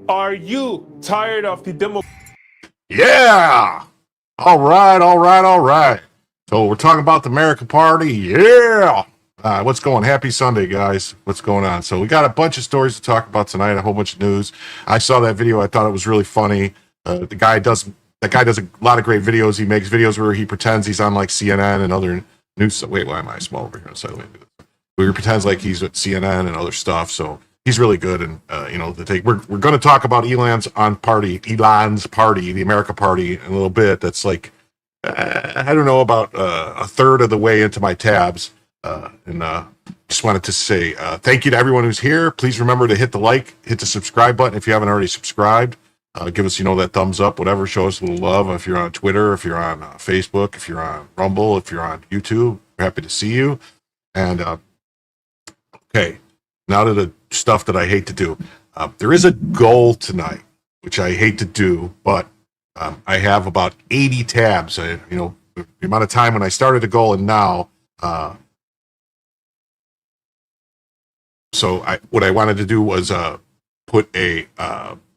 Are you tired of the demo? Yeah! All right. So we're talking about the American Party. Yeah! What's going on? Happy Sunday, guys. What's going on? So we got a bunch of stories to talk about tonight, a whole bunch of news. I saw that video. I thought it was really funny. That guy does a lot of great videos. He makes videos where he pretends he's on like CNN and other news. Wait, why am I small over here? So he pretends like he's at CNN and other stuff. So he's really good. And, we're going to talk about Elon's party, the America Party, in a little bit. That's like, I don't know, about a third of the way into my tabs. Just wanted to say thank you to everyone who's here. Please remember to hit the subscribe button if you haven't already subscribed. Give us, that thumbs up, whatever. Show us a little love. If you're on Twitter, if you're on Facebook, if you're on Rumble, if you're on YouTube, we're happy to see you. And okay, now to the stuff that I hate to do. There is a goal tonight, which I hate to do, but I have about 80 tabs. The amount of time when I started the goal and now. So what I wanted to do was put a.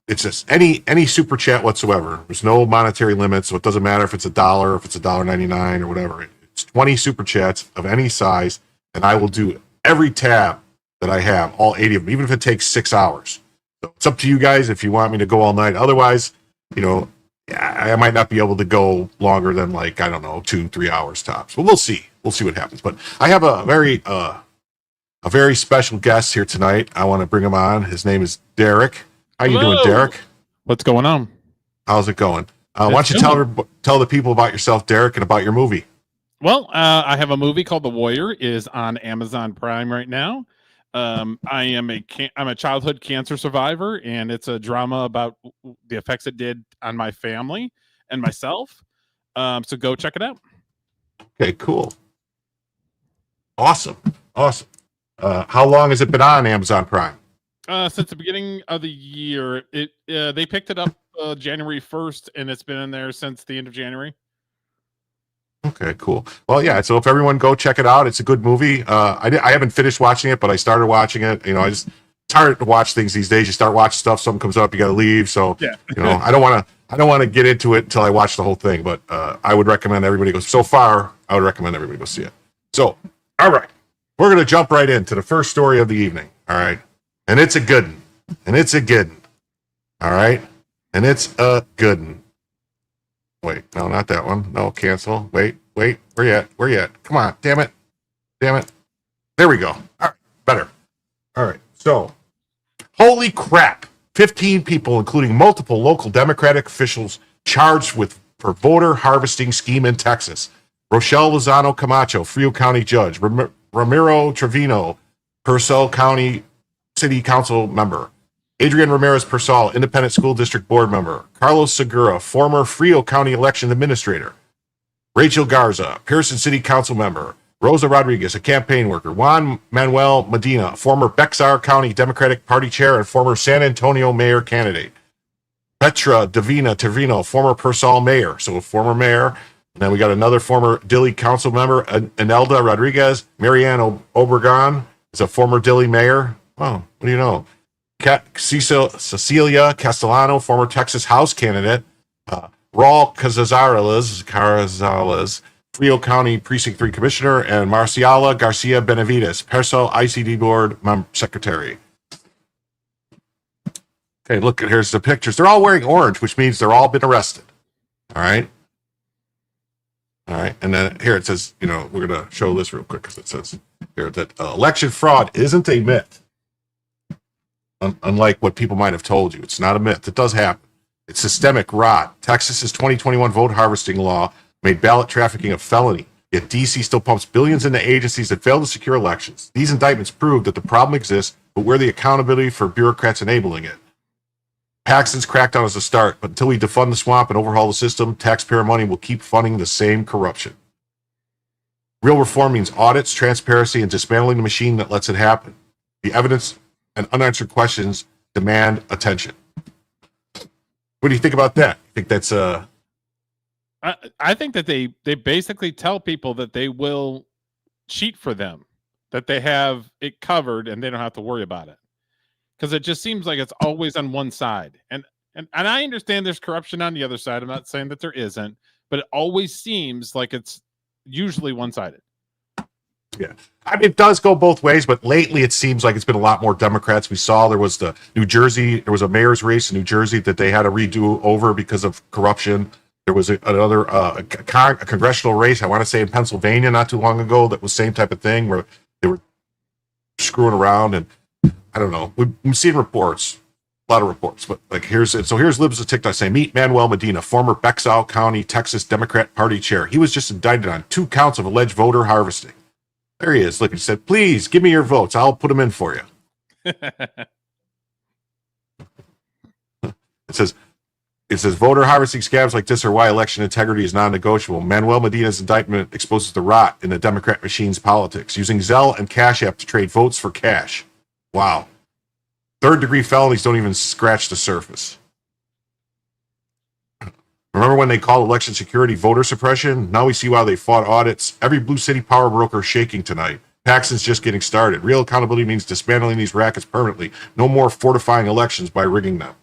It's just any super chat whatsoever. There's no monetary limit, so it doesn't matter if it's $1, if it's $1.99 or whatever. It's 20 super chats of any size, and I will do every tab that I have, all 80 of them, even if it takes 6 hours. So it's up to you guys if you want me to go all night. Otherwise, I might not be able to go longer than 2-3 hours tops. But we'll see. We'll see what happens. But I have a very special guest here tonight. I want to bring him on. His name is Derek. How you doing, Derek? What's going on? How's it going? Why don't you tell the people about yourself, Derek, and about your movie? Well, I have a movie called The Warrior. It is on Amazon Prime right now. I'm a childhood cancer survivor, and it's a drama about the effects it did on my family and myself. So go check it out. Okay, cool. Awesome. How long has it been on Amazon Prime? Since the beginning of the year. They picked it up January 1st, and it's been in there since the end of January. Okay, cool. Well, yeah, so if everyone go check it out, it's a good movie. I haven't finished watching it, but I started watching it. It's hard to watch things these days. You start watching stuff, something comes up, you got to leave. So, yeah. I don't want to get into it until I watch the whole thing, but I would recommend everybody go. So far, I would recommend everybody go see it. So, all right, we're going to jump right into the first story of the evening. All right. And it's a good one. All right. And it's a good one. Wait, no, not that one. No, cancel. Wait. Where you at? Come on. Damn it. There we go. All right. Better. All right. So, holy crap. 15 people, including multiple local Democratic officials, charged with for voter harvesting scheme in Texas. Rochelle Lozano Camacho, Frio County Judge. Ramiro Trevino, Purcell County City Council Member. Adrian Ramirez Purcell, Independent School District Board Member. Carlos Segura, former Frio County Election Administrator. Rachel Garza, Pearson City Council Member. Rosa Rodriguez, a campaign worker. Juan Manuel Medina, former Bexar County Democratic Party Chair and former San Antonio Mayor candidate. Petra Davina Tervino, former Purcell Mayor, so a former mayor. And then we got another former Dilley Council Member, Anelda Rodriguez. Marianne Obregon is a former Dilley Mayor. Oh, what do you know? Cecilia Castellano, former Texas House candidate. Raul Cazares, Frio County Precinct 3 Commissioner, and Marciala Garcia Benavides, Perso ICD Board Secretary. Okay, look, here's the pictures. They're all wearing orange, which means they're all been arrested. All right. All right. And then here it says, we're going to show this real quick because it says here that election fraud isn't a myth. Unlike what people might have told you, it's not a myth. It does happen. It's systemic rot. Texas's 2021 vote harvesting law made ballot trafficking a felony, yet DC still pumps billions into agencies that fail to secure elections. These indictments prove that the problem exists, but where the accountability for bureaucrats enabling it. Paxton's crackdown is a start, but until we defund the swamp and overhaul the system, taxpayer money will keep funding the same corruption. Real reform means audits, transparency, and dismantling the machine that lets it happen. The evidence and unanswered questions demand attention. What do you think about that? You think that's I think that they basically tell people that they will cheat for them, that they have it covered and they don't have to worry about it. Because it just seems like it's always on one side. And I understand there's corruption on the other side. I'm not saying that there isn't, but it always seems like it's usually one-sided. Yeah. I mean, it does go both ways, but lately it seems like it's been a lot more Democrats. We saw there was there was a mayor's race in New Jersey that they had to redo over because of corruption. There was another congressional race, I want to say in Pennsylvania not too long ago, that was same type of thing where they were screwing around. And I don't know. We've seen reports, a lot of reports, but like here's Libs of TikTok saying, meet Manuel Medina, former Bexar County, Texas Democrat Party chair. He was just indicted on 2 counts of alleged voter harvesting. There he is. Look, he said, please give me your votes. I'll put them in for you. It says voter harvesting scams like this are why election integrity is non-negotiable. Manuel Medina's indictment exposes the rot in the Democrat machine's politics, using Zelle and Cash App to trade votes for cash. Wow. 3rd-degree felonies don't even scratch the surface. Remember when they called election security voter suppression? Now we see why they fought audits. Every blue city power broker is shaking tonight. Paxton's just getting started. Real accountability means dismantling these rackets permanently. No more fortifying elections by rigging them.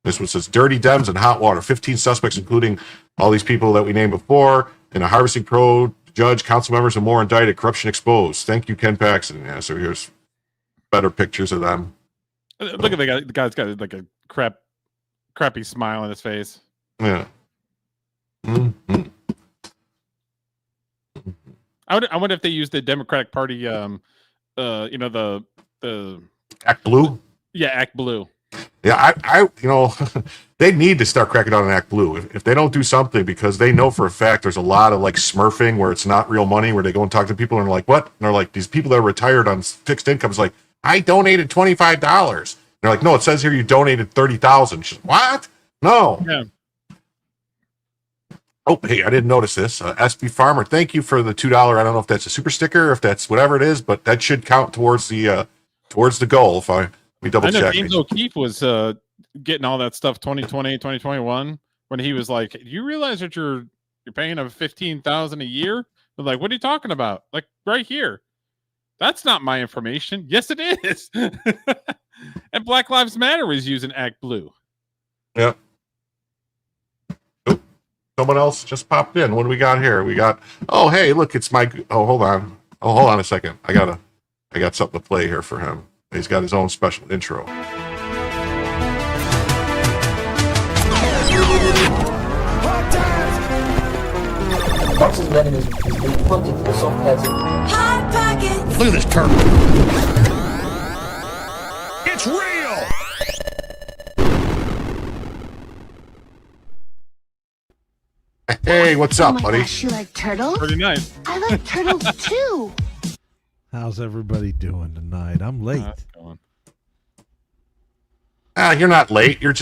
This one says, dirty Dems and hot water. 15 suspects, including all these people that we named before, and a harvesting pro, judge, council members, and more indicted. Corruption exposed. Thank you, Ken Paxton. Yeah, so here's better pictures of them. Look at the guy. The guy's got like a crappy smile on his face. Yeah. Mm-hmm. I wonder if they used the Democratic Party, the Act Blue? Yeah, Act Blue. Yeah, they need to start cracking down on Act Blue. If they don't do something, because they know for a fact there's a lot of like smurfing where it's not real money, where they go and talk to people and they're like, what? And they're like, these people that are retired on fixed incomes, like, I donated $25. They're like, no, it says here you donated $30,000. What? No. Yeah. Oh, hey, I didn't notice this. SB Farmer, thank you for the $2. I don't know if that's a super sticker, if that's whatever it is, but that should count towards the goal. If we double check. I know James O'Keefe was getting all that stuff 2020, 2021 when he was like, "Do you realize that you're paying him $15,000 a year?" They're like, "What are you talking about?" Like right here. That's not my information. Yes, it is. And Black Lives Matter is using Act Blue. Yep. Oh, someone else just popped in. What do we got here? We got, oh, hey, look, it's my, oh, hold on. Oh, hold on a second. I got something to play here for him. He's got his own special intro. Marxist-Leninism is being punted to the soft heads of Hot Pockets. Look at this turtle. It's real. Hey, what's Oh up, my buddy? gosh, you like turtles? Pretty nice. I like turtles too. How's everybody doing tonight? I'm late. That's going. You're not late. You're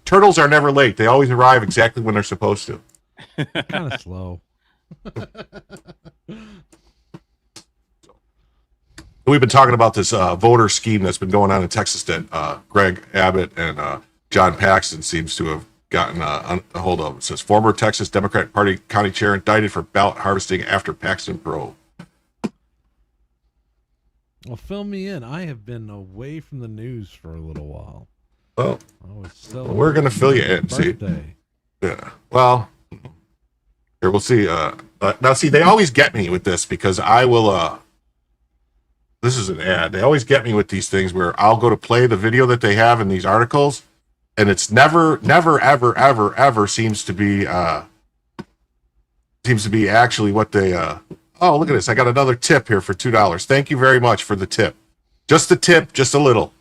turtles are never late. They always arrive exactly when they're supposed to. Kind of slow. We've been talking about this voter scheme that's been going on in Texas that Greg Abbott and John Paxton seems to have gotten a hold of. It says former Texas Democratic Party county chair indicted for ballot harvesting after Paxton probe. Well, fill me in. I have been away from the news for a little while. Well, I was we're going to fill you in. See? birthday. Yeah. Well, here we'll see. Now, see, they always get me with this because I will. This is an ad. They always get me with these things where I'll go to play the video that they have in these articles, and it's never, ever, ever seems to be actually what they. Oh, look at this! I got another tip here for $2. Thank you very much for the tip. Just a tip, just a little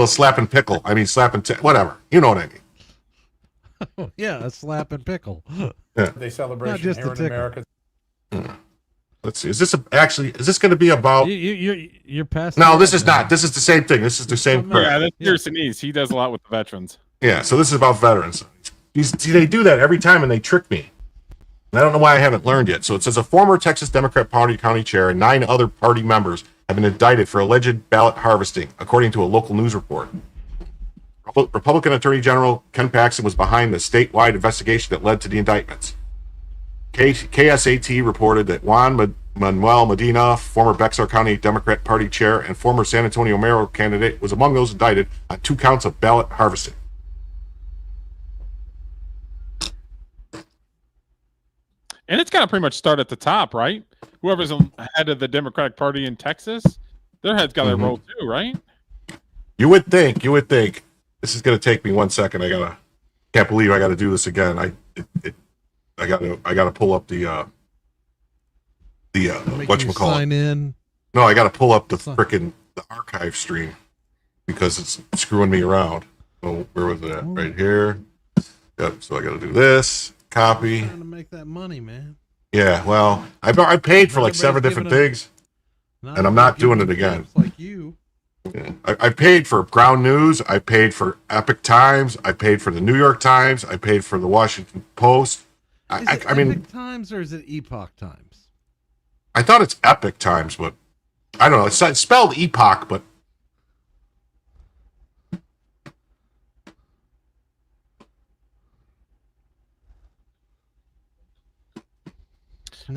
slap and pickle. I mean, slap and whatever. You know what I mean. Oh, yeah, a slap and pickle. They celebration Not just here a in tickle. America. Let's see. Is this going to be about? You're past. No, this that is now. not. This is the same thing. This is the same. Oh, no. Yeah, that's Yeah. Pearsonese. He does a lot with the veterans. Yeah, so this is about veterans. See, they do that every time, and they trick me. And I don't know why I haven't learned yet. So it says a former Texas Democrat Party county chair and 9 other party members have been indicted for alleged ballot harvesting, according to a local news report. Republican Attorney General Ken Paxton was behind the statewide investigation that led to the indictments. KSAT reported that Juan Manuel Medina, former Bexar County Democrat Party chair and former San Antonio mayoral candidate, was among those indicted on 2 counts of ballot harvesting. And it's got to pretty much start at the top, right? Whoever's head of the Democratic Party in Texas, their head's got to roll too, right? You would think. This is going to take me 1 second. Can't believe I got to do this again. I got to pull up the Make you whatchamacallit. sign in. No, I got to pull up the archive stream because it's screwing me around. So where was it at? Right here. Yep. So I got to do this. Copy. Trying to make that money, man. Yeah. Well, I paid for like 7 different things, and I'm not doing it again. Like you. Yeah. I paid for Ground News. I paid for Epic Times. I paid for the New York Times. I paid for the Washington Post. Is it Epic Times or is it Epoch Times? I thought it's Epic Times, but I don't know. It's spelled Epoch, but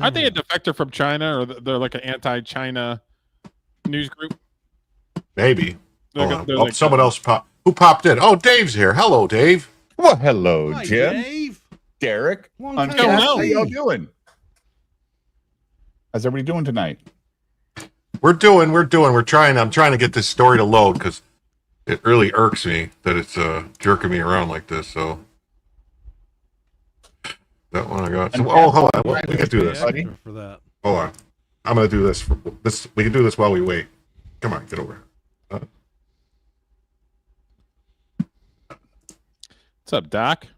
Aren't they a defector from China, or they're like an anti-China news group? maybe. They're Hold on. they're Oh, like- someone else who popped in. Oh, Dave's here. Hello, Dave. Well, hello, Hi, Jim. Dave. Derek. Long time Uncast, no how see. y'all doing? How's everybody doing tonight? We're trying. I'm trying to get this story to load because it really irks me that it's jerking me around like this. So that one I got. So, oh, hold on. We can do this. Buddy. For that. Hold on. I'm gonna do this. We can do this while we wait. Come on, get over here. What's up, Doc?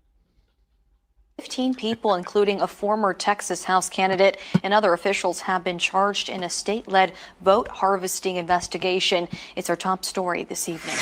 15 people, including a former Texas House candidate and other officials, have been charged in a state-led vote harvesting investigation. It's our top story this evening.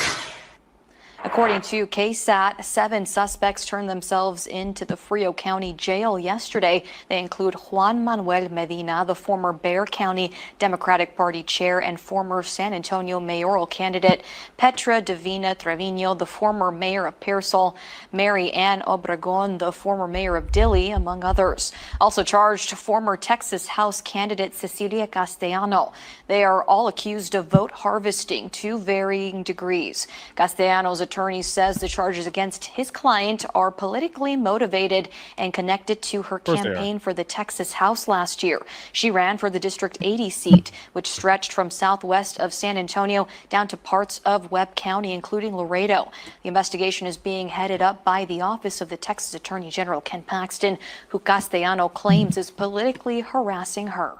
According to KSAT, 7 suspects turned themselves into the Frio County Jail yesterday. They include Juan Manuel Medina, the former Bexar County Democratic Party chair and former San Antonio mayoral candidate, Petra Divina Trevino, the former mayor of Pearsall, Mary Ann Obregon, the former mayor of Dilley, among others. Also charged, former Texas House candidate Cecilia Castellano. They are all accused of vote harvesting to varying degrees. Castellano's attorney says the charges against his client are politically motivated and connected to her campaign for the Texas House last year. She ran for the District 80 seat, which stretched from southwest of San Antonio down to parts of Webb County, including Laredo. The investigation is being headed up by the office of the Texas Attorney General Ken Paxton, who Castellano claims is politically harassing her.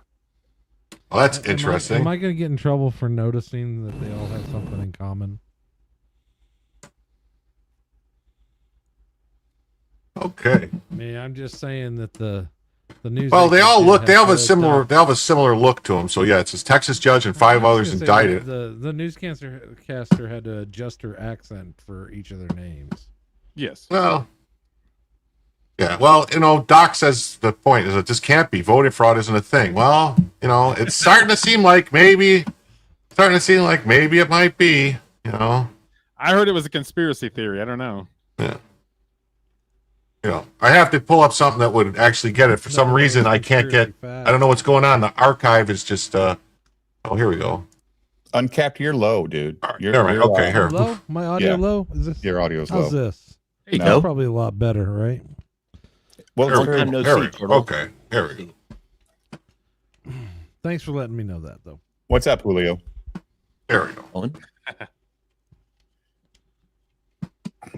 Well, that's interesting. Am I going to get in trouble for noticing that they all have something in common? Okay. I mean, I'm just saying that the news. Well, they all look. They have a similar. adopt- They have a similar look to them. So yeah, it's a Texas judge and 5 I was others gonna say indicted. The newscaster had to adjust her accent for each of their names. Yes. Well, yeah. Well, Doc says the point is that this can't be. Voting fraud isn't a thing. Well, it's starting to seem like maybe. It might be. I heard it was a conspiracy theory. I don't know. Yeah. I have to pull up something that would actually get it. For some reason, I can't get. I don't know what's going on. The archive is just. Oh, here we go. Uncapped, you're low, dude. You're right. Okay, here. Low? My audio Yeah. low? Is this? Your audio's low. How's this? There you That's go. probably a lot better, right? Well, Here it's we very- go. Here we go. Okay, here we go. Thanks for letting me know that, though. What's up, Julio? There we go.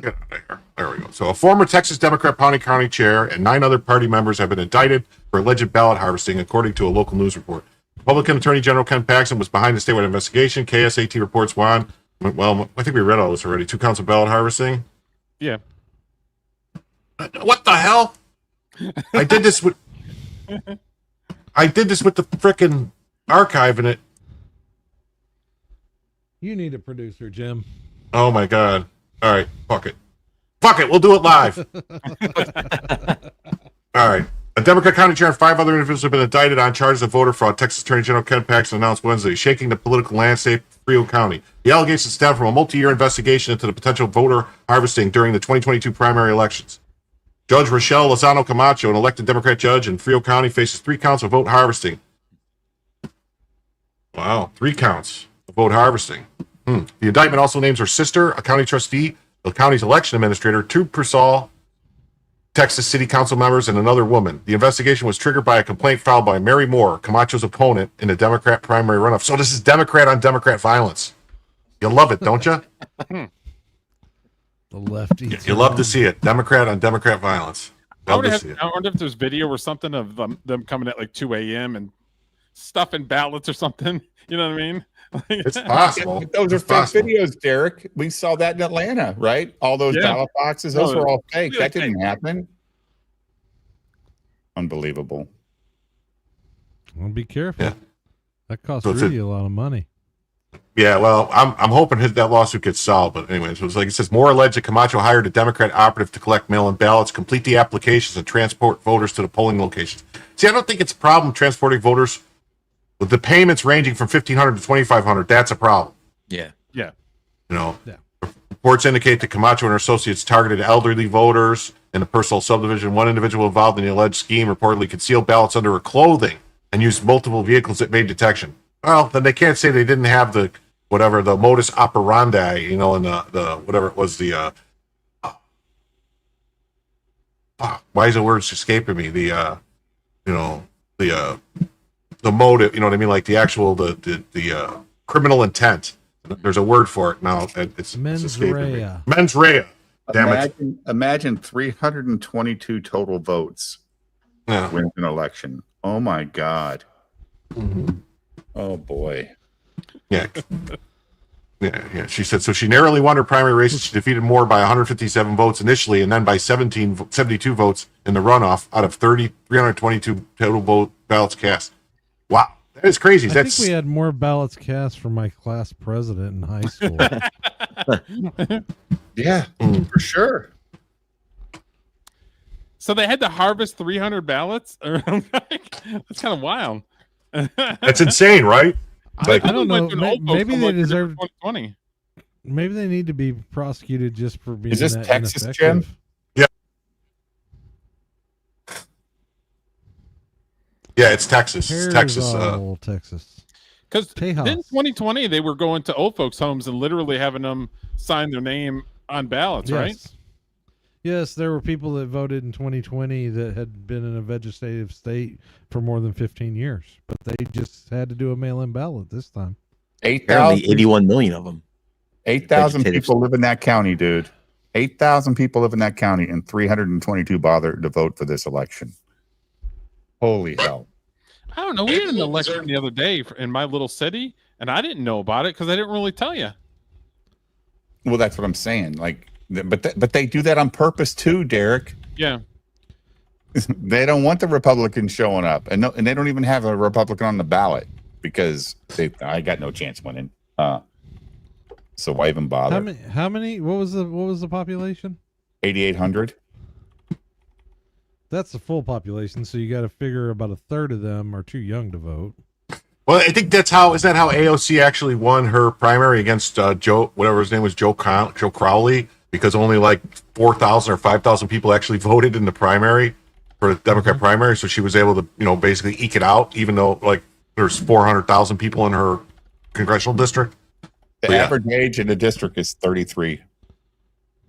Get out of here. There we go. So, a former Texas Democrat County chair and 9 other party members have been indicted for alleged ballot harvesting, according to a local news report. Republican Attorney General Ken Paxton was behind the statewide investigation. KSAT reports well, I think we read all this already. 2 counts of ballot harvesting. Yeah. What the hell? I did this with the frickin' archive in it. You need a producer, Jim. Oh my god. All right, fuck it. We'll do it live. All right. A Democrat county chair and 5 other individuals have been indicted on charges of voter fraud. Texas Attorney General Ken Paxton announced Wednesday, shaking the political landscape of Frio County. The allegations stem from a multi-year investigation into the potential voter harvesting during the 2022 primary elections. Judge Rochelle Lozano Camacho, an elected Democrat judge in Frio County, faces 3 counts of vote harvesting. Wow, 3 counts of vote harvesting. The indictment also names her sister, a county trustee, the county's election administrator, 2 Persol, Texas City Council members, and another woman. The investigation was triggered by a complaint filed by Mary Moore, Camacho's opponent, in a Democrat primary runoff. So this is Democrat on Democrat violence. You love it, don't you? The lefties. You love to see it. Democrat on Democrat violence. I Love to see it. wonder if there's video or something of them coming at like 2 a.m. and stuffing ballots or something. You know what I mean? It's possible. Yeah, those are It's fake possible. videos, Derek. We saw that in Atlanta, right? All those ballot boxes, those were all fake. really That didn't happen. Unbelievable. Well, be careful. Yeah. That costs So it's Rudy a lot of money. Yeah, well, I'm hoping that lawsuit gets solved. But anyways, it was like it says, Moore alleged that Camacho hired a Democrat operative to collect mail-in ballots, complete the applications, and transport voters to the polling locations. See, I don't think it's a problem transporting voters with the payments ranging from $1,500 to $2,500. That's a problem. Yeah. Yeah. Yeah. Reports indicate that Camacho and her associates targeted elderly voters in a personal subdivision. One individual involved in the alleged scheme reportedly concealed ballots under her clothing and used multiple vehicles that made detection. Well, then they can't say they didn't have the modus operandi, and the whatever it was, why is the words escaping me? The motive, you know what I mean? Like the actual, the criminal intent. There's a word for it now. It's escaping me. Mens rea. Damn it. Imagine 322 total votes wins an election. Oh my God. Mm-hmm. Oh boy. Yeah. Yeah. She said, so she narrowly won her primary race. She defeated Moore by 157 votes initially, and then by 72 votes in the runoff out of 322 total ballots cast. Wow. That is crazy. I think we had more ballots cast for my class president in high school. Yeah, for sure. So they had to harvest 300 ballots? That's kind of wild. That's insane, right? I don't know. Maybe they deserve 2020. Maybe they need to be prosecuted just for being. Is this that Texas, ineffective. Jim? Yeah. Yeah, it's Texas. Texas. Texas. Because in 2020 they were going to old folks' homes and literally having them sign their name on ballots, right? Yes, there were people that voted in 2020 that had been in a vegetative state for more than 15 years, but they just had to do a mail-in ballot this time. 8,000. 81 million of them. 8,000 people live in that county, dude. 8,000 people live in that county, and 322 bothered to vote for this election. Holy hell. I don't know. We had an election the other day in my little city, and I didn't know about it because I didn't really tell you. Well, that's what I'm saying. Like, but they do that on purpose too, Derek. Yeah. They don't want the Republicans showing up, and they don't even have a Republican on the ballot because I got no chance winning. So why even bother? How many? What was the population? 8,800. That's the full population. So you got to figure about a third of them are too young to vote. Well, I think isn't that how AOC actually won her primary against Joe, whatever his name was, Joe Crowley, because only like 4,000 or 5,000 people actually voted in the primary for the Democrat primary, so she was able to, basically eke it out, even though like there's 400,000 people in her congressional district. The average age in the district is 33.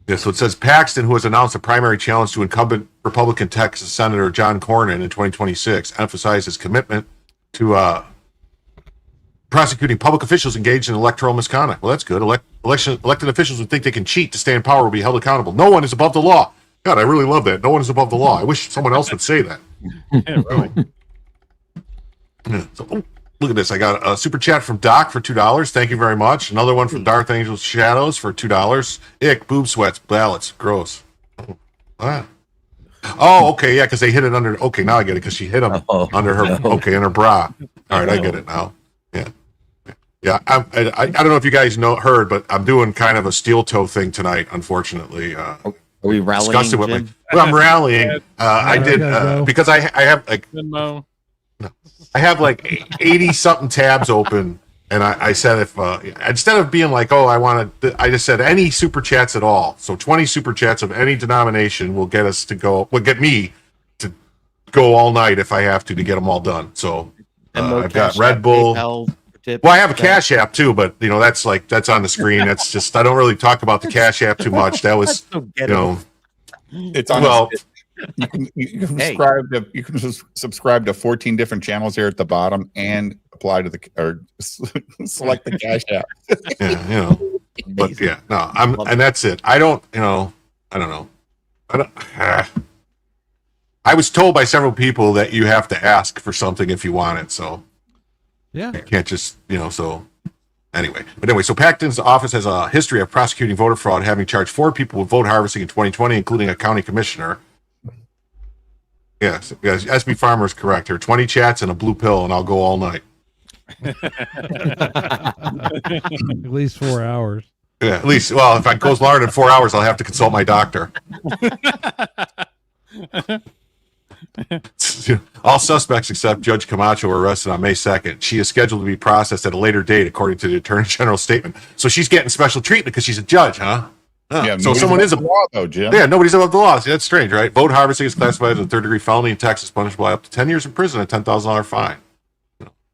Yeah, so it says Paxton, who has announced a primary challenge to incumbent Republican Texas Senator John Cornyn in 2026, emphasized his commitment to prosecuting public officials engaged in electoral misconduct. Well, that's good. Elected officials who think they can cheat to stay in power will be held accountable. No one is above the law. God, I really love that. No one is above the law. I wish someone else would say that. Yeah, really. So, look at this. I got a super chat from Doc for $2. Thank you very much. Another one from Darth Angel's Shadows for $2. Ick, boob sweats, ballots. Gross. What? Oh, okay. Yeah, because they hit it under. Okay, now I get it because she hit him under her. No. Okay, in her bra. All right, I get it now. Yeah. Yeah, I don't know if you guys heard, but I'm doing kind of a steel toe thing tonight, unfortunately. Are we rallying? I'm rallying. I did because I have like I have like 80 something tabs open, and I said if instead of being like, oh, I just said any super chats at all. So 20 super chats of any denomination will get me to go all night if I have to get them all done. So I've got Red Bull. Well, I have a Cash App too, but that's on the screen. That's just I don't really talk about the Cash App too much. That was it's on. You can subscribe to 14 different channels here at the bottom and apply to select the Cash App. Yeah, but yeah, no, and that's it. I don't know. I was told by several people that you have to ask for something if you want it. So yeah, you can't just so. Anyway, so Paxton's office has a history of prosecuting voter fraud, having charged 4 people with vote harvesting in 2020, including a county commissioner. Yes, SB Farmer is correct. There are 20 chats and a blue pill, and I'll go all night. At least 4 hours. Yeah, at least. Well, if it goes longer than 4 hours, I'll have to consult my doctor. All suspects except Judge Camacho were arrested on May 2nd. She is scheduled to be processed at a later date, according to the Attorney General's statement. So she's getting special treatment because she's a judge, huh? Yeah, so someone is above the law, though, Jim. Yeah, nobody's above the law. See, that's strange, right? Vote harvesting is classified as a third-degree felony in Texas, punishable by up to 10 years in prison and a $10,000 fine.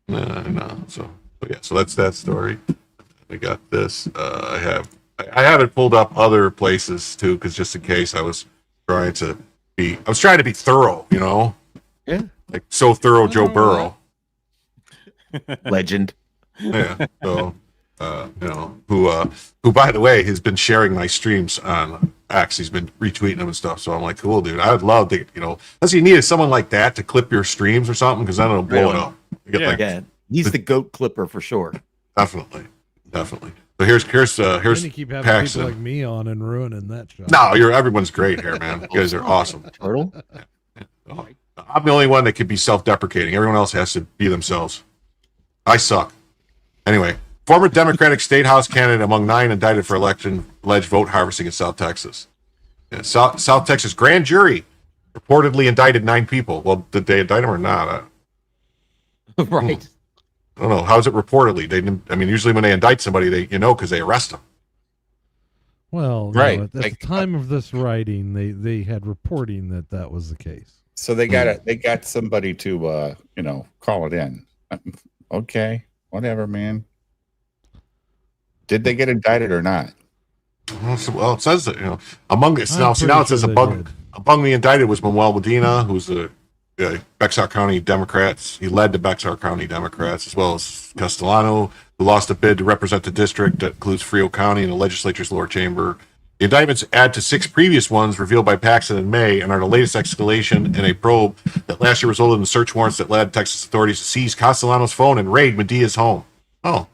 No. So that's that story. We got this. I have it pulled up other places too, because just in case I was trying to be thorough, Yeah. Like so thorough, Joe Burrow. Legend. Yeah. So. Who by the way has been sharing my streams on X. He's been retweeting them and stuff. So I'm like, cool, dude. I would love to, unless you need someone like that to clip your streams or something, because then it'll blow it up. He's the goat clipper for sure. Definitely. So here's Then you keep having Paxton. people like me on and ruining that show. No, everyone's great here, man. You guys are awesome. Turtle. I'm the only one that could be self-deprecating. Everyone else has to be themselves. I suck. Anyway. Former Democratic State House candidate among 9 indicted for alleged vote harvesting in South Texas. Yeah, South Texas grand jury reportedly indicted 9 people. Well, did they indict them or not? Right. I don't know. How's it reportedly? They didn't. I mean, usually when they indict somebody, because they arrest them. Well, right. No, at the time of this writing, they had reporting that was the case. So they got somebody to call it in. Okay, whatever, man. Did they get indicted or not? Well, it says that among it now. See, now it says among the indicted was Manuel Medina, who's the Bexar County Democrats. He led the Bexar County Democrats, as well as Castellano, who lost a bid to represent the district that includes Frio County in the legislature's lower chamber. The indictments add to 6 previous ones revealed by Paxton in May and are the latest escalation in a probe that last year resulted in search warrants that led Texas authorities to seize Castellano's phone and raid Media's home. Oh.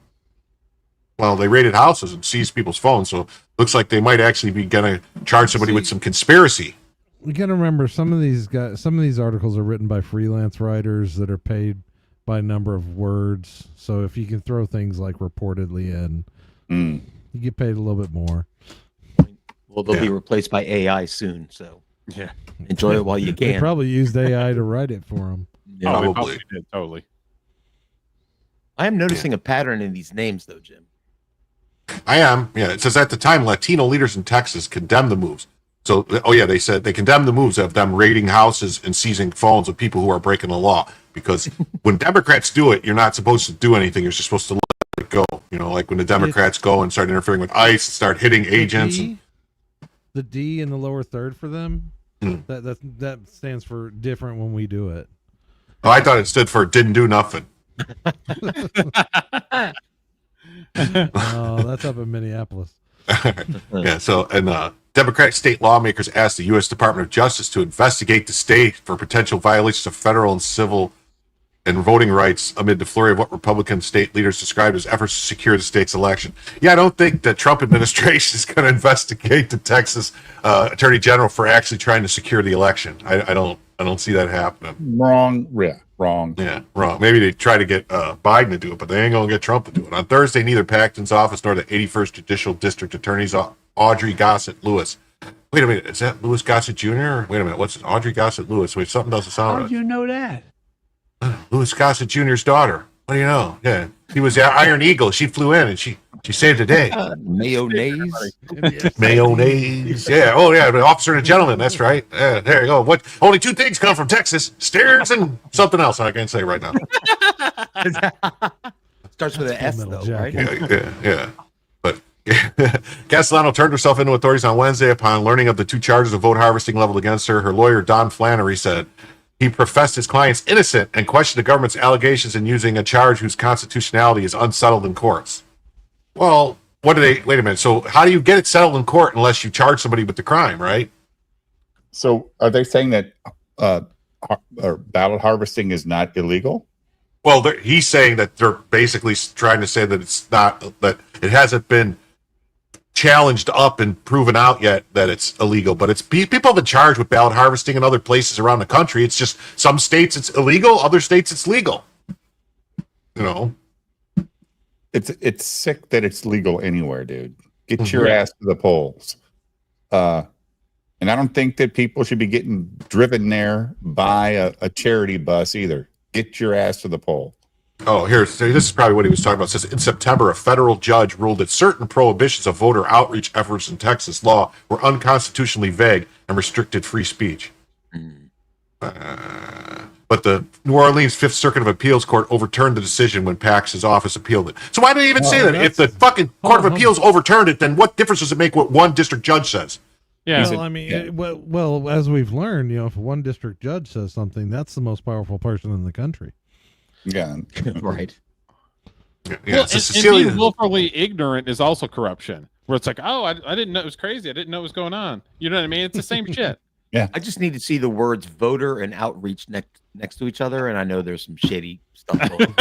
Well, they raided houses and seized people's phones, so it looks like they might actually be going to charge somebody with some conspiracy. We got to remember some of these articles are written by freelance writers that are paid by number of words. So if you can throw things like reportedly in, you get paid a little bit more. Well, they'll be replaced by AI soon, so enjoy it while you can. They probably used AI to write it for them. Yeah, Probably did, totally. I am noticing a pattern in these names, though, Jim. I am. Yeah, it says at the time, Latino leaders in Texas condemned the moves. So, they said they condemned the moves of them raiding houses and seizing phones of people who are breaking the law. Because when Democrats do it, you're not supposed to do anything. You're just supposed to let it go. You know, like when the Democrats go and start interfering with ICE, start hitting agents. The D in the lower third for them, that stands for different when we do it. Oh, I thought it stood for didn't do nothing. Oh, that's up in Minneapolis. Yeah, so, and Democratic state lawmakers asked the U.S. Department of Justice to investigate the state for potential violations of federal and civil and voting rights amid the flurry of what Republican state leaders described as efforts to secure the state's election. Yeah, I don't think the Trump administration is going to investigate the Texas Attorney General for actually trying to secure the election. I don't see that happening. Wrong. Yeah, wrong. Yeah, wrong. Maybe they try to get Biden to do it, but they ain't going to get Trump to do it. On Thursday, neither Paxton's office nor the 81st Judicial District Attorney's Audrey Gossett Lewis. Wait a minute, is that Lewis Gossett Jr.? Wait a minute, what's it? Audrey Gossett Lewis? Wait, something doesn't sound right. How do you know that? Louis Gossett Jr.'s daughter. What do you know? Yeah, he was the Iron Eagle. She flew in and she saved the day. Mayonnaise. Mayonnaise. Yeah. Oh, yeah. But officer and a gentleman. That's right. Yeah, there you go. What? Only two things come from Texas: stairs and something else. I can't say right now. Starts with an S, though, right? Yeah. But Castellano turned herself into authorities on Wednesday upon learning of the two charges of vote harvesting leveled against her. Her lawyer, Don Flannery, said he professed his client's innocent and questioned the government's allegations in using a charge whose constitutionality is unsettled in courts. Well, wait a minute. So how do you get it settled in court unless you charge somebody with the crime, right? So are they saying that ballot harvesting is not illegal? Well, he's saying that they're basically trying to say that it's not, that it hasn't been challenged up and proven out yet that it's illegal, but it's people have been charged with ballot harvesting in other places around the country. It's just some states it's illegal, other states it's legal. You know, it's sick that it's legal anywhere, dude. Get your ass to the polls. And I don't think that people should be getting driven there by a charity bus either. Get your ass to the poll. Oh, this is probably what he was talking about. It says in September, a federal judge ruled that certain prohibitions of voter outreach efforts in Texas law were unconstitutionally vague and restricted free speech. But the New Orleans Fifth Circuit of Appeals Court overturned the decision when Pax's office appealed it. So why do they even say that? If the fucking Court of Appeals overturned it, then what difference does it make what one district judge says? Yeah. Well, I mean, well, as we've learned, if one district judge says something, that's the most powerful person in the country. Yeah, right. Yeah, well, so and being willfully ignorant is also corruption. Where it's like, oh, I didn't know it was crazy. I didn't know what was going on. You know what I mean? It's the same shit. Yeah. I just need to see the words voter and outreach next to each other, and I know there's some shady stuff going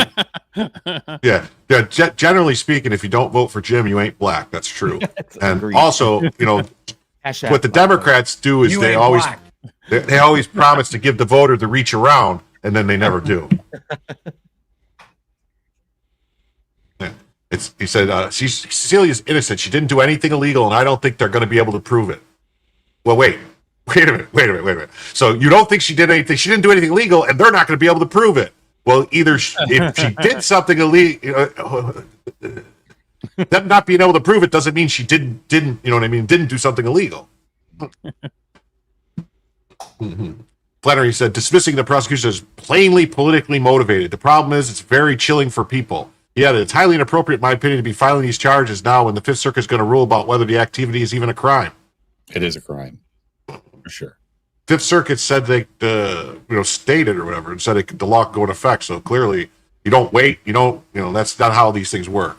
on. Yeah. Generally speaking, if you don't vote for Jim, you ain't black. That's true. And agreed. also, what the Democrats do is they always promise to give the voter the reach around, and then they never do. Yeah. He said Cecilia's innocent. She didn't do anything illegal, and I don't think they're going to be able to prove it. Well, wait a minute. So you don't think she did anything? She didn't do anything illegal, and they're not going to be able to prove it. Well, either if she did something illegal, them not being able to prove it doesn't mean she didn't. You know what I mean? Didn't do something illegal. Flannery said dismissing the prosecution as plainly politically motivated. The problem is it's very chilling for people. Yeah, it's highly inappropriate, in my opinion, to be filing these charges now when the Fifth Circuit is going to rule about whether the activity is even a crime. It is a crime, for sure. Fifth Circuit said they, stated or whatever, and said the law could go into effect. So clearly, you don't wait. That's not how these things work.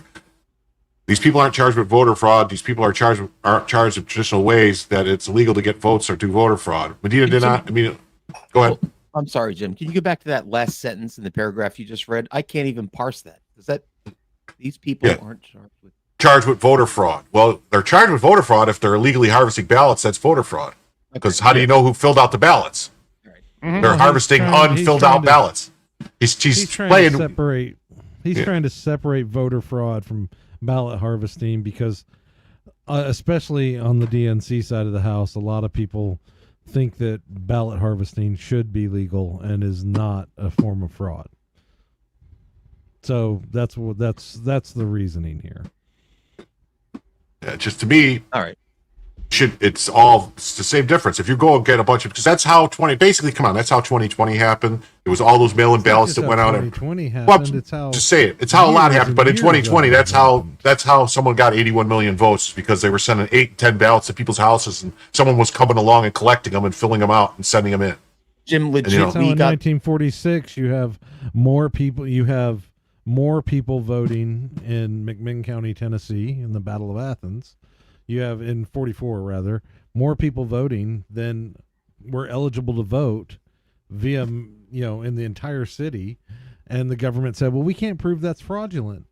These people aren't charged with voter fraud. These people aren't charged with traditional ways that it's illegal to get votes or do voter fraud. Medina did not. Go ahead. Well, I'm sorry, Jim. Can you go back to that last sentence in the paragraph you just read? I can't even parse that. Is that these people aren't charged with voter fraud? Well, they're charged with voter fraud if they're illegally harvesting ballots. That's voter fraud. Because how do you know who filled out the ballots? They're harvesting unfilled out ballots. He's trying playing. to separate. He's trying to separate voter fraud from ballot harvesting because, especially on the DNC side of the house, a lot of people think that ballot harvesting should be legal and is not a form of fraud. So that's the reasoning here. Yeah, just to me, all right. It's the same difference. If you go and get a bunch of, because that's how that's how 2020 happened. It was all those mail-in ballots that went out. 2020 happened. Well, it's how just say it. It's how a lot happened. But in 2020, that's how someone got 81 million votes, because they were sending 8, 10 ballots to people's houses, and someone was coming along and collecting them and filling them out and sending them in. Jim, legit. So in 1946, you have more people. You have more people voting in McMinn County, Tennessee, in the Battle of Athens. You have in 44 rather more people voting than were eligible to vote via in the entire city, and the government said, well, we can't prove that's fraudulent.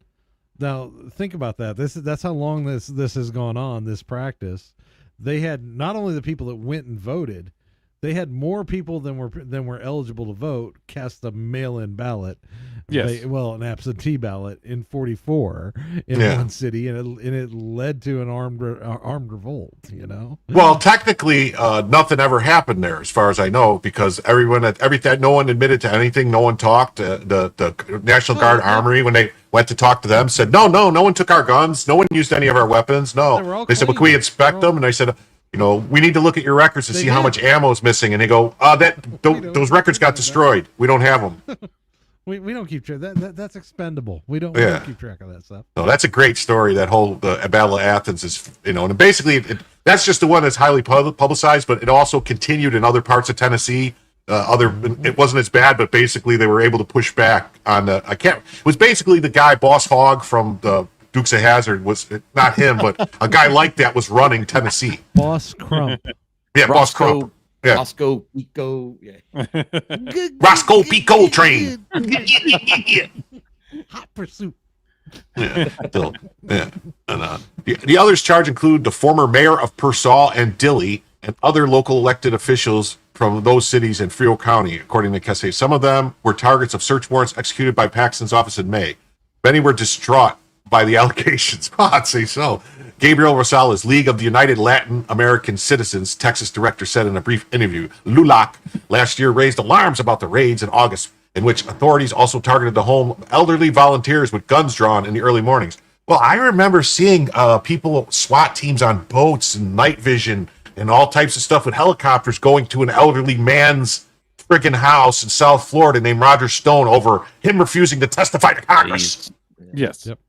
Now think about that. That's how long this has gone on, this practice. They had not only the people that went and voted, they had more people than were eligible to vote cast a mail-in ballot. Yes. An absentee ballot in 44 in one city, and it led to an armed revolt. Well, technically, nothing ever happened there, as far as I know, because no one admitted to anything. No one talked. The National Guard Armory, when they went to talk to them, said no one took our guns. No one used any of our weapons. No, they said, well, can we inspect them? And I said, we need to look at your records to see how much ammo is missing. And they go, those records got destroyed. We don't have them. We don't keep track. That's expendable. We don't keep track of that stuff. No, that's a great story. That whole Battle of Athens is, and basically that's just the one that's highly publicized, but it also continued in other parts of Tennessee. It wasn't as bad, but basically they were able to push back on it was basically the guy Boss Hogg from the Dukes of Hazzard, was not him, but a guy like that was running Tennessee. Boss Crump. Yeah, Boss Crump. Yeah. Roscoe Pico. Yeah. Roscoe Pico train. Hot pursuit. Yeah. And, the others charged include the former mayor of Pearsall and Dilley and other local elected officials from those cities in Frio County, according to Kesse. Some of them were targets of search warrants executed by Paxton's office in May. Many were distraught by the allegations. I'd say so. Gabriel Rosales, League of the United Latin American Citizens, Texas director, said in a brief interview, LULAC last year raised alarms about the raids in August, in which authorities also targeted the home of elderly volunteers with guns drawn in the early mornings. Well, I remember seeing people, SWAT teams on boats and night vision and all types of stuff with helicopters going to an elderly man's freaking house in South Florida named Roger Stone over him refusing to testify to Congress. Yes. Yep.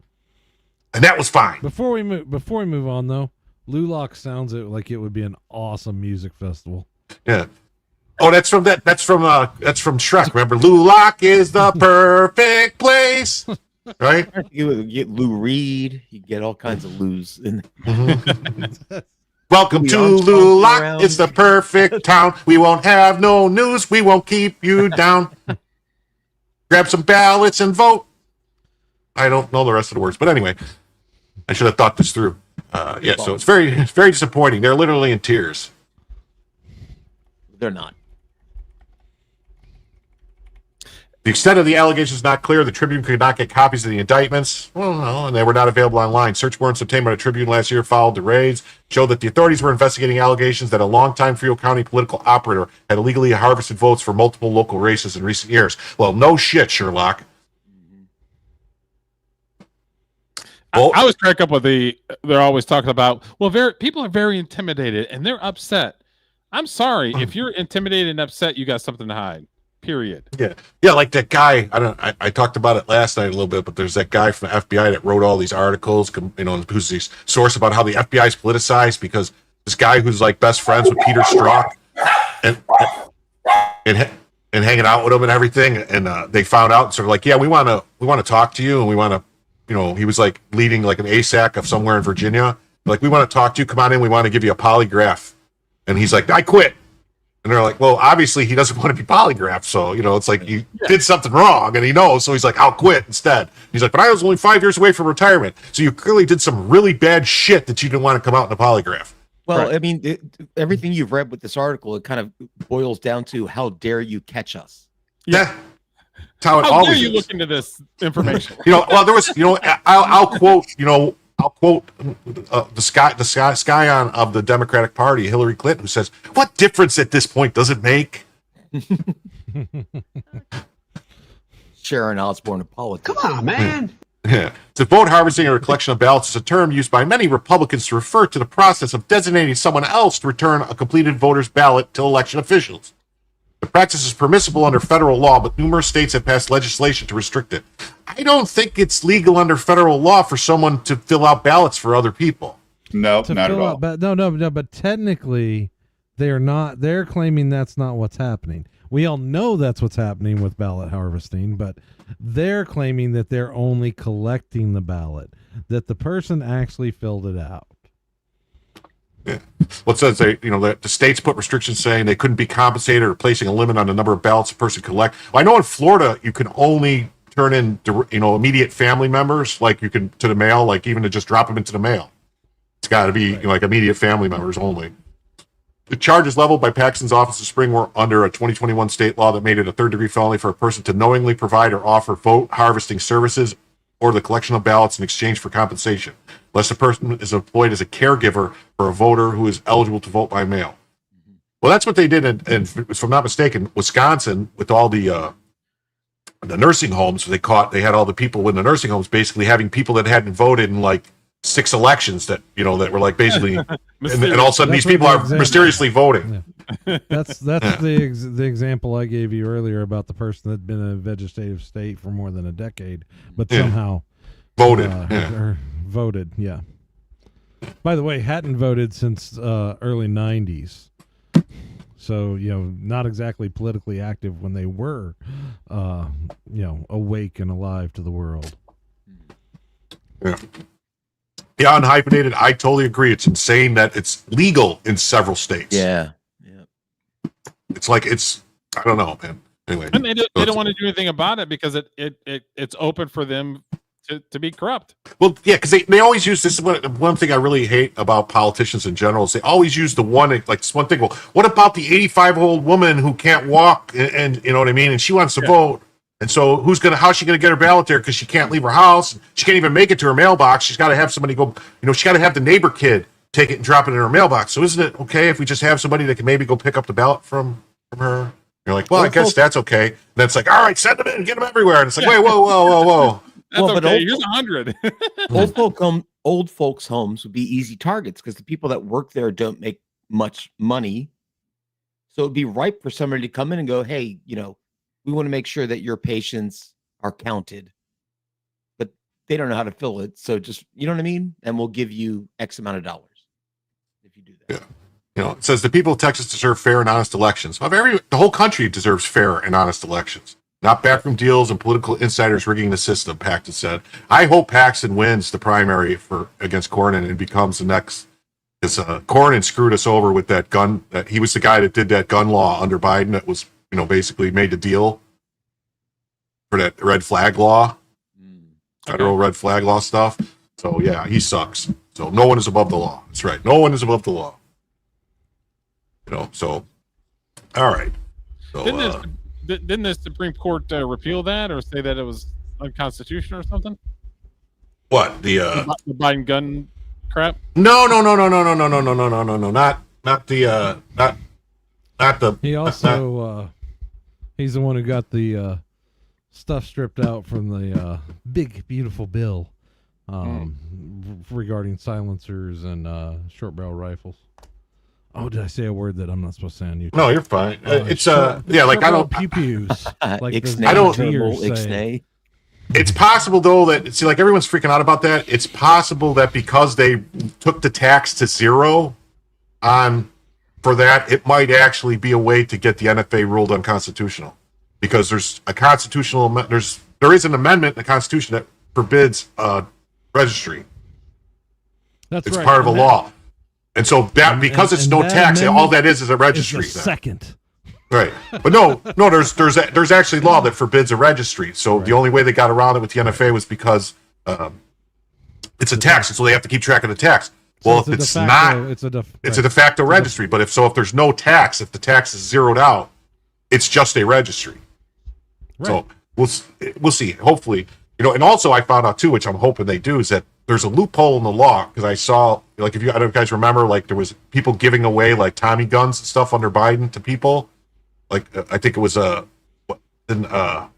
And that was fine. Before we move on though, LULAC sounds like it would be an awesome music festival. Yeah. Oh, that's from Shrek. Remember, LULAC is the perfect place. Right? You would get Lou Reed. You get all kinds of Lou's in Welcome to LULAC. It's the perfect town. We won't have no news. We won't keep you down. Grab some ballots and vote. I don't know the rest of the words, but anyway, I should have thought this through. So it's very disappointing. They're literally in tears. They're not. The extent of the allegations is not clear. The Tribune could not get copies of the indictments. Well, no, and they were not available online. Search warrants obtained by the Tribune last year followed the raids, showed that the authorities were investigating allegations that a longtime Frio County political operator had illegally harvested votes for multiple local races in recent years. Well, no shit, Sherlock. I was cracked up with they're always talking about, people are very intimidated and they're upset. I'm sorry. If you're intimidated and upset, you got something to hide. Period. Yeah, like that guy. I talked about it last night a little bit, but there's that guy from the FBI that wrote all these articles, who's the source about how the FBI is politicized, because this guy who's like best friends with Peter Strzok and hanging out with him and everything, and they found out and sort of like, yeah, we want to talk to you, and we want to, he was like leading like an ASAC of somewhere in Virginia. Like, we want to talk to you. Come on in. We want to give you a polygraph. And he's like, I quit. And they're like, well, obviously he doesn't want to be polygraphed. So, it's like you did something wrong and he knows. So he's like, I'll quit instead. He's like, but I was only 5 years away from retirement. So you clearly did some really bad shit that you didn't want to come out in a polygraph. Well, I mean, everything you've read with this article, it kind of boils down to how dare you catch us? Yeah. That's how it How always dare you is. look into this information? Well, there was, I'll quote, the scion of the Democratic Party, Hillary Clinton, who says, "What difference at this point does it make?" Sharon Osbourne of politics. Come on, man. Yeah. To vote harvesting or a collection of ballots is a term used by many Republicans to refer to the process of designating someone else to return a completed voter's ballot to election officials. The practice is permissible under federal law, but numerous states have passed legislation to restrict it. I don't think it's legal under federal law for someone to fill out ballots for other people. No, not at all. But technically, they're not. They're claiming that's not what's happening. We all know that's what's happening with ballot harvesting, but they're claiming that they're only collecting the ballot, that the person actually filled it out. Yeah. Well, it says the states put restrictions saying they couldn't be compensated or placing a limit on the number of ballots a person could collect. Well, I know in Florida you can only turn in immediate family members, like you can to the mail, like even to just drop them into the mail. It's got to be like immediate family members only. The charges leveled by Paxton's office this spring were under a 2021 state law that made it a third-degree felony for a person to knowingly provide or offer vote harvesting services or the collection of ballots in exchange for compensation, unless the person is employed as a caregiver for a voter who is eligible to vote by mail. Well, that's what they did in if I'm not mistaken, Wisconsin, with all the nursing homes. They had all the people in the nursing homes basically having people that hadn't voted in like 6 elections that were like basically, and all of a sudden these people are mysteriously voting. Yeah. That's the example I gave you earlier about the person that had been in a vegetative state for more than a decade, but somehow voted. Voted. Yeah. By the way, hadn't voted since early 90s. So, not exactly politically active when they were, awake and alive to the world. Yeah. Yeah, unhyphenated, I totally agree. It's insane that it's legal in several states. Yeah. It's like I don't know, man. Anyway, and they don't want to do anything about it because it's open for them to be corrupt. Well, yeah, because they always use this. One thing I really hate about politicians in general is they always use the one, like this one thing. Well, what about the 85-year-old woman who can't walk and you know what I mean? And she wants to vote. And so how's she going to get her ballot there? Because she can't leave her house. She can't even make it to her mailbox. She's got to have somebody go, she's got to have the neighbor kid take it and drop it in her mailbox. So isn't it okay if we just have somebody that can maybe go pick up the ballot from her? You're like, well, I guess that's okay. And then it's like, all right, send them in, get them everywhere. And it's like, wait, whoa. That's okay. Here's 100. Old folks' homes would be easy targets because the people that work there don't make much money. So it'd be ripe for somebody to come in and go, hey, we want to make sure that your patients are counted, but they don't know how to fill it. So just, you know what I mean? And we'll give you X amount of dollars if you do that. Yeah. It says the people of Texas deserve fair and honest elections. Well, the whole country deserves fair and honest elections, not backroom deals and political insiders rigging the system, Paxton said. I hope Paxton wins the primary against Cornyn and becomes the next, because Cornyn screwed us over with that gun. That he was the guy that did that gun law under Biden that was, basically made the deal for that red flag law, federal red flag law stuff. So yeah, he sucks. So no one is above the law. That's right. No one is above the law. So all right. So didn't the Supreme Court repeal that or say that it was unconstitutional or something? What the Biden gun crap? No. Not the. He also he's the one who got the stuff stripped out from the big beautiful bill regarding silencers and short barrel rifles. Oh, did I say a word that I'm not supposed to say on YouTube? No, you're fine. It's I don't pew pews. Like I don't. It's possible though that like everyone's freaking out about that. It's possible that because they took the tax to zero for that, it might actually be a way to get the NFA ruled unconstitutional, because there's a constitutional there is an amendment in the Constitution that forbids registry. That's it's right. part of a law, and so that because it's no tax, all that is a registry. Is the second. Right, but no. There's actually law that forbids a registry. So the only way they got around it with the NFA was because it's a tax, and so they have to keep track of the tax. Well, So if a it's de facto- not, it's a it's a de facto registry. But if there's no tax, if the tax is zeroed out, it's just a registry. Right. So we'll see. Hopefully, and also I found out too, which I'm hoping they do, is that there's a loophole in the law, because I saw, like, I don't know if you guys remember, like, there was people giving away like Tommy guns and stuff under Biden to people. Like, I think it was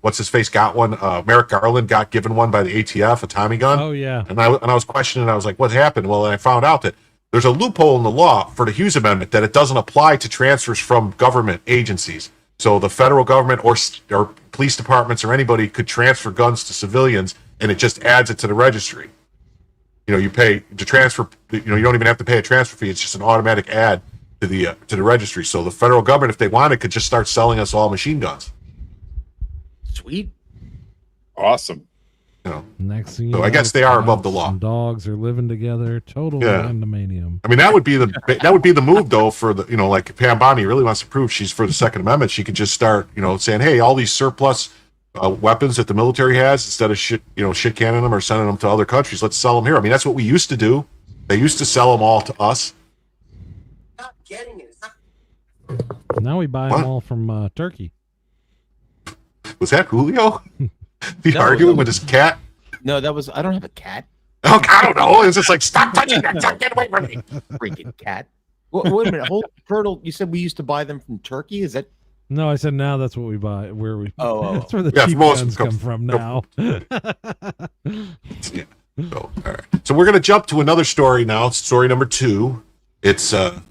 what's his face got one. Merrick Garland got given one by the ATF, a Tommy gun. Oh yeah. And I was questioning. I was like, what happened? Well, I found out that there's a loophole in the law for the Hughes Amendment that it doesn't apply to transfers from government agencies. So the federal government or police departments or anybody could transfer guns to civilians, and it just adds it to the registry. You pay to transfer. You don't even have to pay a transfer fee. It's just an automatic add to the registry. So the federal government, if they wanted, could just start selling us all machine guns. Sweet. Awesome. Next thing you So know, I guess they are above the cats law. and dogs are living together. Total pandemonium. I mean, that would be the move, though, for the, like Pam Bondi really wants to prove she's for the Second Amendment. She could just start, saying, hey, all these surplus weapons that the military has, instead of shit canning them or sending them to other countries, let's sell them here. I mean, that's what we used to do. They used to sell them all to us. Not getting it. Now we buy them all from Turkey. Was that Julio? He No, arguing no. with his cat? No, that was. I don't have a cat. Oh, I don't know. It's just like, stop touching that. Get away from me. Freaking cat. Wait a minute. Hold, Turtle. You said we used to buy them from Turkey. Is that? No, I said now that's what we buy. That's where the Yeah, cheap most guns come from now. Yeah. So, all right. So we're going to jump to another story now. Story number 2. It's oh,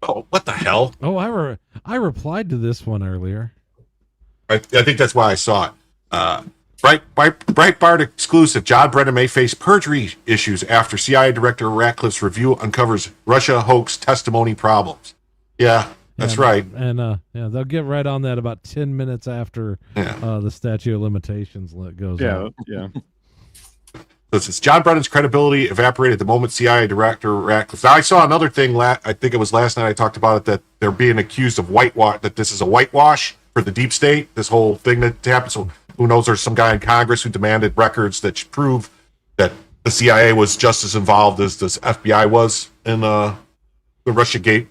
what the hell? Oh, I replied to this one earlier. I think that's why I saw it. Breitbart exclusive. John Brennan may face perjury issues after CIA Director Ratcliffe's review uncovers Russia hoax testimony problems. Yeah, that's right. And they'll get right on that about 10 minutes after the statute of limitations goes out. Yeah. This is John Brennan's credibility evaporated the moment CIA Director Ratcliffe. Now, I saw another thing. I think it was last night. I talked about it, that they're being accused of whitewash. That this is a whitewash for the deep state. This whole thing that happened. So who knows? There's some guy in Congress who demanded records that prove that the CIA was just as involved as this FBI was in the Russiagate,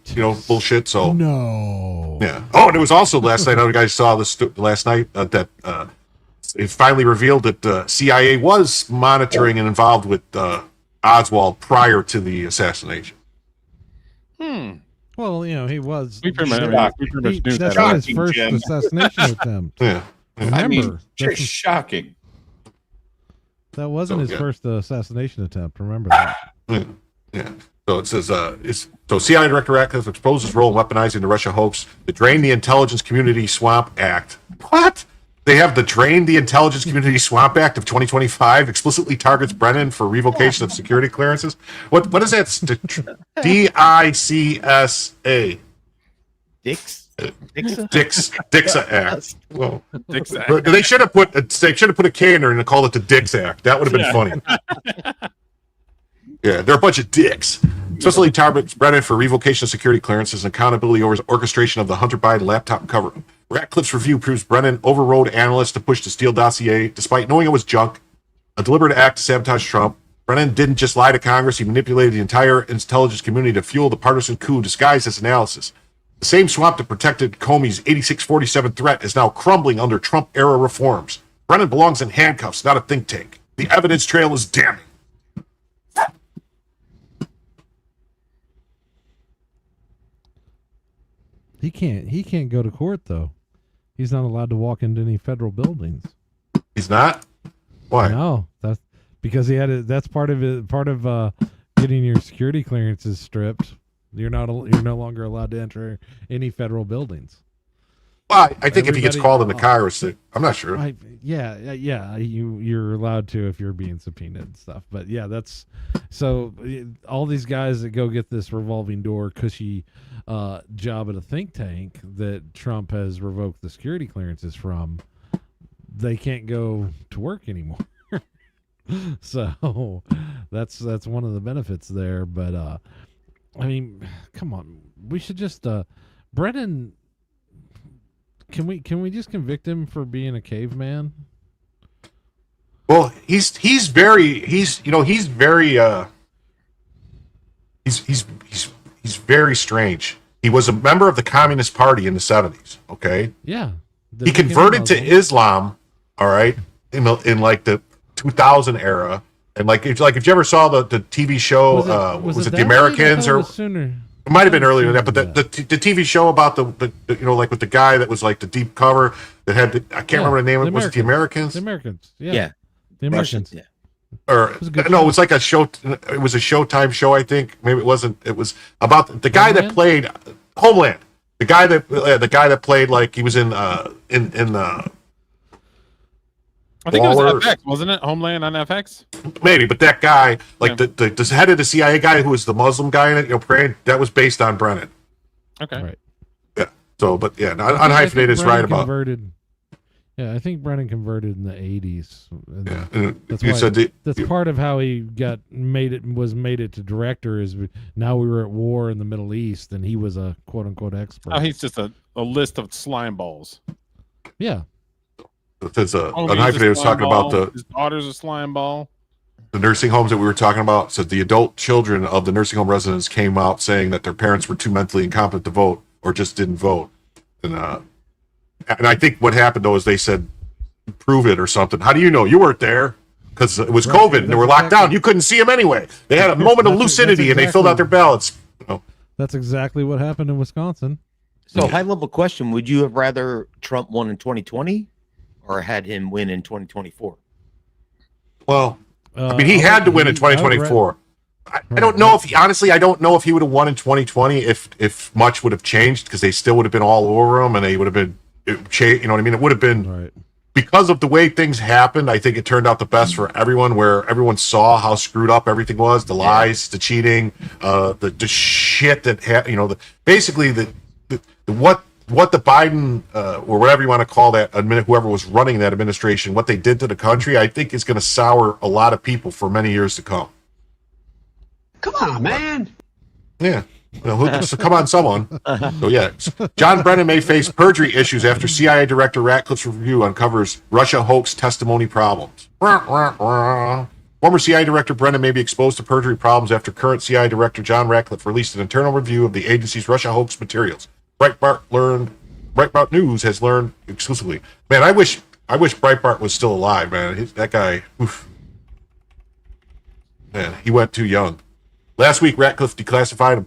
bullshit. So no. Yeah. Oh, and it was also last night. I know you guys saw this last night that. It finally revealed that the CIA was monitoring and involved with Oswald prior to the assassination. Well, he was. We pretty much knew That's that. not his first assassination attempt. Yeah. Remember, Just shocking. that wasn't his first assassination attempt. Remember that. Yeah. So it says, so CIA Director Ratcliffe exposed his role in weaponizing the Russia hoax to drain the Intelligence Community Swamp Act. What? They have the Drain the Intelligence Community Swamp Act of 2025 explicitly targets Brennan for revocation of security clearances. What is that? DICSA. Dixa Act. Well, Dix Act. they should have put a K in there and called it the Dix Act. That would have been funny. Yeah, they're a bunch of dicks. Especially targets Brennan for revocation of security clearances and accountability over his orchestration of the Hunter Biden laptop cover. Ratcliffe's review proves Brennan overrode analysts to push the Steele dossier, despite knowing it was junk, a deliberate act to sabotage Trump. Brennan didn't just lie to Congress, he manipulated the entire intelligence community to fuel the partisan coup disguised as analysis. The same swamp that protected Comey's 8647 threat is now crumbling under Trump-era reforms. Brennan belongs in handcuffs, not a think tank. The evidence trail is damning. He can't go to court though. He's not allowed to walk into any federal buildings. He's not? Why? No, that's because that's part of it. Part of getting your security clearances stripped. You're no longer allowed to enter any federal buildings. Well, I think if he gets called into Congress, I'm not sure. You're allowed to if you're being subpoenaed and stuff. But yeah, that's so. All these guys that go get this revolving door cushy job at a think tank that Trump has revoked the security clearances from, they can't go to work anymore. So that's one of the benefits there. But I mean, come on, we should just Brennan. Can we just convict him for being a caveman? Well, he's very very strange. He was a member of the Communist Party in the 70s. Okay. Yeah. He converted to Islam. All right, in like the 2000 era, and like if you ever saw the TV show, was it The Americans, or it might have been earlier than that, but the TV show about the like with the guy that was like the deep cover that had I can't remember the name. Was it The Americans? The Americans. Yeah. The Russians, Americans. yeah. Or it was like a show. It was a Showtime show, I think. Maybe it wasn't. It was about the guy that played Homeland. The guy that played like he was in I think it was FX, wasn't it? Homeland on FX? Maybe, but that guy, like the head of the CIA guy who was the Muslim guy in it, praying, that was based on Brennan. Okay. Right. Yeah. So, but yeah, unhyphenated is right about. Yeah, I think Brennan converted in the 80s. Yeah. That's part of how he made it to director is now we were at war in the Middle East and he was a quote unquote expert. Oh, he's just a list of slime balls. Yeah. It's unhyphenated was talking about his daughter's a slime ball. The nursing homes that we were talking about. So the adult children of the nursing home residents came out saying that their parents were too mentally incompetent to vote or just didn't vote. And I think what happened though is they said, prove it or something. How do you know? You weren't there because it was COVID and they were locked down. You couldn't see them anyway. They had a moment of lucidity and they filled out their ballots. That's exactly what happened in Wisconsin. So high level question, would you have rather Trump won in 2020 or had him win in 2024? Well, I mean, he had to win in 2024. I don't know if I don't know if he would have won in 2020 if much would have changed because they still would have been all over him and they would have been, you know what I mean? It would have been because of the way things happened. I think it turned out the best for everyone, where everyone saw how screwed up everything was, the lies, the cheating, the shit that basically what the Biden or whatever you want to call that whoever was running that administration, what they did to the country, I think is going to sour a lot of people for many years to come. Come on, man. Yeah. Come on, someone. So yeah, John Brennan may face perjury issues after CIA Director Ratcliffe's review uncovers Russia hoax testimony problems. Former CIA Director Brennan may be exposed to perjury problems after current CIA Director John Ratcliffe released an internal review of the agency's Russia hoax materials. Breitbart News has learned exclusively. Man, I wish Breitbart was still alive, man. That guy, oof. Man, he went too young. Last week, Ratcliffe declassified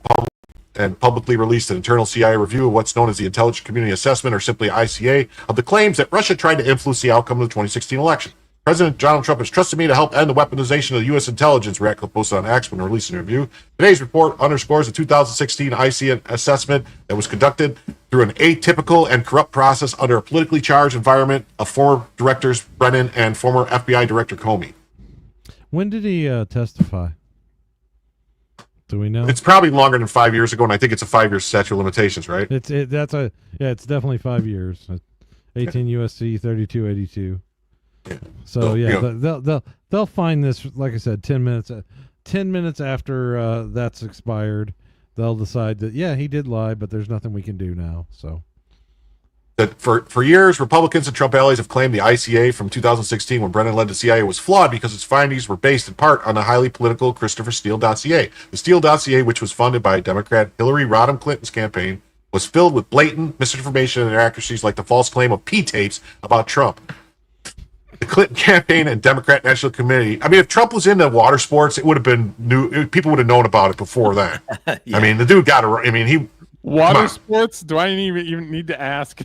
and publicly released an internal CIA review of what's known as the Intelligence Community Assessment, or simply ICA, of the claims that Russia tried to influence the outcome of the 2016 election. President Donald Trump has trusted me to help end the weaponization of the U.S. intelligence, Ratcliffe posted on X when releasing a review. Today's report underscores the 2016 ICA assessment that was conducted through an atypical and corrupt process under a politically charged environment of former directors Brennan and former FBI Director Comey. When did he testify? Do we know? It's probably longer than 5 years ago, and I think it's a 5-year statute of limitations, right? It's definitely 5 years. 18 USC 3282. Yeah. So they'll find this, like I said, 10 minutes after that's expired, they'll decide that he did lie, but there's nothing we can do now. So that for years, Republicans and Trump allies have claimed the ICA from 2016, when Brennan led the CIA, was flawed because its findings were based in part on the highly political Christopher Steele dossier. The Steele dossier, which was funded by Democrat Hillary Rodham Clinton's campaign, was filled with blatant misinformation and inaccuracies like the false claim of P-tapes about Trump. The Clinton campaign and Democrat National Committee. I mean, if Trump was into water sports, it would have been new. People would have known about it before that. Yeah. I mean, the dude got it. I mean, he water sports. Do I even need to ask?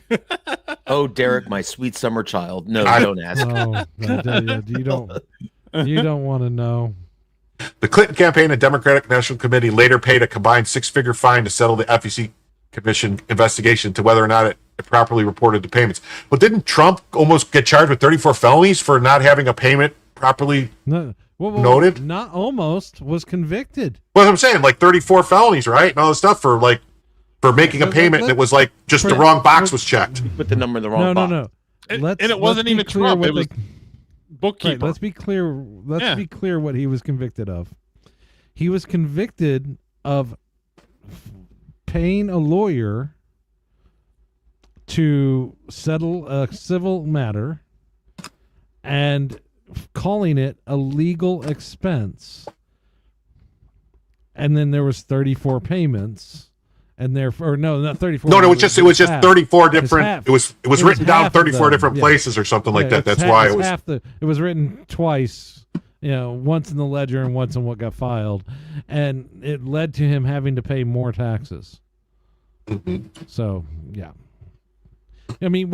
Oh, Derek, my sweet summer child. No, don't ask. You don't want to know. The Clinton campaign and Democratic National Committee later paid a combined 6-figure fine to settle the FEC Commission investigation to whether or not it properly reported the payments. But didn't Trump almost get charged with 34 felonies for not having a payment properly noted? Not almost, was convicted. Well, I'm saying, like 34 felonies, right? And all this stuff for making a payment, and it was like just the wrong box was checked. You put the number in the wrong box. No. And it wasn't even Trump. It was bookkeeper. Right, let's be clear. Let's be clear what he was convicted of. He was convicted of paying a lawyer to settle a civil matter and calling it a legal expense. And then there was 34 payments, and therefore no, not 34. No, it was just half. 34 different. Half. It was written down half of 34 them. different Yeah. places or something like that. It's That's why it's it was. half the. It was written twice. Once in the ledger and once in what got filed, and it led to him having to pay more taxes. Mhm. So yeah. I mean,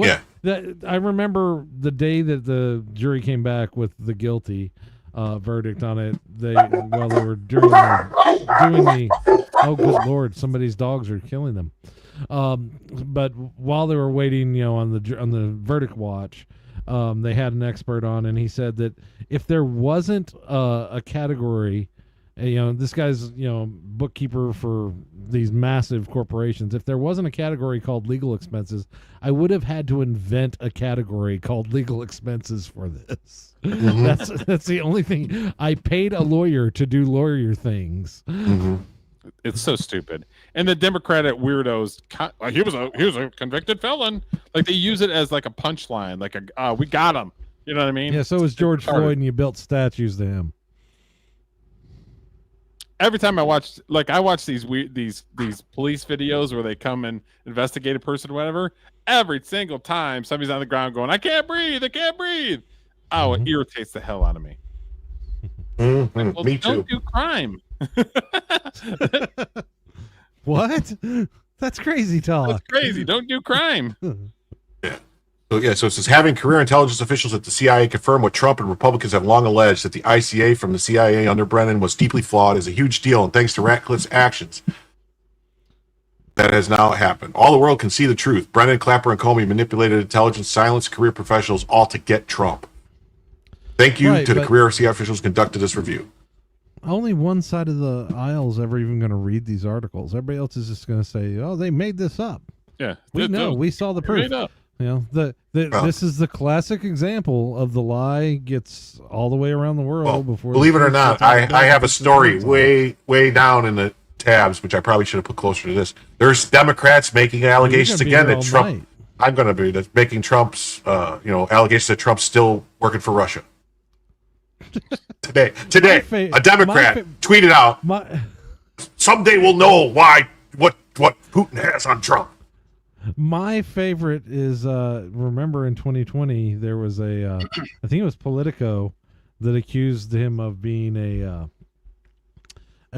I remember the day that the jury came back with the guilty verdict on it. They were doing the oh good lord, somebody's dogs are killing them. But while they were waiting, on the verdict watch, they had an expert on, and he said that if there wasn't a category, this guy's bookkeeper for these massive corporations, if there wasn't a category called legal expenses, I would have had to invent a category called legal expenses for this. Mhm. That's the only thing. I paid a lawyer to do lawyer things. Mhm. It's so stupid. And the Democratic weirdos, he was a convicted felon. Like they use it as like a punchline, like we got him. You know what I mean? Yeah, so was George retarded. Floyd, and you built statues to him. Every time I watch these police videos where they come and investigate a person or whatever, every single time somebody's on the ground going, I can't breathe. Oh, it irritates the hell out of me. Mhm. Well, Me too. don't do crime. What? That's crazy talk. That's crazy. Don't do crime. So it says having career intelligence officials at the CIA confirm what Trump and Republicans have long alleged, that the ICA from the CIA under Brennan was deeply flawed, is a huge deal, and thanks to Ratcliffe's actions, that has now happened. All the world can see the truth. Brennan, Clapper, and Comey manipulated intelligence, silenced career professionals, all to get Trump. Thank you to the career CIA officials who conducted this review. Only one side of the aisle is ever even going to read these articles. Everybody else is just going to say, "Oh, they made this up." Yeah, we know. We saw the proof. This is the classic example of the lie gets all the way around the world before. Believe it or not, I have a story way down in the tabs, which I probably should have put closer to this. There's Democrats making allegations again that Trump. I'm going to be making Trump's, allegations that Trump's still working for Russia. Today, a Democrat tweeted out, "Someday we'll know what Putin has on Trump." My favorite is remember in 2020 there was I think it was Politico that accused him of being a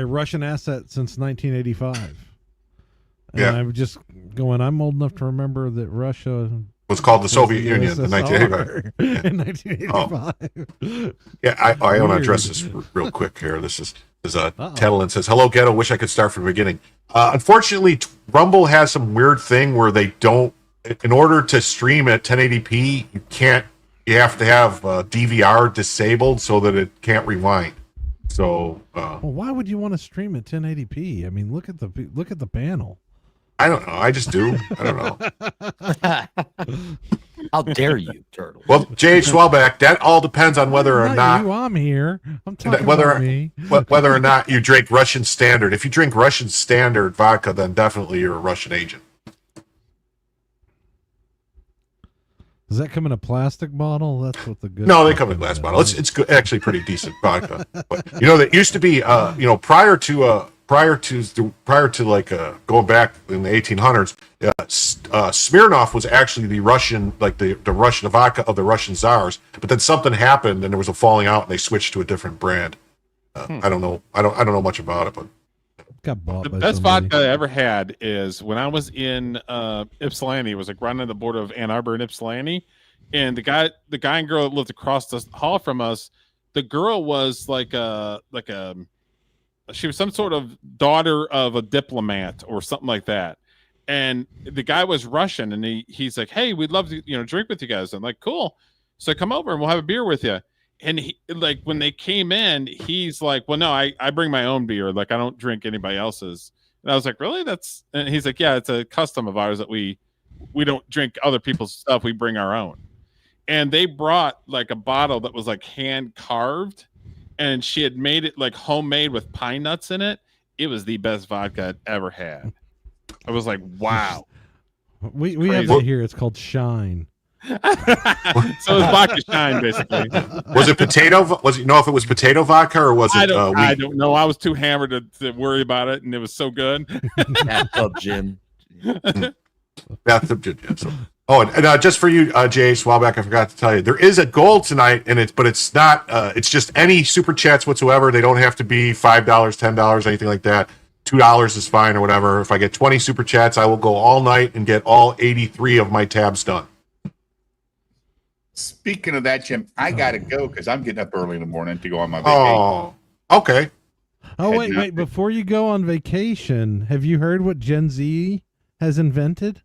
Russian asset since 1985. And I'm just going, I'm old enough to remember that Russia was called the Soviet Union in 1985. In 1985. Yeah, I want to address this real quick here. This is Tetlin says, "Hello, Ghetto. Wish I could start from the beginning." Unfortunately, Rumble has some weird thing where they don't. In order to stream at 1080p, you can't. You have to have DVR disabled so that it can't rewind. So, well, why would you want to stream at 1080p? I mean, look at the panel. I don't know. I just do. I don't know. How dare you, Turtle? Well, J.H. Swellback, that all depends on whether or not I'm here. I'm talking about me. whether or not you drink Russian Standard. If you drink Russian Standard vodka, then definitely you're a Russian agent. Does that come in a plastic bottle? That's what the good. No, they come in a glass bottle. It's good, actually pretty decent vodka. But that used to be prior to like going back in the 1800s, Smirnoff was actually the Russian, like the Russian vodka of the Russian czars. But then something happened and there was a falling out and they switched to a different brand. I don't know. I don't know much about it, but got bought. The by best somebody. vodka I ever had is when I was in Ypsilanti. It was like right on the border of Ann Arbor and Ypsilanti, and the guy and girl that lived across the hall from us. The girl was she was some sort of daughter of a diplomat or something like that. And the guy was Russian, and he's like, "Hey, we'd love to drink with you guys." I'm like, "Cool." So come over and we'll have a beer with you. And he, like, when they came in, he's like, "Well, no, I bring my own beer. Like, I don't drink anybody else's." And I was like, "Really?" And he's like, "Yeah, it's a custom of ours that we don't drink other people's stuff. We bring our own." And they brought like a bottle that was like hand carved, and she had made it like homemade with pine nuts in it. It was the best vodka I'd ever had. I was like, "Wow." We have it here. It's called Shine. So it's vodka shine, basically. Was it potato? Was it, you know if it was potato vodka or was it? I don't know. I was too hammered to worry about it, and it was so good. Bathtub Jim. Bathtub Jim. Yeah, so. Oh, and just for you, Jace, a while back I forgot to tell you, there is a goal tonight, and it's not. It's just any super chats whatsoever. They don't have to be $5, $10, anything like that. $2 is fine or whatever. If I get 20 super chats, I will go all night and get all 83 of my tabs done. Speaking of that, Jim, I gotta go because I'm getting up early in the morning to go on my vacation. Oh, okay. Oh, wait. Before you go on vacation, have you heard what Gen Z has invented?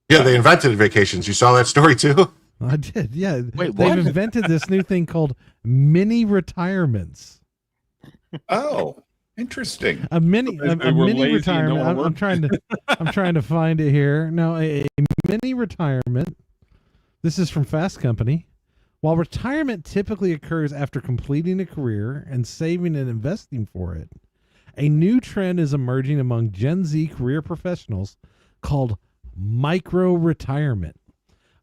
Yeah, they invented vacations. You saw that story too? I did, yeah. Wait, They've what? invented this new thing called mini retirements. Oh, interesting. A mini We're lazy and don't retirement. wanna I'm trying to find it here. No, a mini retirement. This is from Fast Company. While retirement typically occurs after completing a career and saving and investing for it, a new trend is emerging among Gen Z career professionals called micro-retirement.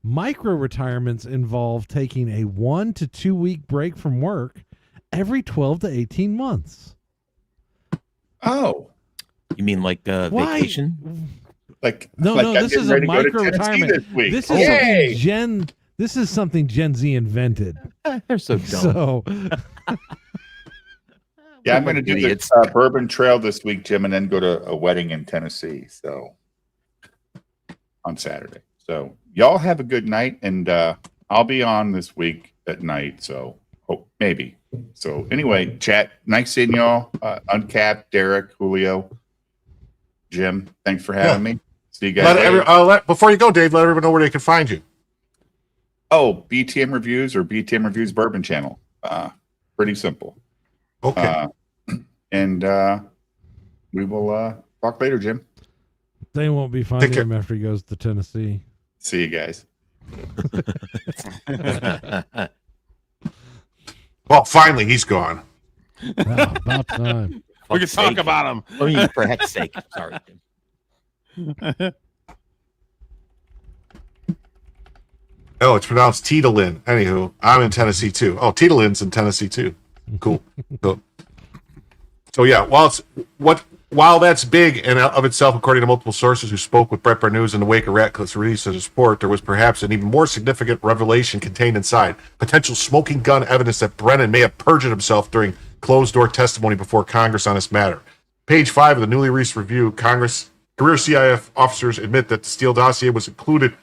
Micro-retirements involve taking a 1 to 2 week break from work every 12 to 18 months. Oh, You mean like Why? vacation? like No, like no, I'm this getting is a ready to go to Tennessee micro-retirement. this week. This is Yay! something Gen Z invented. They're so dumb. So Yeah, I'm going to do Idiots. the Bourbon Trail this week, Jim, and then go to a wedding in Tennessee. So on Saturday. So y'all have a good night, and I'll be on this week at night. So maybe. So anyway, chat. Nice seeing y'all. Uncapped, Derek, Julio, Jim. Thanks for having me. See you guys. Before you go, Dave, let everyone know where they can find you. Oh, BTM Reviews or BTM Reviews Bourbon Channel. Pretty simple. Okay. And we will talk later, Jim. they won't be finding him after he goes to Tennessee. See you guys. Well, finally, he's gone. Wow, about time. We can talk about him. I mean, for heck's sake. Sorry, Jim. Oh, it's pronounced Teetalin. Anywho, I'm in Tennessee too. Oh, Teetalin's in Tennessee too. Cool. So yeah, while that's big and of itself, according to multiple sources who spoke with Breitbart News in the wake of Ratcliffe's release of his report, there was perhaps an even more significant revelation contained inside: potential smoking gun evidence that Brennan may have perjured himself during closed-door testimony before Congress on this matter. Page 5 of the newly released review: career CIA officers admit that the Steele dossier was included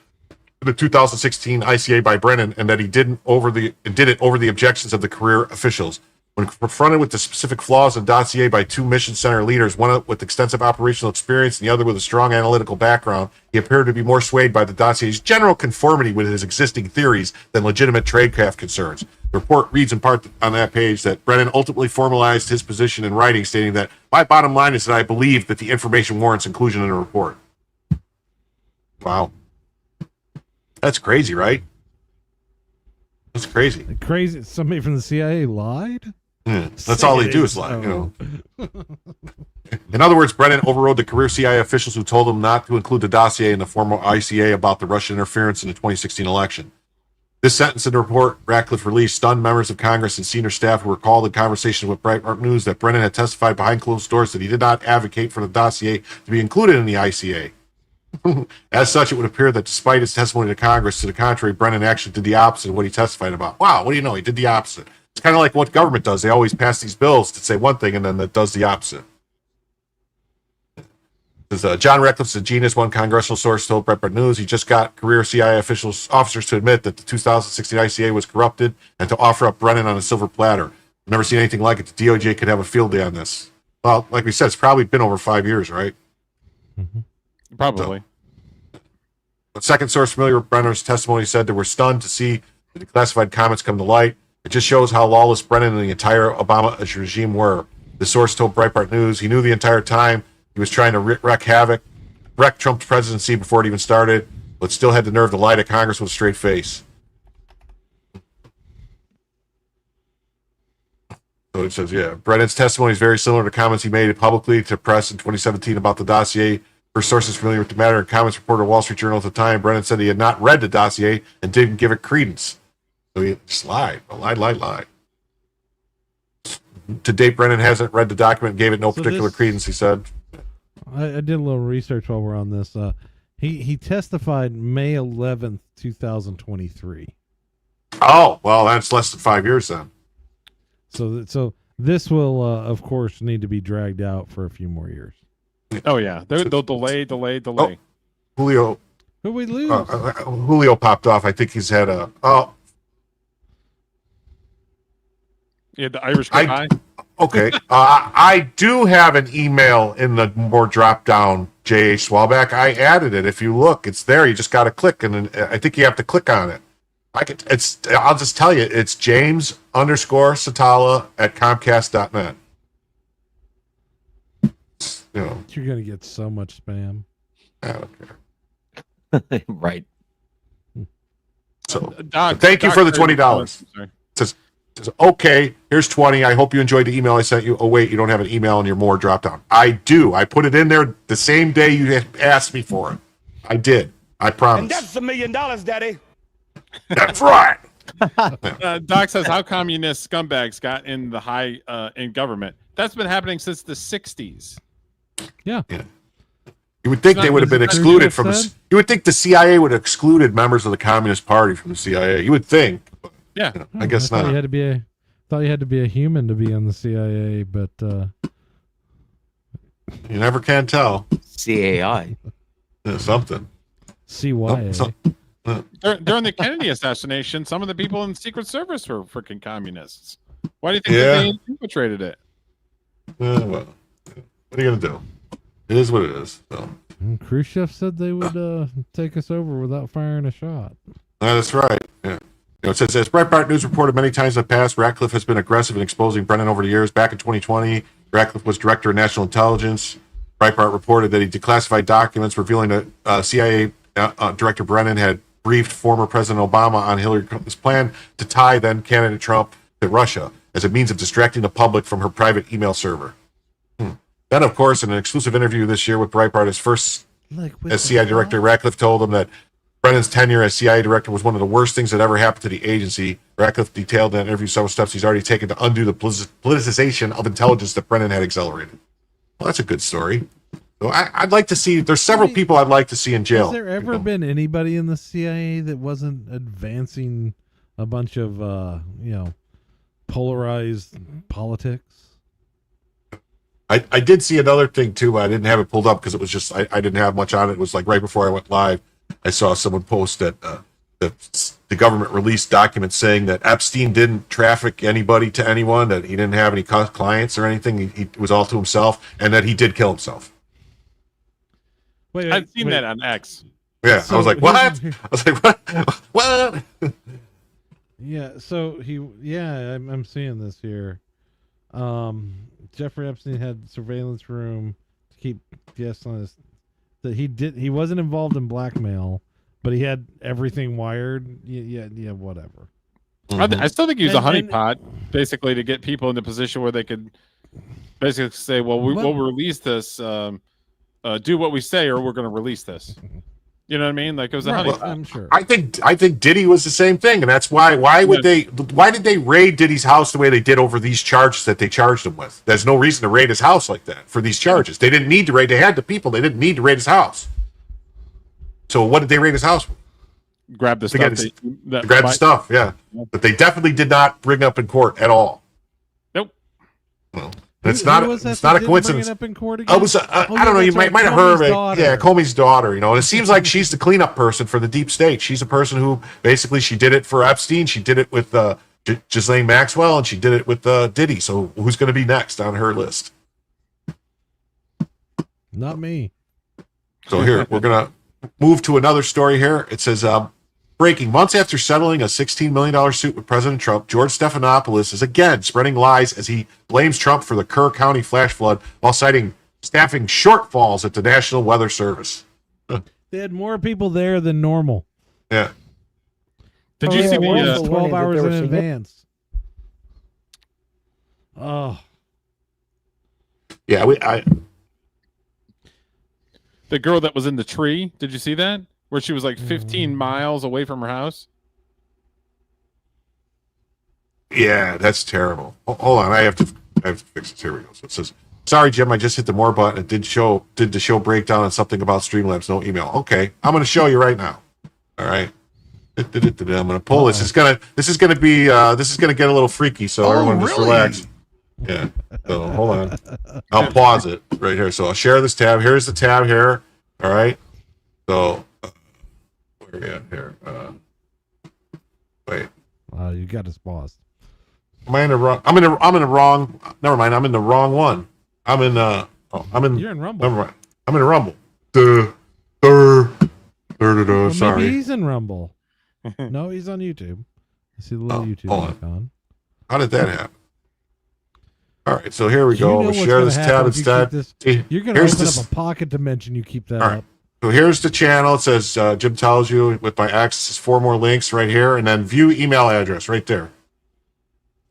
in the 2016 ICA by Brennan, and that he did it over the objections of the career officials. When confronted with the specific flaws in dossier by two mission center leaders, one with extensive operational experience and the other with a strong analytical background, he appeared to be more swayed by the dossier's general conformity with his existing theories than legitimate tradecraft concerns. The report reads in part on that page that Brennan ultimately formalized his position in writing, stating that my bottom line is that I believe that the information warrants inclusion in the report. Wow. That's crazy, right? That's crazy. Crazy. Somebody from the CIA lied? Yeah, that's all they do is lie. You know. In other words, Brennan overrode the career CIA officials who told him not to include the dossier in the formal ICA about the Russian interference in the 2016 election. This sentence in the report Ratcliffe released stunned members of Congress and senior staff who recalled in conversations with Breitbart News that Brennan had testified behind closed doors that he did not advocate for the dossier to be included in the ICA. As such, it would appear that despite his testimony to Congress, to the contrary, Brennan actually did the opposite of what he testified about. Wow, what do you know? He did the opposite. It's kind of like what government does. They always pass these bills to say one thing and then that does the opposite. John Ratcliffe's a genius, one congressional source told Breitbart News. He just got career CIA officers to admit that the 2016 ICA was corrupted and to offer up Brennan on a silver platter. I've never seen anything like it. The DOJ could have a field day on this. Well, like we said, it's probably been over 5 years, right? Mm-hmm. Probably. A second source familiar with Brennan's testimony said they were stunned to see the declassified comments come to light. It just shows how lawless Brennan and the entire Obama regime were. The source told Breitbart News he knew the entire time he was trying to wreck Trump's presidency before it even started, but still had the nerve to lie to Congress with a straight face. So it says, yeah, Brennan's testimony is very similar to comments he made publicly to press in 2017 about the dossier For sources familiar with the matter and comments reported Wall Street Journal at the time, Brennan said he had not read the dossier and didn't give it credence. So he just lied. Lied. To date, Brennan hasn't read the document and gave it no particular credence, he said. I did a little research while we're on this. He testified May 11th, 2023. Oh, well, that's less than 5 years then. So this will, of course, need to be dragged out for a few more years. Oh yeah, they'll delay. Oh, Julio. Who we lose? Julio popped off. I think he's had a. Oh, yeah, the Irish guy. Okay. I do have an email in the more drop down, J.A. Swalback. I added it. If you look, it's there. You just got to click, and I think you have to click on it. I'll just tell you, it's James_Satala@Comcast.net. You know, you're gonna get so much spam. I don't care. Right. So thank you for the $20. Says, okay, here's 20. I hope you enjoyed the email I sent you. Oh wait, you don't have an email in your more drop down. I do. I put it in there the same day you asked me for it. I did. I promise. And that's $1 million, Daddy. That's right. Doc says, how communist scumbags got in the high in government? That's been happening since the 60s. Yeah. You would think they would have been excluded from the. You would think the CIA would have excluded members of the Communist Party from the CIA. You would think. But, yeah. I guess not. You had to be thought you had to be a human to be on the CIA, but you never can tell. CAI. Something. CYA. During the Kennedy assassination, some of the people in the Secret Service were freaking communists. Why do you think they infiltrated it? Well, what are you gonna do? It is what it is. So. Khrushchev said they would take us over without firing a shot. That's right. Yeah. It says, as Breitbart News reported many times in the past, Ratcliffe has been aggressive in exposing Brennan over the years. Back in 2020, Ratcliffe was director of national intelligence. Breitbart reported that he declassified documents revealing that CIA Director Brennan had briefed former President Obama on Hillary Clinton's plan to tie then candidate Trump to Russia as a means of distracting the public from her private email server. Then, of course, in an exclusive interview this year with Breitbart, his first as CIA director, Ratcliffe told him that Brennan's tenure as CIA director was one of the worst things that ever happened to the agency. Ratcliffe detailed in that interview several steps he's already taken to undo the politicization of intelligence that Brennan had accelerated. Well, that's a good story. So I'd like to see, there's several people I'd like to see in jail. Has there ever been anybody in the CIA that wasn't advancing a bunch of, polarized politics? I did see another thing too, but I didn't have it pulled up because it was just, I didn't have much on it. It was like right before I went live. I saw someone post that the government released documents saying that Epstein didn't traffic anybody to anyone, that he didn't have any clients or anything. He was all to himself, and that he did kill himself. Wait, I've seen that on X. Yeah, so I was like, what? I was like, what? Yeah, so I'm seeing this here. Jeffrey Epstein had surveillance room to keep guests on his. That he wasn't involved in blackmail, but he had everything wired. Yeah, whatever. I still think he was a honeypot, basically, to get people in the position where they could basically say, well, we'll release this, do what we say, or we're going to release this. You know what I mean? Like, it was a honeypot. I'm sure. I think Diddy was the same thing, and that's why did they raid Diddy's house the way they did over these charges that they charged him with? There's no reason to raid his house like that for these charges. They didn't need to raid. They had the people. They didn't need to raid his house. So what did they raid his house with? Grab the stuff. Grab the stuff, yeah. But they definitely did not bring up in court at all. Nope. Well, it's not a coincidence. Up in court I don't know. You might have heard of it. Yeah, Comey's daughter. And it seems like she's the cleanup person for the deep state. She's a person who basically she did it for Epstein. She did it with Ghislaine Maxwell, and she did it with Diddy. So who's going to be next on her list? Not me. So here we're gonna move to another story. Here it says. Breaking, months after settling a $16 million suit with President Trump, George Stephanopoulos is again spreading lies as he blames Trump for the Kerr County flash flood while citing staffing shortfalls at the National Weather Service. They had more people there than normal. Yeah. Did you see the 12 hours in advance? Oh. Yeah, The girl that was in the tree. Did you see that? Where she was like 15 miles away from her house. Yeah, that's terrible. Hold on, I have to fix this. Here we go. So it says, "Sorry, Jim, I just hit the more button. It did the show breakdown on something about Streamlabs. No email. Okay, I'm going to show you right now. All right, I'm going to pull this. This is going to get a little freaky. So everyone just relax. Yeah. So hold on. I'll pause it right here. So I'll share this tab. Here's the tab here. All right. So where are we at here? Wait. You got us paused. Am I in the wrong? I'm in the wrong. Never mind. I'm in the wrong one. You're in Rumble. Never mind. I'm in Rumble. Sorry. Maybe he's in Rumble. No, he's on YouTube. I see the little YouTube icon. How did that happen? All right, so here we go. We'll share this tab instead. You're going to open up a pocket dimension. You keep that up. So here's the channel. It says Jim tells you with my access 4 more links right here, and then view email address right there.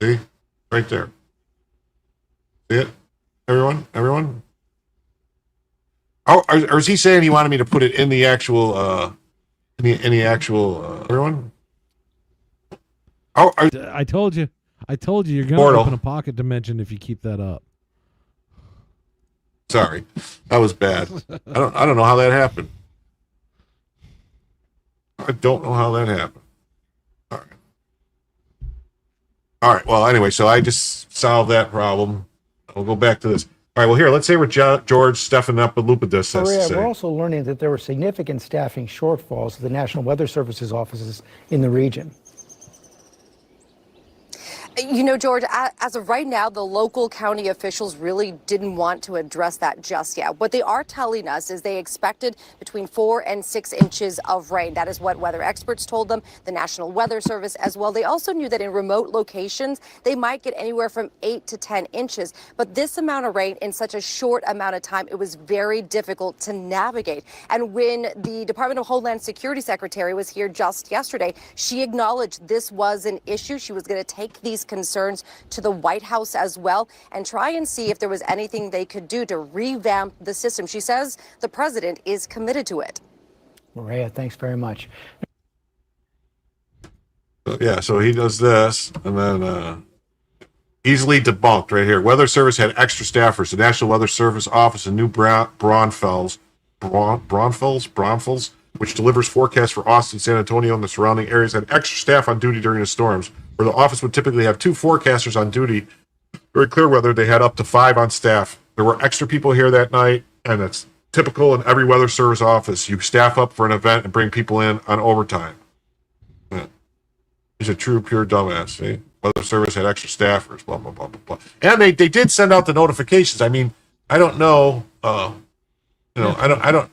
See, right there. See it, everyone. Oh, or is he saying he wanted me to put it in the actual everyone? Oh, I told you you're going to open a pocket dimension if you keep that up. Sorry, that was bad. I don't know how that happened. I don't know how that happened. All right. Well, anyway, so I just solved that problem. We'll go back to this. All right. Well, here, let's say what George Stephanopoulos has to say. We're also learning that there were significant staffing shortfalls at the National Weather Service's offices in the region. You know, George, as of right now, the local county officials really didn't want to address that just yet. What they are telling us is they expected between 4 and 6 inches of rain. That is what weather experts told them, the National Weather Service as well. They also knew that in remote locations, they might get anywhere from 8 to 10 inches. But this amount of rain in such a short amount of time, it was very difficult to navigate. And when the Department of Homeland Security Secretary was here just yesterday, she acknowledged this was an issue. She was going to take these concerns to the White House as well and try and see if there was anything they could do to revamp the system. She says the president is committed to it. Maria, thanks very much. So he does this, and then easily debunked right here. Weather Service had extra staffers. The National Weather Service office in New Braunfels, which delivers forecasts for Austin, San Antonio, and the surrounding areas, had extra staff on duty during the storms, where the office would typically have 2 forecasters on duty. Very clear weather, they had up to 5 on staff. There were extra people here that night, and it's typical in every weather service office. You staff up for an event and bring people in on overtime. Yeah. He's a true, pure dumbass. See? Weather service had extra staffers, blah, blah, blah, blah, blah. And they did send out the notifications. I mean, I don't know. I don't.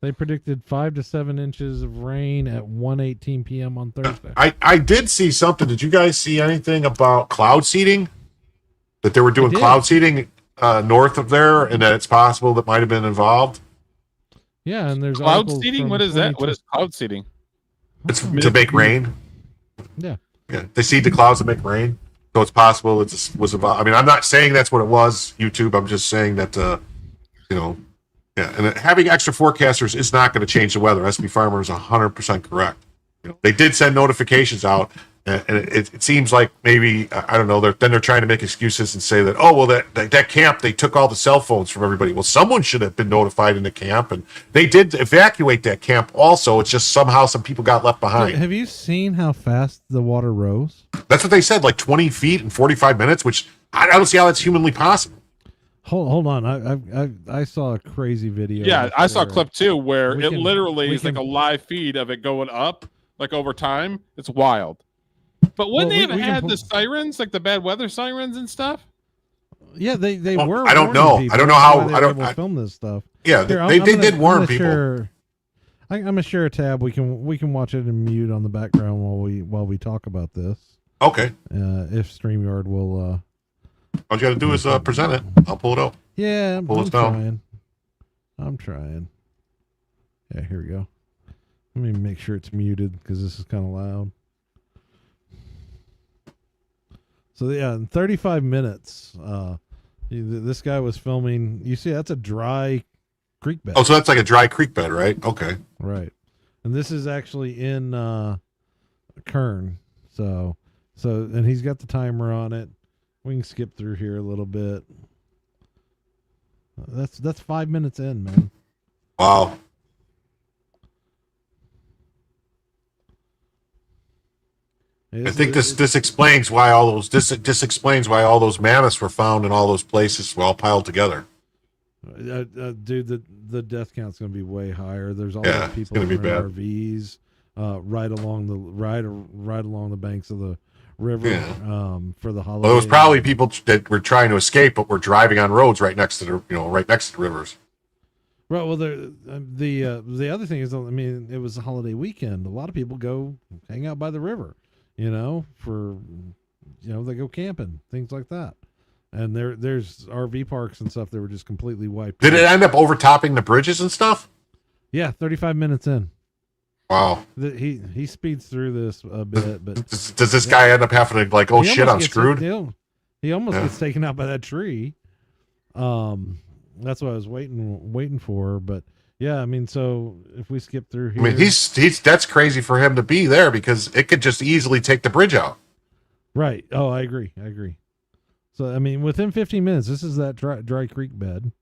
They predicted 5 to 7 inches of rain at 1:18 p.m. on Thursday. I did see something. Did you guys see anything about cloud seeding? That they were doing cloud seeding north of there, and that it's possible that might have been involved? Yeah, and there's cloud seeding. What is that? What is cloud seeding? It's to make rain. Yeah. They seed the clouds to make rain, so it's possible it was about. I mean, I'm not saying that's what it was, YouTube. I'm just saying that Yeah, and having extra forecasters is not going to change the weather. SB Farmer is 100% correct. They did send notifications out, and it seems like maybe, I don't know, they're trying to make excuses and say that, oh, well, that camp, they took all the cell phones from everybody. Well, someone should have been notified in the camp, and they did evacuate that camp also. It's just somehow some people got left behind. Have you seen how fast the water rose? That's what they said, like 20 feet in 45 minutes, which I don't see how that's humanly possible. Hold on. I saw a crazy video. Yeah, I saw a clip too where it literally is like a live feed of it going up like over time. It's wild. But wouldn't they have had the sirens, like the bad weather sirens and stuff? Yeah, they were. I don't know. People. I don't know how. I don't film this stuff. Yeah, they did warn people. I'm gonna share a tab. We can watch it in mute on the background while we talk about this. Okay. If StreamYard will. All you got to do is present it. I'll pull it up. Yeah, I'm trying. I'm trying. Yeah, here we go. Let me make sure it's muted because this is kind of loud. So yeah, in 35 minutes, this guy was filming. You see, that's a dry creek bed. Oh, so that's like a dry creek bed, right? Okay. Right. And this is actually in Kern. So and he's got the timer on it. We can skip through here a little bit. That's 5 minutes in, man. Wow. I think this explains why all those this explains why all those mammoths were found in all those places, all piled together. Dude, the death count's going to be way higher. There's all Yeah, those people it's gonna be in bad. RVs, right along the banks of the river, Yeah. for the holiday. Well, it was probably people that were trying to escape, but were driving on roads right next to right next to the rivers. Right. Well, the other thing is, I mean, it was a holiday weekend. A lot of people go hang out by the river, they go camping, things like that. And there's RV parks and stuff that were just completely wiped Did out. it end up overtopping the bridges and stuff? Yeah, 35 minutes in. Wow. He speeds through this a bit, but Does this guy end up having to like, oh he shit, almost I'm gets- screwed? He almost Yeah. gets taken out by that tree. That's what I was waiting for. But yeah, I mean, so if we skip through here, I mean, he's that's crazy for him to be there because it could just easily take the bridge out. right. Oh, I agree. So I mean, within 15 minutes, this is that dry creek bed.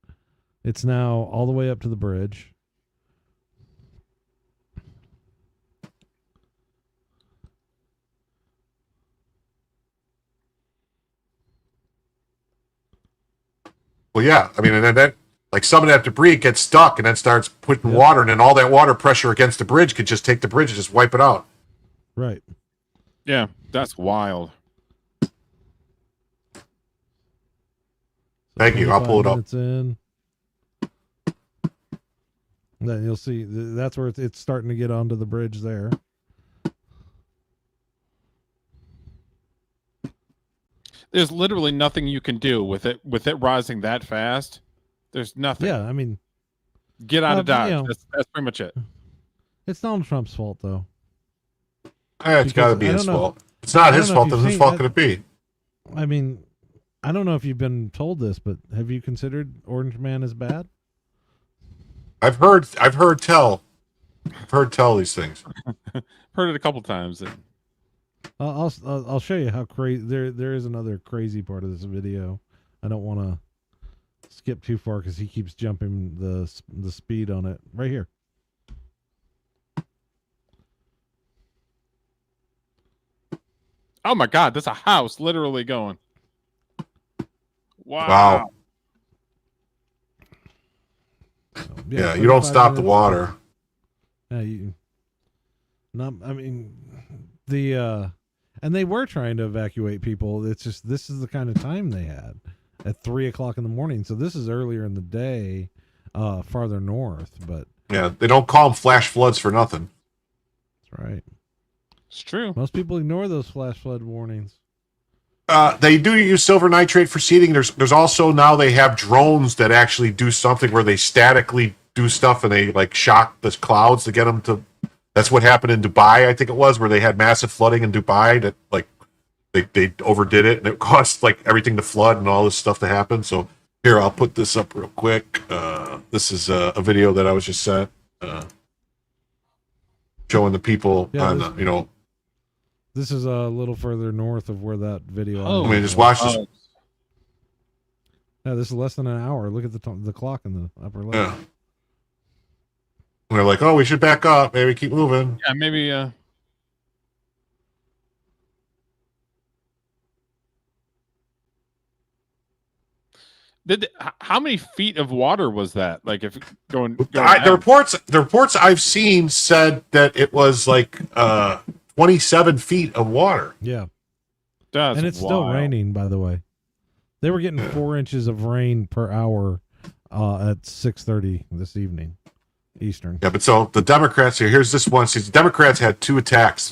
It's now all the way up to the bridge. Well, yeah. I mean, and then that, like some of that debris gets stuck and then starts putting water, and then all that water pressure against the bridge could just take the bridge and just wipe it out. Right. Yeah, that's wild. Thank you. I'll pull it up. 25 minutes in. Then you'll see that's where it's starting to get onto the bridge there. There's literally nothing you can do with it rising that fast. There's nothing. Yeah, I mean, Get out of Dodge. you know, That's pretty much it. it's Donald Trump's fault, though. It's got to be I his don't know. fault. It's not I his don't know fault. if Then you've whose seen fault that- could it be? I mean, I don't know if you've been told this, but have you considered Orange Man as bad? I've heard tell these things. Heard it a couple times. I'll show you how crazy. There is another crazy part of this video. I don't want to skip too far because he keeps jumping the speed on it right here. Oh my God, that's a house literally going. Wow. Yeah, you don't 35 stop the minutes. water. Yeah, I mean, and they were trying to evacuate people. It's just this is the kind of time they had at 3:00 in the morning. So this is earlier in the day, farther north. But Yeah, they don't call them flash floods for nothing. that's right. It's true. Most people ignore those flash flood warnings. They do use silver nitrate for seeding. There's also now they have drones that actually do something where they statically do stuff and they like shock the clouds to get them to. That's what happened in Dubai, I think it was, where they had massive flooding in Dubai that like they overdid it and it caused like everything to flood and all this stuff to happen. So here, I'll put this up real quick. This is a video that I was just sent showing the people on the, This is a little further north of where that video. I mean, just watch this. Yeah, this is less than an hour. Look at the clock in the upper left. Yeah. And they're like, oh, we should back up. Maybe keep moving. Yeah, maybe. How many feet of water was that? Like, if going The down? reports I've seen said that it was like 27 feet of water. Yeah. That's and it's still wild. raining, by the way. They were getting 4 inches of rain per hour at 6:30 this evening, Eastern. Yeah, but so the Democrats here. Here's this one. See, the Democrats had two attacks.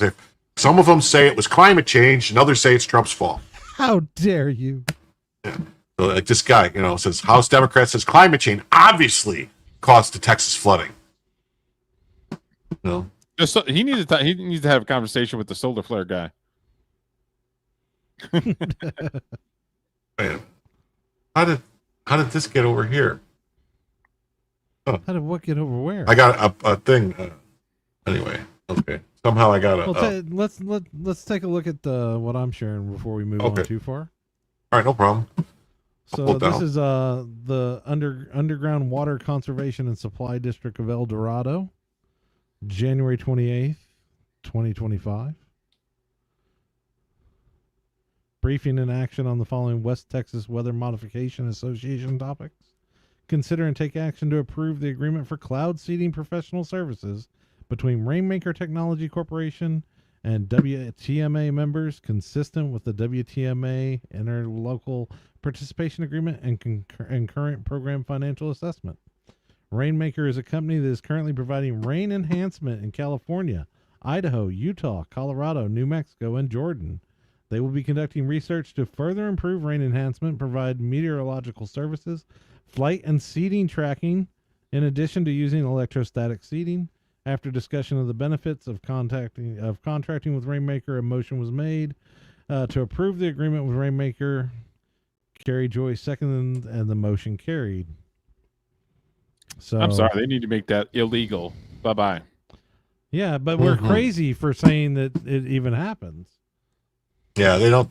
Some of them say it was climate change, and others say it's Trump's fault. How dare you? So, like this guy, says House Democrat says climate change obviously caused the Texas flooding. No, He needs to have a conversation with the solar flare guy. man, how did this get over here? How did what get over where? I got a thing. Anyway, okay. Somehow I got a. Well, let's take a look at what I'm sharing before we move on too far. All right, no problem. So this is the Underground Water Conservation and Supply District of El Dorado, January 28th, 2025. Briefing and action on the following West Texas Weather Modification Association topics. Consider and take action to approve the agreement for cloud seeding professional services between Rainmaker Technology Corporation and WTMA members, consistent with the WTMA Interlocal Participation Agreement and current program financial assessment. Rainmaker is a company that is currently providing rain enhancement in California, Idaho, Utah, Colorado, New Mexico, and Jordan. They will be conducting research to further improve rain enhancement, provide meteorological services, flight and seeding tracking, in addition to using electrostatic seeding. After discussion of the benefits of contracting with Rainmaker, a motion was made to approve the agreement with Rainmaker. Carrie Joy seconded, and the motion carried. So I'm sorry, they need to make that illegal. Bye-bye. Yeah, but we're crazy for saying that it even happens. Yeah, they don't.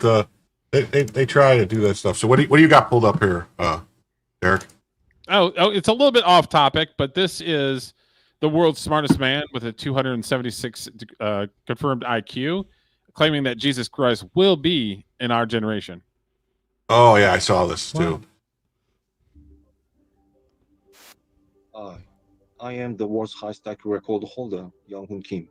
They try to do that stuff. So what do you got pulled up here, Derek? Oh, it's a little bit off topic, but this is the world's smartest man with a 276 confirmed IQ, claiming that Jesus Christ will be in our generation. Oh yeah, I saw this too. I am the world's highest IQ record holder, Young-Hoon Kim.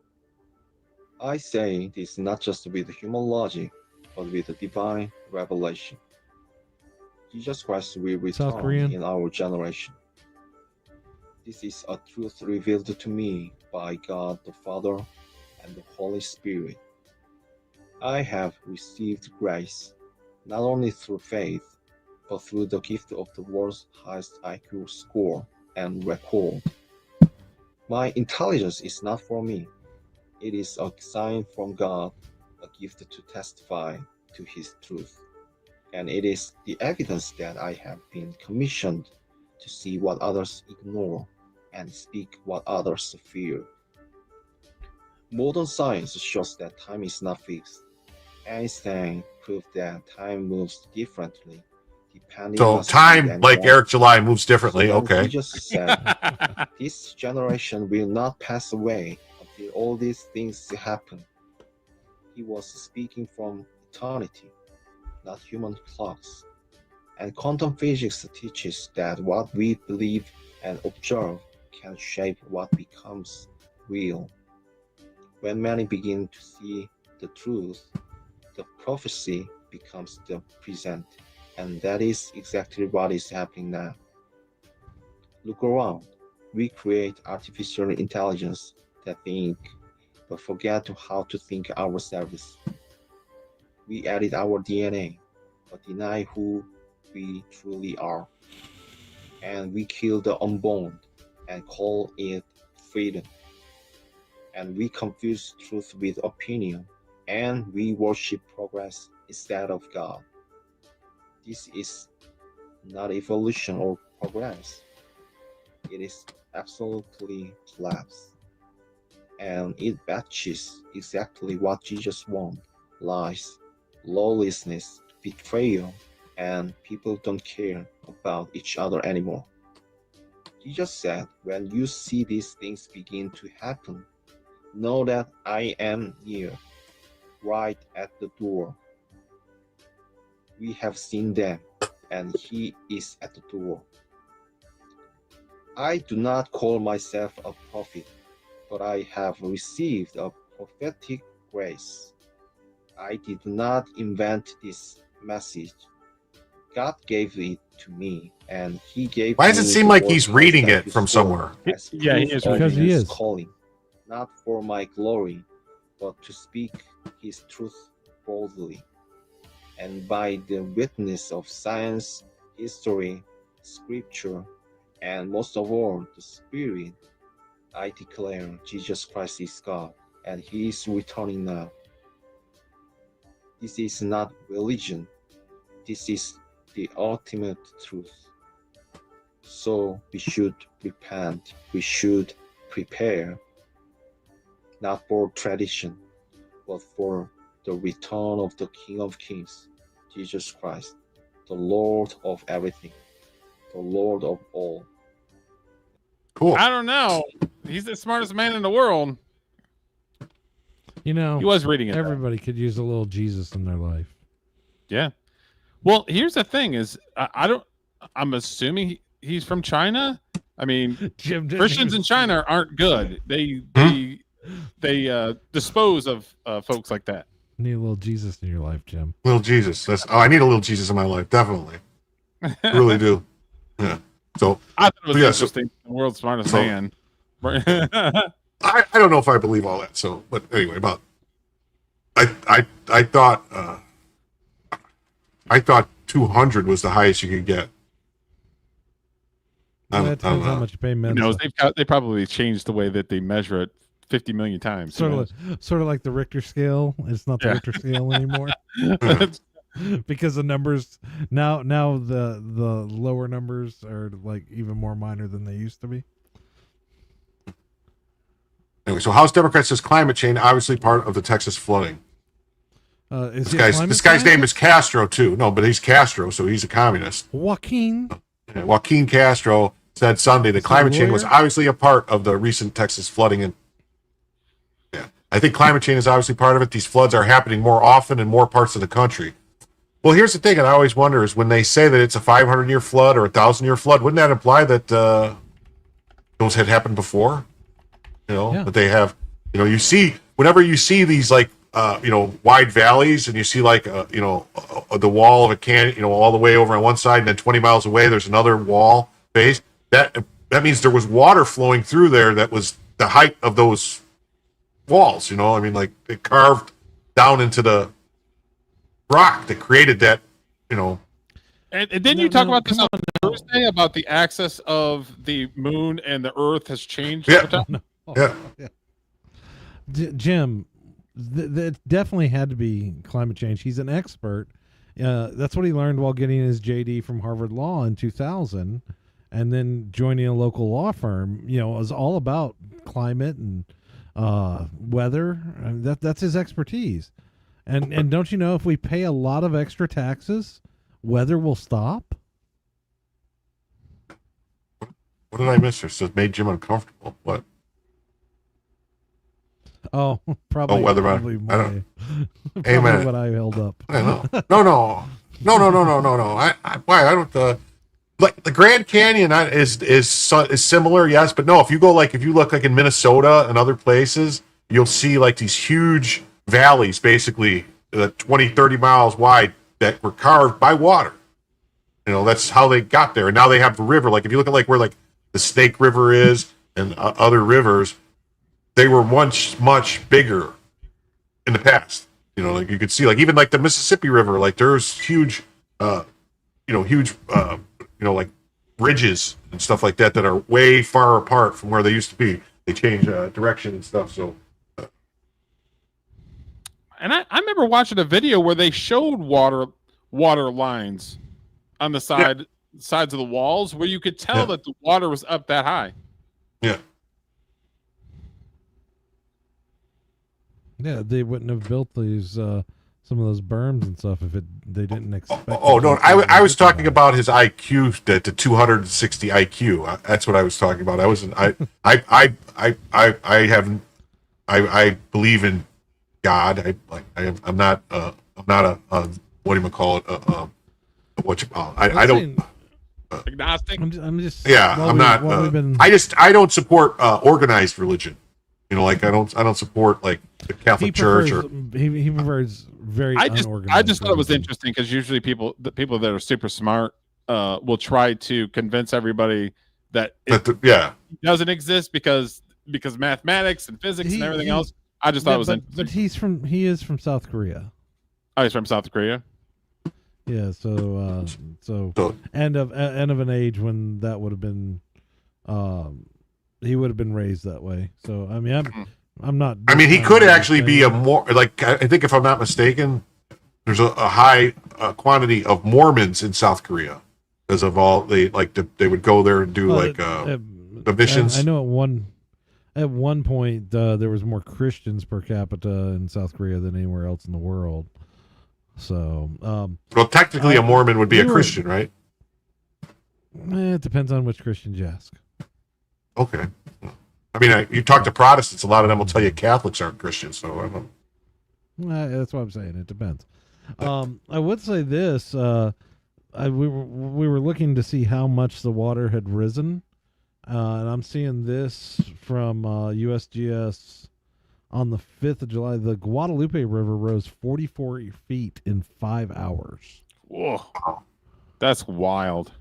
I say this not just with human logic, but with a divine revelation. Jesus Christ will return in our generation. This is a truth revealed to me by God the Father and the Holy Spirit. I have received grace not only through faith, but through the gift of the world's highest IQ score and record. My intelligence is not for me. It is a sign from God, a gift to testify to His truth. And it is the evidence that I have been commissioned to see what others ignore and speak what others fear. Modern science shows that time is not fixed. Einstein proved that time moves differently depending on time, like Eric July, moves differently. So okay. He just said, this generation will not pass away until all these things happen. He was speaking from eternity, not human clocks. And quantum physics teaches that what we believe and observe can shape what becomes real. When many begin to see the truth, the prophecy becomes the present. And that is exactly what is happening now. Look around. We create artificial intelligence that think, but forget how to think ourselves. We edit our DNA, but deny who we truly are. And we kill the unborn and call it freedom. And we confuse truth with opinion, and we worship progress instead of God. This is not evolution or progress. It is absolutely collapse. And it matches exactly what Jesus wants: lies, lawlessness, betrayal, and people don't care about each other anymore. Jesus said, when you see these things begin to happen, know that I am near, right at the door. We have seen them, and He is at the door. I do not call myself a prophet, but I have received a prophetic grace. I did not invent this message. God gave it to me, and He gave Why does it me seem the like he's words reading I it from somewhere? as Yeah, he proof is of because he His is. calling, not for my glory, but to speak His truth boldly. And by the witness of science, history, scripture, and most of all, the Spirit, I declare Jesus Christ is God, and He is returning now. This is not religion. This is the ultimate truth. So we should repent. We should prepare, not for tradition, but for the return of the King of Kings, Jesus Christ, the Lord of everything, the Lord of all. Cool. I don't know. He's the smartest man in the world. You know, He was reading it. Everybody could use a little Jesus in their life. Yeah. Well, here's the thing: is I'm assuming he's from China. I mean, Christians in China aren't good. They dispose of folks like that. Need a little Jesus in your life, Jim. Little Jesus. I need a little Jesus in my life, definitely. I really do. Yeah. So I thought it was yeah, interesting. The world's smartest man. I don't know if I believe all that. So, but anyway, about I thought 200 was the highest you could get. That depends how much you pay men. They probably changed the way that they measure it 50 million times. Sort of like the Richter scale. It's not the Richter scale anymore. Because the numbers now the lower numbers are like even more minor than they used to be. Anyway, so House Democrat says climate change obviously part of the Texas flooding. This guy's name is Castro too. No, but he's Castro, so he's a communist. Joaquin Castro said Sunday that climate change was obviously a part of the recent Texas flooding. And yeah, I think climate change is obviously part of it. These floods are happening more often in more parts of the country. Well, here's the thing, and I always wonder is when they say that it's a 500-year flood or a 1,000-year flood, wouldn't that imply that those had happened before? That they have, you see, whenever you see these like, wide valleys and you see like, the wall of a canyon, all the way over on one side and then 20 miles away, there's another wall base. That means there was water flowing through there that was the height of those walls, I mean, like it carved down into the rock that created that, And didn't you talk about this on Thursday about the axis of the moon and the Earth has changed? Yeah. Over time? Yeah. Jim, that definitely had to be climate change. He's an expert. That's what he learned while getting his JD from Harvard Law in 2000, and then joining a local law firm. It was all about climate and weather. That's his expertise. And don't you know if we pay a lot of extra taxes, weather will stop? What did I miss here? So it made Jim uncomfortable. What? Oh, probably. Weather. Probably I don't. Probably what I held up. I know. No. Why? I don't. Like the Grand Canyon is similar, yes, but no. If you look like in Minnesota and other places, you'll see like these huge valleys, basically 20, 30 miles wide, that were carved by water. That's how they got there, and now they have the river. Like if you look at like where like the Snake River is and other rivers, they were once much bigger in the past. Like you could see, like even like the Mississippi River, like there's huge, like ridges and stuff like that are way far apart from where they used to be. They change direction and stuff. So, and I remember watching a video where they showed water lines on the sides of the walls where you could tell that the water was up that high. Yeah. Yeah, they wouldn't have built these some of those berms and stuff if they didn't expect. Oh no, I was talking about his IQ, the 260 IQ. That's what I was talking about. I believe in God. I'm not a what do you call it? What you call it? I don't. Agnostic. I'm just. Yeah, I'm not. I don't support organized religion. I don't support like the Catholic Church or he prefers very unorganized. I just thought it was interesting because usually the people that are super smart will try to convince everybody that it doesn't exist because mathematics and physics and everything else. I just thought it was interesting. But he is from South Korea. Oh, he's from South Korea. Yeah, so end of an age when that would have been he would have been raised that way. So I mean, I'm not. I mean, he could actually be a more like I think if I'm not mistaken, there's a high quantity of Mormons in South Korea. because of all they would go there and do the missions. I know at one point there was more Christians per capita in South Korea than anywhere else in the world. So, well, technically, a Mormon would be a Christian, right? It depends on which Christians you ask. Okay. I mean, you talk to Protestants, a lot of them will tell you Catholics aren't Christians. So I don't. That's what I'm saying. It depends. I would say this: we were looking to see how much the water had risen, and I'm seeing this from USGS on the 5th of July. The Guadalupe River rose 44 feet in 5 hours. Whoa, that's wild.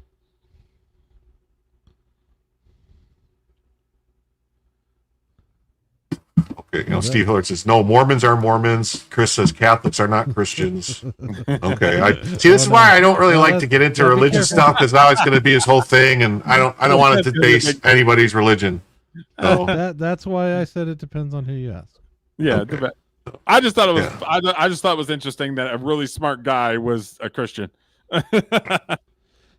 Okay, Steve Hillard says, no, Mormons are Mormons. Chris says Catholics are not Christians. Okay. This is why I don't really like to get into religious stuff, because now it's going to be his whole thing, and I don't want to debase anybody's religion. So. That's why I said it depends on who you ask. Yeah. Okay. I just thought it was I just thought it was interesting that a really smart guy was a Christian.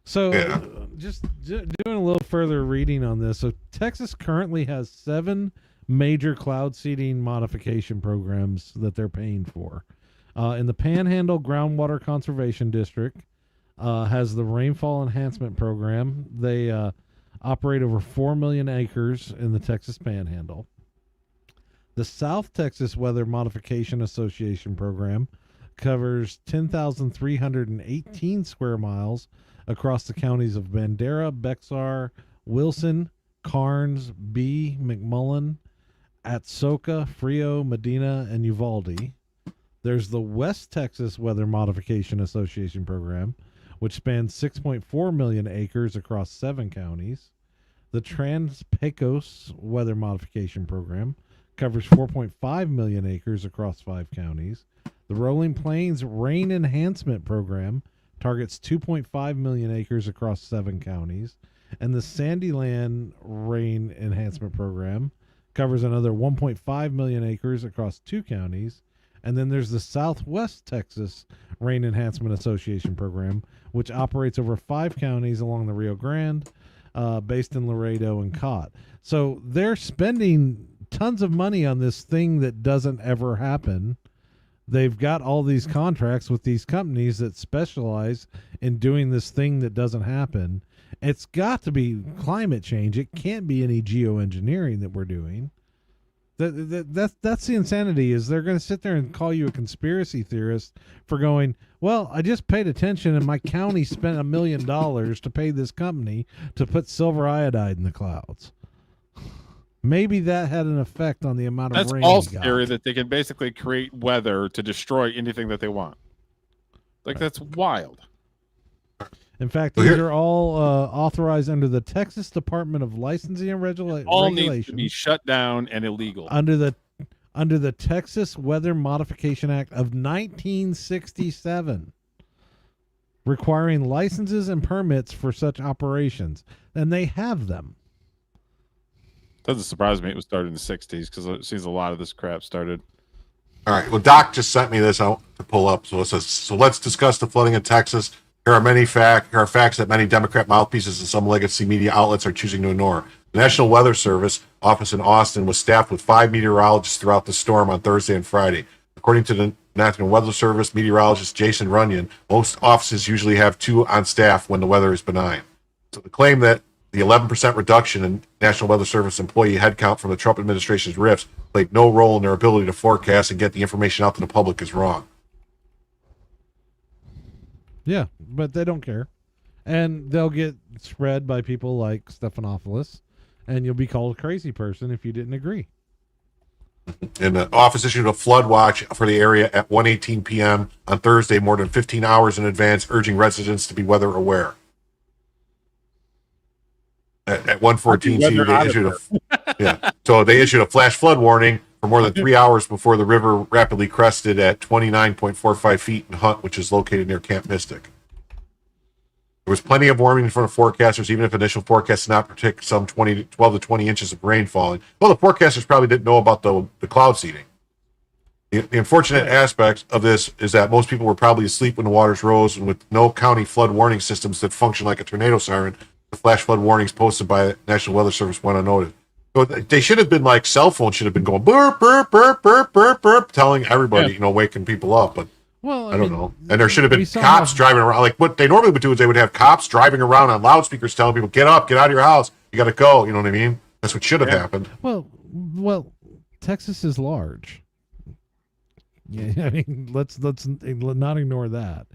So just doing a little further reading on this. So Texas currently has 7 major cloud seeding modification programs that they're paying for. In the Panhandle Groundwater Conservation District has the Rainfall Enhancement Program. They operate over 4 million acres in the Texas Panhandle. The South Texas Weather Modification Association Program covers 10,318 square miles across the counties of Bandera, Bexar, Wilson, Karnes, B, McMullen, Atsoka, Frio, Medina, and Uvalde. There's the West Texas Weather Modification Association Program, which spans 6.4 million acres across 7 counties. The Trans-Pecos Weather Modification Program covers 4.5 million acres across 5 counties. The Rolling Plains Rain Enhancement Program targets 2.5 million acres across 7 counties. And the Sandyland Rain Enhancement Program covers another 1.5 million acres across 2 counties. And then there's the Southwest Texas Rain Enhancement Association Program, which operates over 5 counties along the Rio Grande, based in Laredo and Cott. So they're spending tons of money on this thing that doesn't ever happen. They've got all these contracts with these companies that specialize in doing this thing that doesn't happen. It's got to be climate change. It can't be any geoengineering that we're doing. That's the insanity, is they're going to sit there and call you a conspiracy theorist for going, well, I just paid attention and my county spent $1 million to pay this company to put silver iodide in the clouds. Maybe that had an effect on the amount of rain. That's all scary, that they can basically create weather to destroy anything that they want. Like, that's wild. In fact, these are all authorized under the Texas Department of Licensing and Regulation. All needs to be shut down and illegal. Under the Texas Weather Modification Act of 1967, requiring licenses and permits for such operations. And they have them. Doesn't surprise me it was started in the 60s, because it seems a lot of this crap started. All right. Well, Doc just sent me this out to pull up. So it says, so let's discuss the flooding in Texas. Here are facts that many Democrat mouthpieces and some legacy media outlets are choosing to ignore. The National Weather Service office in Austin was staffed with 5 meteorologists throughout the storm on Thursday and Friday. According to the National Weather Service meteorologist Jason Runyon, most offices usually have 2 on staff when the weather is benign. So the claim that the 11% reduction in National Weather Service employee headcount from the Trump administration's rifts played no role in their ability to forecast and get the information out to the public is wrong. Yeah, but they don't care. And they'll get spread by people like Stephanopoulos, and you'll be called a crazy person if you didn't agree. And the office issued a flood watch for the area at 1:18 p.m. on Thursday, more than 15 hours in advance, urging residents to be weather aware. At 1:14, so they issued a flash flood warning for more than 3 hours before the river rapidly crested at 29.45 feet in Hunt, which is located near Camp Mystic. There was plenty of warning in front of forecasters, even if initial forecasts did not predict some 12 to 20 inches of rain falling. Well, the forecasters probably didn't know about the cloud seeding. The unfortunate aspect of this is that most people were probably asleep when the waters rose, and with no county flood warning systems that function like a tornado siren, the flash flood warnings posted by the National Weather Service went unnoted. So they should have been like cell phones should have been going burp, burp, burp, burp, burp, burp, telling everybody, waking people up. But I don't know. And there should have been cops driving around. Like what they normally would do is they would have cops driving around on loudspeakers telling people, get up, get out of your house. You got to go. You know what I mean? That's what should have happened. Well, Texas is large. Yeah, I mean, let's not ignore that.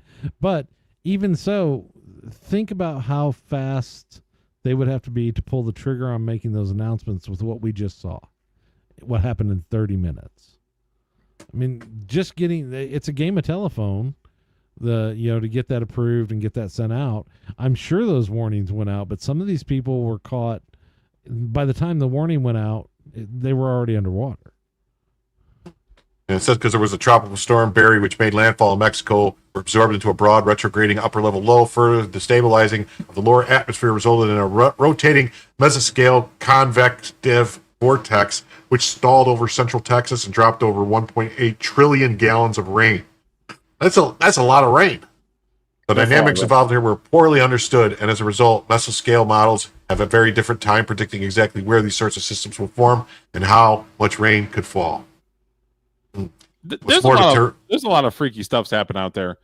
But even so, think about how fast they would have to be to pull the trigger on making those announcements with what we just saw. What happened in 30 minutes. I mean, just getting it's a game of telephone, to get that approved and get that sent out. I'm sure those warnings went out, but some of these people were caught by the time the warning went out, they were already underwater. And it says because there was a tropical storm, Barry, which made landfall in Mexico, were absorbed into a broad retrograding upper level low. Further destabilizing of the lower atmosphere resulted in a rotating mesoscale convective vortex, which stalled over central Texas and dropped over 1.8 trillion gallons of rain. That's a lot of rain. The dynamics involved here were poorly understood, and as a result, mesoscale models have a very different time predicting exactly where these sorts of systems will form and how much rain could fall. There's a lot of freaky stuff's happening out there.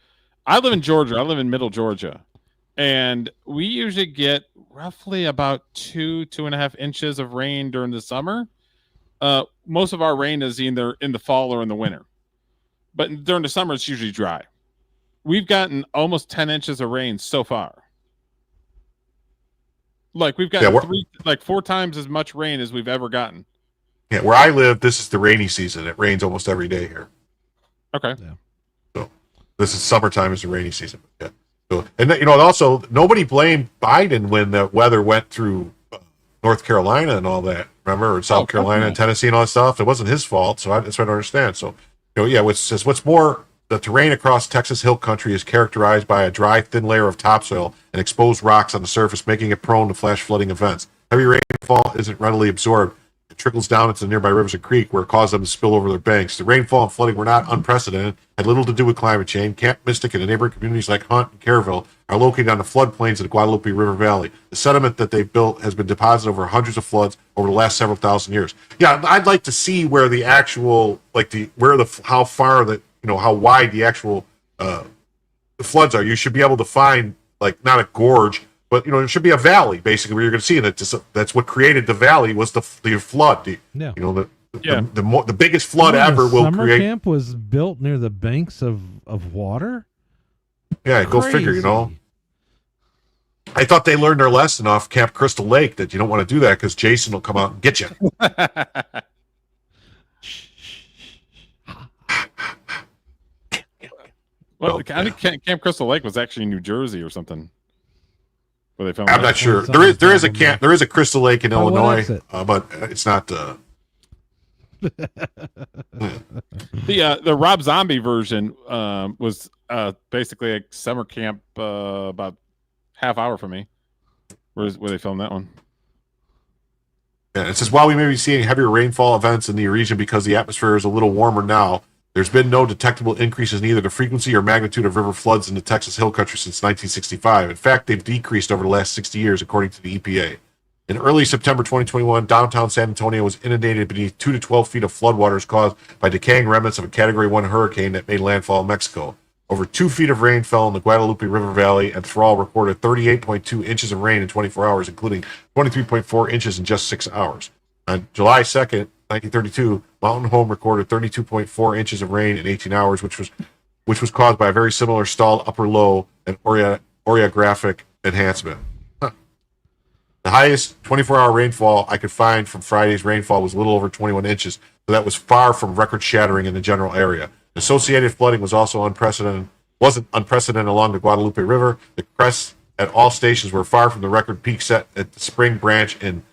I live in Georgia. I live in middle Georgia. And we usually get roughly about 2.5 inches of rain during the summer. Most of our rain is either in the fall or in the winter. But during the summer, it's usually dry. We've gotten almost 10 inches of rain so far. Like we've got 4 times as much rain as we've ever gotten. Yeah, where I live, this is the rainy season. It rains almost every day here. Okay. Yeah. So this is summertime is the rainy season. Yeah. So, and also nobody blamed Biden when the weather went through North Carolina and all that. Remember, or South Carolina and Tennessee and all that stuff. It wasn't his fault. So that's what I don't understand. So, what's more, the terrain across Texas Hill Country is characterized by a dry, thin layer of topsoil and exposed rocks on the surface, making it prone to flash flooding events. Heavy rainfall isn't readily absorbed. It trickles down into nearby rivers and creek where it caused them to spill over their banks. The rainfall and flooding were not unprecedented, had little to do with climate change. Camp Mystic and the neighboring communities like Hunt and Kerrville are located on the floodplains of the Guadalupe River Valley. The sediment that they've built has been deposited over hundreds of floods over the last several thousand years. Yeah, I'd like to see where the actual, how wide the actual the floods are. You should be able to find, not a gorge, but it should be a valley basically where you're going to see it. That's what created the valley was the flood. The biggest flood ever will summer create. Camp was built near the banks of water. Yeah, go figure. I thought they learned their lesson off Camp Crystal Lake that you don't want to do that because Jason will come out and get you. Well, I think Camp Crystal Lake was actually in New Jersey or something. Where they filmed I'm not sure. There is a Crystal Lake in Illinois, but it's not. The Rob Zombie version was basically a summer camp about half hour from me. Where they filmed that one. Yeah, it says while we may be seeing heavier rainfall events in the region because the atmosphere is a little warmer now, there's been no detectable increases in either the frequency or magnitude of river floods in the Texas Hill Country since 1965. In fact, they've decreased over the last 60 years, according to the EPA. In early September 2021, downtown San Antonio was inundated beneath 2 to 12 feet of floodwaters caused by decaying remnants of a Category 1 hurricane that made landfall in Mexico. Over 2 feet of rain fell in the Guadalupe River Valley, and Thrall recorded 38.2 inches of rain in 24 hours, including 23.4 inches in just 6 hours. On July 2nd, 1932, Mountain Home recorded 32.4 inches of rain in 18 hours, which was caused by a very similar stalled upper low and orographic enhancement. Huh. The highest 24-hour rainfall I could find from Friday's rainfall was a little over 21 inches, so that was far from record-shattering in the general area. Associated flooding was also wasn't unprecedented along the Guadalupe River. The crests at all stations were far from the record peak set at the Spring Branch in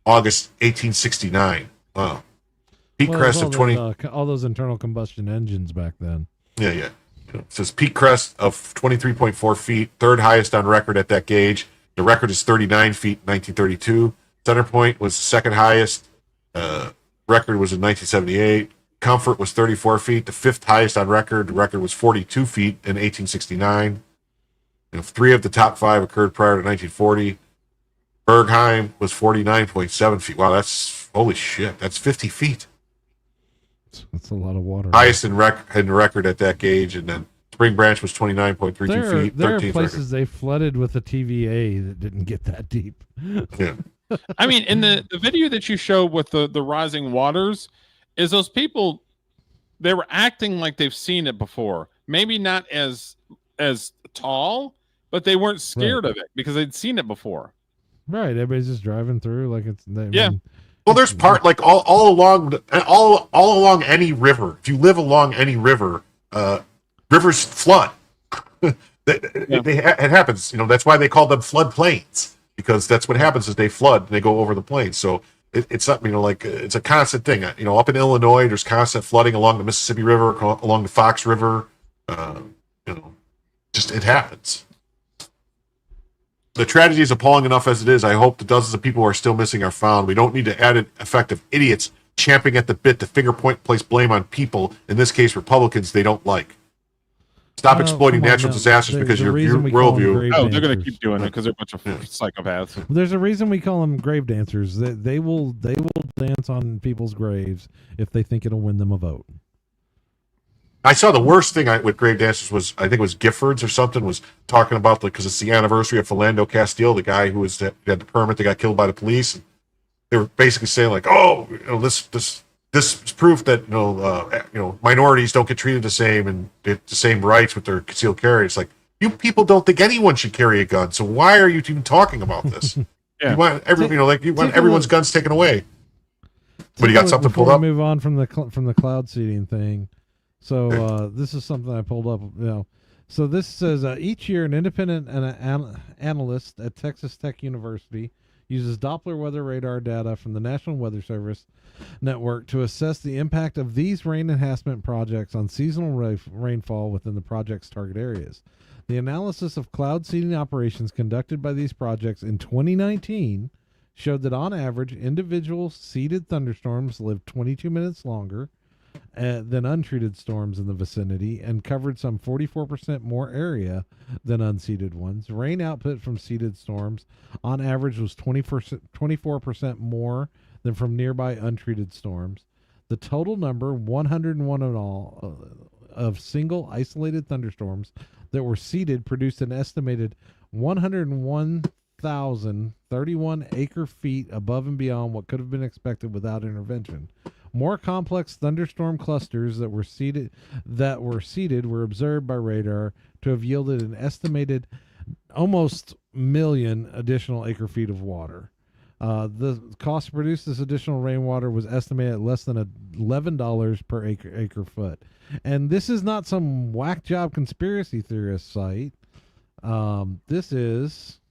August 1869. Wow. Peak crest of 20. All those internal combustion engines back then. Yeah. It says peak crest of 23.4 feet, third highest on record at that gauge. The record is 39 feet in 1932. Center point was the second highest. Record was in 1978. comfort was 34 feet, the fifth highest on record. The record was 42 feet in 1869. 3 of the top 5 occurred prior to 1940. Bergheim was 49.7 feet. Wow, that's holy shit. That's 50 feet. That's a lot of water. Highest in record at that gauge, and then Spring Branch was 29.32 feet. There are places they flooded with a TVA that didn't get that deep. Yeah. I mean, in the video that you showed with the rising waters, is those people, they were acting like they've seen it before. Maybe not as tall, but they weren't scared of it because they'd seen it before. Right. Everybody's just driving through like it's. Yeah. Well, there's part like all along any river. If you live along any river, rivers flood. It happens. That's why they call them flood plains, because that's what happens is they flood and they go over the plains. So it's something it's a constant thing. Up in Illinois, there's constant flooding along the Mississippi River, along the Fox River. Just it happens. The tragedy is appalling enough as it is. I hope the dozens of people who are still missing are found. We don't need the added effect of idiots champing at the bit to finger point and place blame on people, in this case Republicans, they don't like. Stop exploiting natural disasters because your worldview. Oh, they're going to keep doing it because they're a bunch of psychopaths. There's a reason we call them grave dancers. They will dance on people's graves if they think it'll win them a vote. I saw the worst thing with grave dancers was, I think it was Giffords or something, was talking about because it's the anniversary of Philando Castile, the guy who had the permit that got killed by the police. And they were basically saying this is proof that minorities don't get treated the same and the same rights with their concealed carry. It's like, you people don't think anyone should carry a gun, so why are you even talking about this? Yeah. You want everyone's guns taken away. But you got something pulled up. Move on from the cloud seeding thing. So this is something I pulled up. So this says each year an independent analyst at Texas Tech University uses Doppler weather radar data from the National Weather Service network to assess the impact of these rain enhancement projects on seasonal rainfall within the project's target areas. The analysis of cloud seeding operations conducted by these projects in 2019 showed that on average, individual seeded thunderstorms lived 22 minutes longer than untreated storms in the vicinity and covered some 44% more area than unseeded ones. Rain output from seeded storms on average was 24% more than from nearby untreated storms. The total number, 101 in all, of single isolated thunderstorms that were seeded produced an estimated 101,031 acre feet above and beyond what could have been expected without intervention. More complex thunderstorm clusters that were seeded were observed by radar to have yielded an estimated almost million additional acre feet of water. The cost to produce this additional rainwater was estimated at less than $11 per acre foot. And this is not some whack job conspiracy theorist site. This is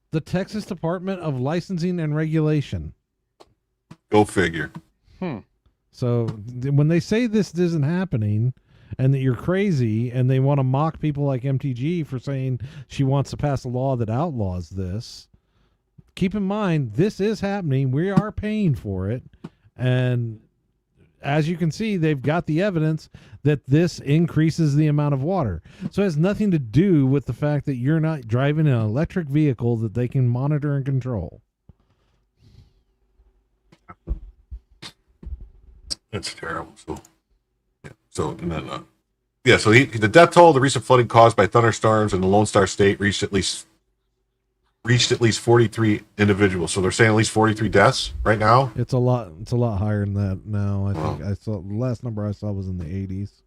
the Texas Department of Licensing and Regulation. Go figure. So when they say this isn't happening and that you're crazy and they want to mock people like MTG for saying she wants to pass a law that outlaws this, keep in mind this is happening. We are paying for it. And as you can see, they've got the evidence that this increases the amount of water. So it has nothing to do with the fact that you're not driving an electric vehicle that they can monitor and control. That's terrible. So the death toll, the recent flooding caused by thunderstorms in the Lone Star State reached at least 43 individuals. So they're saying at least 43 deaths right now. It's a lot higher than that now. I think I saw the last number I saw was in the 80s.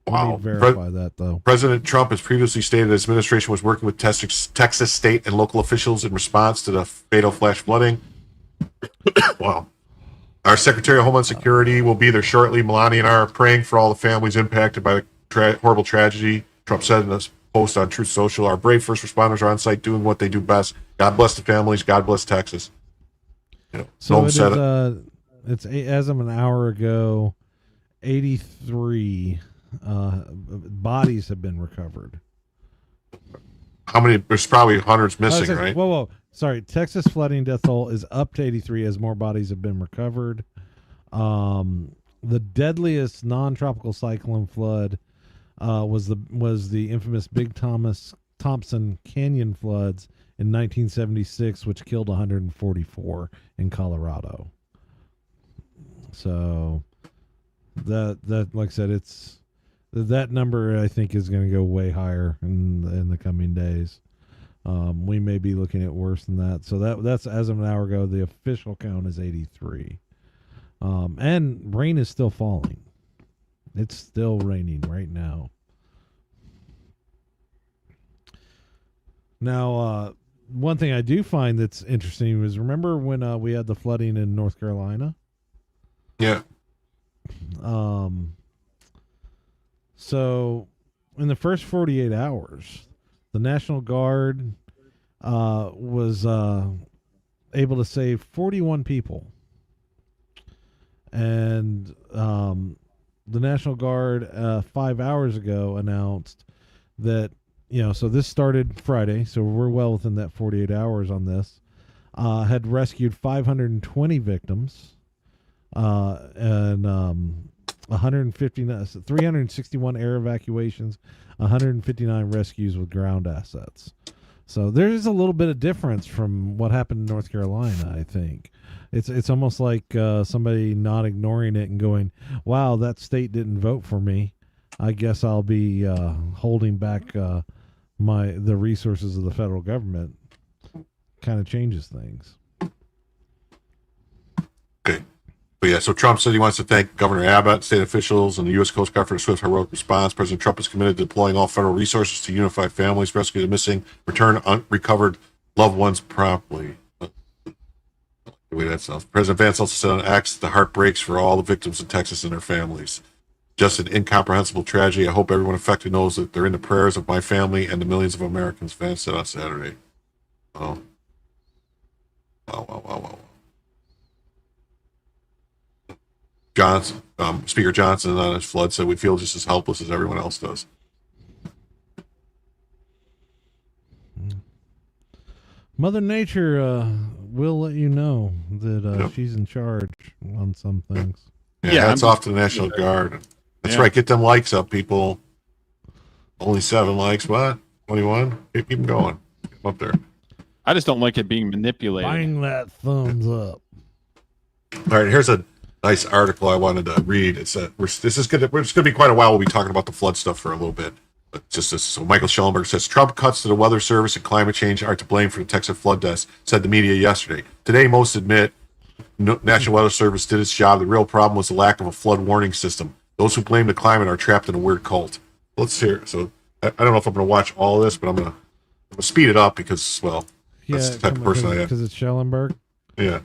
Wow. Let me verify that though. President Trump has previously stated his administration was working with Texas state and local officials in response to the fatal flash flooding. Wow. Our Secretary of Homeland Security will be there shortly. Melania and I are praying for all the families impacted by the horrible tragedy. Trump said in a post on Truth Social, our brave first responders are on site doing what they do best. God bless the families. God bless Texas. So it's as of an hour ago, 83 bodies have been recovered. How many? There's probably hundreds missing, right? Whoa. Sorry, Texas flooding death toll is up to 83 as more bodies have been recovered. The deadliest non-tropical cyclone flood was the infamous Big Thompson Canyon floods in 1976, which killed 144 in Colorado. So that like I said, it's that number I think is going to go way higher in the coming days. We may be looking at worse than that. So that's as of an hour ago. The official count is 83. And rain is still falling. It's still raining right now. Now, one thing I do find that's interesting was, remember when we had the flooding in North Carolina? Yeah. So in the first 48 hours, the National Guard was able to save 41 people. And the National Guard 5 hours ago announced that, so this started Friday, so we're well within that 48 hours on this, had rescued 520 victims and 361 air evacuations, 159 rescues with ground assets. So there's a little bit of difference from what happened in North Carolina, I think. It's almost like somebody not ignoring it and going, wow, that state didn't vote for me. I guess I'll be holding back the resources of the federal government. Kind of changes things. Okay. But yeah, so Trump said he wants to thank Governor Abbott, state officials, and the U.S. Coast Guard for a swift, heroic response. President Trump is committed to deploying all federal resources to unify families, rescue the missing, return unrecovered loved ones promptly. The way that sounds. President Vance also said on X, the heart breaks for all the victims in Texas and their families. Just an incomprehensible tragedy. I hope everyone affected knows that they're in the prayers of my family and the millions of Americans, Vance said on Saturday. Oh. Wow. Speaker Johnson on his flood said we feel just as helpless as everyone else does. Mother Nature will let you know that she's in charge on some things. Yeah, hats off to the National Guard. That's right. Get them likes up, people. Only 7 likes. What? 21? Keep them going. Get them up there. I just don't like it being manipulated. Bang that thumbs up. All right, here's a nice article I wanted to read. It's it's going to be quite a while. We'll be talking about the flood stuff for a little bit. But just this, so Michael Schellenberg says Trump cuts to the Weather Service and climate change are to blame for the Texas flood deaths, said the media yesterday. Today, most admit National Weather Service did its job. The real problem was the lack of a flood warning system. Those who blame the climate are trapped in a weird cult. Let's hear. So I don't know if I'm going to watch all of this, but I'm going to speed it up because, well, that's the type of person I am. Because it's Schellenberg? Yeah.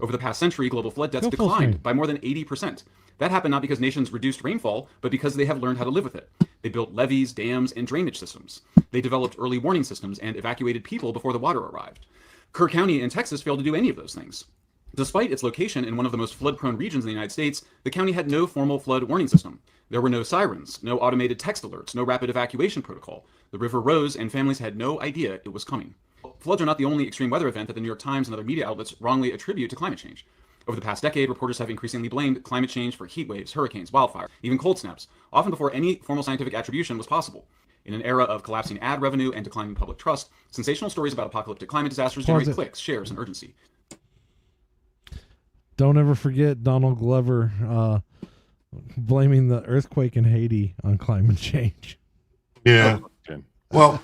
Over the past century, global flood deaths declined by more than 80%. That happened not because nations reduced rainfall, but because they have learned how to live with it. They built levees, dams, and drainage systems. They developed early warning systems and evacuated people before the water arrived. Kerr County in Texas failed to do any of those things. Despite its location in one of the most flood-prone regions in the United States, the county had no formal flood warning system. There were no sirens, no automated text alerts, no rapid evacuation protocol. The river rose and families had no idea it was coming. Floods are not the only extreme weather event that the New York Times and other media outlets wrongly attribute to climate change. Over the past decade, reporters have increasingly blamed climate change for heat waves, hurricanes, wildfire, even cold snaps, often before any formal scientific attribution was possible. In an era of collapsing ad revenue and declining public trust, sensational stories about apocalyptic climate disasters generate clicks, shares, and urgency. Don't ever forget Donald Glover blaming the earthquake in Haiti on climate change. Yeah. Well,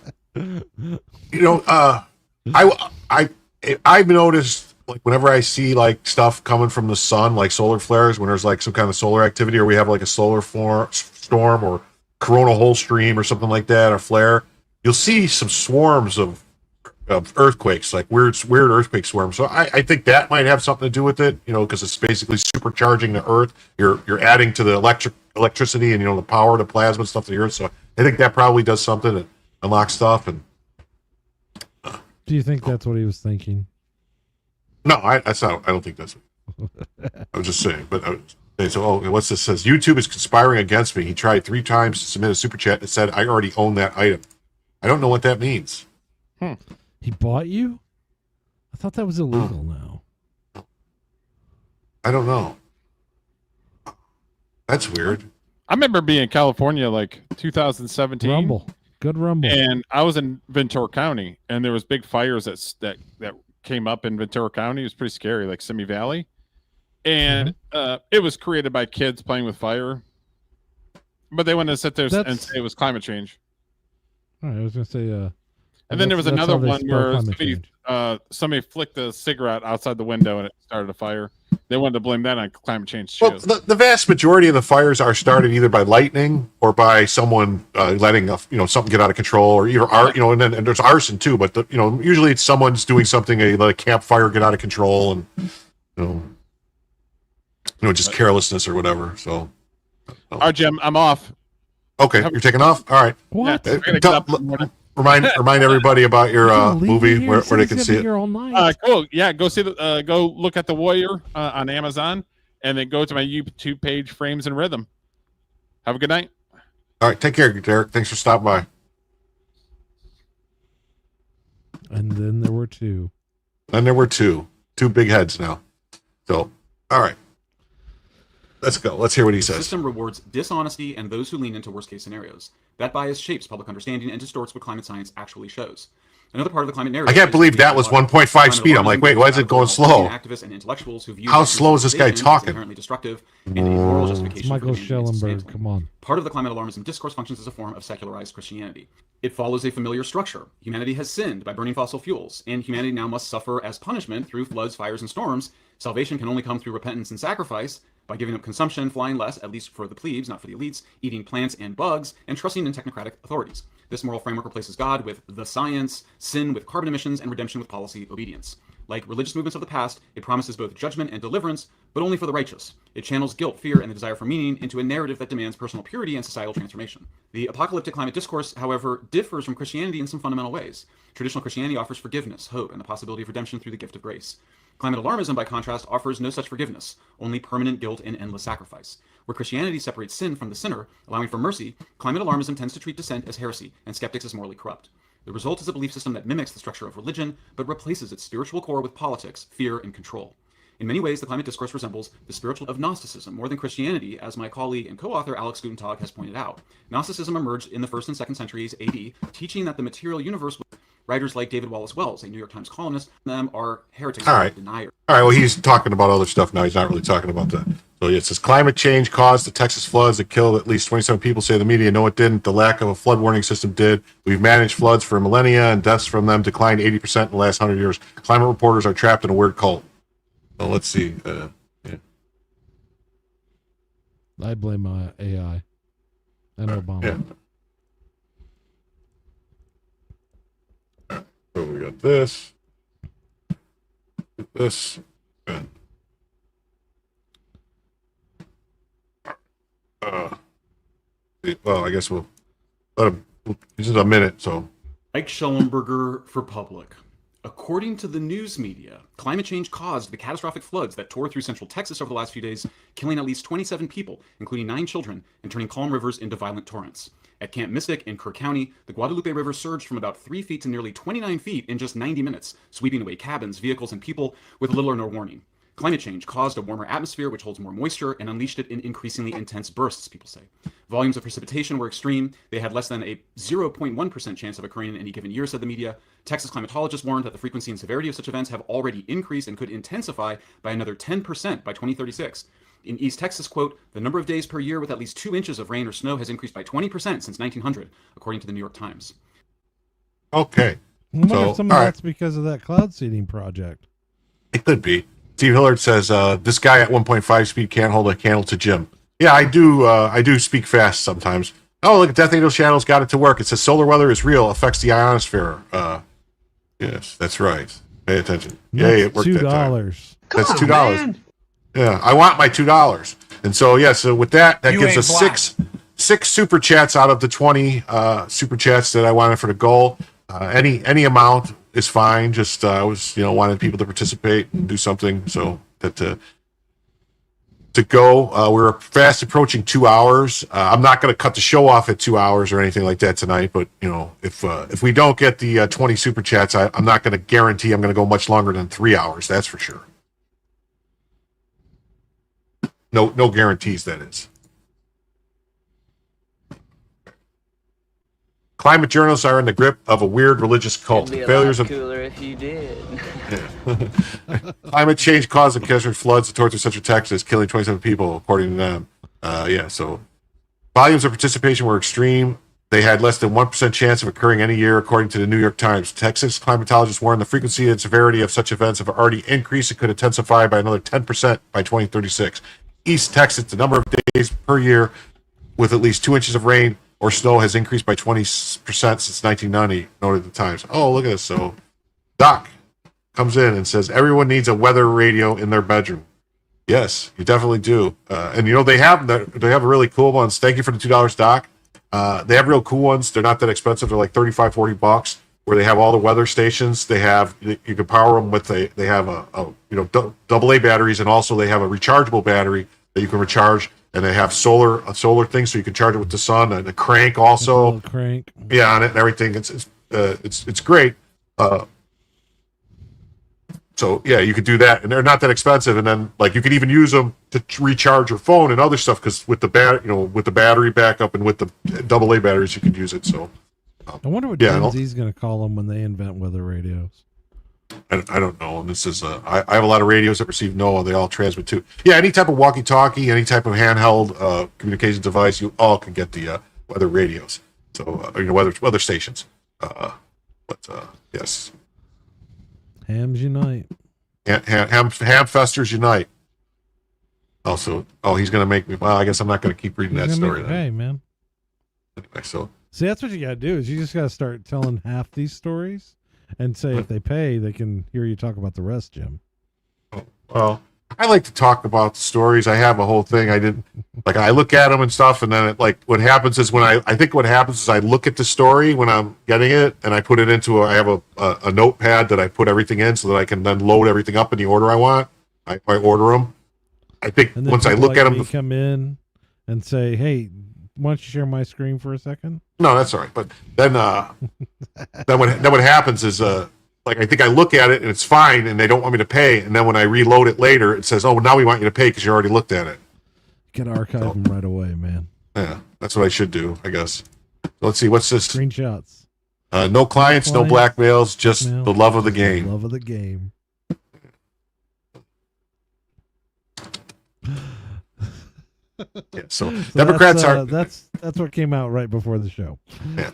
I've noticed, like, whenever I see like stuff coming from the sun, like solar flares, when there's like some kind of solar activity, or we have like a solar storm or coronal hole stream or something like that, or flare, you'll see some swarms of earthquakes, like weird earthquake swarms. So I think that might have something to do with it, because it's basically supercharging the earth. You're adding to the electricity and the power, the plasma and stuff to the earth. So I think that probably does something to unlock stuff. And do you think that's what he was thinking? No, that's not. I don't think that's. I was just saying, but what's this says? YouTube is conspiring against me. He tried 3 times to submit a super chat that said I already own that item. I don't know what that means. He bought you? I thought that was illegal now. I don't know. That's weird. I remember being in California like 2017. Rumble. Good rumble. And I was in Ventura County, and there was big fires that came up in Ventura County. It was pretty scary, like Simi Valley. And it was created by kids playing with fire. But they wanted to sit there and say it was climate change. All right, I was going to say... and then there was another one where somebody flicked a cigarette outside the window and it started a fire. They wanted to blame that on climate change too. Well, the vast majority of the fires are started either by lightning or by someone letting something get out of control, or either and there's arson too. But usually it's someone's doing something, let a campfire get out of control, and just carelessness or whatever. So, all right, Jim, I'm off. Okay, you're taking off. All right. What? Remind everybody about your movie where they can see it. Cool. Yeah, go see go look at The Warrior on Amazon, and then go to my YouTube page, Frames and Rhythm. Have a good night. All right, take care, Derek. Thanks for stopping by. And then there were two. And there were two big heads now. So, all right. Let's go. Let's hear what he says. The system rewards dishonesty and those who lean into worst-case scenarios. That bias shapes public understanding and distorts what climate science actually shows. Another part of the climate narrative. I can't believe that was 1.5 speed. I'm like, wait, why is it going slow? Activists and intellectuals who view how slow is this guy talking? Inherently destructive and a moral justification. Michael Schellenberg, come on. Part of the climate alarmism discourse functions as a form of secularized Christianity. It follows a familiar structure. Humanity has sinned by burning fossil fuels, and humanity now must suffer as punishment through floods, fires, and storms. Salvation can only come through repentance and sacrifice, by giving up consumption, flying less, at least for the plebes, not for the elites, eating plants and bugs, and trusting in technocratic authorities. This moral framework replaces God with the science, sin with carbon emissions, and redemption with policy obedience. Like religious movements of the past, it promises both judgment and deliverance, but only for the righteous. It channels guilt, fear, and the desire for meaning into a narrative that demands personal purity and societal transformation. The apocalyptic climate discourse, however, differs from Christianity in some fundamental ways. Traditional Christianity offers forgiveness, hope, and the possibility of redemption through the gift of grace. Climate alarmism, by contrast, offers no such forgiveness, only permanent guilt and endless sacrifice. Where Christianity separates sin from the sinner, allowing for mercy, climate alarmism tends to treat dissent as heresy and skeptics as morally corrupt. The result is a belief system that mimics the structure of religion, but replaces its spiritual core with politics, fear, and control. In many ways, the climate discourse resembles the spiritual of Gnosticism more than Christianity, as my colleague and co-author Alex Gutentag has pointed out. Gnosticism emerged in the 1st and 2nd centuries AD, teaching that the material universe. Writers like David Wallace Wells, a New York Times columnist, them are heretics and deniers. All right, well, he's talking about other stuff now. He's not really talking about that. So it says climate change caused the Texas floods that killed at least 27 people, say the media. No, it didn't. The lack of a flood warning system did. We've managed floods for millennia, and deaths from them declined 80% in the last 100 years. Climate reporters are trapped in a weird cult. Well, let's see. I blame AI and Obama. Yeah. So we got this. This. And, well, I guess we'll let him. This is a minute, so. Mike Schellenberger for Public. According to the news media, climate change caused the catastrophic floods that tore through central Texas over the last few days, killing at least 27 people, including 9 children, and turning calm rivers into violent torrents. At Camp Mystic in Kerr County, the Guadalupe River surged from about 3 feet to nearly 29 feet in just 90 minutes, sweeping away cabins, vehicles, and people with little or no warning. Climate change caused a warmer atmosphere which holds more moisture and unleashed it in increasingly intense bursts, people say. Volumes of precipitation were extreme. They had less than a 0.1% chance of occurring in any given year, said the media. Texas climatologists warned that the frequency and severity of such events have already increased and could intensify by another 10% by 2036. In East Texas, quote, the number of days per year with at least 2 inches of rain or snow has increased by 20% since 1900, according to the New York Times. Okay. I wonder if some of that's because of that cloud seeding project. It could be. Steve Hillard says, this guy at 1.5 speed can't hold a candle to Jim. Yeah, I do speak fast sometimes. Oh, look, Death Angel Shadows got it to work. It says solar weather is real, affects the ionosphere. Yes, that's right. Pay attention. Yay, it worked that time. $2. That's $2. Yeah, I want my $2. And so, so with that gives us six super chats out of the 20 super chats that I wanted for the goal. Any amount is fine. Just I was wanted people to participate and do something so that to go. We're fast approaching 2 hours. I'm not going to cut the show off at 2 hours or anything like that tonight. But if we don't get the 20 super chats, I'm not going to guarantee I'm going to go much longer than 3 hours. That's for sure. No guarantees, that is. Climate journalists are in the grip of a weird religious cult. It'd be a Failures lot of cooler if you did. climate change caused the catastrophic floods in Torture Central Texas, killing 27 people, according to them. So volumes of participation were extreme. They had less than 1% chance of occurring any year, according to the New York Times. Texas climatologists warn the frequency and severity of such events have already increased and could intensify by another 10% by 2036. East Texas, the number of days per year with at least 2 inches of rain or snow has increased by 20% since 1990, noted the Times. Oh, look at this. So Doc comes in and says, everyone needs a weather radio in their bedroom. Yes, you definitely do. And, they have really cool ones. Thank you for the $2, Doc. They have real cool ones. They're not that expensive. They're like $35-$40, where they have all the weather stations. They have, you can power them with they have double A batteries, and also they have a rechargeable battery that you can recharge, and they have a solar thing, so you can charge it with the sun, and a crank also. Crank. Yeah, on it and everything. It's great. So yeah, you could do that, and they're not that expensive. And then you could even use them to recharge your phone and other stuff, because with the battery backup and with the double A batteries, you can use it. So I wonder what Gen Z's going to call them when they invent weather radios. I don't know. And this is I have a lot of radios that receive NOAA. They all transmit to any type of walkie-talkie, any type of handheld communications device. You all can get the weather radios. So weather stations. Yes. Hams unite. Hamfesters unite. Also, he's going to make me. Well, I guess I'm not going to keep reading that story. Hey, man. Anyway, so see, that's what you got to do. Is you just got to start telling half these stories, and say if they pay, they can hear you talk about the rest, Jim. Well, I like to talk about the stories. I have a whole thing. I didn't I look at them and stuff, and then what happens is I look at the story when I'm getting it, and I put it into I have a notepad that I put everything in so that I can then load everything up in the order I want. I order them. I think once I look at them, come in and say, "Hey, why don't you share my screen for a second?" No, that's all right. But then what happens is I think I look at it and it's fine, and they don't want me to pay. And then when I reload it later, it says, "Oh, well, now we want you to pay because you already looked at it." You can archive them right away, man. Yeah, that's what I should do, I guess. So let's see, what's this? Screenshots. No clients, no blackmails, just the love of the game. Love of the game. Yeah, so Democrats that's what came out right before the show. Yeah.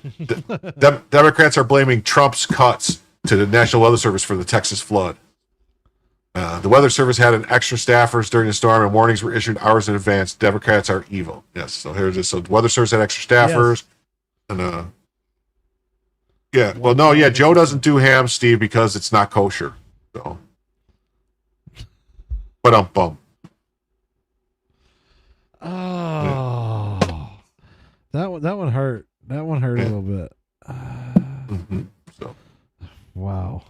Democrats are blaming Trump's cuts to the National Weather Service for the Texas flood. The Weather Service had an extra staffers during the storm, and warnings were issued hours in advance. Democrats are evil. Yes. So here's this. So the Weather Service had extra staffers, and Well, no, Joe doesn't do ham, Steve, because it's not kosher. So, but bum. Oh, that one hurt. That one hurt a little bit. So, wow.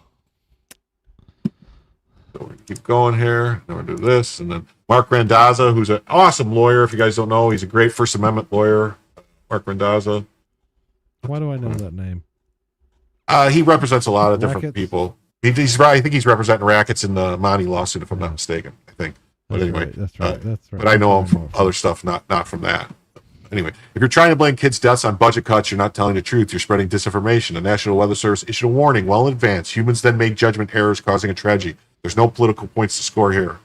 So we keep going here. Then we'll do this, and then Mark Randazza, who's an awesome lawyer. If you guys don't know, he's a great First Amendment lawyer. Mark Randazza. Why do I know that name? He represents a lot of different Rackets? people. I think he's representing Rackets in the Monty lawsuit, if I'm not mistaken. I think. But anyway, That's right. But I know him from other stuff, not from that. Anyway, if you're trying to blame kids' deaths on budget cuts, you're not telling the truth. You're spreading disinformation. The National Weather Service issued a warning well in advance. Humans then make judgment errors, causing a tragedy. There's no political points to score here.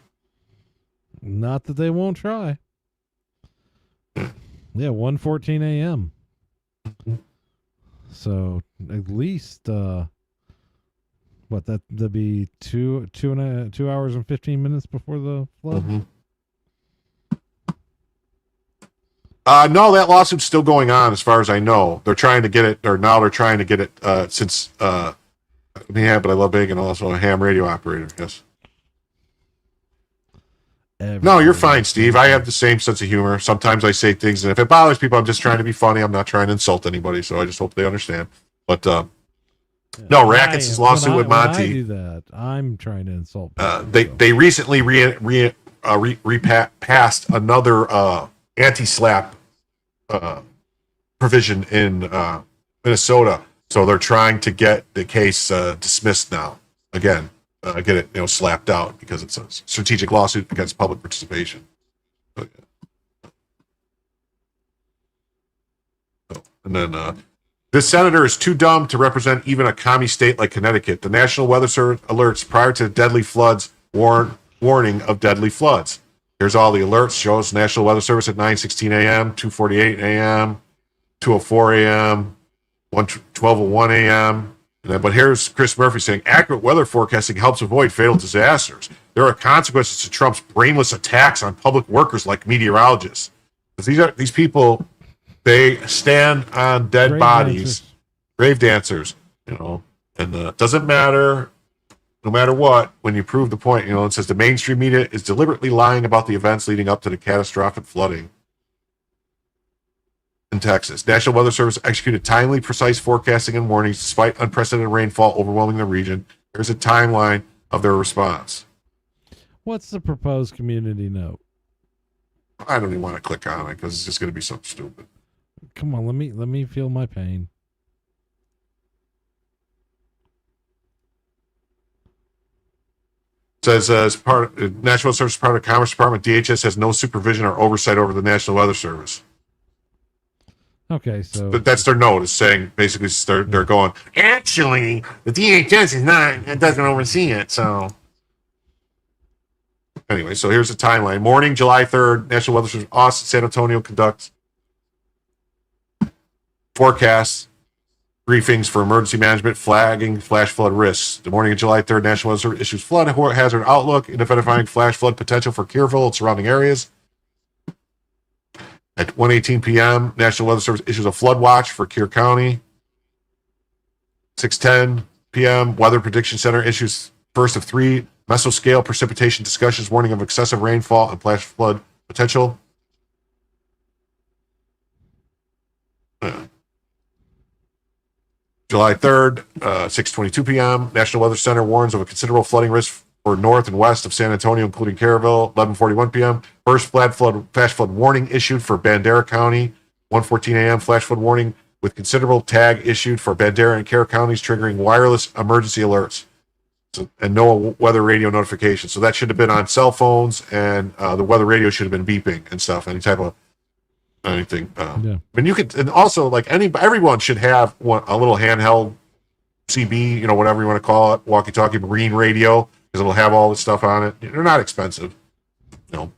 Not that they won't try. Yeah, 1:14 a.m. So at least that'd be 2 hours and 15 minutes before the flood. Mm-hmm. No, that lawsuit's still going on, as far as I know. They're trying to get it, or now they're trying to get it since. Yeah, but I love bacon. Also, a ham radio operator. Yes. No, you're fine, Steve. I have the same sense of humor. Sometimes I say things, and if it bothers people, I'm just trying to be funny. I'm not trying to insult anybody, so I just hope they understand. But no, Rackets' lawsuit with Monty. When I do that, I'm trying to insult people. They recently passed another anti-slap provision in Minnesota, so they're trying to get the case dismissed now. Again, get it slapped out because it's a strategic lawsuit against public participation. So, yeah. And then This senator is too dumb to represent even a commie state like Connecticut. The National Weather Service alerts prior to deadly floods warning of deadly floods. Here's all the alerts. Shows National Weather Service at 9:16 a.m., 2:48 a.m., 2:04 a.m., 12:01 a.m. But here's Chris Murphy saying, accurate weather forecasting helps avoid fatal disasters. There are consequences to Trump's brainless attacks on public workers like meteorologists. These people, they stand on dead Grave bodies, dancers. grave dancers, and it doesn't matter, no matter what, when you prove the point, it says the mainstream media is deliberately lying about the events leading up to the catastrophic flooding in Texas. National Weather Service executed timely, precise forecasting and warnings despite unprecedented rainfall overwhelming the region. There's a timeline of their response. What's the proposed community note? I don't even want to click on it because it's just going to be something stupid. Come on, let me feel my pain. It says as part National Weather Service, part of the Commerce Department, DHS has no supervision or oversight over the National Weather Service. Okay, so But that's their note. It's saying basically they're going, actually, the DHS it doesn't oversee it. So anyway, so here's the timeline. Morning, July 3rd, National Weather Service, Austin, San Antonio conducts forecasts, briefings for emergency management, flagging flash flood risks. The morning of July 3rd, National Weather Service issues flood hazard outlook, identifying flash flood potential for Kerrville and surrounding areas. At 1:18 p.m., National Weather Service issues a flood watch for Kerr County. 6:10 p.m., Weather Prediction Center issues first of 3 mesoscale precipitation discussions, warning of excessive rainfall and flash flood potential. July 3rd, 6:22 p.m., National Weather Center warns of a considerable flooding risk for north and west of San Antonio, including Kerrville. 11:41 p.m., first flash flood warning issued for Bandera County. 1:14 a.m., flash flood warning with considerable tag issued for Bandera and Kerr counties, triggering wireless emergency alerts and no weather radio notification. So that should have been on cell phones, and the weather radio should have been beeping and stuff. Any type of anything. Yeah. And you could, and also like everyone should have a little handheld CB, whatever you want to call it, walkie-talkie, marine radio, because it'll have all this stuff on it. They're not expensive, and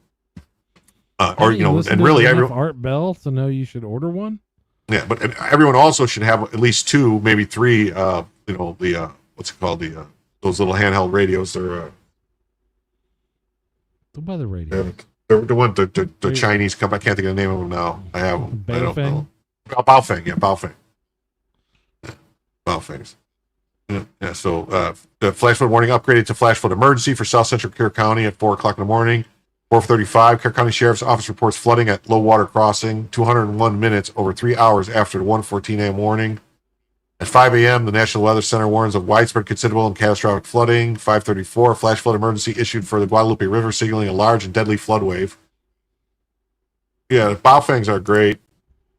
really everyone. Art Bell to know you should order one. Yeah, but everyone also should have at least 2, maybe 3. The what's it called? Those little handheld radios. They're the weather radio. The one the Chinese company. I can't think of the name of them now. I have them. I don't know. Baofeng, yeah, Baofeng. Baofengs. Yeah. So the flash flood warning upgraded to flash flood emergency for South Central Kerr County at 4:00 in the morning. 4:35, Kerr County Sheriff's Office reports flooding at low water crossing. 201 minutes over 3 hours after the 1:14 a.m. warning. At 5 a.m., the National Weather Center warns of widespread, considerable, and catastrophic flooding. 5:34, flash flood emergency issued for the Guadalupe River, signaling a large and deadly flood wave. Yeah, Baofengs are great.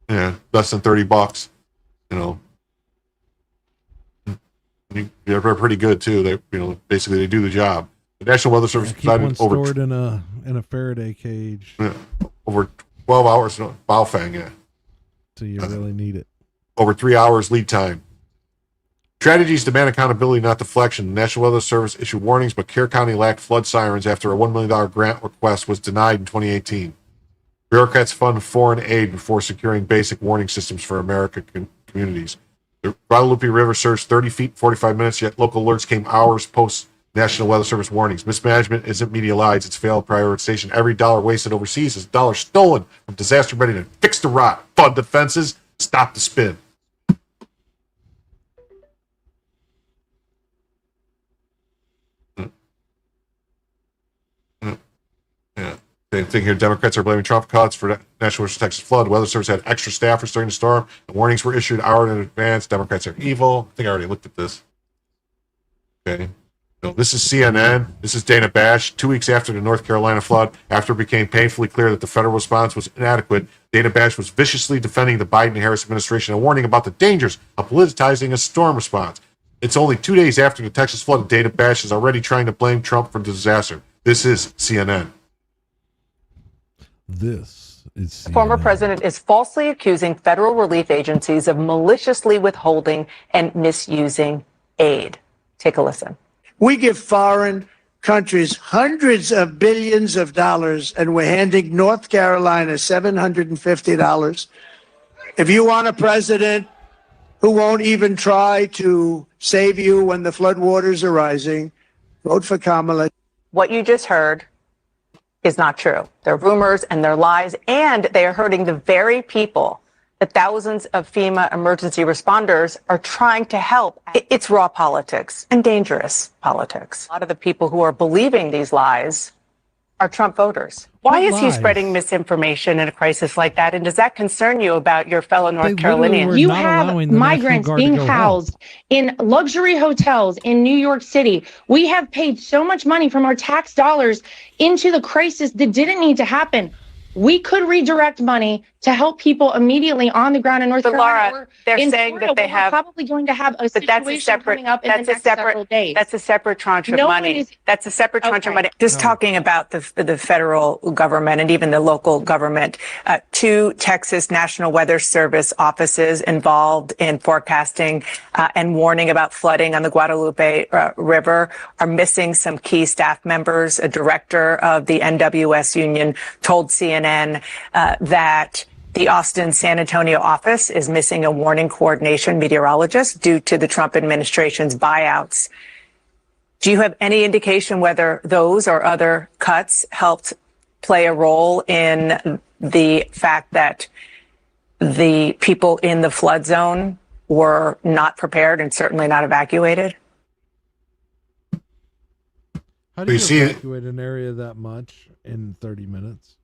Yeah, less than $30. They're pretty good too. They, basically they do the job. The National Weather Service Keep one stored in a Faraday cage. Yeah, over 12 hours. Baofeng, yeah. So you really need it. Over 3 hours lead time. Strategies demand accountability, not deflection. The National Weather Service issued warnings, but Kerr County lacked flood sirens after a $1 million grant request was denied in 2018. Bureaucrats fund foreign aid before securing basic warning systems for American communities. The Guadalupe River surged 30 feet in 45 minutes, yet local alerts came hours post National Weather Service warnings. Mismanagement isn't media lies, it's failed prioritization. Every dollar wasted overseas is a dollar stolen from disaster readiness. Fix the rot, fund defenses, stop the spin. Yeah. Same thing here. Democrats are blaming Trump cuts for National Texas flood. Weather Service had extra staffers during the storm. The warnings were issued hours in advance. Democrats are evil. I think I already looked at this. Okay. No, this is CNN. This is Dana Bash. 2 weeks after the North Carolina flood, after it became painfully clear that the federal response was inadequate, Dana Bash was viciously defending the Biden-Harris administration and warning about the dangers of politicizing a storm response. It's only 2 days after the Texas flood, and Dana Bash is already trying to blame Trump for the disaster. This is CNN. This It's The former president is falsely accusing federal relief agencies of maliciously withholding and misusing aid. Take a listen. We give foreign countries hundreds of billions of dollars, and we're handing North Carolina $750. If you want a president who won't even try to save you when the floodwaters are rising, vote for Kamala. What you just heard is not true. They're rumors and they're lies, and they are hurting the very people that thousands of FEMA emergency responders are trying to help. It's raw politics and dangerous politics. A lot of the people who are believing these lies are Trump voters. Why is he spreading misinformation in a crisis like that? And does that concern you about your fellow North Carolinians? You have migrants being housed in luxury hotels in New York City. We have paid so much money from our tax dollars into the crisis that didn't need to happen. We could redirect money to help people immediately on the ground in North Carolina. Laura, they're saying that they have probably going to have a situation coming up in the next several days. That's a separate tranche of money. That's a separate tranche of money. Just talking about the federal government and even the local government, 2 Texas National Weather Service offices involved in forecasting and warning about flooding on the Guadalupe River are missing some key staff members. A director of the NWS union told CNN that the Austin San Antonio office is missing a warning coordination meteorologist due to the Trump administration's buyouts. Do you have any indication whether those or other cuts helped play a role in the fact that the people in the flood zone were not prepared and certainly not evacuated? How do you see evacuate an area that much in 30 minutes?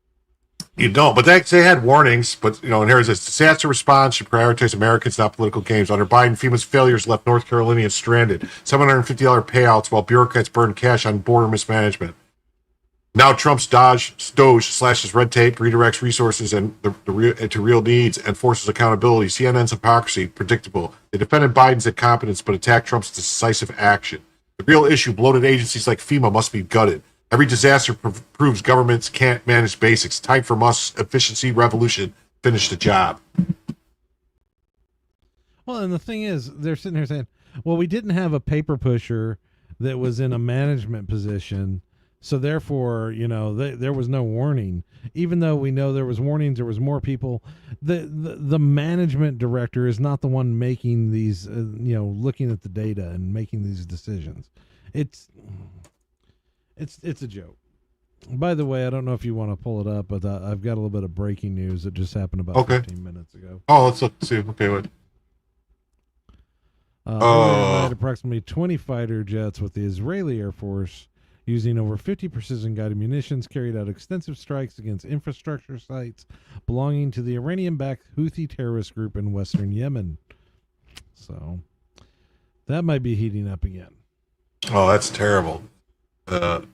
You don't, but they had warnings. But and here's this: disaster response should prioritize Americans, not political games. Under Biden, FEMA's failures left North Carolinians stranded. $750 payouts while bureaucrats burn cash on border mismanagement. Now Trump's Doge slashes red tape, redirects resources to real needs, and forces accountability. CNN's hypocrisy, predictable. They defended Biden's incompetence, but attacked Trump's decisive action. The real issue: bloated agencies like FEMA must be gutted. Every disaster proves governments can't manage basics. Time for Musk's efficiency revolution. Finish the job. Well, and the thing is, they're sitting here saying, well, we didn't have a paper pusher that was in a management position, so therefore, there was no warning. Even though we know there was warnings, there was more people. The management director is not the one making these, looking at the data and making these decisions. It's a joke. By the way, I don't know if you want to pull it up, but I've got a little bit of breaking news that just happened about 15 minutes ago. Oh, let's look see. Okay, what? Earlier tonight, approximately 20 fighter jets with the Israeli Air Force, using over 50 precision-guided munitions, carried out extensive strikes against infrastructure sites belonging to the Iranian-backed Houthi terrorist group in western Yemen. So that might be heating up again. Oh, that's terrible. They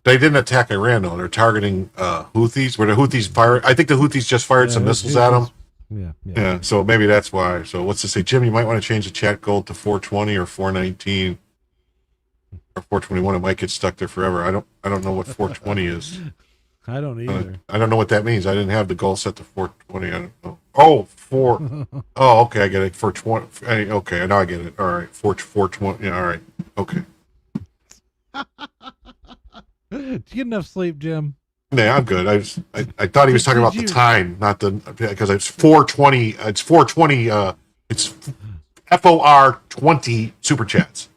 didn't attack Iran though. They're targeting Houthis. Where the Houthis fired, I think the Houthis just fired some missiles at them. Yeah. So maybe that's why. So what's to say, Jim? You might want to change the chat goal to 420 or 419 or 421. It might get stuck there forever. I don't know what 420 is. I don't either. I don't know what that means. I didn't have the goal set to 420. I don't know. Oh, 4. Oh, okay. I get it. 420. Okay. Now I get it. All right. 420. Yeah. All right. Okay. Did you get enough sleep, Jim? Yeah, I'm good. I thought he was talking about the time, not because it's 420. It's 420. It's FOR 20 super chats.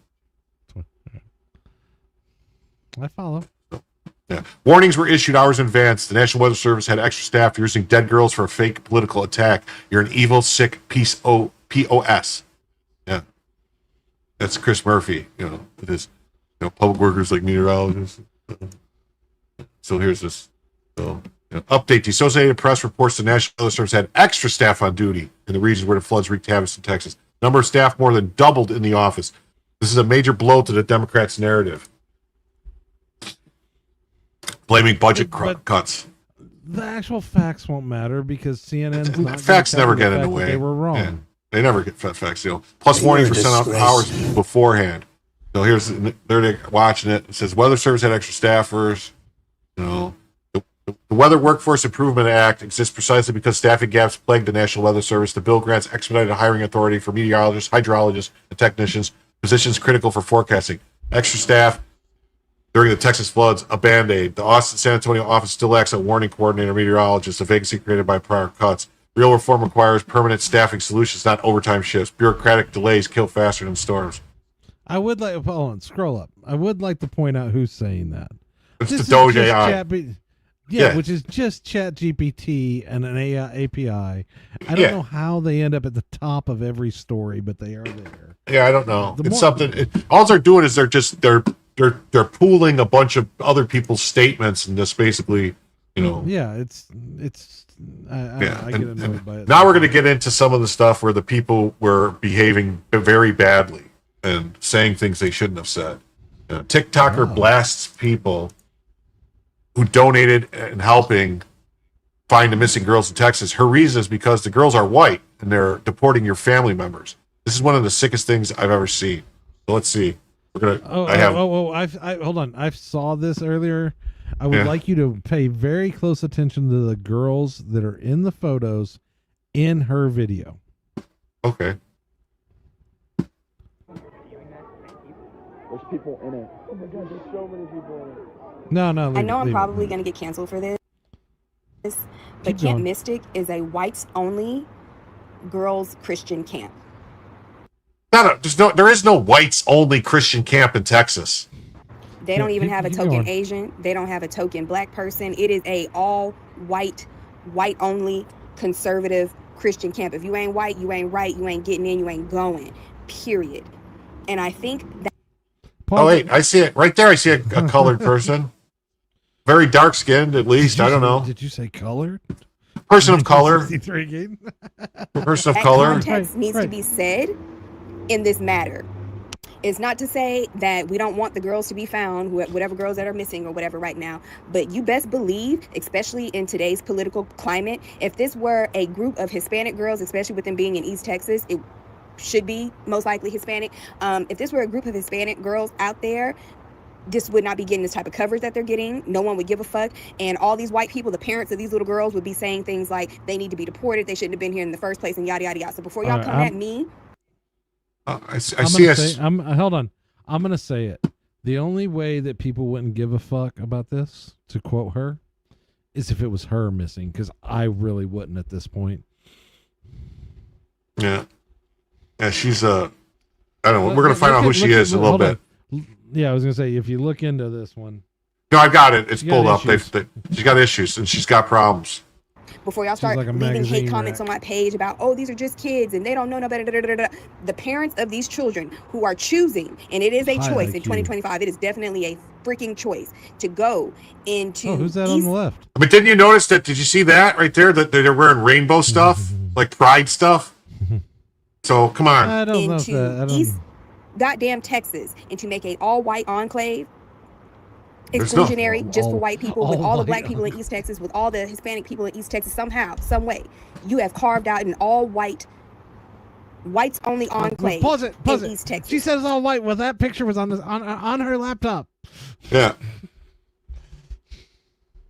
I follow. Yeah. Warnings were issued hours in advance. The National Weather Service had extra staff using dead girls for a fake political attack. You're an evil, sick POS. Yeah. That's Chris Murphy, with his public workers like meteorologists. So here's this. So update: the Associated Press reports the National Weather Service had extra staff on duty in the regions where the floods wreaked havoc in Texas. Number of staff more than doubled in the office. This is a major blow to the Democrats' narrative, blaming budget cuts. The actual facts won't matter because CNN's not. Facts never get in the way. They were wrong. Yeah. They never get facts. Plus warnings were sent out hours beforehand. So they're watching it. It says Weather Service had extra staffers. The The Weather Workforce Improvement Act exists precisely because staffing gaps plague the National Weather Service. The bill grants expedited hiring authority for meteorologists, hydrologists, and technicians, positions critical for forecasting. Extra staff during the Texas floods, a Band-Aid. The Austin San Antonio office still lacks a warning coordinator meteorologist, a vacancy created by prior cuts. Real reform requires permanent staffing solutions, not overtime shifts. Bureaucratic delays kill faster than storms. I would like, hold on, scroll up. I would like to point out who's saying that. It's This the is Doge just AI. Yeah, which is just Chat GPT and an AI API. I don't know how they end up at the top of every story, but they are there. Yeah, I don't know. It's something. All they're doing is they're pooling a bunch of other people's statements and just basically, Yeah, it's. I get annoyed by it. Now we're going to get into some of the stuff where the people were behaving very badly and saying things they shouldn't have said. TikToker blasts people who donated and helping find the missing girls in Texas. Her reason is because the girls are white and they're deporting your family members. This is one of the sickest things I've ever seen. So let's see. We're gonna. Hold on. I saw this earlier. I would like you to pay very close attention to the girls that are in the photos in her video. Okay. There's people in it. Oh my God, there's so many people in it. No. I know I'm probably going to get canceled for this, but Camp Mystic is a whites-only girls' Christian camp. There is no whites-only Christian camp in Texas. They don't even have a token Asian. They don't have a token black person. It is a all-white, white-only, conservative Christian camp. If you ain't white, you ain't right, you ain't getting in, you ain't going, period. And I think that... Oh, wait, I see it. Right there, I see a colored person. Very dark-skinned, at least. I don't know. Did you say colored? Person of color. Person of color. Context needs to be said in this matter. It's not to say that we don't want the girls to be found, whatever girls that are missing or whatever right now, but you best believe, especially in today's political climate, if this were a group of Hispanic girls, especially with them being in East Texas, it should be most likely Hispanic. If this were a group of Hispanic girls out there, this would not be getting this type of coverage that they're getting. No one would give a fuck. And all these white people, the parents of these little girls, would be saying things like they need to be deported, they shouldn't have been here in the first place, and yada yada yada. So before y'all come at me, hold on. I'm gonna say it. The only way that people wouldn't give a fuck about this, to quote her, is if it was her missing, because I really wouldn't at this point. Yeah, she's I don't know. We're gonna find out who she is in a little bit. Yeah, I was gonna say, if you look into this one. No, I got it. It's pulled up. She's got issues and she's got problems. Before y'all start leaving hate comments on my page about, oh, these are just kids and they don't know no better. The parents of these children who are choosing, and it is a choice in 2025. It is definitely a freaking choice to go into. Oh, who's that on the left? I mean, didn't you notice that? Did you see that right there? That they're wearing rainbow stuff, like pride stuff. So come on. I don't know if that. East goddamn Texas, and to make a all-white enclave. Exclusionary just for white people, with all the black people in East Texas, with all the Hispanic people in East Texas, somehow, some way, you have carved out an all-white, whites-only enclave in East Texas. She says all white. Well, that picture was on her laptop. Yeah.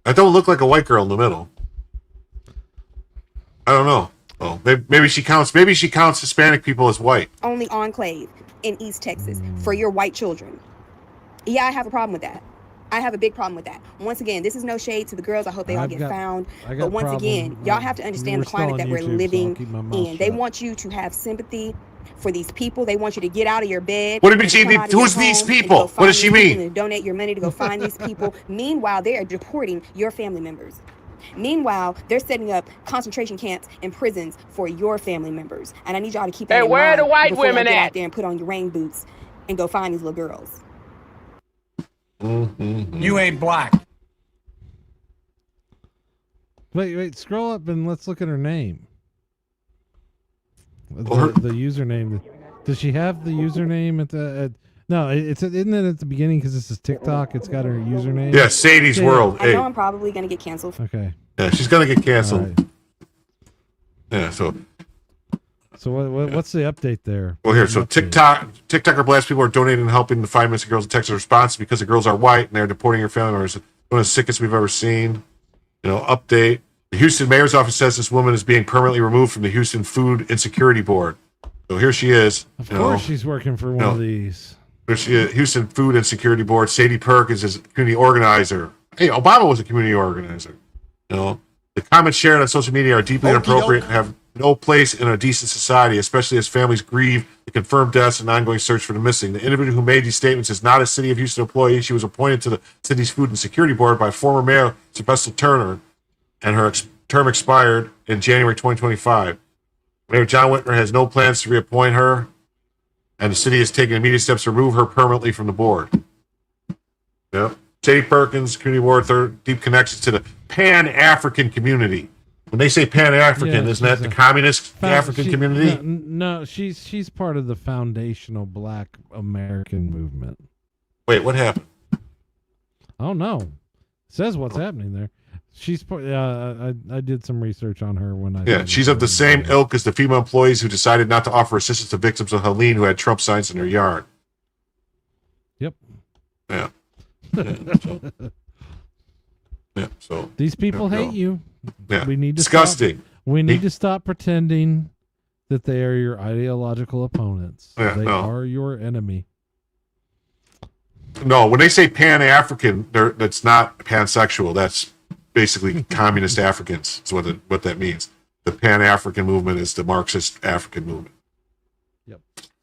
That don't look like a white girl in the middle. I don't know. Oh, maybe she counts Hispanic people as white. Only enclave in East Texas for your white children. Yeah, I have a problem with that. I have a big problem with that. Once again, this is no shade to the girls. I hope they all get found. But once again, y'all have to understand the climate that we're living in. They want you to have sympathy for these people. They want you to get out of your bed. What do you mean? Who's these people? What does she mean? And donate your money to go find these people. Meanwhile, they are deporting your family members. Meanwhile, they're setting up concentration camps and prisons for your family members. And I need y'all to keep that in mind. Where are the white before women y'all get at? out there and put on your rain boots and go find these little girls. You ain't black. Wait, scroll up and let's look at her name. The username. Does she have the username at the? No, isn't it at the beginning because this is TikTok? It's got her username. Yeah, Sadie's World. I know I'm probably gonna get canceled. Okay. Yeah, she's gonna get canceled. Right. Yeah. So what's the update there? Well, here, so TikToker blasts people are donating and helping to find missing girls in Texas. Response because the girls are white and they're deporting your family members. One of the sickest we've ever seen. Update. The Houston mayor's office says this woman is being permanently removed from the Houston Food Insecurity Board. So here she is. Of course she's working for one of these. Here she is, Houston Food Insecurity Board. Sadie Perkins is a community organizer. Hey, Obama was a community organizer. The comments shared on social media are deeply inappropriate and have no place in a decent society, especially as families grieve the confirmed deaths and ongoing search for the missing. The individual who made these statements is not a City of Houston employee. She was appointed to the city's Food and Security Board by former Mayor Sylvester Turner, and her term expired in January 2025. Mayor John Whitmer has no plans to reappoint her, and the city is taking immediate steps to remove her permanently from the board. Yep. Sadie Perkins, community board, deep connections to the Pan-African community. When they say Pan-African, isn't that the communist African community? No, she's part of the foundational Black American movement. Wait, what happened? I don't know. It says what's happening there. She's part. I did some research on her when I. Yeah, she's of the same ilk as the female employees who decided not to offer assistance to victims of Helene who had Trump signs in their yard. Yep. Yeah. So these people hate you. Yeah. We need to disgusting. We need to stop pretending that they are your ideological opponents. Yeah, they are your enemy. No, when they say Pan-African, that's not pansexual. That's basically communist Africans. Is what that means. The Pan-African movement is the Marxist African movement. Yep.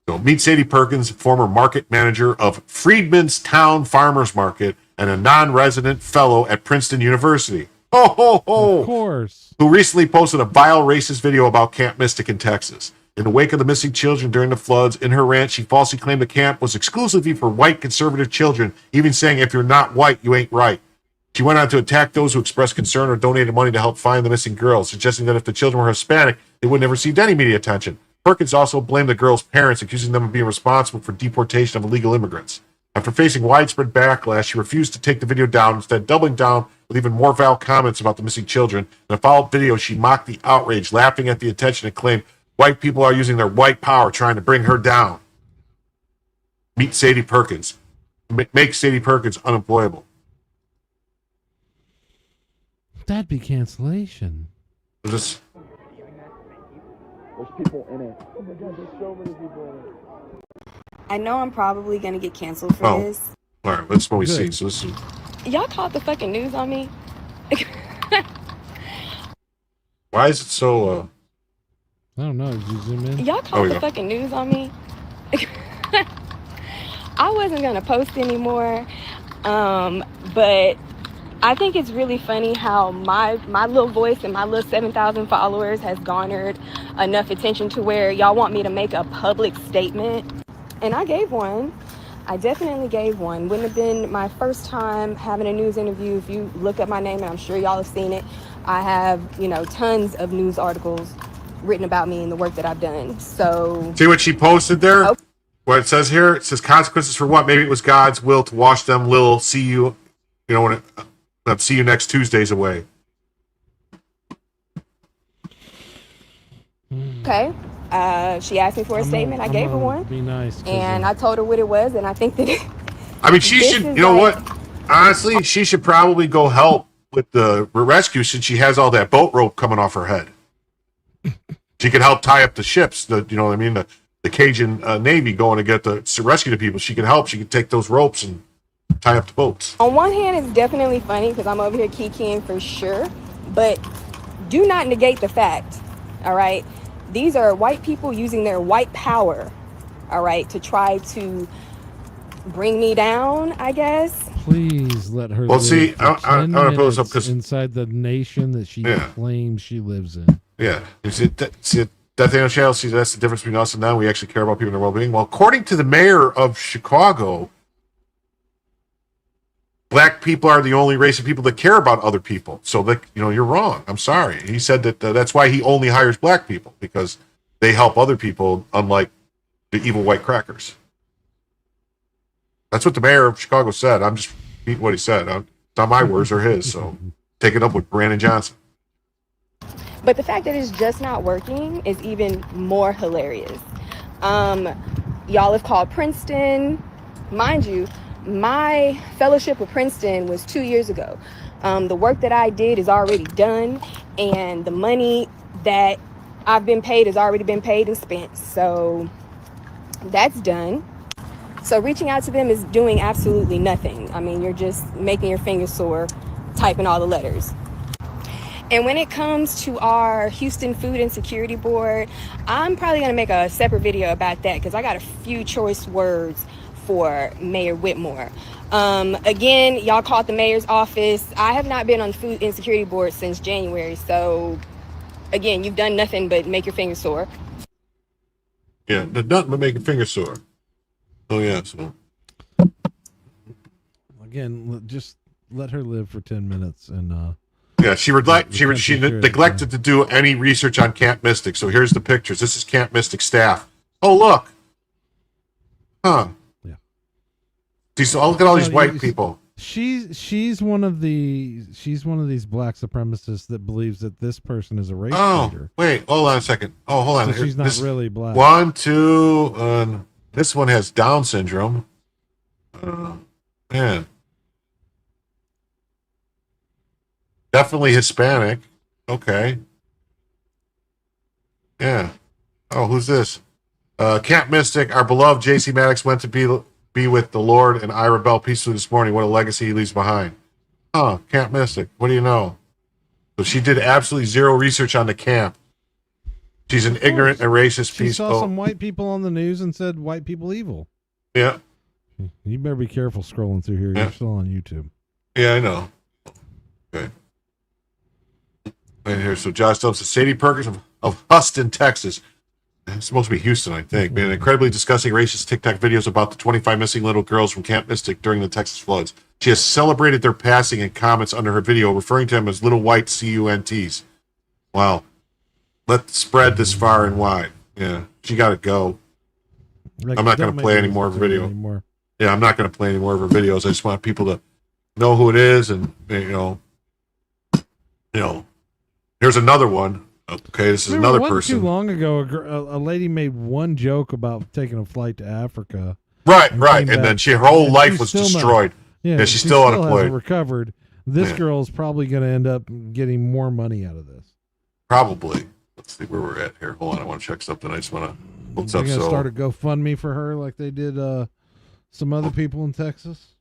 So meet Sadie Perkins, former market manager of Freedman's Town Farmers Market and a non-resident fellow at Princeton University. Ho, ho, ho. Of course. Who recently posted a vile racist video about Camp Mystic in Texas. In the wake of the missing children during the floods, in her rant, she falsely claimed the camp was exclusively for white conservative children, even saying, if you're not white, you ain't right. She went on to attack those who expressed concern or donated money to help find the missing girls, suggesting that if the children were Hispanic, they wouldn't have received any media attention. Perkins also blamed the girls' parents, accusing them of being responsible for deportation of illegal immigrants. After facing widespread backlash, she refused to take the video down, instead doubling down with even more vile comments about the missing children. In a follow-up video, she mocked the outrage, laughing at the attention, and claimed white people are using their white power trying to bring her down. Meet Sadie Perkins. Make Sadie Perkins unemployable. That'd be cancellation. There's people in it. Oh my God, there's so many people in it. I know I'm probably gonna get canceled for this. All right, that's what we see. So this is... Y'all caught the fucking news on me. Why is it so? I don't know. Did you zoom in? Y'all caught the fucking news on me. I wasn't gonna post anymore, but I think it's really funny how my little voice and my little 7,000 followers has garnered enough attention to where y'all want me to make a public statement. And I gave one. I definitely gave one. Wouldn't have been my first time having a news interview. If you look up my name, and I'm sure y'all have seen it, I have, tons of news articles written about me and the work that I've done. So see what she posted there? Oh. What it says here, it says consequences for what? Maybe it was God's will to wash them little. See you, when see you next Tuesday's away. Okay. She asked me for a statement. I gave her one. Be nice. And I told her what it was, and I think that I mean, she should, what? Honestly, she should probably go help with the rescue since she has all that boat rope coming off her head. She could help tie up the ships, the Cajun Navy going to get to rescue the people. She could help. She could take those ropes and tie up the boats. On one hand, it's definitely funny because I'm over here kikiing for sure, but do not negate the fact, all right? These are white people using their white power, all right, to try to bring me down, I guess. Please let her well, live see, for I 10 want to pose up minutes because inside the nation that she claims she lives in. Yeah. See, Death Angel Channel, see, that's the difference between us and them. We actually care about people and their well-being. Well, according to the mayor of Chicago, black people are the only race of people that care about other people. So that you're wrong. I'm sorry. He said that that's why he only hires black people, because they help other people, unlike the evil white crackers. That's what the mayor of Chicago said. I'm just repeating what he said. It's not my words or his. So take it up with Brandon Johnson. But the fact that it's just not working is even more hilarious. Y'all have called Princeton. Mind you, My fellowship with Princeton was 2 years ago. The work that I did is already done, and the money that I've been paid has already been paid and spent. So that's done. So reaching out to them is doing absolutely nothing. I mean, you're just making your fingers sore, typing all the letters. And when it comes to our Houston Food Insecurity Board, I'm probably going to make a separate video about that because I got a few choice words for Mayor Whitmore. Again, y'all called the mayor's office. I have not been on the Food Insecurity Board since January. So, again, you've done nothing but make your fingers sore. Yeah, nothing but make your fingers sore. Oh, yeah, so. Again, just let her live for 10 minutes and... Yeah, she neglected to do any research on Camp Mystic. So here's the pictures. This is Camp Mystic staff. Oh, look. Huh. Yeah. Look at all these white people. She's one of these black supremacists that believes that this person is a race leader. Wait, hold on a second. Oh, hold on. So she's not really black. 1, 2, this one has Down syndrome. Man. Definitely Hispanic. Okay. Yeah. Oh, who's this? Camp Mystic, our beloved J.C. Maddox went to be with the Lord, and I rebel peacefully this morning. What a legacy he leaves behind. Huh, Camp Mystic. What do you know? So she did absolutely zero research on the camp. She's an ignorant and racist piece. She saw some white people on the news and said white people evil. Yeah. You better be careful scrolling through here. Yeah. You're still on YouTube. Yeah, I know. Okay. Right here. So Josh Stubbs, Sadie Perkins of Houston, Texas. It's supposed to be Houston, I think. Man, incredibly disgusting racist TikTok videos about the 25 missing little girls from Camp Mystic during the Texas floods. She has celebrated their passing in comments under her video, referring to them as little white CUNTs. Wow. Let spread this far and wide. Yeah, she got to go. I'm not going to play any more of her video. Yeah, I'm not going to play any more of her videos. I just want people to know who it is, and you know. Here's another one. Okay, this is another person. Too long ago, a lady made one joke about taking a flight to Africa. Right, and then her whole life was destroyed. Yeah, she's still unemployed. Hasn't recovered. This girl is probably going to end up getting more money out of this. Probably. Let's see where we're at here. Hold on, I want to check something. I just want to. What's up? They're going to start a GoFundMe for her like they did some other people in Texas.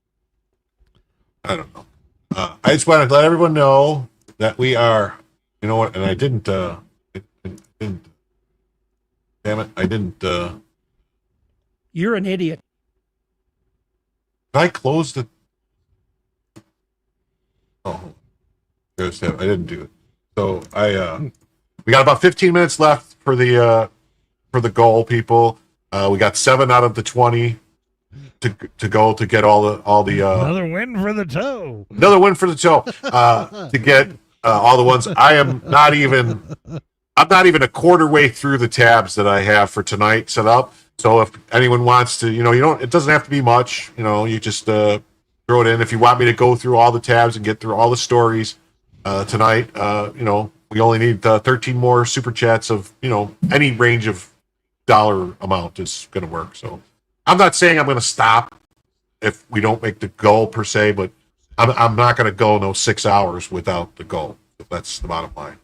I don't know. I just want to let everyone know that we are. You know what? And I didn't. Damn it! I didn't. You're an idiot. I closed it. Oh, I didn't do it. So we got about 15 minutes left for the goal, people. We got 7 out of the 20 to go to get all the. Another win for the toe. Another win for the toe. To get. All the ones I'm not even a quarter way through the tabs that I have for tonight set up. So if anyone wants to, it doesn't have to be much. You just throw it in. If you want me to go through all the tabs and get through all the stories tonight, we only need 13 more super chats of any range of dollar amount is going to work. So I'm not saying I'm going to stop if we don't make the goal per se, but I'm not going to go 6 hours without the goal. That's the bottom line.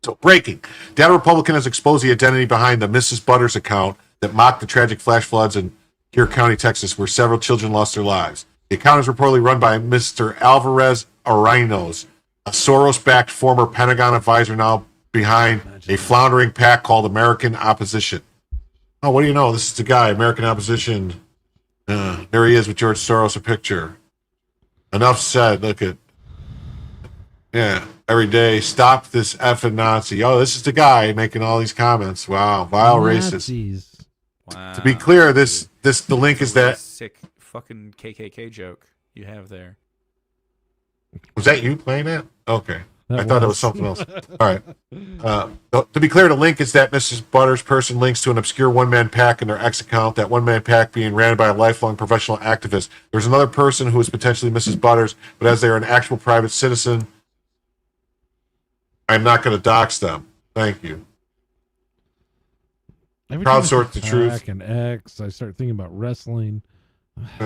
So, breaking. Data Republican has exposed the identity behind the Mrs. Butters account that mocked the tragic flash floods in Kern County, Texas, where several children lost their lives. The account is reportedly run by Mr. Alvarez Arenos, a Soros-backed former Pentagon advisor now behind a floundering pack called American Opposition. Oh, what do you know? This is the guy, American Opposition. There he is with George Soros, a picture. Enough said. Look at, every day. Stop this effing Nazi. Oh, this is the guy making all these comments. Wow, vile racist. Wow. To be clear, the link is that sick fucking KKK joke you have there. Was that you playing that? Okay. I thought it was something else. All right. To be clear, the link is that Mrs. Butters' person links to an obscure one-man pack in their X account, that one-man pack being ran by a lifelong professional activist. There's another person who is potentially Mrs. Butters, but as they are an actual private citizen, I'm not going to dox them. Thank you. Every time I see Crowdsource the truth. Pac and X, I start thinking about wrestling.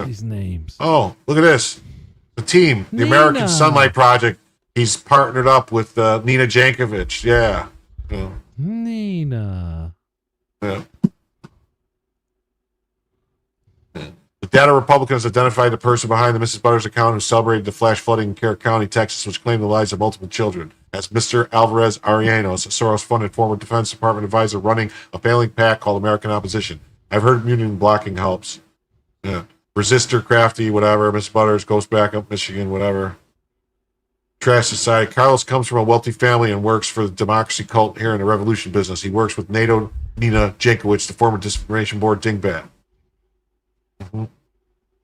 These names. Oh, look at this. The team, the American Nina. Sunlight Project. He's partnered up with Nina Jankovic. Yeah. Nina. Yeah. The data Republicans identified the person behind the Mrs. Butters account who celebrated the flash flooding in Carroll County, Texas, which claimed the lives of multiple children. As Mr. Alvarez Arellanos, a Soros-funded former Defense Department advisor running a failing PAC called American Opposition. I've heard union blocking helps. Yeah. Resistor, Crafty, whatever. Miss Butters goes back up Michigan, whatever. Trash Society. Carlos comes from a wealthy family and works for the democracy cult here in the revolution business. He works with NATO Nina Jankowicz, the former Disinformation Board dingbat. Mm-hmm.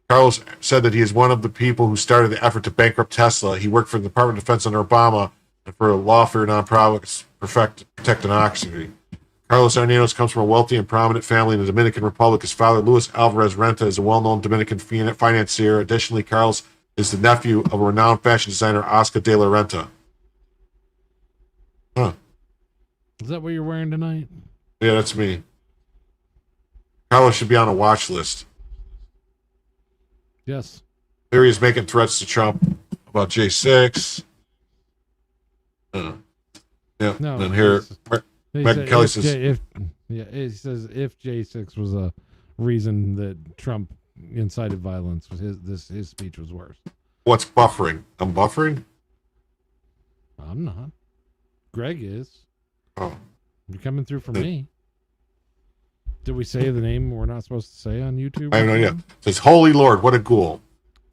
Carlos said that he is one of the people who started the effort to bankrupt Tesla. He worked for the Department of Defense under Obama and for a lawfare nonprofit protect democracy. Carlos Arneros comes from a wealthy and prominent family in the Dominican Republic. His father, Luis Alvarez Renta, is a well-known Dominican financier. Additionally, Carlos is the nephew of a renowned fashion designer, Oscar de la Renta. Huh. Is that what you're wearing tonight? Yeah, that's me. Carlos should be on a watch list. Yes. There he is making threats to Trump about J6. Yeah. No. And here, Megyn Kelly says, he says if J6 was a reason that Trump incited violence, his speech was worse. What's buffering? I'm buffering? I'm not. Greg is. Oh. You're coming through for me. Did we say the name we're not supposed to say on YouTube? I have no idea. It says, Holy Lord, what a ghoul.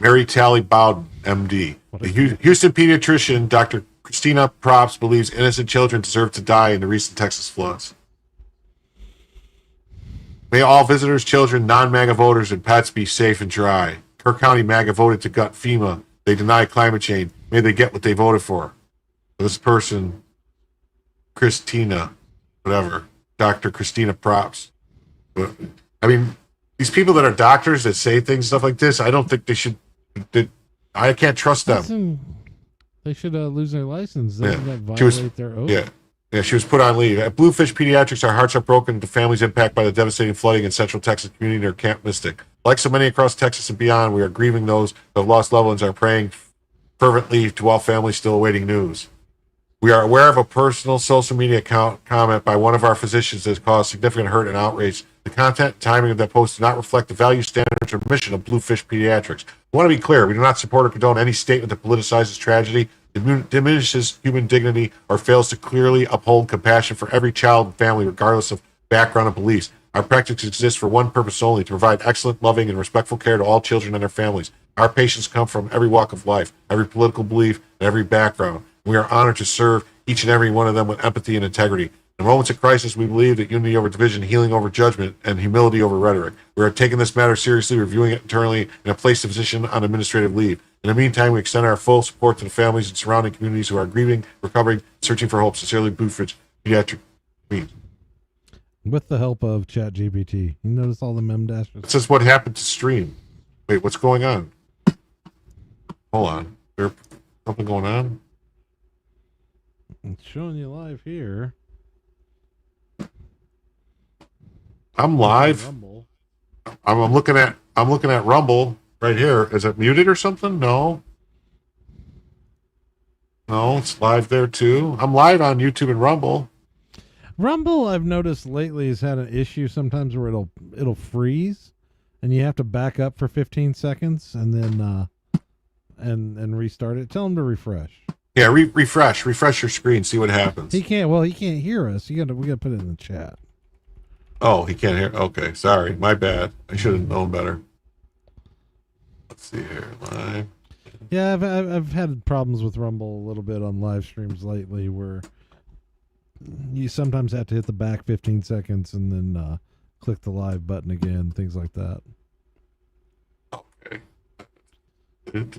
Mary Tally Bowden, MD. The Houston pediatrician, Dr. Christina Props, believes innocent children deserve to die in the recent Texas floods. May all visitors, children, non-MAGA voters, and pets be safe and dry. Kirk County MAGA voted to gut FEMA. They deny climate change. May they get what they voted for. This person, Christina, whatever, Dr. Christina Props. But, I mean, these people that are doctors that say things, stuff like this, I don't think they should. I can't trust them. Listen, they should lose their license. They that violate their oath. Yeah, she was put on leave. At Bluefish Pediatrics, our hearts are broken to families impacted by the devastating flooding in Central Texas community near Camp Mystic. Like so many across Texas and beyond, we are grieving those who have lost loved ones and are praying fervently to all families still awaiting news. We are aware of a personal social media comment by one of our physicians that has caused significant hurt and outrage. The content and timing of that post do not reflect the value, standards, or mission of Bluefish Pediatrics. We want to be clear. We do not support or condone any statement that politicizes tragedy, diminishes human dignity, or fails to clearly uphold compassion for every child and family, regardless of background and beliefs. Our practice exists for one purpose only, to provide excellent, loving, and respectful care to all children and their families. Our patients come from every walk of life, every political belief, and every background. We are honored to serve each and every one of them with empathy and integrity. In moments of crisis, we believe that unity over division, healing over judgment, and humility over rhetoric. We are taking this matter seriously, reviewing it internally, and have placed a physician on administrative leave. In the meantime, we extend our full support to the families and surrounding communities who are grieving, recovering, searching for hope. Sincerely, Bluefish Pediatric. With the help of ChatGPT. You notice all the mem dashes? This is what happened to stream. Wait, what's going on? Hold on. There's something going on? It's showing you live here. I'm live. I'm looking at Rumble right here. Is it muted or something? No, it's live there too. I'm live on YouTube and Rumble. Rumble, I've noticed lately, has had an issue sometimes where it'll freeze, and you have to back up for 15 seconds and then and restart it. Tell them to refresh. Yeah, refresh your screen. See what happens. He can't hear us. We got to put it in the chat. Oh, he can't hear. Okay, sorry, my bad. I should have known better. Let's see here, live. Yeah, I've had problems with Rumble a little bit on live streams lately, where you sometimes have to hit the back 15 seconds and then click the live button again, things like that. Okay.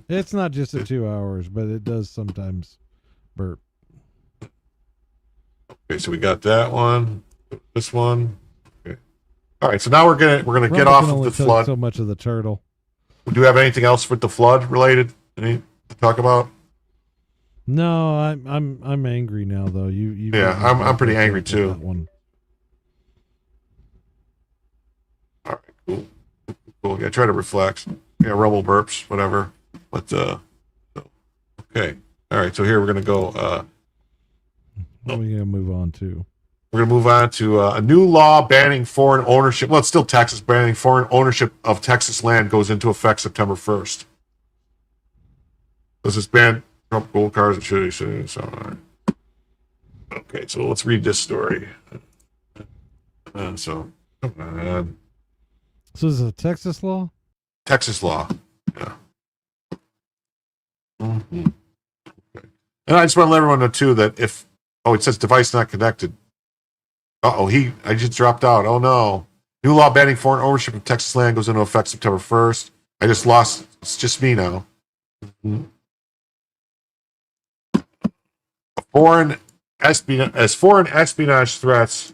It's not just at 2 hours, but it does sometimes burp. Okay, so we got that one, this one. Okay. All right, so now we're gonna get off of the flood. So much of the turtle. Do you have anything else with the flood related? Any to talk about? No, I'm angry now though. You yeah, I'm pretty angry too. Cool. Yeah, try to reflect. Yeah, rumble burps, whatever. But okay. All right. So here we're gonna go. What are we gonna move on to? We're gonna move on to a new law banning foreign ownership. Well, it's still Texas banning foreign ownership of Texas land goes into effect September 1st. Does this ban Trump gold cars and shitty? So, all right. Okay, so let's read this story. So, come on. So is it a Texas law? Texas law. Yeah. Mm-hmm. Okay. And I just want to let everyone know too that if it says device not connected. I just dropped out. Oh no. New law banning foreign ownership of Texas land goes into effect September 1st. I just lost. It's just me now. Mm-hmm. Foreign espionage threats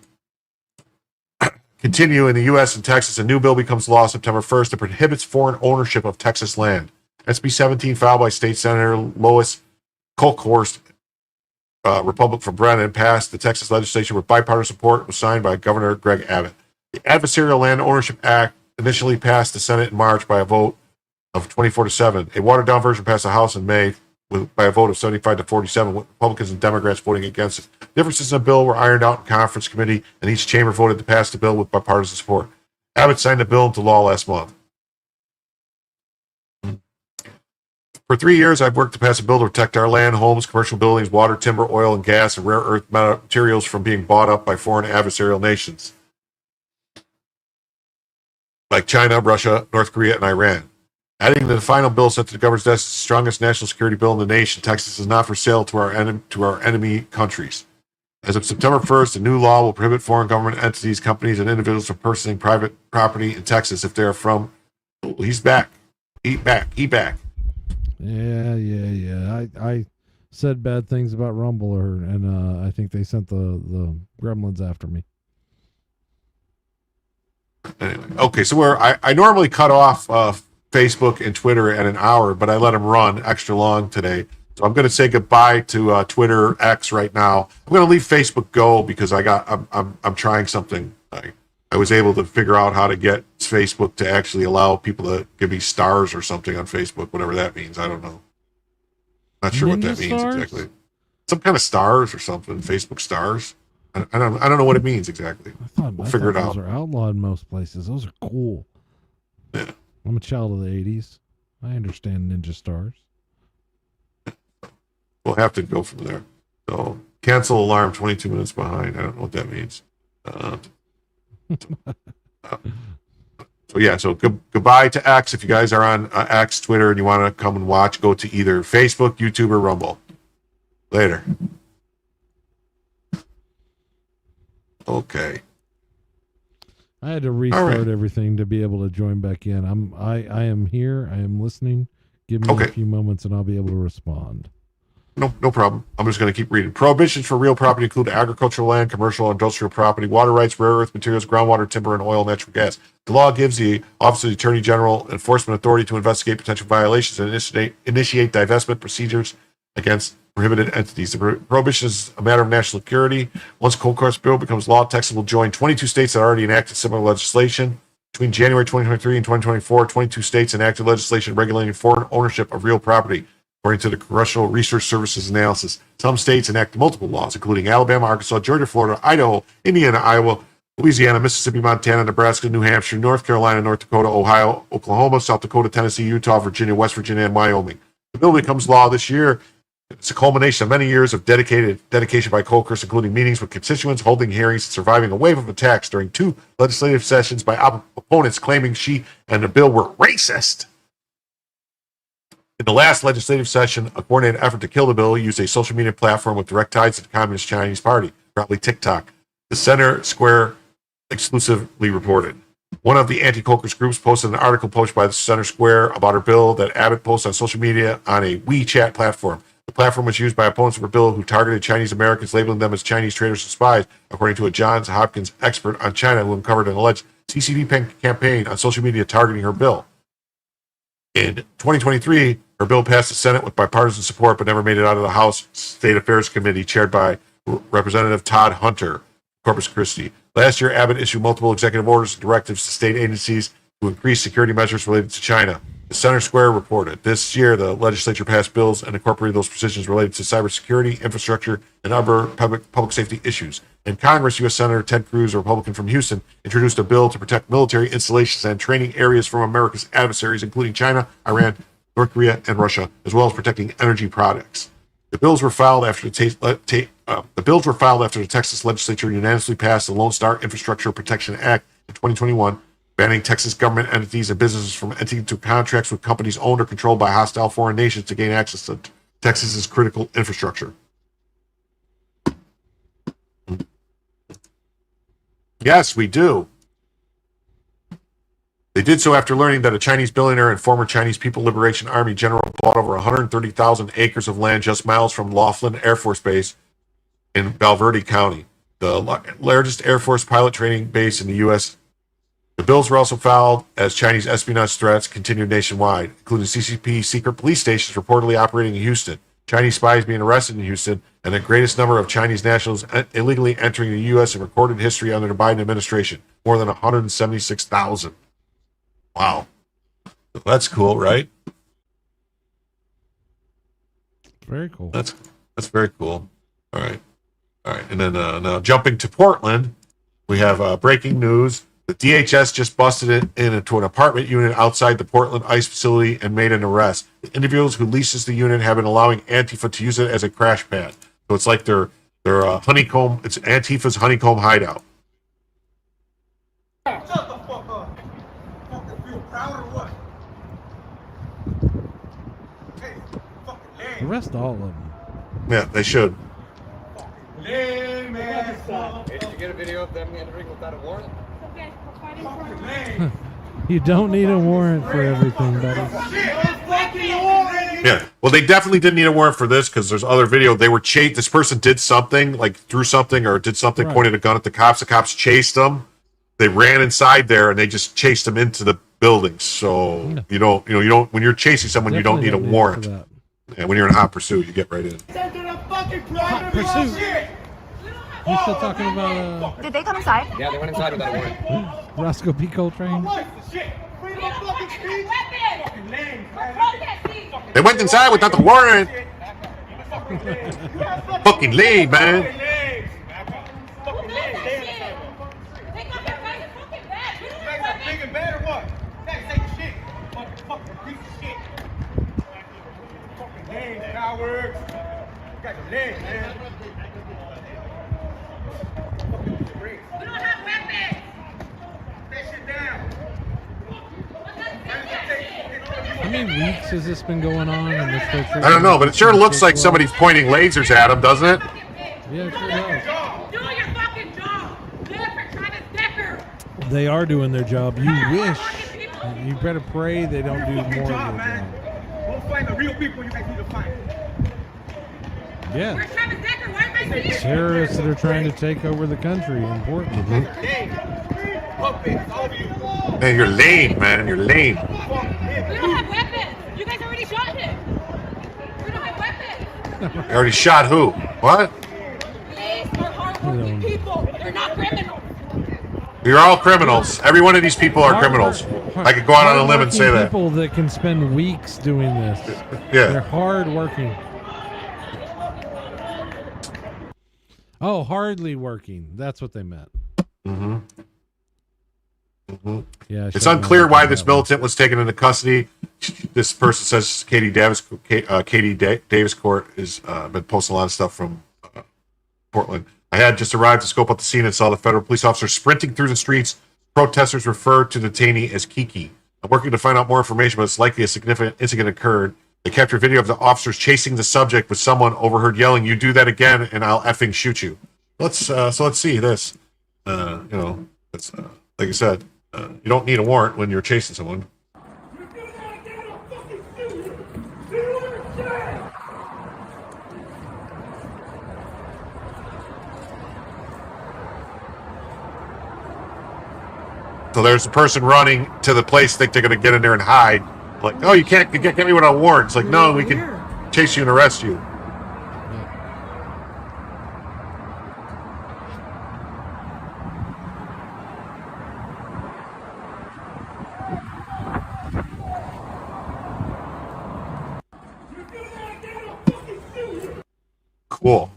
continue in the U.S. and Texas, a new bill becomes law September 1st that prohibits foreign ownership of Texas land. SB 17, filed by State Senator Lois Kolkhorst, Republican from Brennan, passed the Texas legislation with bipartisan support, was signed by Governor Greg Abbott. The Adversarial Land Ownership Act initially passed the Senate in March by a vote of 24-7. A watered-down version passed the House in May by a vote of 75-47, with Republicans and Democrats voting against it. Differences in the bill were ironed out in conference committee, and each chamber voted to pass the bill with bipartisan support. Abbott signed the bill into law last month. For 3 years, I've worked to pass a bill to protect our land, homes, commercial buildings, water, timber, oil, and gas, and rare earth materials from being bought up by foreign adversarial nations like China, Russia, North Korea, and Iran. Adding to the final bill sent to the governor's desk, the strongest national security bill in the nation, Texas is not for sale to our enemy countries. As of September 1st, the new law will prohibit foreign government entities, companies, and individuals from purchasing private property in Texas if they are from. Oh, he's back. He back. Yeah. I said bad things about Rumble, and I think they sent the gremlins after me. Anyway, okay, so I normally cut off Facebook and Twitter at an hour, but I let them run extra long today. So I'm going to say goodbye to Twitter X right now. I'm going to leave Facebook go because I'm trying something. I was able to figure out how to get Facebook to actually allow people to give me stars or something on Facebook, whatever that means. I don't know. Not sure what that means exactly. Some kind of stars or something. Facebook stars. I don't know what it means exactly. We'll figure it out. Those are outlawed in most places. Those are cool. Yeah. I'm a child of the 80s. I understand ninja stars. We'll have to go from there. So cancel alarm 22 minutes behind. I don't know what that means. So goodbye to X. If you guys are on X, Twitter, and you want to come and watch, go to either Facebook, YouTube, or Rumble. Later. Okay. I had to restart everything to be able to join back in. I am here. I am listening. Give me a few moments and I'll be able to respond. No problem. I'm just going to keep reading. Prohibitions for real property include agricultural land, commercial and industrial property, water rights, rare earth materials, groundwater, timber, and oil and natural gas. The law gives the Office of the Attorney General enforcement authority to investigate potential violations and initiate divestment procedures against prohibited entities. The prohibition is a matter of national security. Once Kolkhorst's bill becomes law, Texas will join 22 states that already enacted similar legislation. Between January 2023 and 2024, 22 states enacted legislation regulating foreign ownership of real property, according to the Congressional Research Services analysis. Some states enacted multiple laws, including Alabama, Arkansas, Georgia, Florida, Idaho, Indiana, Iowa, Louisiana, Mississippi, Montana, Nebraska, New Hampshire, North Carolina, North Dakota, Ohio, Oklahoma, South Dakota, Tennessee, Utah, Virginia, West Virginia, and Wyoming. The bill becomes law this year. It's a culmination of many years of dedication by Kolkhorst, including meetings with constituents, holding hearings, and surviving a wave of attacks during 2 legislative sessions by opponents claiming she and the bill were racist. In the last legislative session, a coordinated effort to kill the bill used a social media platform with direct ties to the Communist Chinese Party, probably TikTok. The Center Square exclusively reported. One of the anti-Kolkhorst groups posted an article published by the Center Square about her bill that Abbott posted on social media on a WeChat platform. The platform was used by opponents of her bill who targeted Chinese Americans, labeling them as Chinese traitors and spies, according to a Johns Hopkins expert on China who uncovered an alleged CCP campaign on social media targeting her bill. In 2023, her bill passed the Senate with bipartisan support, but never made it out of the House State Affairs Committee, chaired by Representative Todd Hunter, Corpus Christi. Last year, Abbott issued multiple executive orders and directives to state agencies to increase security measures related to China. The Center Square reported this year the legislature passed bills and incorporated those provisions related to cybersecurity, infrastructure, and other public safety issues. In Congress, U.S. Senator Ted Cruz, a Republican from Houston, introduced a bill to protect military installations and training areas from America's adversaries, including China, Iran, North Korea, and Russia, as well as protecting energy products. The bills were filed after the Texas legislature unanimously passed the Lone Star Infrastructure Protection Act in 2021, banning Texas government entities and businesses from entering into contracts with companies owned or controlled by hostile foreign nations to gain access to Texas's critical infrastructure. Yes, we do. They did so after learning that a Chinese billionaire and former Chinese People Liberation Army general bought over 130,000 acres of land just miles from Laughlin Air Force Base in Valverde County, the largest Air Force pilot training base in the U.S. The bills were also filed as Chinese espionage threats continued nationwide, including CCP secret police stations reportedly operating in Houston, Chinese spies being arrested in Houston, and the greatest number of Chinese nationals illegally entering the U.S. in recorded history under the Biden administration, more than 176,000. Wow. That's cool, right? Very cool. That's very cool. All right. And then now jumping to Portland, we have breaking news. The DHS just busted it into an apartment unit outside the Portland ICE facility and made an arrest. The individuals who leases the unit have been allowing Antifa to use it as a crash pad. So it's like their honeycomb. It's Antifa's honeycomb hideout. Shut the fuck up. Fucking feel proud or what? Hey, fucking lame. Arrest all of them. Yeah, they should. Lame ass. Did you get a video of them entering without a warrant? Fucking lame. You don't need a warrant for everything, buddy. Yeah, well, they definitely didn't need a warrant for this because there's other video. They were chased. This person did something, like threw something or did something, Right. pointed a gun at the cops. The cops chased them. They ran inside there and they just chased them into the building. So you don't when you're chasing someone, Definitely you don't need a warrant. And when you're in hot pursuit, you get right in. Hot pursuit. You're still talking about Did they come inside? Yeah, they went inside without a warrant. Roscoe P. Coltrane. They went inside without the warrant. Fucking lame, man. Cowards. Got your legs, man. We don't have weapons. That shit down. How many weeks has this been going on? And they're still treating I don't know, but it sure them looks like well? somebody's pointing lasers at him, doesn't it? Yeah, it sure does. Do your fucking job. Live for Travis Decker. They are doing their job. You wish. You better pray they don't do more of their job. We'll find the real people you guys need to find. Yeah. Where's Travis Decker? Why am I here? Terrorists that are trying to take over the country in Portland. Puppets, all of you. Man, you're lame, man. You're lame. We don't have weapons. You guys already shot him. We don't have weapons. You already shot who? What? These are hardworking people. They're not criminals. You're all criminals. Every one of these people are criminals. I could go out on a limb and say that. People that can spend weeks doing this. Yeah. They're hard working. Oh, hardly working. That's what they meant. Mm-hmm. Mm-hmm. Yeah. It's unclear why this militant was taken into custody. This person says Katie Davis Court has been posting a lot of stuff from Portland. I had just arrived to scope out the scene and saw the federal police officers sprinting through the streets. Protesters referred to the detainee as Kiki. I'm working to find out more information, but it's likely a significant incident occurred. They captured video of the officers chasing the subject with someone overheard yelling, "You do that again, and I'll effing shoot you." Let's see this. It's like I said, you don't need a warrant when you're chasing someone. So there's a person running to the place, think they're going to get in there and hide. Like, oh, you can't get me without a warrant. It's like, no, we can chase you and arrest you. Cool.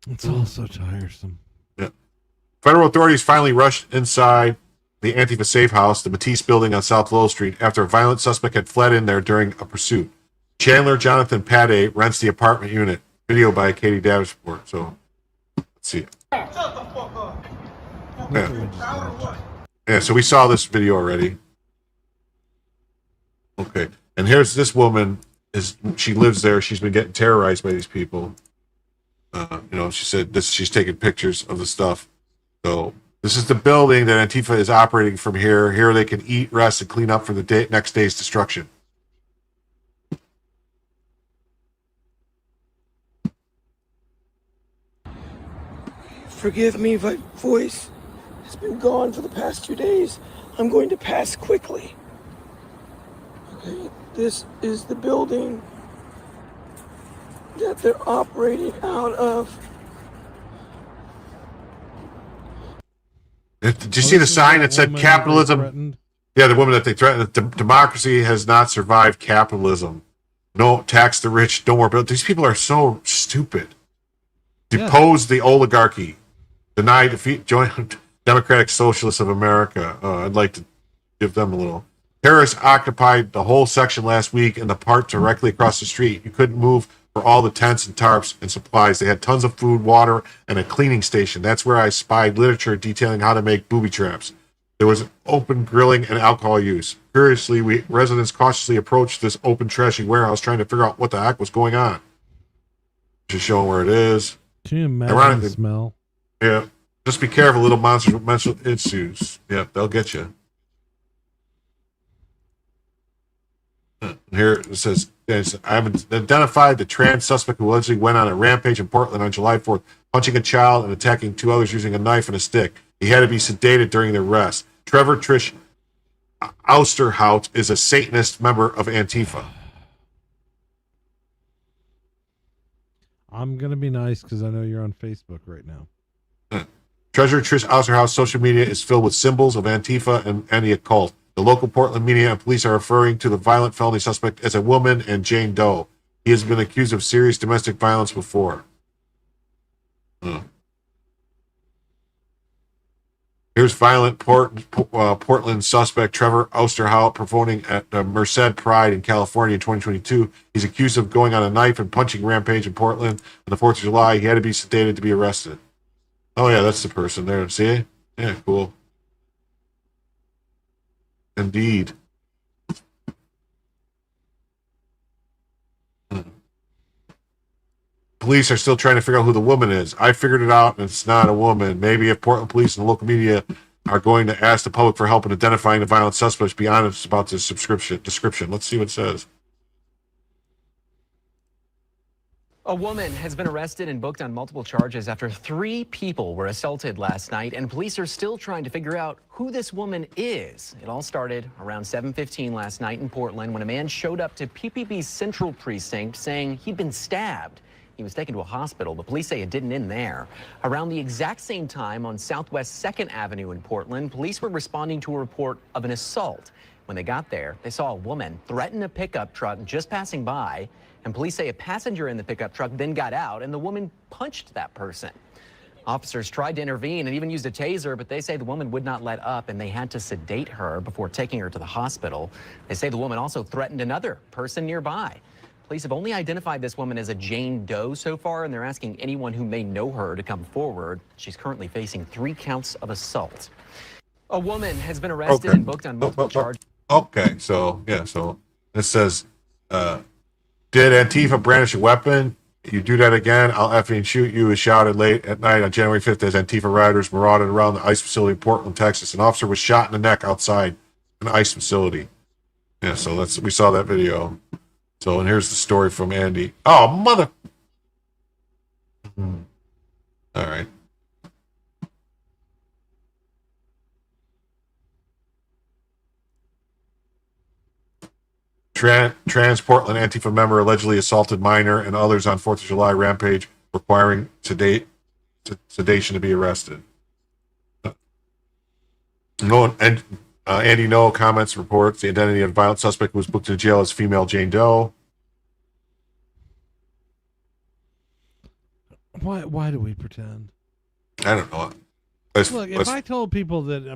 It's all so tiresome. Yeah. Federal authorities finally rushed inside the Antifa safe house, the Matisse building on South Lowell Street, after a violent suspect had fled in there during a pursuit. Chandler Jonathan Pade rents the apartment unit. Video by Katie Davenport. So, let's see. Yeah, so we saw this video already. Okay. And here's this woman. She lives there. She's been getting terrorized by these people. She said this. She's taking pictures of the stuff. So this is the building that Antifa is operating from here. Here they can eat, rest, and clean up for the next day's destruction. Forgive me if my voice has been gone for the past 2 days. I'm going to pass quickly. Okay, this is the building that they're operating out of. Did you see the sign that said capitalism? Yeah, the woman that they threatened. Democracy has not survived capitalism. No, tax the rich, no more bill. These people are so stupid. Depose the oligarchy. Deny defeat, join Democratic Socialists of America. I'd like to give them a little. Terrorists occupied the whole section last week in the park directly across the street. You couldn't move for all the tents and tarps and supplies. They had tons of food, water, and a cleaning station. That's where I spied literature detailing how to make booby traps. There was open grilling and alcohol use. Curiously, residents cautiously approached this open trashy warehouse trying to figure out what the heck was going on. Just showing where it is. Can you imagine the smell? Yeah. Just be careful, little monsters with mental issues. Yeah, they'll get you. Here it says, I have identified the trans suspect who allegedly went on a rampage in Portland on July 4th, punching a child and attacking 2 others using a knife and a stick. He had to be sedated during the arrest. Trevor Trish Ousterhout is a Satanist member of Antifa. I'm going to be nice because I know you're on Facebook right now. Treasurer Trish Ousterhout's social media is filled with symbols of Antifa and the occult. The local Portland media and police are referring to the violent felony suspect as a woman and Jane Doe. He has been accused of serious domestic violence before. Here's violent Portland suspect Trevor Ousterhout performing at Merced Pride in California in 2022. He's accused of going on a knife and punching rampage in Portland on the 4th of July. He had to be sedated to be arrested. Oh, yeah, that's the person there. See? Yeah, cool. Indeed. Police are still trying to figure out who the woman is. I figured it out, and it's not a woman. Maybe if Portland police and the local media are going to ask the public for help in identifying the violent suspects, be honest about the description. Let's see what it says. A woman has been arrested and booked on multiple charges after 3 people were assaulted last night, and police are still trying to figure out who this woman is. It all started around 7:15 last night in Portland when a man showed up to PPB's Central Precinct saying he'd been stabbed. He was taken to a hospital, but police say it didn't end there. Around the exact same time on Southwest 2nd Avenue in Portland, police were responding to a report of an assault. When they got there, they saw a woman threaten a pickup truck just passing by, and police say a passenger in the pickup truck then got out, and the woman punched that person. Officers tried to intervene and even used a taser, but they say the woman would not let up, and they had to sedate her before taking her to the hospital. They say the woman also threatened another person nearby. Police have only identified this woman as a Jane Doe so far, and they're asking anyone who may know her to come forward. She's currently facing 3 counts of assault. A woman has been arrested and booked on multiple charges. Okay, so, yeah, so it says, did Antifa brandish a weapon? You do that again, I'll effing shoot you, is shouted late at night on January 5th as Antifa rioters marauded around the ICE facility in Portland, Texas. An officer was shot in the neck outside an ICE facility. Yeah, so we saw that video. So, and here's the story from Andy. Oh, mother. All right. Trans Portland Antifa member allegedly assaulted minor and others on 4th of July rampage, requiring sedation to be arrested. Andy No comments reports the identity of the violent suspect who was booked to jail as female Jane Doe. Why do we pretend? I don't know. Look, if I told people that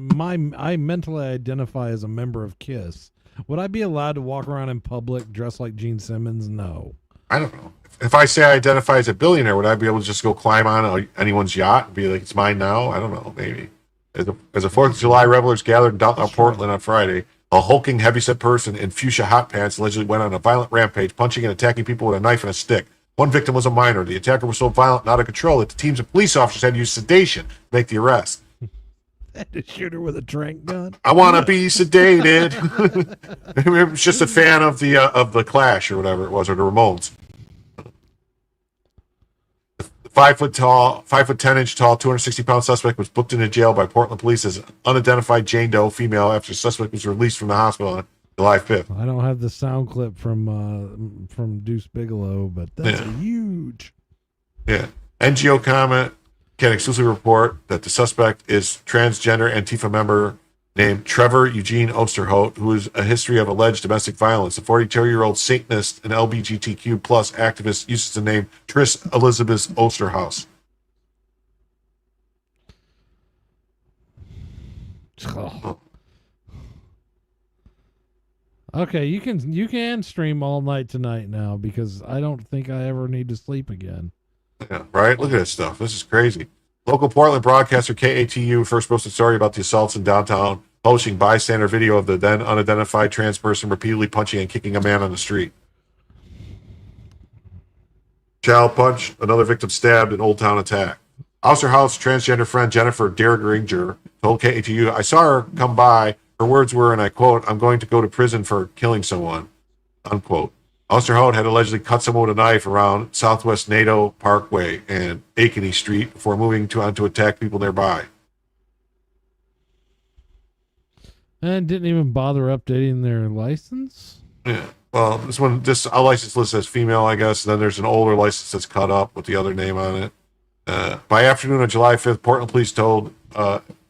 I mentally identify as a member of KISS, would I be allowed to walk around in public dressed like Gene Simmons? No. I don't know. If I say I identify as a billionaire, would I be able to just go climb on anyone's yacht and be like, it's mine now? I don't know. Maybe. As the 4th of July revelers gathered in downtown Portland on Friday, a hulking, heavyset person in fuchsia hot pants allegedly went on a violent rampage, punching and attacking people with a knife and a stick. One victim was a minor. The attacker was so violent and out of control that the teams of police officers had to use sedation to make the arrest. Had to shoot her with a trank gun. I want to be sedated. Maybe it was just a fan of the Clash or whatever it was, or the Ramones. 5'10" tall, 260-pound suspect was booked into jail by Portland police as an unidentified Jane Doe female after the suspect was released from the hospital on July 5th. I don't have the sound clip from Deuce Bigelow, but that's huge. Yeah. NGO comment can exclusively report that the suspect is transgender Antifa member named Trevor Eugene Osterhout, who has a history of alleged domestic violence. The 42-year-old Satanist and LGBTQ plus activist uses the name Tris Elizabeth Osterhaus. Oh. Okay, you can stream all night tonight now because I don't think I ever need to sleep again. Yeah, right? Look at this stuff. This is crazy. Local Portland broadcaster KATU first posted a story about the assaults in downtown, posting bystander video of the then unidentified trans person repeatedly punching and kicking a man on the street. Child punch, another victim stabbed in Old Town attack. Osterhaus transgender friend Jennifer Deranged told KATU, I saw her come by. Her words were, and I quote, I'm going to go to prison for killing someone, unquote. Osterhout had allegedly cut someone with a knife around Southwest NATO Parkway and Akeney Street before moving on to attack people nearby. And didn't even bother updating their license? Yeah. Well, this license list says female, I guess. And then there's an older license that's cut up with the other name on it. By afternoon on July 5th, Portland police told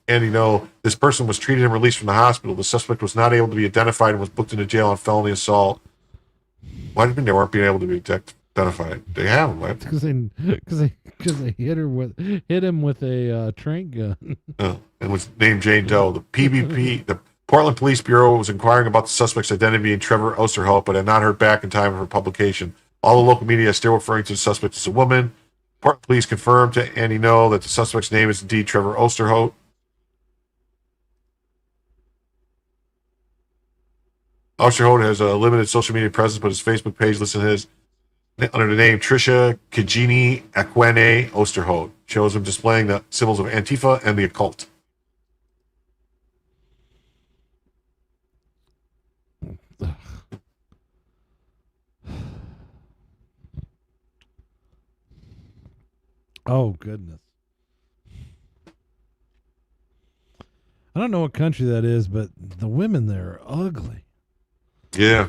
Andy No this person was treated and released from the hospital. The suspect was not able to be identified and was booked into jail on felony assault. Why do you think they weren't being able to be identified? They have them, right? Because they hit him with a trank gun. Oh, and was named Jane Doe. The PBP, the Portland Police Bureau, was inquiring about the suspect's identity being Trevor Osterhout, but had not heard back in time for publication. All the local media is still referring to the suspect as a woman. Portland Police confirmed to Andy No that the suspect's name is indeed Trevor Osterhout. Osterhout has a limited social media presence, but his Facebook page listed under the name Trisha Kijini Akwene Osterhout. Shows him displaying the symbols of Antifa and the occult. Oh, goodness. I don't know what country that is, but the women there are ugly. Yeah.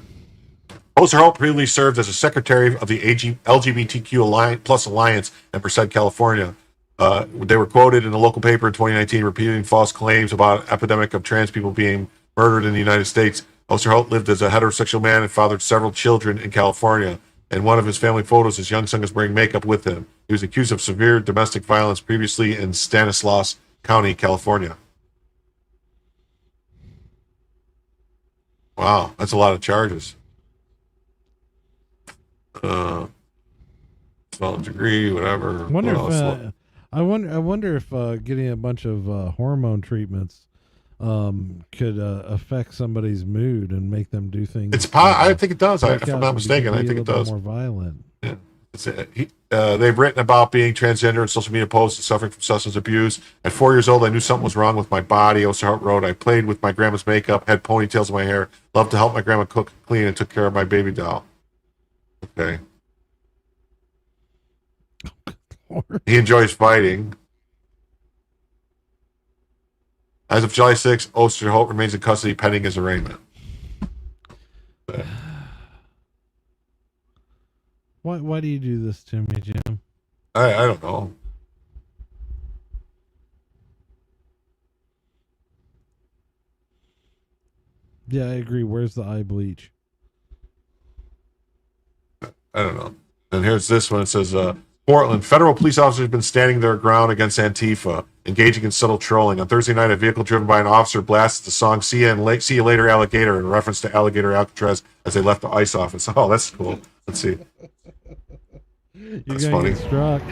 Osterhout previously served as a secretary of the LGBTQ Alliance in Merced, California. They were quoted in a local paper in 2019 repeating false claims about an epidemic of trans people being murdered in the United States. Osterhout lived as a heterosexual man and fathered several children in California. In one of his family photos, his young son is wearing makeup with him. He was accused of severe domestic violence previously in Stanislaus County, California. Wow, that's a lot of charges. Small degree, whatever. I wonder if getting a bunch of hormone treatments could affect somebody's mood and make them do things. I think it does. If I'm not mistaken, I think it does. More violent. Yeah. They've written about being transgender in social media posts and suffering from substance abuse. At 4 years old, I knew something was wrong with my body. Osterhout wrote, I played with my grandma's makeup, had ponytails in my hair, loved to help my grandma cook, clean, and took care of my baby doll. Okay. He enjoys fighting. As of July 6th, Osterhout remains in custody pending his arraignment. Why do you do this to me, Jim? I don't know. Yeah, I agree. Where's the eye bleach? I don't know. And here's this one. It says, Portland, federal police officers have been standing their ground against Antifa, engaging in subtle trolling. On Thursday night, a vehicle driven by an officer blasted the song See You Later, Alligator, in reference to Alligator Alcatraz as they left the ICE office. Oh, that's cool. Let's see. That's funny. Get struck.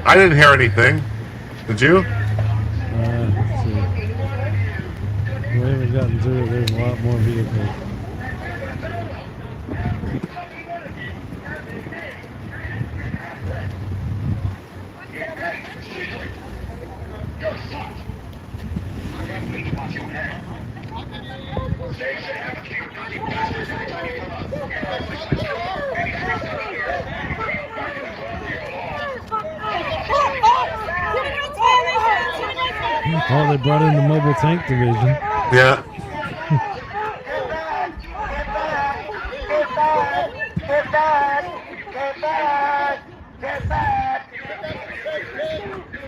I didn't hear anything. Did you? Let's see. We haven't gotten through it. There's a lot more vehicles. Oh, they brought in the mobile tank division. Yeah.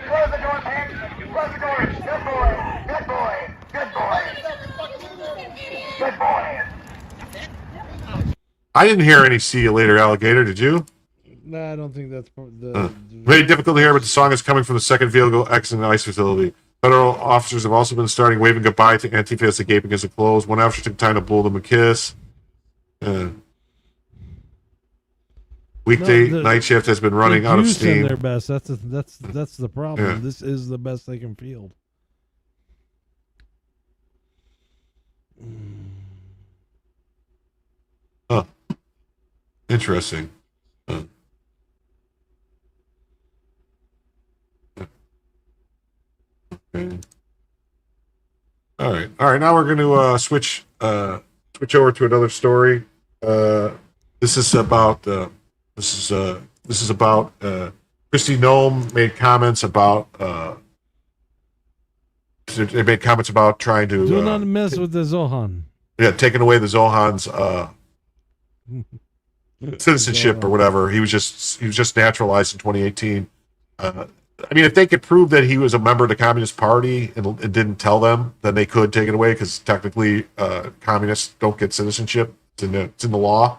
Close the door, man. Close the door. Good boy. Good boy. Good boy. Good boy. I didn't hear any See You Later, Alligator. Did you? No, I don't think that's the. Very difficult to hear, but the song is coming from the second vehicle exiting the ICE facility. Federal officers have also been starting waving goodbye to Antifa as the gaping as it closed. One officer took time to blow them a kiss. Weekday night shift has been running out of steam. Their best. That's the problem. Yeah. This is the best they can field. Huh. Interesting. Huh. Okay. All right. Now we're going to switch over to another story. This is about Kristi Noem made comments about they made comments about trying to Do not mess with the Zohan. Yeah, taking away the Zohan's citizenship or whatever. He was just naturalized in 2018. I mean, if they could prove that he was a member of the Communist Party and didn't tell them, then they could take it away because technically communists don't get citizenship. It's in the law.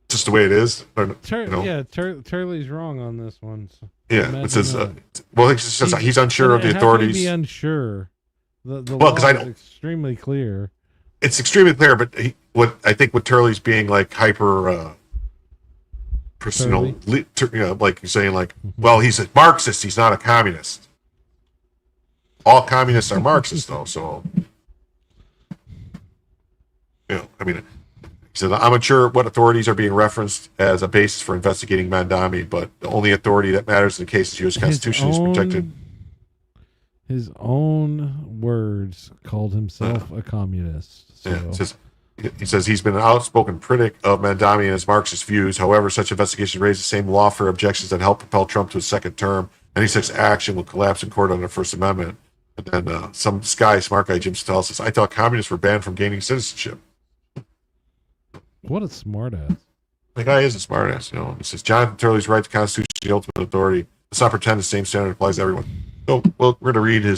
It's just the way it is. Turley's wrong on this one. So yeah, it says. He's unsure of the authorities. How can he be unsure? The well, because law I is don't. Extremely clear. It's extremely clear, but what Turley's being like hyper personal, like you're saying, like, well, he's a Marxist, he's not a communist. All communists are Marxists, though. So, I mean, he said, I'm unsure what authorities are being referenced as a basis for investigating Mandami, but the only authority that matters in the case is the U.S. Constitution is protected. His own words called himself a communist. So. Yeah, he says he's been an outspoken critic of Mandami and his Marxist views. However, such investigation raised the same lawfare objections that helped propel Trump to his second term. Any such action will collapse in court under the First Amendment. And then some smart guy, Jim Stell, says, I thought communists were banned from gaining citizenship. What a smartass. The guy is a smartass, He says, Jonathan Turley's right to Constitution is the ultimate authority. Let's not pretend the same standard applies to everyone. So, well, we're going to read we're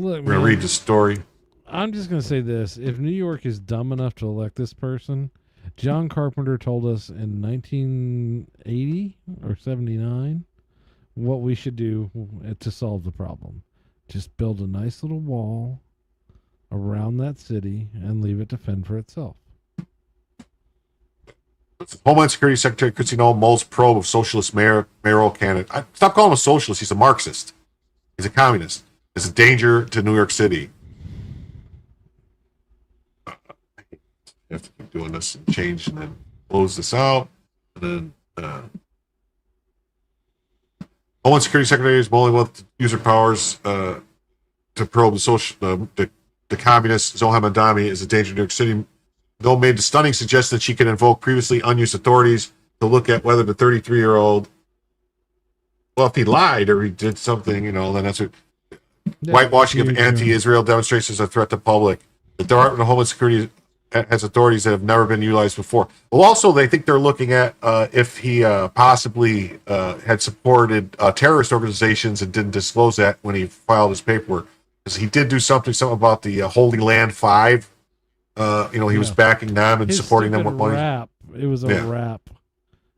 going to read this story. I'm just going to say this. If New York is dumb enough to elect this person, John Carpenter told us in 1980 or 79 what we should do to solve the problem. Just build a nice little wall around that city and leave it to fend for itself. Homeland Security Secretary Kristi Noem mulls probe of socialist mayoral candidate. Stop calling him a socialist. He's a Marxist. He's a communist. It's a danger to New York City. I have to keep doing this and change and then close this out. And then Homeland Security Secretary is mulling with user powers to probe the communist Zohan Mandami is a danger to New York City. Noem made the stunning suggestion that she can invoke previously unused authorities to look at whether the 33-year-old, well, if he lied or he did something, then that's what. Whitewashing of anti-Israel demonstrations are a threat to public. The Department of Homeland Security has authorities that have never been utilized before. Well, also, they think they're looking at if he possibly had supported terrorist organizations and didn't disclose that when he filed his paperwork. Because he did do something about the Holy Land 5. He was backing them and His supporting them stupid with money. rap. It was a Yeah. rap.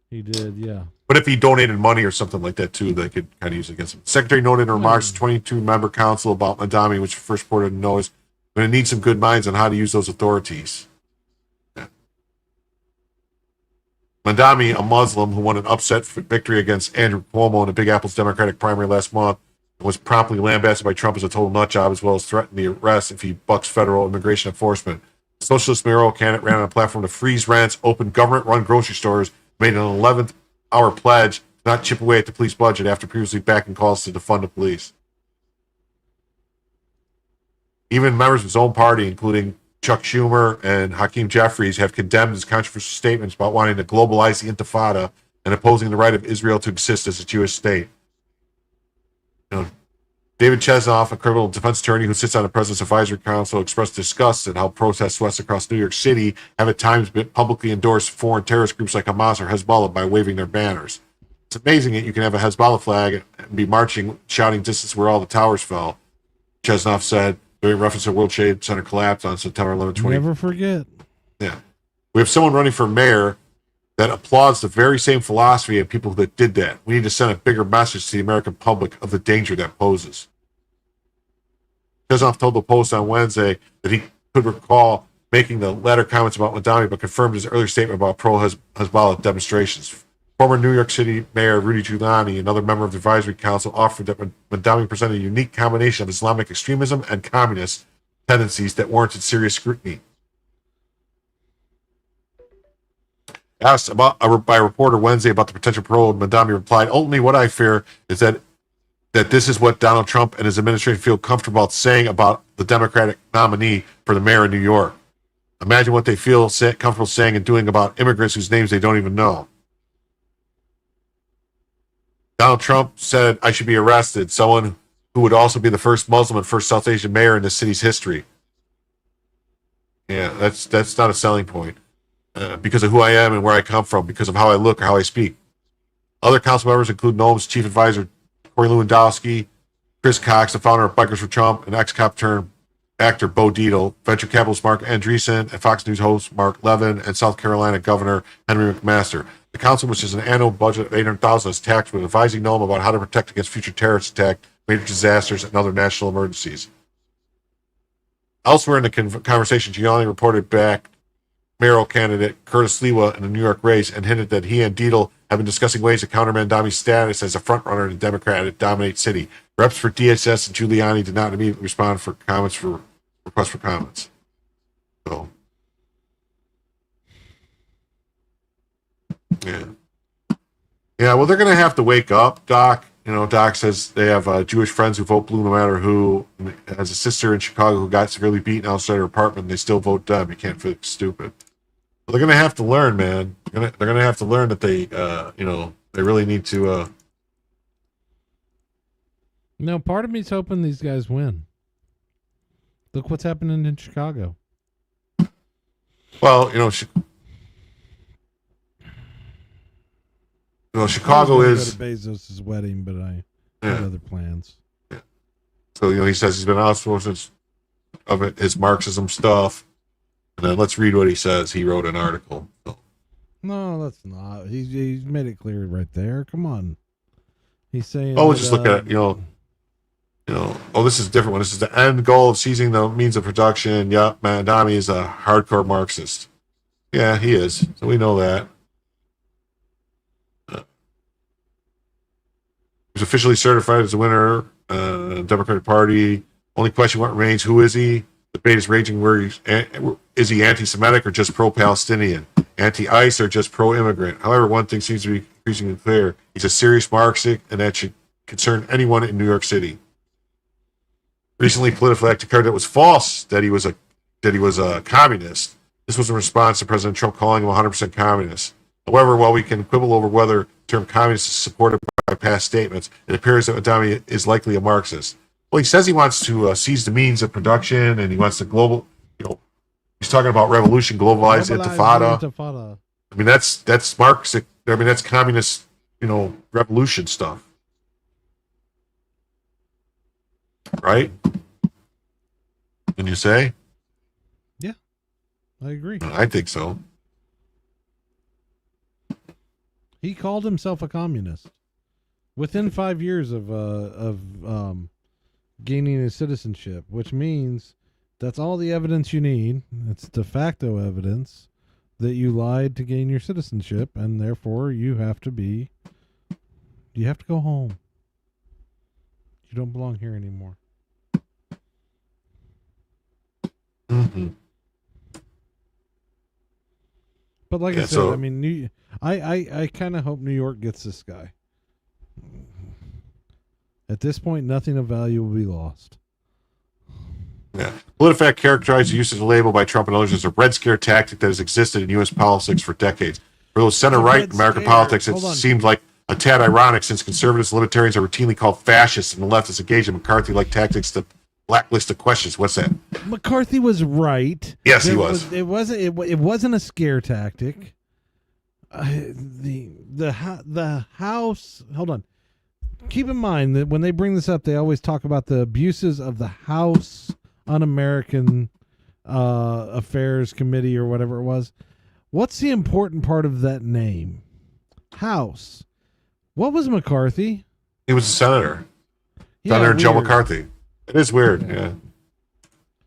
He did, yeah. But if he donated money or something like that too, they could kind of use it against him. Secretary noted in remarks 22-member council about Mandami, which first reported noise, going to need some good minds on how to use those authorities. Yeah. Mandami, a Muslim who won an upset victory against Andrew Cuomo in the Big Apple's Democratic primary last month, was promptly lambasted by Trump as a total nut job, as well as threatened the arrest if he bucks federal immigration enforcement. The socialist mayoral candidate ran on a platform to freeze rents, open government-run grocery stores, made an 11th-hour pledge to not chip away at the police budget after previously backing calls to defund the police. Even members of his own party, including Chuck Schumer and Hakeem Jeffries, have condemned his controversial statements about wanting to globalize the Intifada and opposing the right of Israel to exist as a Jewish state. David Chesnoff, a criminal defense attorney who sits on the President's Advisory Council, expressed disgust at how protests west across New York City have at times been publicly endorsed foreign terrorist groups like Hamas or Hezbollah by waving their banners. It's amazing that you can have a Hezbollah flag and be marching, shouting distance where all the towers fell, Chesnoff said, during reference to World Trade Center collapse on September 11, 20. Never forget. Yeah. We have someone running for mayor that applauds the very same philosophy of people that did that. We need to send a bigger message to the American public of the danger that poses. Chesnoff told the Post on Wednesday that he could recall making the latter comments about Mandami, but confirmed his earlier statement about pro-Hezbollah demonstrations. Former New York City Mayor Rudy Giuliani, another member of the Advisory Council, offered that Mandami presented a unique combination of Islamic extremism and communist tendencies that warranted serious scrutiny. Asked by a reporter Wednesday about the potential parole, Mandami replied, "Ultimately, what I fear is that this is what Donald Trump and his administration feel comfortable about saying about the Democratic nominee for the mayor of New York. Imagine what they feel comfortable saying and doing about immigrants whose names they don't even know. Donald Trump said I should be arrested, someone who would also be the first Muslim and first South Asian mayor in the city's history." Yeah, that's not a selling point. Because of who I am and where I come from, because of how I look or how I speak. Other council members include Noam's chief advisor, Corey Lewandowski, Chris Cox, the founder of Bikers for Trump, and ex-cop turned actor Bo Dietl, venture capitalist Mark Andreessen, and Fox News host Mark Levin, and South Carolina Governor Henry McMaster. The council, which is an annual budget of $800,000, is tasked with advising Noam about how to protect against future terrorist attacks, major disasters, and other national emergencies. Elsewhere in the conversation, Giuliani reported back mayoral candidate Curtis Lewa in the New York race and hinted that he and Dietl have been discussing ways to counter Mandami's status as a frontrunner in the Democratic-dominated city. Reps for DHS and Giuliani did not immediately respond for requests for comments. So, yeah. Well, they're going to have to wake up, Doc. Doc says they have Jewish friends who vote blue no matter who. Has a sister in Chicago who got severely beaten outside her apartment, and they still vote Dem. You can't feel stupid. Well, they're going to have to learn, man. They're going to have to learn that they, they really need to. No, part of me's hoping these guys win. Look what's happening in Chicago. Well, Chicago is go to Bezos' wedding, but I have other plans. Yeah. So he says he's been outsourcing of it, his Marxism stuff, and then let's read what he says. He wrote an article. So. No, that's not. He's made it clear right there. Come on. He's saying. Oh, we'll just look at it. Oh, this is a different one. This is the end goal of seizing the means of production. Yep, Mandami is a hardcore Marxist. Yeah, he is. So we know that. He was officially certified as a winner. Democratic Party. Only question what remains: who is he? The debate is raging. Is he anti-Semitic or just pro-Palestinian? Anti-ICE or just pro-immigrant? However, one thing seems to be increasingly clear: he's a serious Marxist, and that should concern anyone in New York City. Recently, PolitiFact declared that it was false that he was a communist. This was in response to President Trump calling him 100% communist. However, while we can quibble over whether the term communist is supported by past statements, it appears that Mandami is likely a Marxist. Well, he says he wants to seize the means of production, and he wants to He's talking about revolution, globalized intifada. Intifada. I mean, that's Marxist. I mean, that's communist, revolution stuff, right? Can you say? Yeah, I agree. I think so. He called himself a communist within 5 years of gaining his citizenship, which means that's all the evidence you need. It's de facto evidence that you lied to gain your citizenship, and therefore you have to go home. You don't belong here anymore. Mm-hmm. But like I said, I mean, I kind of hope New York gets this guy. At this point, nothing of value will be lost. Yeah. PolitiFact characterized the use of the label by Trump and others as a Red Scare tactic that has existed in U.S. politics for decades. For those center-right American politics, it seemed like a tad ironic since conservatives and libertarians are routinely called fascists and the leftists engage in McCarthy-like tactics to blacklist the questions. What's that? McCarthy was right. Yes, he was. It wasn't a scare tactic. The House. Hold on. Keep in mind that when they bring this up, they always talk about the abuses of the House Un-American Affairs Committee or whatever it was. What's the important part of that name? House. What was McCarthy? He was a senator. Yeah, Senator Joe weird. McCarthy. It is weird. Yeah.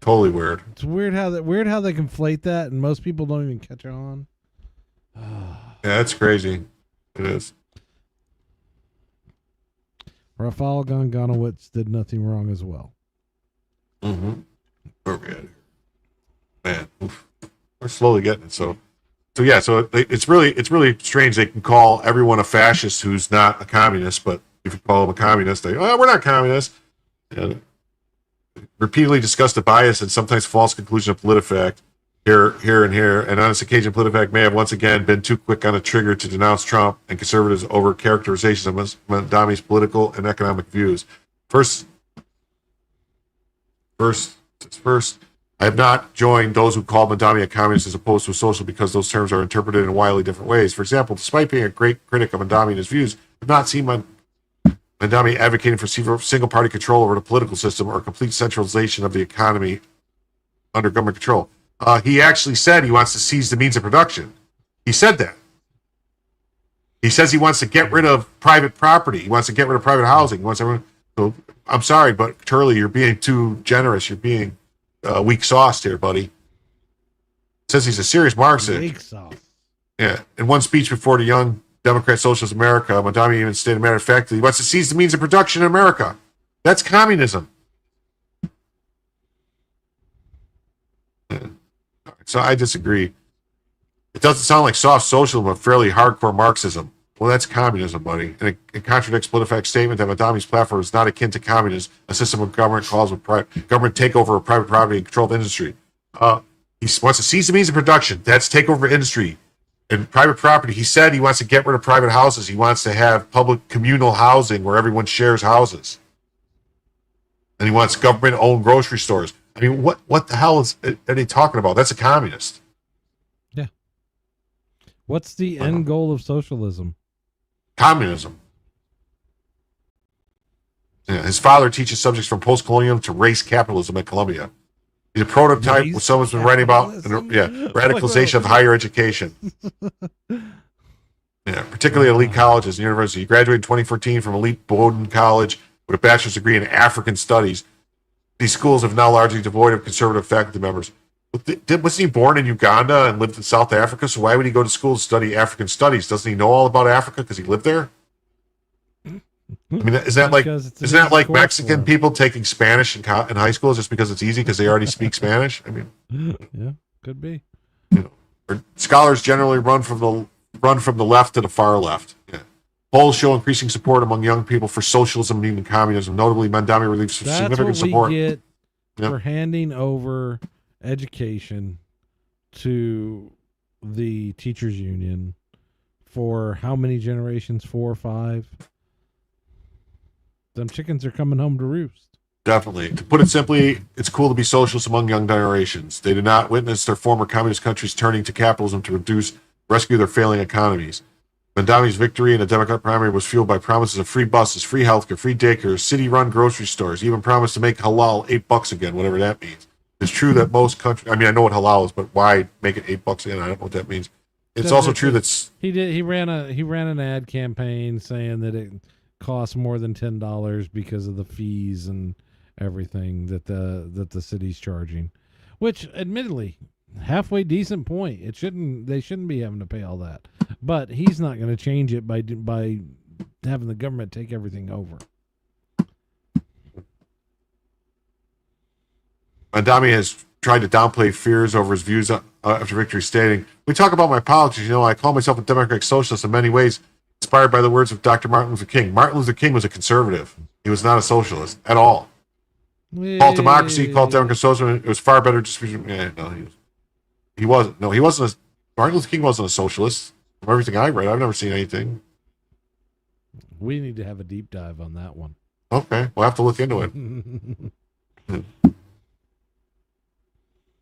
Totally weird. It's weird how they conflate that, and most people don't even catch on. Yeah, that's crazy. It is. Rafal Gonganowitz did nothing wrong as well. Mm-hmm. Where are we at? Man, oof. We're slowly getting it. So it's really strange. They can call everyone a fascist who's not a communist, but if you call them a communist, we're not communists. And repeatedly discuss the bias and sometimes false conclusion of PolitiFact here, and on this occasion, PolitiFact may have once again been too quick on the trigger to denounce Trump and conservatives over characterizations of Mandami's political and economic views. First, I have not joined those who call Mandami a communist as opposed to a social because those terms are interpreted in wildly different ways. For example, despite being a great critic of Mandami and his views, I have not seen Mandami advocating for single-party control over the political system or complete centralization of the economy under government control. He actually said he wants to seize the means of production. He said that. He says he wants to get rid of private property. He wants to get rid of private housing. He wants everyone. So I'm sorry, but Turley, you're being too generous. You're being weak sauced here, buddy. Says he's a serious Marxist. Weak sauce. Yeah. In one speech before the Young Democrat Socialist America, Mandami even stated, matter of fact, that he wants to seize the means of production in America. That's communism. Yeah. So I disagree. It doesn't sound like soft socialism, but fairly hardcore Marxism. Well, that's communism, buddy. And it contradicts PolitiFact's statement that Mandami's platform is not akin to communism, a system of government calls with government takeover of private property and control of industry. He wants to seize the means of production. That's takeover of industry and private property. He said he wants to get rid of private houses. He wants to have public communal housing where everyone shares houses. And he wants government-owned grocery stores. I mean, what the hell are they talking about? That's a communist. Yeah. What's the end goal of socialism? Communism. Yeah, his father teaches subjects from post-colonialism to race capitalism at Columbia. He's a prototype what someone's been writing about. Radicalization of higher education. Yeah, particularly at elite colleges and universities. He graduated in 2014 from elite Bowdoin College with a bachelor's degree in African studies. These schools have now largely devoid of conservative faculty members. Wasn't he born in Uganda and lived in South Africa? So why would he go to school to study African studies? Doesn't he know all about Africa because he lived there? I mean, isn't that like Mexican people taking Spanish in high school just because it's easy because they already speak Spanish? I mean, yeah, could be. Or scholars generally run from the left to the far left. Yeah. Polls show increasing support among young people for socialism and even communism. Notably, Mandami relieves significant support. That's what we get for handing over education to the teachers union for how many generations? 4 or 5? Them chickens are coming home to roost. Definitely. To put it simply, it's cool to be socialist among young generations. They did not witness their former communist countries turning to capitalism to rescue their failing economies. Mandami's victory in the Democrat primary was fueled by promises of free buses, free healthcare, free daycare, city-run grocery stores, even promised to make halal $8 again, whatever that means. It's true that most countries, I mean, I know what halal is, but why make it $8 again? I don't know what that means. It's also true that he ran an ad campaign saying that it costs more than $10 because of the fees and everything that the city's charging, which admittedly halfway decent point. They shouldn't be having to pay all that, but he's not going to change it by having the government take everything over. Mandami has tried to downplay fears over his views after victory, stating, "We talk about my politics. I call myself a democratic socialist in many ways, inspired by the words of Dr. Martin Luther King. Martin Luther King was a conservative. He was not a socialist at all. Called democracy, called democratic socialism. It was far better distribution." Yeah, no, he wasn't. No, he wasn't. Martin Luther King wasn't a socialist. From everything I read, I've never seen anything. We need to have a deep dive on that one. Okay, we'll have to look into it.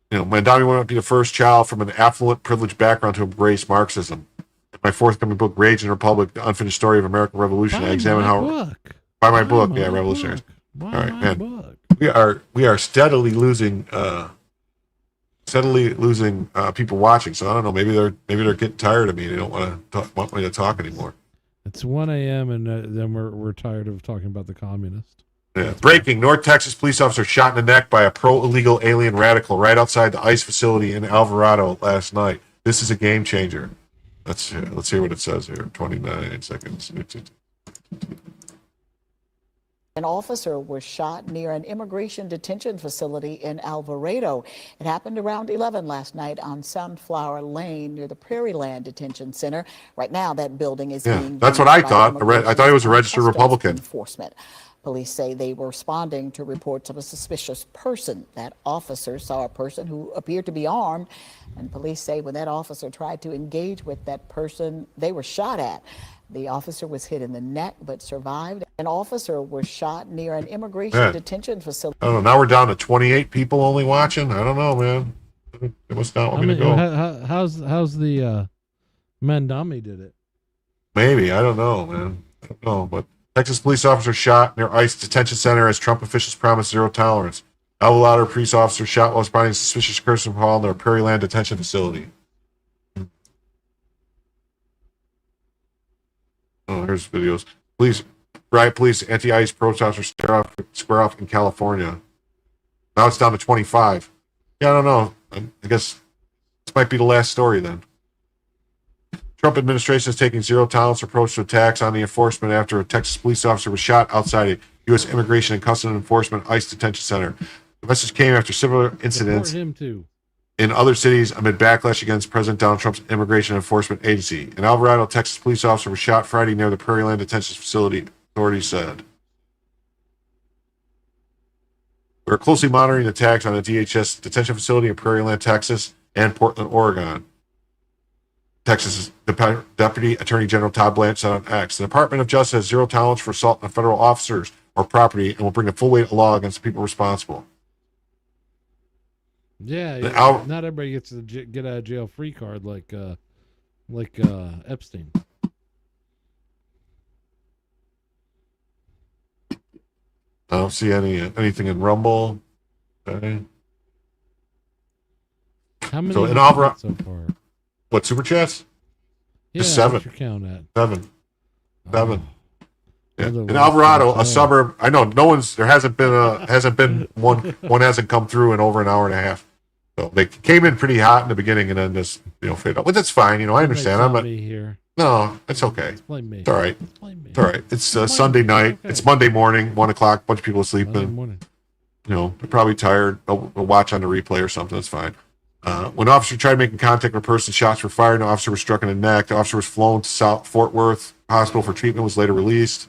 Mandami won't be the first child from an affluent, privileged background to embrace Marxism. In my forthcoming book, Rage and Republic, The Unfinished Story of American Revolution, I examine how... By my book, yeah, Revolutionaries. All right, man. We are steadily losing people watching, so I don't know, maybe they're getting tired of me. They don't want me to talk anymore. It's 1 a.m. and then we're tired of talking about the communists. Yeah. Breaking: North Texas police officer shot in the neck by a pro-illegal alien radical right outside the ICE facility in Alvarado last night. This is a game changer. Let's hear what it says here. 29 seconds. An officer was shot near an immigration detention facility in Alvarado. It happened around 11 last night on Sunflower Lane near the Prairie Land Detention Center. Right now, that building is being that's what I thought. I thought he was a registered Republican. Enforcement. Police say they were responding to reports of a suspicious person. That officer saw a person who appeared to be armed, and police say when that officer tried to engage with that person, they were shot at. The officer was hit in the neck but survived. An officer was shot near an immigration detention facility. I don't know. Now we're down to 28 people only watching. I don't know, man. It must not want me to go. How's the Mandami did it? Maybe. I don't know, man. I don't know, but Texas police officer shot near ICE detention center as Trump officials promised zero tolerance. Alvarado police officer shot while spotting a suspicious person from Hall near Prairie Land detention facility. Oh, here's videos. Riot police, anti-ICE protesters square off in California. Now it's down to 25. Yeah, I don't know. I guess this might be the last story then. Trump administration is taking zero tolerance approach to attacks on the enforcement after a Texas police officer was shot outside a U.S. Immigration and Customs Enforcement ICE detention center. The message came after similar incidents in other cities amid backlash against President Donald Trump's Immigration Enforcement Agency. An Alvarado, Texas police officer was shot Friday near the Prairie Land detention facility, authorities said. We're closely monitoring attacks on the DHS detention facility in Prairie Land, Texas, and Portland, Oregon. Texas Deputy Attorney General Todd Blanche said on X, the Department of Justice has zero tolerance for assault on federal officers or property and will bring the full weight of law against the people responsible. Yeah, not everybody gets a get out of jail free card like Epstein. I don't see anything in Rumble. Okay. How many in Alvarado so far? What, super chats? Yeah, just 7. What's your count at? 7. Oh. Yeah. In Alvarado, a suburb. I know there hasn't been one hasn't come through in over an hour and a half. So they came in pretty hot in the beginning and then just fade out. But that's fine. I understand. I'm not here. No, it's okay. Blame me. It's all right. It's all right. It's Sunday night. Okay. It's Monday morning, 1 o'clock. Bunch of people sleeping. They're probably tired. They'll watch on the replay or something. That's fine. When officer tried making contact with a person, shots were fired. An officer was struck in the neck. The officer was flown to South Fort Worth Hospital for treatment. Was later released.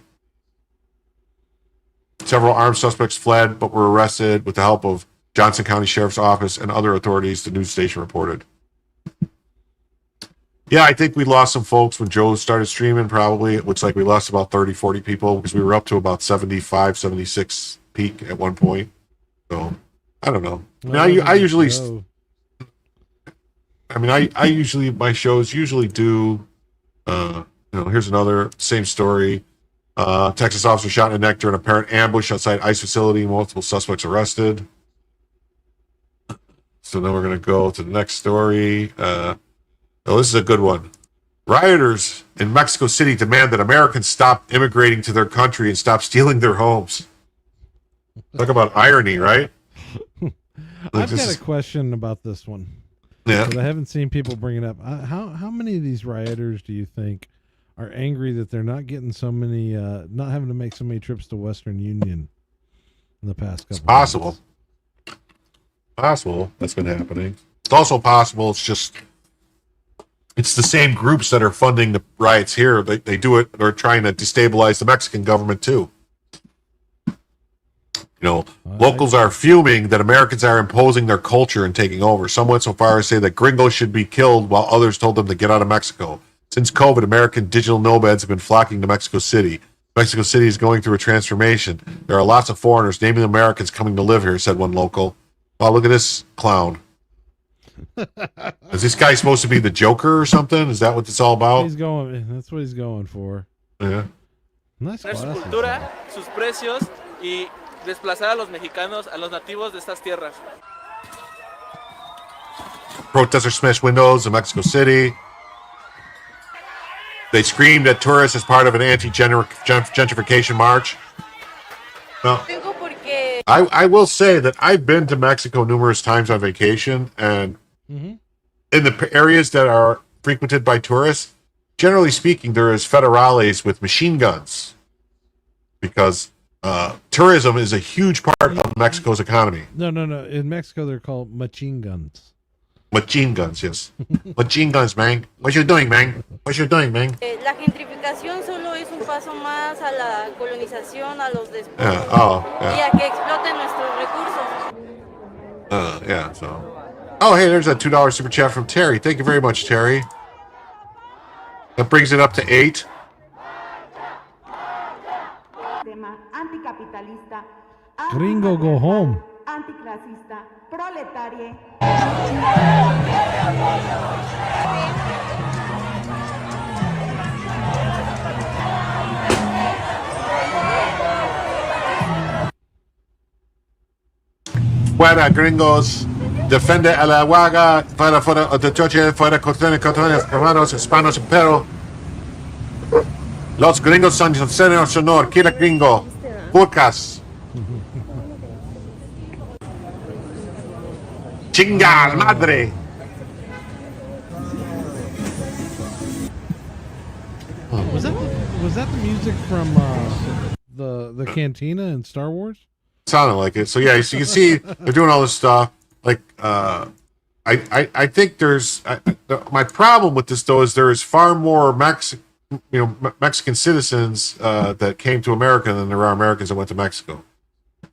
Several armed suspects fled, but were arrested with the help of Johnson County Sheriff's Office and other authorities. The news station reported. Yeah, I think we lost some folks when Joe started streaming. Probably it looks like we lost about 30, 40 people because we were up to about 75, 76 peak at one point. So I don't know. I usually, my shows usually do. Here's another same story. Texas officer shot in the neck during apparent ambush outside ICE facility. Multiple suspects arrested. So then we're going to go to the next story. This is a good one. Rioters in Mexico City demand that Americans stop immigrating to their country and stop stealing their homes. Talk about irony, right? I've got a question about this one. Yeah. But I haven't seen people bring it up. How many of these rioters do you think are angry that they're not getting so many, not having to make so many trips to Western Union in the past couple It's possible. Months? Possible that's been happening. It's also possible it's the same groups that are funding the riots here. They do it. They're trying to destabilize the Mexican government too. Locals are fuming that Americans are imposing their culture and taking over. Some went so far as to say that gringos should be killed, while others told them to get out of Mexico. Since COVID, American digital nomads have been flocking to Mexico City. Mexico City is going through a transformation. There are lots of foreigners, namely Americans, coming to live here, said one local. Wow, look at this clown. Is this guy supposed to be the Joker or something? Is that what it's all about? That's what he's going for. Yeah. Nice Su cultura, sus precios y desplazar a los mexicanos, a los nativos de estas tierras. Protesters smashed windows in Mexico City. They screamed at tourists as part of an anti-gentrification march. Now, I will say that I've been to Mexico numerous times on vacation, and in the areas that are frequented by tourists, generally speaking, there is federales with machine guns, because tourism is a huge part of Mexico's economy. No. In Mexico, they're called machine guns. Machine guns, yes. Machine guns, man. What you doing, man? What you doing, man? La gentrificación solo es un paso más a la colonización, a los despotos, y a que exploten nuestros recursos. Oh, hey, there's a $2 super chat from Terry. Thank you very much, Terry. That brings it up to 8. Gringo, go home. Anticlasista, proletarie. Fuera, gringos. Defende a la huaga. Fuera, de choche, fuera, cotones, hermanos, hispanos, pero. Los gringos son señor sonor. Kira gringo. Purcas. Chinga madre. Was that the music from the cantina in Star Wars? Sounded like it. So yeah, so you can see they're doing all this stuff. Like I think there's my problem with this though is there is far more Mexican citizens that came to America than there are Americans that went to Mexico.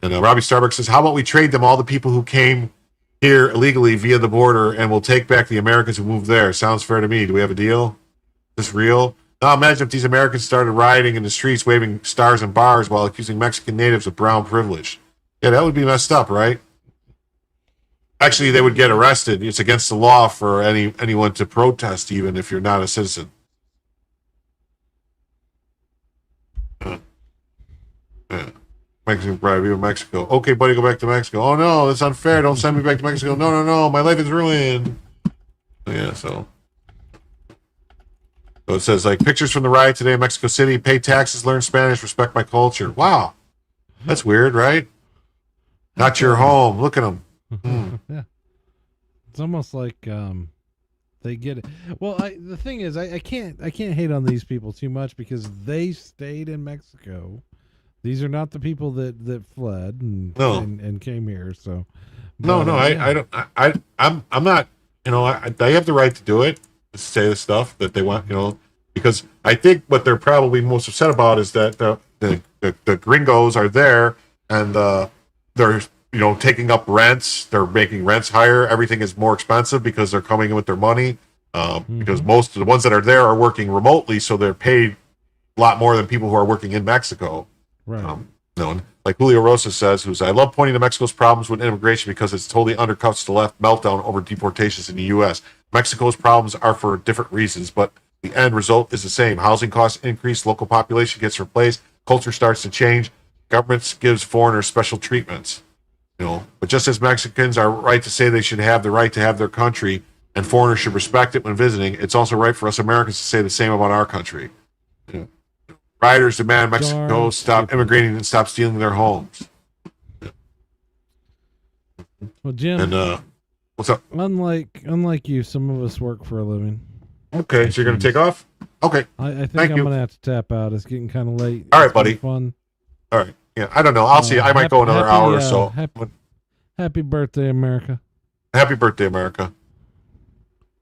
And Robbie Starbuck says, "How about we trade them all the people who came here illegally via the border, and we'll take back the Americans who moved there." Sounds fair to me. Do we have a deal? Is this real? Now imagine if these Americans started rioting in the streets, waving stars and bars while accusing Mexican natives of brown privilege. Yeah, that would be messed up, right? Actually, they would get arrested. It's against the law for anyone to protest, even if you're not a citizen. Yeah. Mexican bribe, even Mexico. Okay, buddy, go back to Mexico. Oh no, that's unfair. Don't send me back to Mexico. No, my life is ruined. Yeah, so it says like pictures from the riot today in Mexico City. Pay taxes, learn Spanish, respect my culture. Wow, that's weird, right? Not your home. Look at them. Yeah, it's almost like they get it. Well, the thing is, I can't hate on these people too much because they stayed in Mexico. These are not the people that fled and came here. So I'm not. They have the right to do it, to say the stuff that they want. Because I think what they're probably most upset about is that the gringos are there and they're taking up rents. They're making rents higher. Everything is more expensive because they're coming in with their money. Because most of the ones that are there are working remotely, so they're paid a lot more than people who are working in Mexico. Right. like Julio Rosas says, who's, I love pointing to Mexico's problems with immigration because it's totally undercuts the left meltdown over deportations in the U.S. Mexico's problems are for different reasons, but the end result is the same. Housing costs increase, local population gets replaced, culture starts to change, governments gives foreigners special treatments. But just as Mexicans are right to say they should have the right to have their country and foreigners should respect it when visiting, it's also right for us Americans to say the same about our country. Rioters demand Mexico stop immigrating and stop stealing their homes. Well, Jim, and what's up? Unlike you, some of us work for a living. Okay, so you're going to take off? Okay. I think I'm going to have to tap out. It's getting kind of late. All right, buddy. Fun. All right. Yeah, I don't know. I'll see. I might go another hour or so. Happy birthday, America. Happy birthday, America.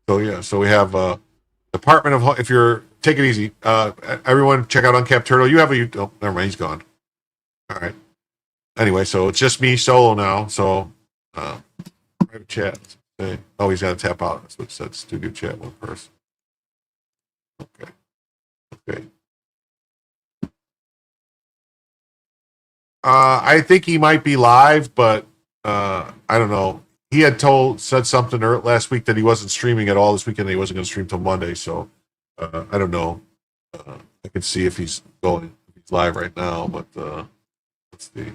So, yeah. So we have Department of... If you're... Take it easy. Everyone, check out Uncapped Turtle. You have a... Oh, never mind. He's gone. All right. Anyway, so it's just me solo now. So, private chat. Oh, he's got to tap out. That's what it said. Studio chat, one person. Okay. I think he might be live, but I don't know. He had said something last week that he wasn't streaming at all this weekend. He wasn't going to stream till Monday, so I don't know. I can see if he's going. If he's live right now, but let's see.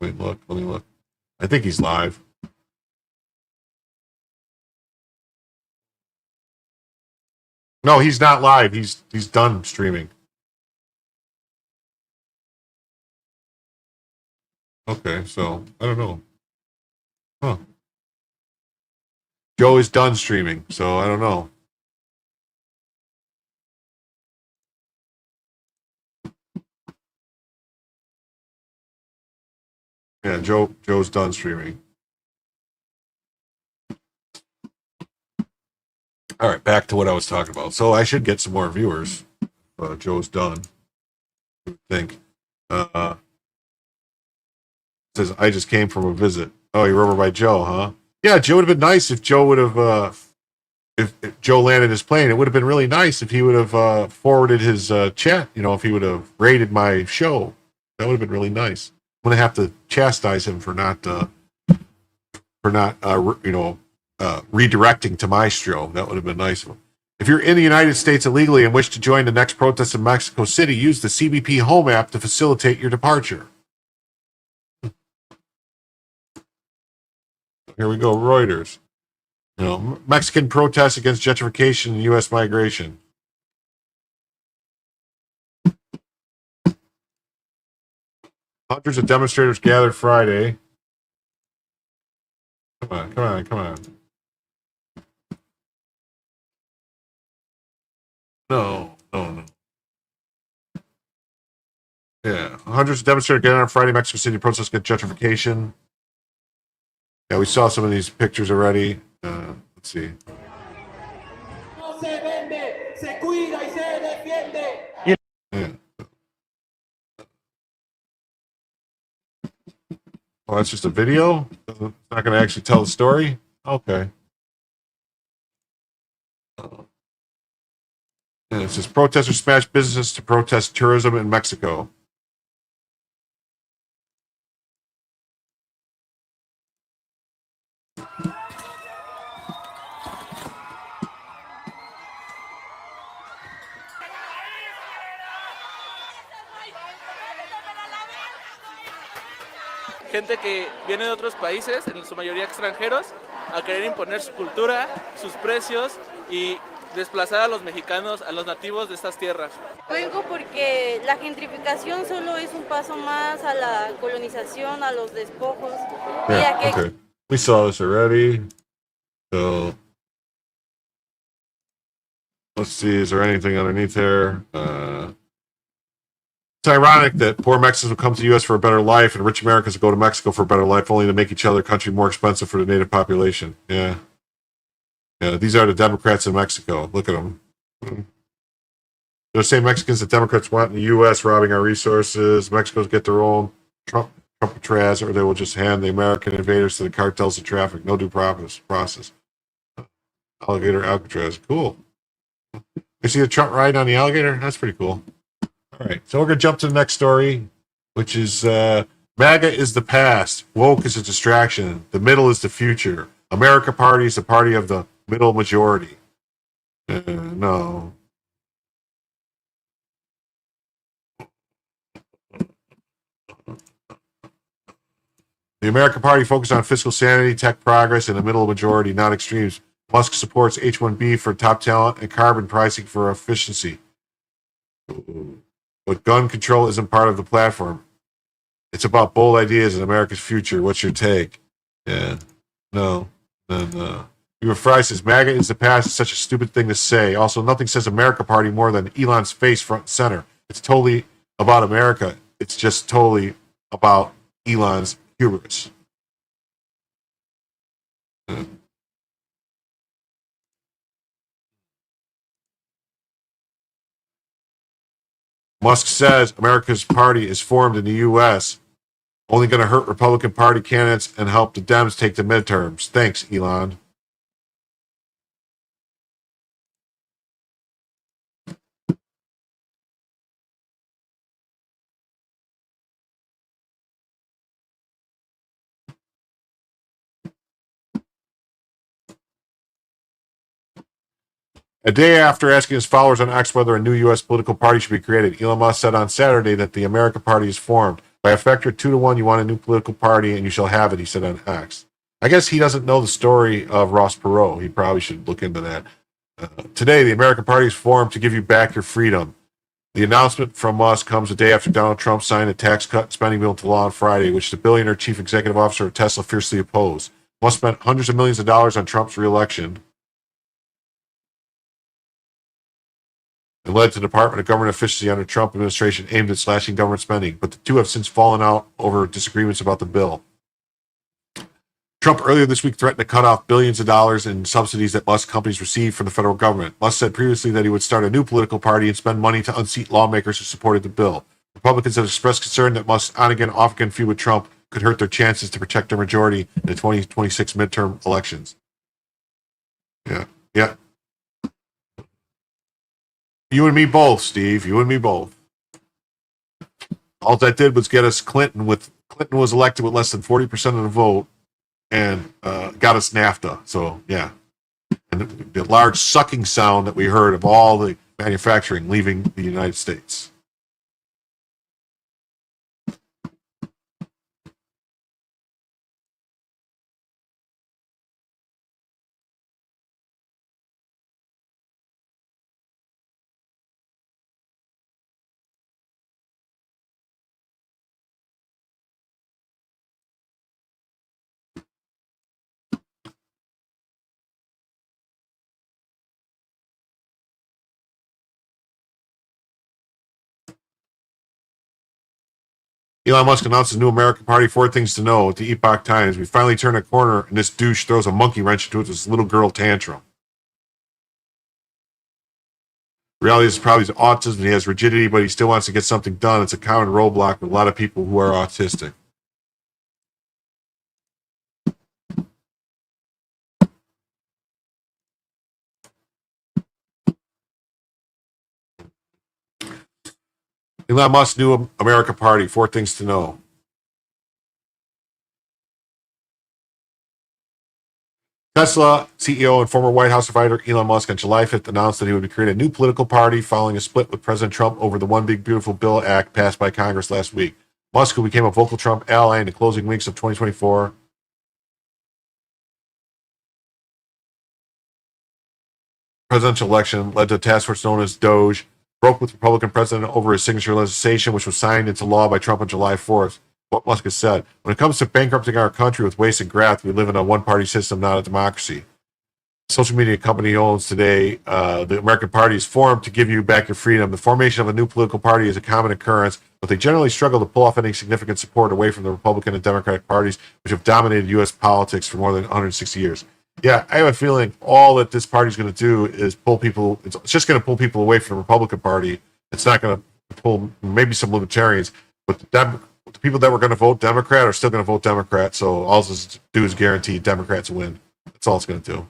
Let me look. I think he's live. No, he's not live. He's done streaming. Okay, so I don't know. Huh. Joe is done streaming, so I don't know. Yeah, Joe's done streaming. All right, back to what I was talking about. So I should get some more viewers. Joe's done. I think. Says I just came from a visit. Oh, you're over by Joe, huh? Yeah, Joe would have been nice if Joe would have. If Joe landed his plane, it would have been really nice if he would have forwarded his chat. If he would have rated my show, that would have been really nice. I'm gonna have to chastise him for not redirecting to my show. That would have been nice of him. If you're in the United States illegally and wish to join the next protest in Mexico City, use the CBP Home app to facilitate your departure. Here we go, Reuters. Mexican protests against gentrification and U.S. migration. Hundreds of demonstrators gathered Friday. Come on. No. Yeah, hundreds of demonstrators gathered on Friday, Mexico City, protest against gentrification. Yeah, we saw some of these pictures already. Let's see. Yeah. Oh, that's just a video? It's not going to actually tell the story? Okay. And it says protesters smash businesses to protest tourism in Mexico. Gente que viene de otros países, en su mayoría extranjeros, a querer imponer su cultura, sus precios y desplazar a los mexicanos, a los nativos de estas tierras. Vengo porque la gentrificación solo es un paso más a la colonización, a los despojos. Yeah, okay. We saw this already. So let's see, is there anything underneath there? It's ironic that poor Mexicans will come to the U.S. for a better life and rich Americans will go to Mexico for a better life, only to make each other country more expensive for the native population. Yeah. Yeah, these are the Democrats in Mexico. Look at them. They're saying Mexicans and Democrats want in the U.S. robbing our resources. Mexico's get their own Trump Alcatraz, or they will just hand the American invaders to the cartels of traffic. No due process. Alligator Alcatraz. Cool. You see the Trump ride on the alligator? That's pretty cool. All right. So we're going to jump to the next story, which is MAGA is the past. Woke is a distraction. The middle is the future. America Party is the party of the middle majority. No. The American Party focuses on fiscal sanity, tech progress, and the middle majority, not extremes. Musk supports H-1B for top talent and carbon pricing for efficiency. But gun control isn't part of the platform. It's about bold ideas and America's future. What's your take? Yeah. No. Your Fry says, MAGA is the past. It's such a stupid thing to say. Also, nothing says America Party more than Elon's face front and center. It's totally about America. It's just totally about Elon's hubris. Musk says America's party is formed in the U.S., only going to hurt Republican Party candidates and help the Dems take the midterms. Thanks, Elon. A day after asking his followers on X whether a new U.S. political party should be created, Elon Musk said on Saturday that the America Party is formed. By a factor of 2-1, you want a new political party, and you shall have it, he said on X. I guess he doesn't know the story of Ross Perot. He probably should look into that. Today, the American Party is formed to give you back your freedom. The announcement from Musk comes a day after Donald Trump signed a tax cut and spending bill into law on Friday, which the billionaire chief executive officer of Tesla fiercely opposed. Musk spent hundreds of millions of dollars on Trump's reelection. It led to the Department of Government Efficiency under Trump administration aimed at slashing government spending, but the two have since fallen out over disagreements about the bill. Trump earlier this week threatened to cut off billions of dollars in subsidies that Musk companies receive from the federal government. Musk said previously that he would start a new political party and spend money to unseat lawmakers who supported the bill. Republicans have expressed concern that Musk's on-again, off-again feud with Trump could hurt their chances to protect their majority in the 2026 midterm elections. Yeah. You and me both, Steve. You and me both. All that did was get us Clinton. Clinton was elected with less than 40% of the vote and got us NAFTA. So, yeah. And the large sucking sound that we heard of all the manufacturing leaving the United States. Elon Musk announced his new American Party, 4 things to know at the Epoch Times. We finally turn a corner, and this douche throws a monkey wrench into it, this little girl tantrum. Reality is probably his autism. He has rigidity, but he still wants to get something done. It's a common roadblock with a lot of people who are autistic. Elon Musk's new America Party, 4 things to know. Tesla CEO and former White House advisor Elon Musk on July 5th announced that he would create a new political party following a split with President Trump over the One Big Beautiful Bill Act passed by Congress last week. Musk, who became a vocal Trump ally in the closing weeks of 2024, presidential election, led to a task force known as Doge, broke with Republican president over his signature legislation, which was signed into law by Trump on July 4th. What Musk has said, when it comes to bankrupting our country with waste and graft, we live in a one-party system, not a democracy. Social media company owns today, the American Party is formed to give you back your freedom. The formation of a new political party is a common occurrence, but they generally struggle to pull off any significant support away from the Republican and Democratic parties, which have dominated U.S. politics for more than 160 years. Yeah, I have a feeling all that this party's going to do is pull people. It's just going to pull people away from the Republican Party. It's not going to pull maybe some libertarians, but the people that were going to vote Democrat are still going to vote Democrat. So all it's do is guarantee Democrats win. That's all it's going to do.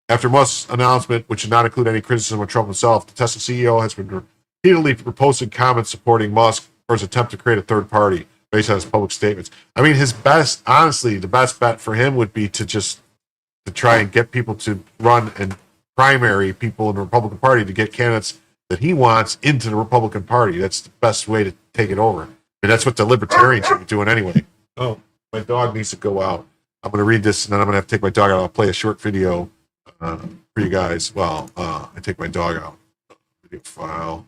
After Musk's announcement, which did not include any criticism of Trump himself, the Tesla CEO has been repeatedly posted comments supporting Musk for his attempt to create a third party based on his public statements. I mean, his best, honestly, the best bet for him would be to try and get people to run and primary people in the Republican Party to get candidates that he wants into the Republican Party. That's the best way to take it over. I mean, that's what the libertarians should be doing anyway. Oh, my dog needs to go out. I'm going to read this, and then I'm going to have to take my dog out. I'll play a short video for you guys. Well, I take my dog out. Video file.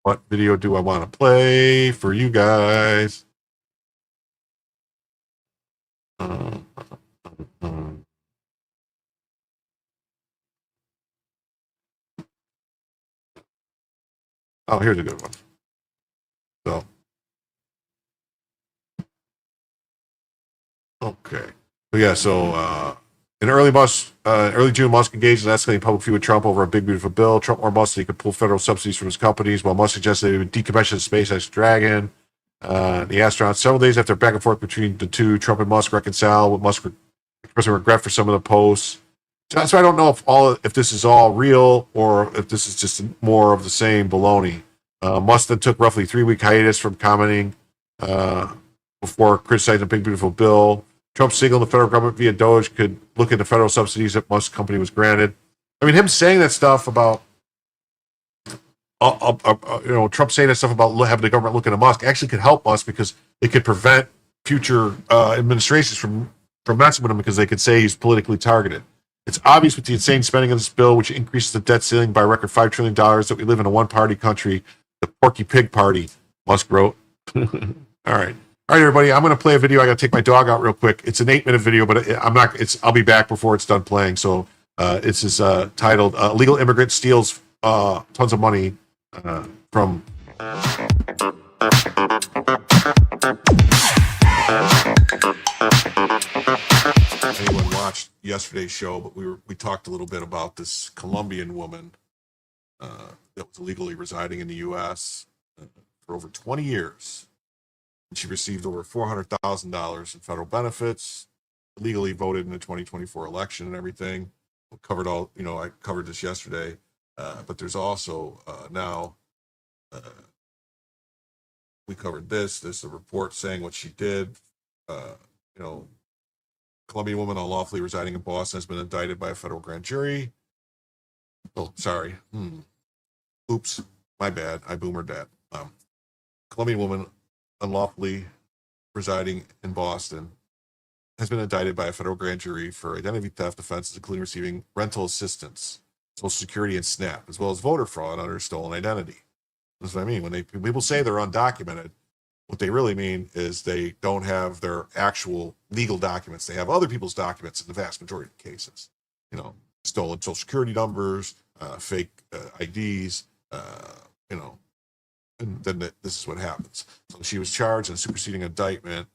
What video do I want to play for you guys? Oh, here's a good one. So, okay. But yeah, so in early June, Musk engaged in an escalating public feud with Trump over a big, beautiful bill. Trump warned Musk that he could pull federal subsidies from his companies, while Musk suggested he would decommission SpaceX Dragon. The astronauts, several days after back and forth between the two, Trump and Musk reconciled, with Musk expressing regret for some of the posts. So I don't know if this is all real or if this is just more of the same baloney. Musk then took roughly 3-week hiatus from commenting before criticizing the big, beautiful bill. Trump signaled the federal government via Doge could look into federal subsidies that Musk's company was granted. I mean, him saying that stuff about, Trump saying that stuff about having the government look into Musk actually could help Musk because it could prevent future administrations from messing with him because they could say he's politically targeted. It's obvious with the insane spending of this bill, which increases the debt ceiling by a record $5 trillion, that we live in a one-party country, the Porky Pig Party, Musk wrote. All right. All right, everybody, I'm going to play a video. I got to take my dog out real quick. It's an 8-minute video, but I'll be back before it's done playing. So this is titled Illegal Immigrant Steals Tons of Money from... Anyone watched yesterday's show, but we talked a little bit about this Colombian woman that was illegally residing in the U.S. For over 20 years. She received over $400,000 in federal benefits, legally voted in the 2024 election and everything. I covered this yesterday, but there's also now, we covered this. There's a report saying what she did. Colombian woman unlawfully residing in Boston has been indicted by a federal grand jury. Oh, sorry. Oops, my bad. I boomered that. Colombian woman unlawfully residing in Boston has been indicted by a federal grand jury for identity theft offenses, including receiving rental assistance, Social Security, and SNAP, as well as voter fraud under stolen identity. That's what I mean. When people say they're undocumented, what they really mean is they don't have their actual legal documents. They have other people's documents in the vast majority of cases. Stolen Social Security numbers, fake IDs, and then this is what happens. So she was charged in a superseding indictment,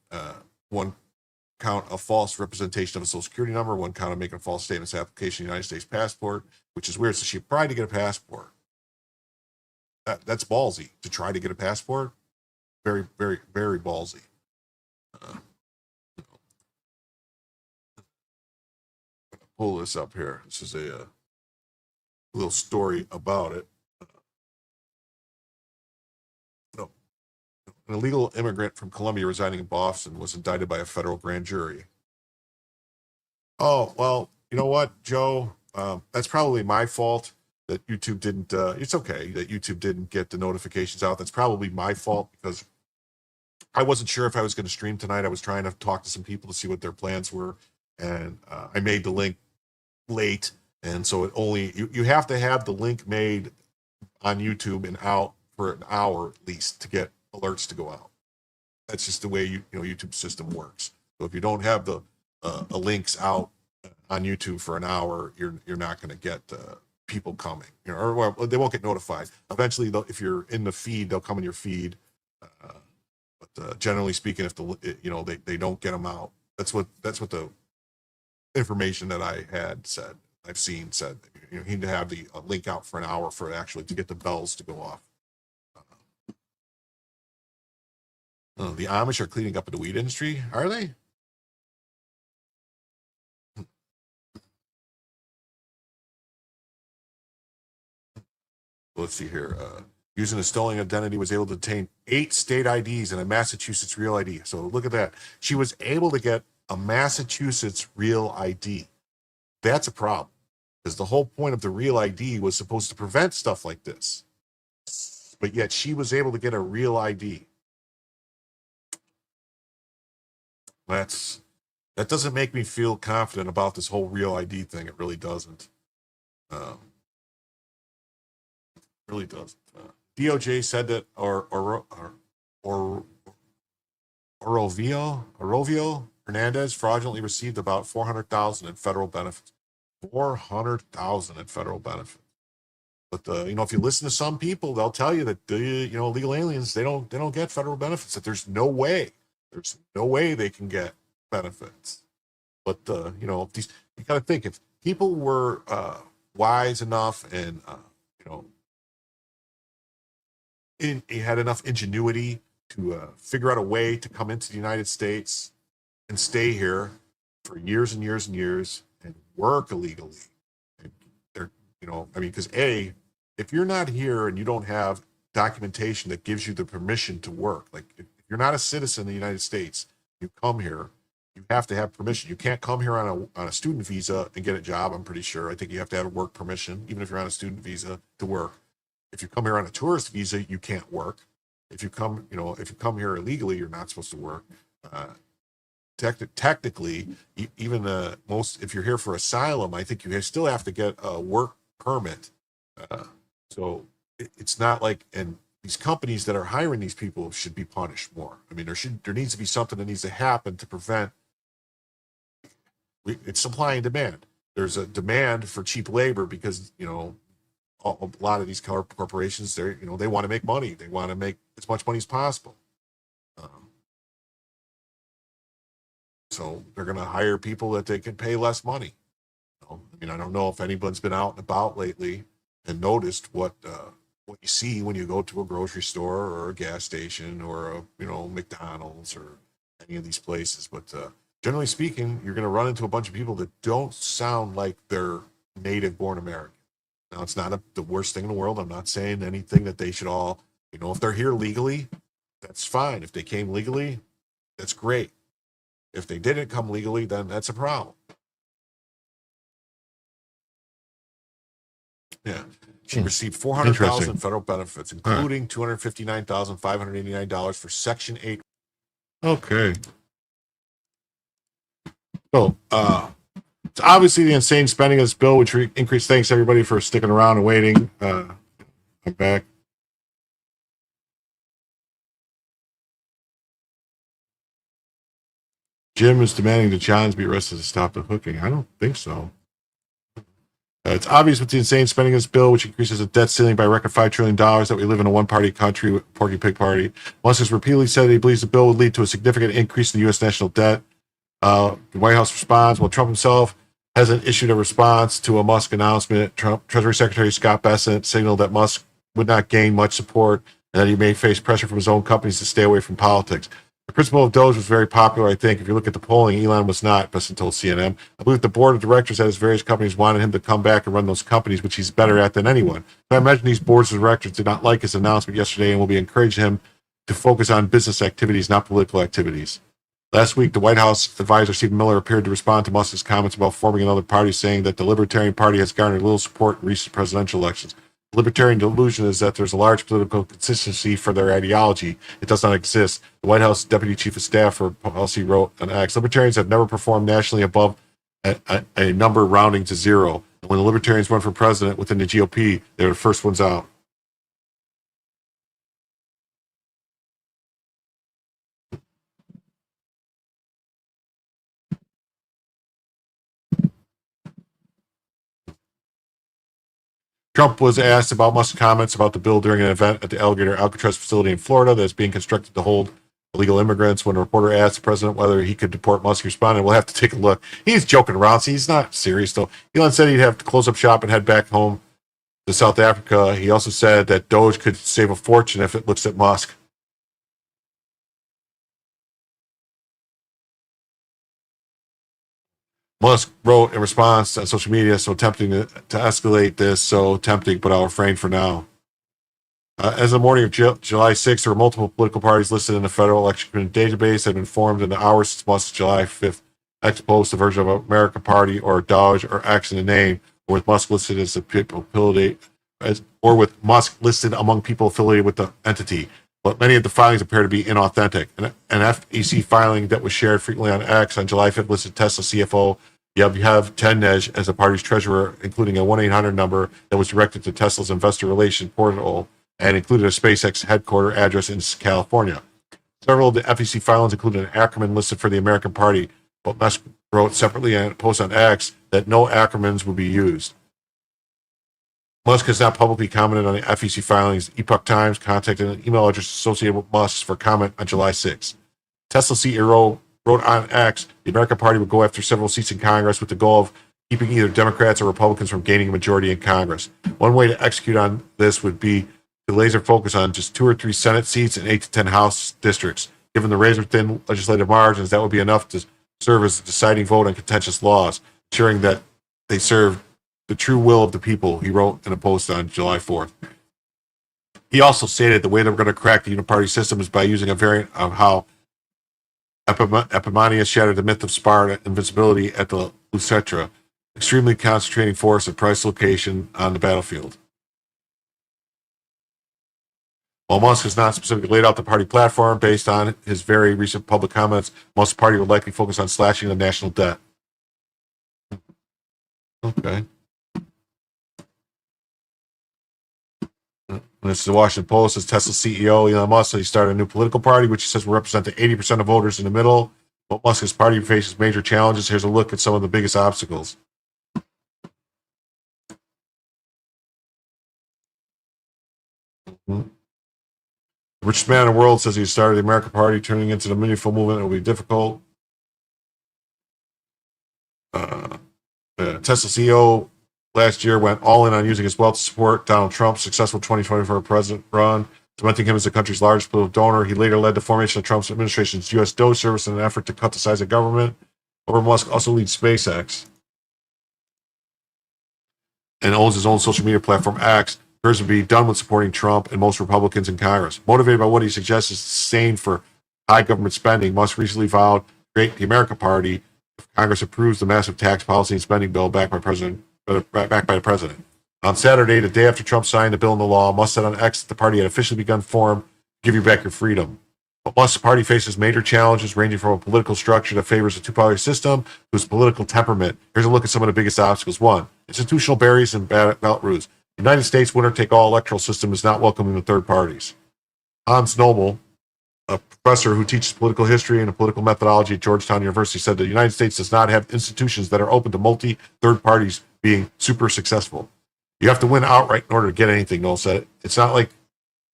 one count of false representation of a Social Security number, one count of making a false statement application of a United States passport, which is weird. So she tried to get a passport. That's ballsy to try to get a passport. Very, very, very ballsy. Pull this up here. This is a little story about it. An illegal immigrant from Colombia residing in Boston was indicted by a federal grand jury. Oh, well, you know what, Joe? That's probably my fault that YouTube didn't, it's okay that YouTube didn't get the notifications out. That's probably my fault because I wasn't sure if I was going to stream tonight. I was trying to talk to some people to see what their plans were. And I made the link late. And so you have to have the link made on YouTube and out for an hour at least to get alerts to go out. That's just the way YouTube system works. So if you don't have the links out on YouTube for an hour, you're not going to get people coming. Or well, they won't get notified. Eventually, if you're in the feed, they'll come in your feed. But generally speaking, if they don't get them out, that's what the information that I had said. I've seen said you need to have the link out for an hour for actually to get the bells to go off. The Amish are cleaning up in the weed industry, are they? Let's see here. Using a stolen identity, was able to obtain 8 state IDs and a Massachusetts real ID. So look at that. She was able to get a Massachusetts real ID. That's a problem, because the whole point of the real ID was supposed to prevent stuff like this. But yet she was able to get a real ID. That doesn't make me feel confident about this whole real ID thing. It really doesn't. Really doesn't. DOJ said that Orovio Hernandez fraudulently received about $400,000 in federal benefits. $400,000 in federal benefits. But if you listen to some people, they'll tell you that illegal aliens they don't get federal benefits. That there's no way they can get benefits. But you got to think, if people were wise enough and had enough ingenuity to figure out a way to come into the United States and stay here for years and years and years and work illegally. And they're, because if you're not here and you don't have documentation that gives you the permission to work, like if you're not a citizen of the United States, you come here, you have to have permission. You can't come here on a student visa and get a job, I'm pretty sure. I think you have to have a work permission, even if you're on a student visa, to work. If you come here on a tourist visa, you can't work. If you come here illegally, you're not supposed to work. Technically, even if you're here for asylum, I think you still have to get a work permit. So it's not like, and these companies that are hiring these people should be punished more. I mean, there needs to be something that needs to happen to prevent. It's supply and demand. There's a demand for cheap labor because a lot of these corporations, they want to make money. They want to make as much money as possible. So they're going to hire people that they can pay less money. I don't know if anyone's been out and about lately and noticed what you see when you go to a grocery store or a gas station or a McDonald's or any of these places. But generally speaking, you're going to run into a bunch of people that don't sound like they're native-born American. Now, it's not the worst thing in the world. I'm not saying anything that they should all, if they're here legally, that's fine. If they came legally, that's great. If they didn't come legally, then that's a problem. Yeah. She received $400,000 in federal benefits, including $259,589 for Section 8. Okay. So, it's obviously the insane spending of this bill, which increased. Thanks everybody for sticking around and waiting. I'm back. Jim is demanding that Johns be arrested to stop the hooking. I don't think so. It's obvious with the insane spending of this bill, which increases the debt ceiling by a record $5 trillion, that we live in a one-party country with Porky Pig Party. Musk has repeatedly said that he believes the bill would lead to a significant increase in the U.S. national debt. The White House responds, while Trump himself hasn't issued a response to a Musk announcement. Treasury Secretary Scott Bessent signaled that Musk would not gain much support and that he may face pressure from his own companies to stay away from politics. The principle of Doge was very popular, I think. If you look at the polling, Elon was not, Bessent told CNN. I believe the board of directors at his various companies wanted him to come back and run those companies, which he's better at than anyone. So I imagine these boards of directors did not like his announcement yesterday and will be encouraging him to focus on business activities, not political activities. Last week, the White House advisor Stephen Miller appeared to respond to Musk's comments about forming another party, saying that the Libertarian Party has garnered little support in recent presidential elections. The Libertarian delusion is that there's a large political consistency for their ideology. It does not exist. The White House Deputy Chief of Staff for Policy wrote on X, Libertarians have never performed nationally above a number rounding to zero. And when the Libertarians run for president within the GOP, they were the first ones out. Trump was asked about Musk's comments about the bill during an event at the Alligator Alcatraz facility in Florida that's being constructed to hold illegal immigrants. When a reporter asked the president whether he could deport Musk, he responded, "We'll have to take a look." He's joking around. See, he's not serious, though. Elon said he'd have to close up shop and head back home to South Africa. He also said that Doge could save a fortune if it looks at Musk. Musk wrote in response on social media, "So tempting to escalate this, so tempting, but I'll refrain for now." As of the morning of July 6th, there were multiple political parties listed in the Federal Election Commission database that had been formed in the hours since Musk's July 5th X post, the version of America Party or Doge or X in the name, or with Musk listed as the people affiliated, or with Musk listed among people affiliated with the entity. But many of the filings appear to be inauthentic. An FEC filing that was shared frequently on X on July 5th listed Tesla CFO Yevgev Tenej as the party's treasurer, including a 1-800 number that was directed to Tesla's investor relations portal and included a SpaceX headquarter address in California. Several of the FEC filings included an acronym listed for the American Party, but Musk wrote separately in a post on X that no acronyms would be used. Musk has not publicly commented on the FEC filings. Epoch Times contacted an email address associated with Musk for comment on July 6th. Tesla CEO wrote on X the American Party would go after several seats in Congress with the goal of keeping either Democrats or Republicans from gaining a majority in Congress. One way to execute on this would be to laser focus on just 2 or 3 Senate seats and 8 to 10 House districts. Given the razor-thin legislative margins, that would be enough to serve as a deciding vote on contentious laws, ensuring that they serve the true will of the people, he wrote in a post on July 4th. He also stated the way that we're going to crack the uniparty system is by using a variant of how Epimanius shattered the myth of Sparta invincibility at the Lucetra, extremely concentrating force at precise location on the battlefield. While Musk has not specifically laid out the party platform based on his very recent public comments, Musk's party would likely focus on slashing the national debt. Okay. And this is the Washington Post. Says Tesla CEO Elon Musk said he started a new political party, which he says will represent the 80% of voters in the middle. But Musk's party faces major challenges. Here's a look at some of the biggest obstacles. The richest man in the world says he started the American Party, turning into the meaningful movement. It will be difficult. Tesla CEO last year went all in on using his wealth to support Donald Trump's successful 2024 president run, cementing him as the country's largest political donor. He later led the formation of Trump's administration's U.S. Doge service in an effort to cut the size of government. However, Musk also leads SpaceX and owns his own social media platform, X. Appears to be done with supporting Trump and most Republicans in Congress. Motivated by what he suggests is disdain for high government spending, Musk recently vowed to create the American Party if Congress approves the massive tax policy and spending bill backed by the president. On Saturday, the day after Trump signed the bill into law, Musk said on X that the party had officially begun form to give you back your freedom. But Musk's party faces major challenges ranging from a political structure that favors a two-party system to its political temperament. Here's a look at some of the biggest obstacles. 1. Institutional barriers and ballot rules. The United States winner-take-all electoral system is not welcoming to third parties. Hans Noble, a professor who teaches political history and political methodology at Georgetown University, said the United States does not have institutions that are open to multi-third parties being super successful. You have to win outright in order to get anything, Noel said. It's not like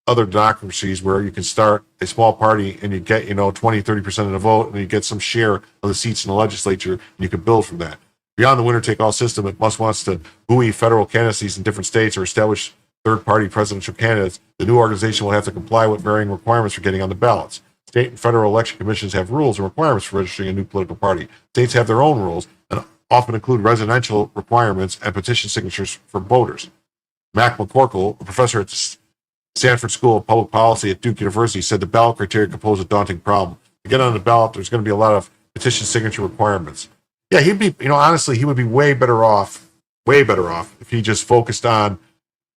other democracies where you can start a small party and you get, 20, 30% of the vote and you get some share of the seats in the legislature and you can build from that. Beyond the winner-take-all system, it wants to buoy federal candidacies in different states or establish third-party presidential candidates. The new organization will have to comply with varying requirements for getting on the ballots. State and federal election commissions have rules and requirements for registering a new political party. States have their own rules and often include residential requirements and petition signatures for voters. Mac McCorkle, a professor at the Stanford School of Public Policy at Duke University, said the ballot criteria could pose a daunting problem. To get on the ballot, there's going to be a lot of petition signature requirements. Yeah, he'd be, honestly, he would be way better off if he just focused on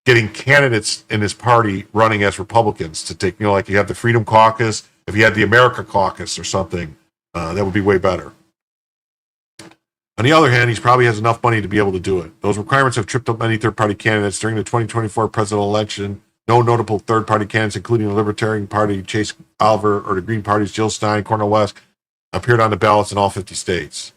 getting candidates in his party running as Republicans to take, like you have the Freedom Caucus, if you had the America Caucus or something, that would be way better. On the other hand, he probably has enough money to be able to do it. Those requirements have tripped up many third-party candidates during the 2024 presidential election. No notable third-party candidates, including the Libertarian Party, Chase Oliver, or the Green Party's Jill Stein, Cornel West, appeared on the ballots in all 50 states.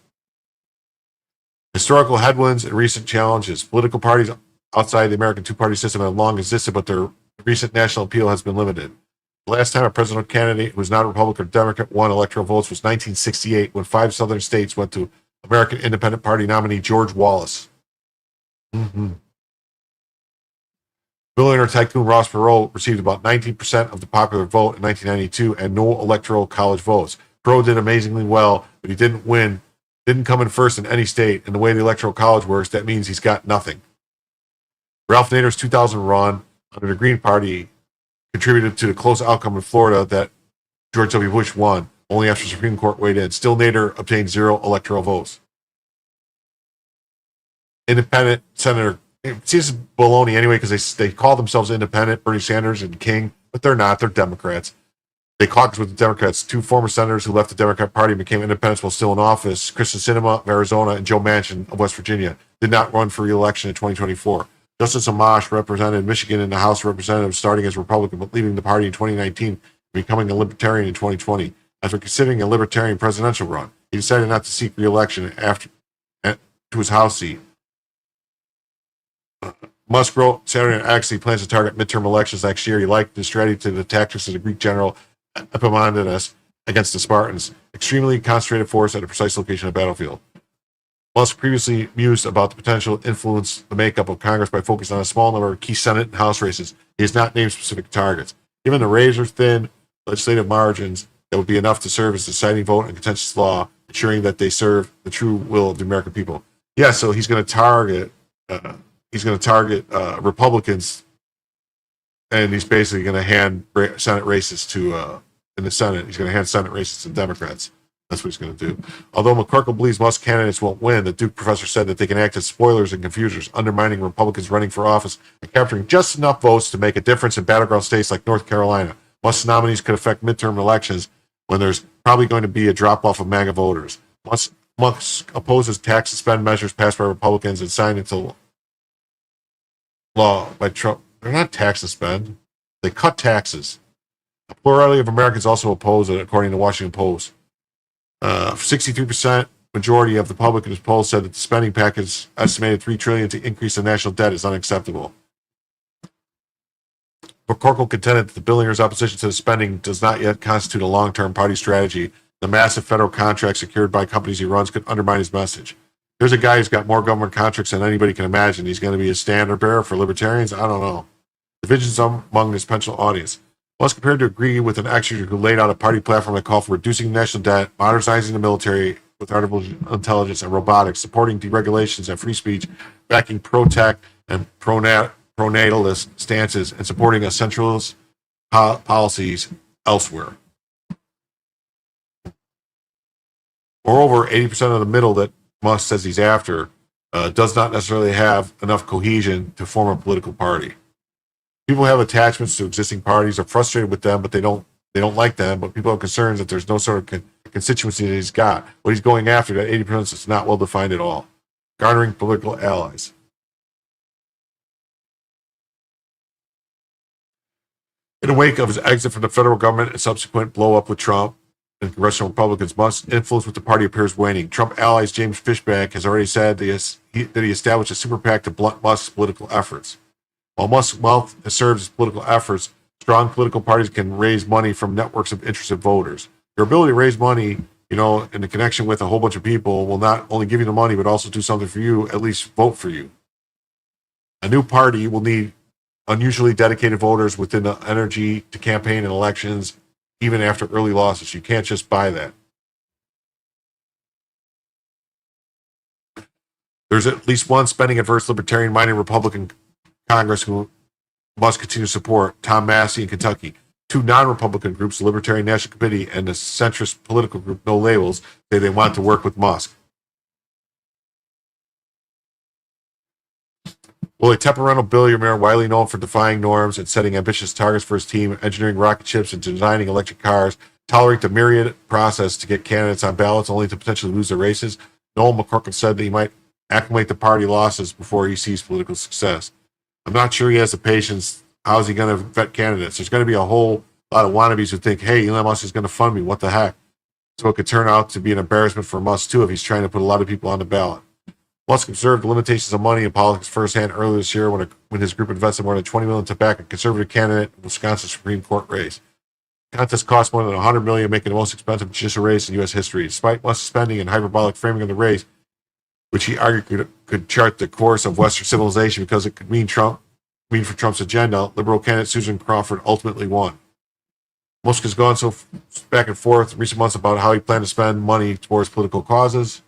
Historical headwinds and recent challenges. Political parties outside the American two-party system have long existed, but their recent national appeal has been limited. The last time a presidential candidate who was not a Republican or Democrat won electoral votes was 1968, when 5 southern states went to American Independent Party nominee George Wallace. Billionaire tycoon Ross Perot received about 19% of the popular vote in 1992 and no electoral college votes. Perot did amazingly well, but he didn't win, didn't come in first in any state, and the way the electoral college works, that means he's got nothing. Ralph Nader's 2000 run under the Green Party contributed to the close outcome in Florida that George W. Bush won, only after the Supreme Court weighed in. Still, Nader obtained 0 electoral votes. Independent Senator, see, this is baloney anyway, because they call themselves independent, Bernie Sanders and King, but they're not. They're Democrats. They caucused with the Democrats. 2 former senators who left the Democrat Party and became independents while still in office, Kristen Sinema of Arizona and Joe Manchin of West Virginia, did not run for re-election in 2024. Justice Amash represented Michigan in the House of Representatives, starting as Republican but leaving the party in 2019 and becoming a Libertarian in 2020. After considering a Libertarian presidential run, he decided not to seek re-election to his House seat. Musk wrote Saturday Night X he plans to target midterm elections next year. He liked the strategy to the tactics of the Greek general Epaminondas against the Spartans, extremely concentrated force at a precise location of the battlefield. Musk previously mused about the potential to influence the makeup of Congress by focusing on a small number of key Senate and House races. He has not named specific targets. Given the razor-thin legislative margins, that would be enough to serve as the deciding vote in contentious law, ensuring that they serve the true will of the American people. Yeah, so he's going to target Republicans, and he's basically going to hand Senate races to in the Senate. He's going to hand Senate races to Democrats. That's what he's going to do. Although McCorkle believes Musk candidates won't win, the Duke professor said that they can act as spoilers and confusers, undermining Republicans running for office and capturing just enough votes to make a difference in battleground states like North Carolina. Musk's nominees could affect midterm elections when there's probably going to be a drop-off of MAGA voters. Musk opposes tax and spend measures passed by Republicans and signed into law by Trump. They're not tax and spend. They cut taxes. A plurality of Americans also oppose it, according to the Washington Post. 63% majority of the public in this poll said that the spending package estimated $3 trillion to increase the national debt is unacceptable. McCorkle contended that the billionaire's opposition to the spending does not yet constitute a long-term party strategy. The massive federal contracts secured by companies he runs could undermine his message. There's a guy who's got more government contracts than anybody can imagine. He's going to be a standard bearer for libertarians? I don't know. Divisions among his potential audience. Musk appeared to agree with an executive who laid out a party platform that called for reducing national debt, modernizing the military with artificial intelligence and robotics, supporting deregulations and free speech, backing pro-tech and pro-natalist stances, and supporting a centralist policies elsewhere. Moreover, 80% of the middle that Musk says he's after does not necessarily have enough cohesion to form a political party. People have attachments to existing parties, are frustrated with them, but they don't like them. But people have concerns that there's no sort of constituency that he's got. What he's going after, that 80%, is not well defined at all. Garnering political allies. In the wake of his exit from the federal government and subsequent blow-up with Trump and congressional Republicans, Musk's influence with the party appears waning. Trump allies James Fishback has already said that he established a super PAC to blunt Musk's political efforts. While Musk's wealth has served his political efforts, strong political parties can raise money from networks of interested voters. Your ability to raise money, in the connection with a whole bunch of people will not only give you the money, but also do something for you, at least vote for you. A new party will need unusually dedicated voters within the energy to campaign in elections, even after early losses. You can't just buy that. There's at least one spending-adverse libertarian-minded Republican Congress who must continue to support, Tom Massey in Kentucky. 2 non-Republican groups, the Libertarian National Committee and the centrist political group No Labels, say they want to work with Musk. Will a temperamental billionaire widely known for defying norms and setting ambitious targets for his team, engineering rocket ships and designing electric cars, tolerate the myriad process to get candidates on ballots only to potentially lose their races? Noel McCorkle said that he might acclimate the party losses before he sees political success. I'm not sure he has the patience. How is he going to vet candidates? There's going to be a whole lot of wannabes who think, hey, Elon Musk is going to fund me. What the heck? So it could turn out to be an embarrassment for Musk, too, if he's trying to put a lot of people on the ballot. Musk observed the limitations of money in politics firsthand earlier this year when his group invested more than $20 million to back a conservative candidate in Wisconsin's Supreme Court race. The contest cost more than $100 million, making it the most expensive judicial race in U.S. history. Despite Musk's spending and hyperbolic framing of the race, which he argued could chart the course of Western civilization because it could mean for Trump's agenda, liberal candidate Susan Crawford ultimately won. Musk has gone so back and forth in recent months about how he planned to spend money towards political causes.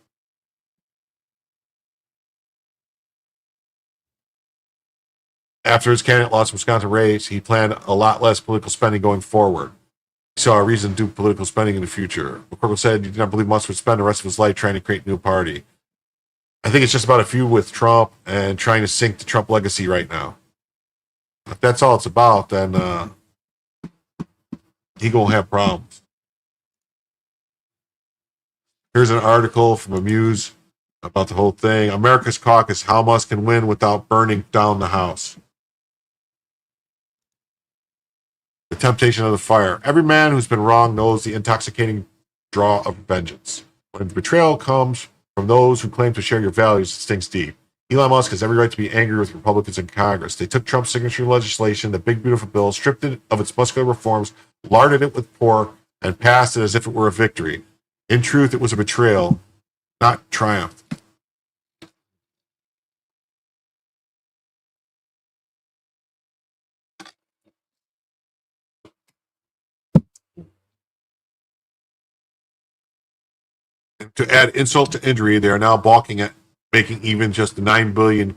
After his candidate lost the Wisconsin race, he planned a lot less political spending going forward. He saw a reason to do political spending in the future. McCorkle said he did not believe Musk would spend the rest of his life trying to create a new party. I think it's just about a feud with Trump and trying to sink the Trump legacy right now. If that's all it's about, then he gonna have problems. Here's an article from Amuse about the whole thing. America's Caucus, how Musk can win without burning down the house. The temptation of the fire. Every man who's been wrong knows the intoxicating draw of vengeance. When betrayal comes from those who claim to share your values, it stings deep. Elon Musk has every right to be angry with Republicans in Congress. They took Trump's signature legislation, the big beautiful bill, stripped it of its muscular reforms, larded it with pork, and passed it as if it were a victory. In truth, it was a betrayal, not triumph. To add insult to injury, they are now balking at making even just the $9 billion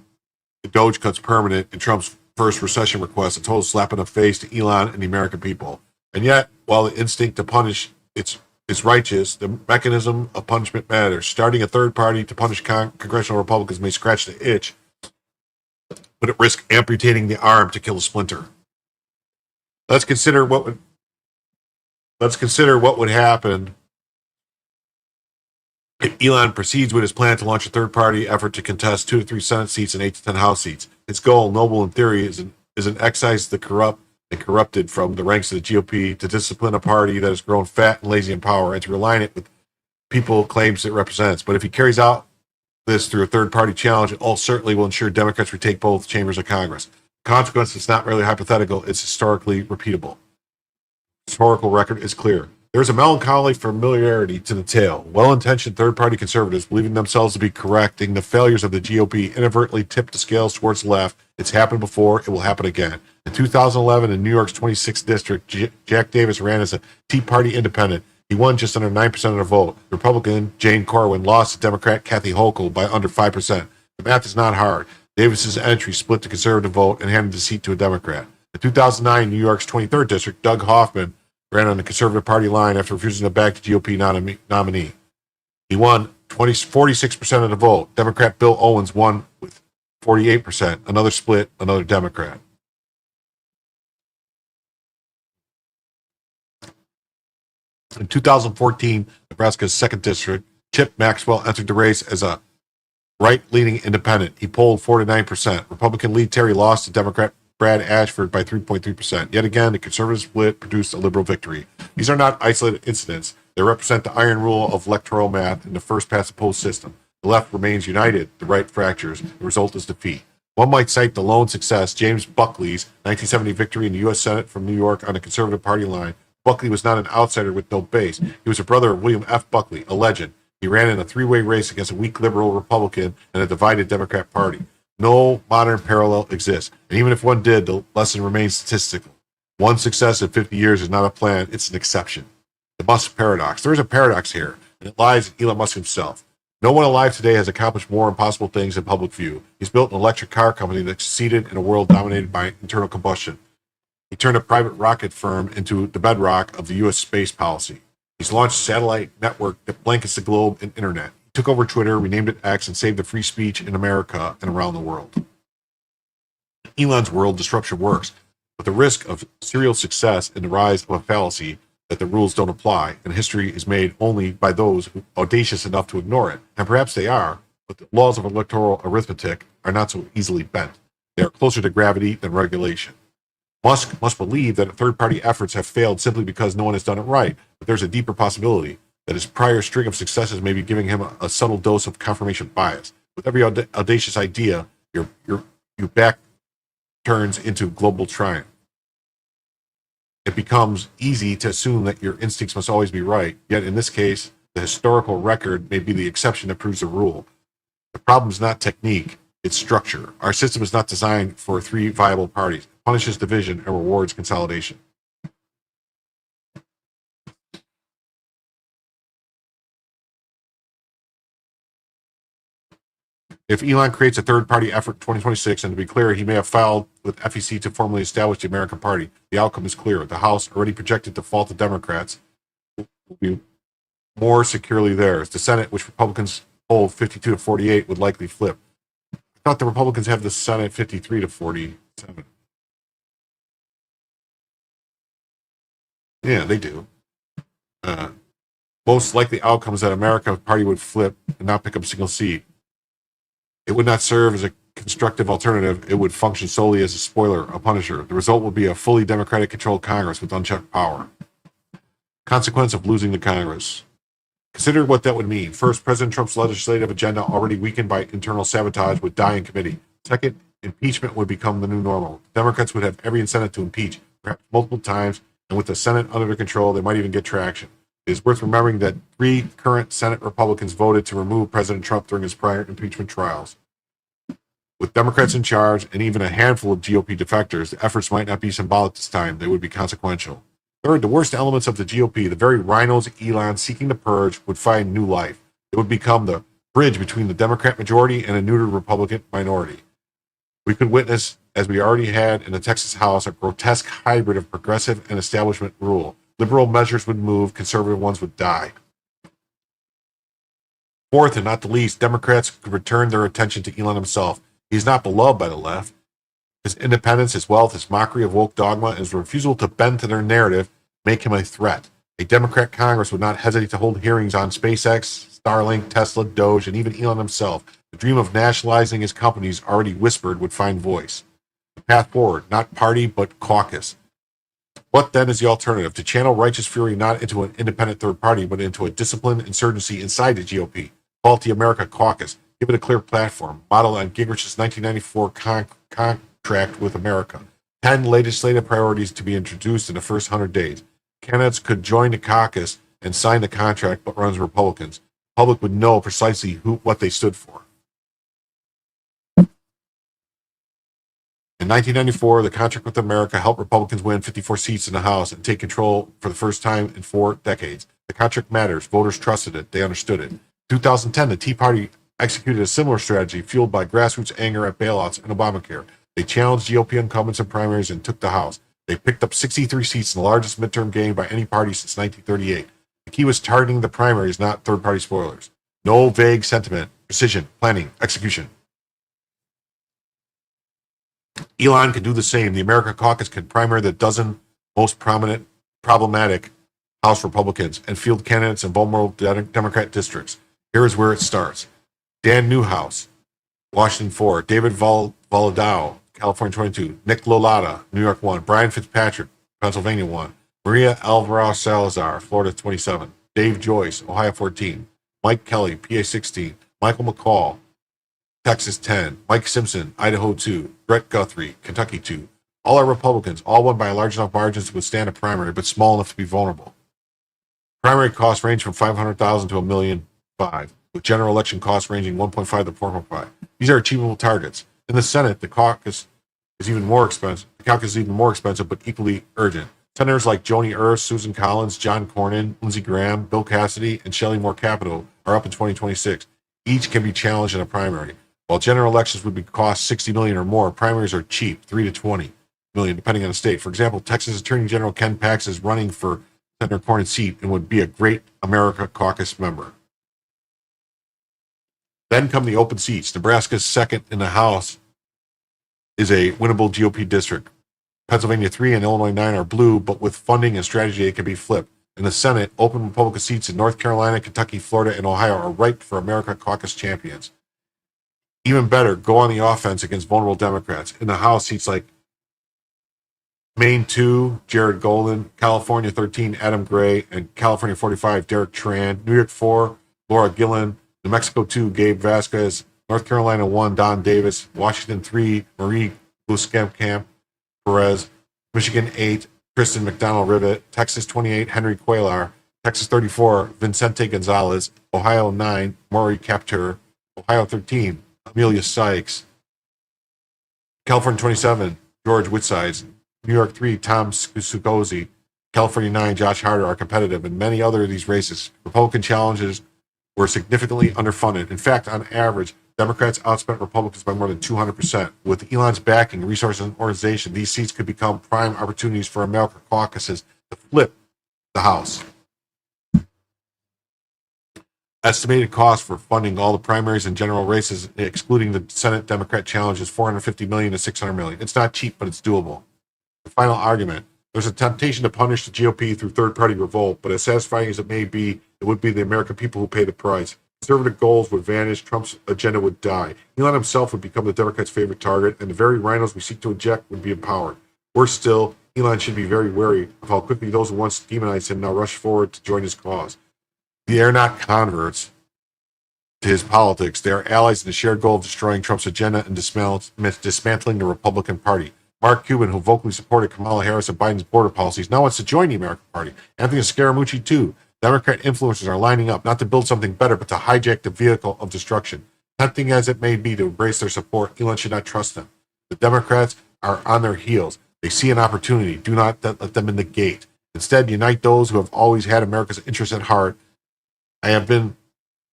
Doge cuts permanent in Trump's first recession request, a total slap in the face to Elon and the American people. And yet, while the instinct to punish is righteous, the mechanism of punishment matters. Starting a third party to punish congressional Republicans may scratch the itch, but it risks amputating the arm to kill a splinter. Let's consider what would happen if Elon proceeds with his plan to launch a third-party effort to contest 2 to 3 Senate seats and 8 to 10 House seats. Its goal, noble in theory, is an excise the corrupt and corrupted from the ranks of the GOP, to discipline a party that has grown fat and lazy in power, and to realign it with people claims it represents. But if he carries out this through a third-party challenge, it all certainly will ensure Democrats retake both chambers of Congress. The consequence is not merely hypothetical, it's historically repeatable. The historical record is clear. There is a melancholy familiarity to the tale. Well-intentioned third-party conservatives, believing themselves to be correcting the failures of the GOP, inadvertently tipped the scales towards the left. It's happened before. It will happen again. In 2011, in New York's 26th district, Jack Davis ran as a Tea Party independent. He won just under 9% of the vote. Republican Jane Corwin lost to Democrat Kathy Hochul by under 5%. The math is not hard. Davis's entry split the conservative vote and handed the seat to a Democrat. In 2009, New York's 23rd district, Doug Hoffman ran on the Conservative Party line after refusing to back the GOP nominee. He won 46% of the vote. Democrat Bill Owens won with 48%. Another split, another Democrat. In 2014, Nebraska's 2nd district, Chip Maxwell entered the race as a right-leaning independent. He polled 4 to 9%. Republican Lee Terry lost to Democrat Brad Ashford by 3.3%. Yet again, the conservative split produced a liberal victory. These are not isolated incidents. They represent the iron rule of electoral math in the first past the post system. The left remains united, the right fractures. The result is defeat. One might cite the lone success, James Buckley's 1970 victory in the U.S. Senate from New York on the Conservative Party line. Buckley was not an outsider with no base. He was a brother of William F. Buckley, a legend. He ran in a three-way race against a weak liberal Republican and a divided Democrat Party. No modern parallel exists, and even if one did, the lesson remains statistical. One success in 50 years is not a plan, it's an exception. The Musk paradox. There is a paradox here, and it lies in Elon Musk himself. No one alive today has accomplished more impossible things in public view. He's built an electric car company that succeeded in a world dominated by internal combustion. He turned a private rocket firm into the bedrock of the U.S. space policy. He's launched a satellite network that blankets the globe and internet. He took over Twitter, renamed it X, and saved the free speech in America and around the world. In Elon's world, disruption works, but the risk of serial success and the rise of a fallacy that the rules don't apply, and history is made only by those who are audacious enough to ignore it. And perhaps they are, but the laws of electoral arithmetic are not so easily bent. They are closer to gravity than regulation. Musk must believe that third-party efforts have failed simply because no one has done it right, but there's a deeper possibility that his prior string of successes may be giving him a subtle dose of confirmation bias. With every audacious idea, your back turns into global triumph. It becomes easy to assume that your instincts must always be right, yet in this case, the historical record may be the exception that proves the rule. The problem is not technique, it's structure. Our system is not designed for 3 viable parties. It punishes division and rewards consolidation. If Elon creates a third-party effort in 2026, and to be clear, he may have filed with FEC to formally establish the American Party, the outcome is clear. The House, already projected to fall to Democrats, will be more securely theirs. The Senate, which Republicans hold 52 to 48, would likely flip. I thought the Republicans have the Senate 53 to 47. Yeah, they do. Most likely outcomes that American Party would flip and not pick up a single seat. It would not serve as a constructive alternative. It would function solely as a spoiler, a punisher. The result would be a fully Democratic-controlled Congress with unchecked power. Consequence of losing the Congress. Consider what that would mean. First, President Trump's legislative agenda, already weakened by internal sabotage, would die in committee. Second, impeachment would become the new normal. Democrats would have every incentive to impeach, perhaps multiple times, and with the Senate under their control, they might even get traction. It is worth remembering that 3 current Senate Republicans voted to remove President Trump during his prior impeachment trials. With Democrats in charge and even a handful of GOP defectors, the efforts might not be symbolic this time. They would be consequential. Third, the worst elements of the GOP, the very rhinos Elon seeking to purge, would find new life. It would become the bridge between the Democrat majority and a neutered Republican minority. We could witness, as we already had in the Texas House, a grotesque hybrid of progressive and establishment rule. Liberal measures would move, conservative ones would die. Fourth, and not the least, Democrats could return their attention to Elon himself. He is not beloved by the left. His independence, his wealth, his mockery of woke dogma, and his refusal to bend to their narrative make him a threat. A Democrat Congress would not hesitate to hold hearings on SpaceX, Starlink, Tesla, Doge, and even Elon himself. The dream of nationalizing his companies, already whispered, would find voice. The path forward, not party, but caucus. What then is the alternative? To channel righteous fury not into an independent third party, but into a disciplined insurgency inside the GOP. Call it the America Caucus. Give it a clear platform, modeled on Gingrich's 1994 contract with America. 10 legislative priorities to be introduced in the first 100 days. Candidates could join the caucus and sign the contract, but runs Republicans. The public would know precisely what they stood for. In 1994, the contract with America helped Republicans win 54 seats in the House and take control for the first time in 4 decades. The contract matters. Voters trusted it. They understood it. In 2010, the Tea Party executed a similar strategy fueled by grassroots anger at bailouts and Obamacare. They challenged GOP incumbents in primaries and took the House. They picked up 63 seats in the largest midterm gain by any party since 1938. The key was targeting the primaries, not third-party spoilers. No vague sentiment, precision, planning, execution. Elon can do the same. The America Caucus can primary the dozen most problematic House Republicans and field candidates in vulnerable Democrat districts. Here is where it starts. Dan Newhouse, Washington 4. David Valadao, California 22. Nick Lolata, New York 1. Brian Fitzpatrick, Pennsylvania 1. Maria Alvarado Salazar, Florida 27. Dave Joyce, Ohio 14. Mike Kelly, PA 16. Michael McCall, Texas 10. Mike Simpson, Idaho 2. Brett Guthrie, Kentucky 2. All are Republicans, all won by large enough margins to withstand a primary, but small enough to be vulnerable. Primary costs range from $500,000 to $1.5 million, with general election costs ranging 1.5 to 4.5. These are achievable targets. In the Senate, the caucus is even more expensive. But equally urgent. Senators like Joni Ernst, Susan Collins, John Cornyn, Lindsey Graham, Bill Cassidy, and Shelley Moore Capito are up in 2026. Each can be challenged in a primary. While general elections would cost $60 million or more, primaries are cheap, $3 to $20 million, depending on the state. For example, Texas Attorney General Ken Pax is running for Senator Cornyn's seat and would be a great America Caucus member. Then come the open seats. Nebraska's second in the House is a winnable GOP district. Pennsylvania 3 and Illinois 9 are blue, but with funding and strategy, it can be flipped. In the Senate, open Republican seats in North Carolina, Kentucky, Florida, and Ohio are ripe for America Caucus champions. Even better, go on the offense against vulnerable Democrats. In the House, seats like Maine 2, Jared Golden, California 13, Adam Gray, and California 45, Derek Tran, New York 4, Laura Gillen, New Mexico 2, Gabe Vasquez, North Carolina 1, Don Davis. Washington 3, Marie Camp Perez. Michigan 8, Kristen McDonald Rivet. Texas 28, Henry Cuellar. Texas 34, Vicente Gonzalez. Ohio 9, Maury Captur. Ohio 13, Amelia Sykes. California 27, George Whitsides. New York 3, Tom Sugozi. California 9, Josh Harder are competitive. In many other of these races, Republican challenges were significantly underfunded. In fact, on average, Democrats outspent Republicans by more than 200%. With Elon's backing, resources, and organization, these seats could become prime opportunities for American caucuses to flip the House. Estimated cost for funding all the primaries and general races, excluding the Senate Democrat challenge, is $450 million to $600 million. It's not cheap, but it's doable. The final argument: there's a temptation to punish the GOP through third-party revolt, but as satisfying as it may be, it would be the American people who pay the price. Conservative goals would vanish, Trump's agenda would die. Elon himself would become the Democrats' favorite target, and the very rhinos we seek to eject would be empowered. Worse still, Elon should be very wary of how quickly those who once demonized him now rush forward to join his cause. They are not converts to his politics. They are allies in the shared goal of destroying Trump's agenda and dismantling the Republican Party. Mark Cuban, who vocally supported Kamala Harris and Biden's border policies, now wants to join the American Party. Anthony Scaramucci, too. Democrat influencers are lining up not to build something better, but to hijack the vehicle of destruction. Tempting as it may be to embrace their support, Elon should not trust them. The Democrats are on their heels. They see an opportunity. Do not let them in the gate. Instead, unite those who have always had America's interests at heart. I have been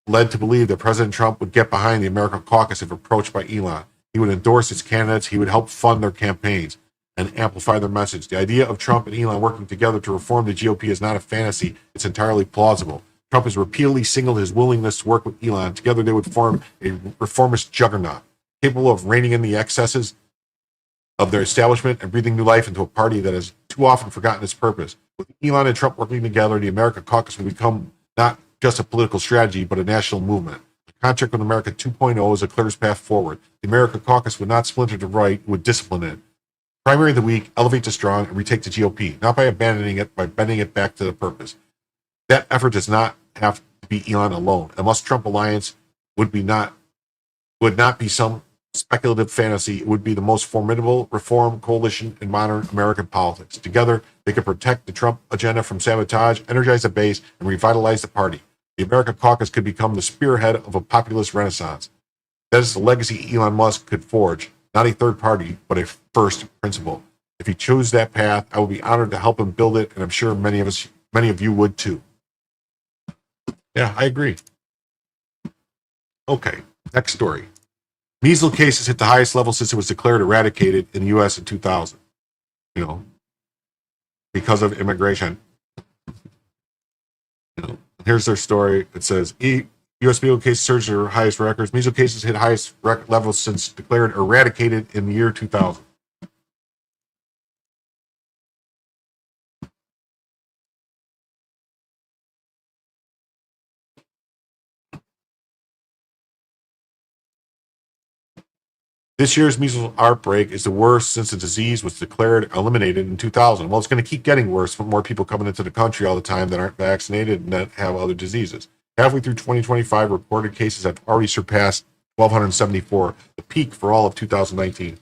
led to believe that President Trump would get behind the American caucus if approached by Elon. He would endorse its candidates. He would help fund their campaigns and amplify their message. The idea of Trump and Elon working together to reform the GOP is not a fantasy. It's entirely plausible. Trump has repeatedly signaled his willingness to work with Elon. Together, they would form a reformist juggernaut, capable of reining in the excesses of their establishment and breathing new life into a party that has too often forgotten its purpose. With Elon and Trump working together, the American caucus will become not just a political strategy, but a national movement. The contract with America 2.0 is a clearest path forward. The American caucus would not splinter to right, it would discipline it. Primary of the weak, elevate the strong, and retake the GOP, not by abandoning it, by bending it back to the purpose. That effort does not have to be Elon alone. A Musk-Trump alliance would not be some speculative fantasy. It would be the most formidable reform coalition in modern American politics. Together, they could protect the Trump agenda from sabotage, energize the base, and revitalize the party. The American caucus could become the spearhead of a populist renaissance. That is the legacy Elon Musk could forge, not a third party, but a first principle. If he chose that path, I would be honored to help him build it, and I'm sure many of you would too. Yeah, I agree. Okay, next story. Measles cases hit the highest level since it was declared eradicated in the U.S. in 2000. Because of immigration. Here's their story. It says, U.S. measles cases surged to their highest records. Measles cases hit highest levels since declared eradicated in the year 2000. This year's measles outbreak is the worst since the disease was declared eliminated in 2000. Well, it's going to keep getting worse with more people coming into the country all the time that aren't vaccinated and that have other diseases. Halfway through 2025, reported cases have already surpassed 1,274, the peak for all of 2019.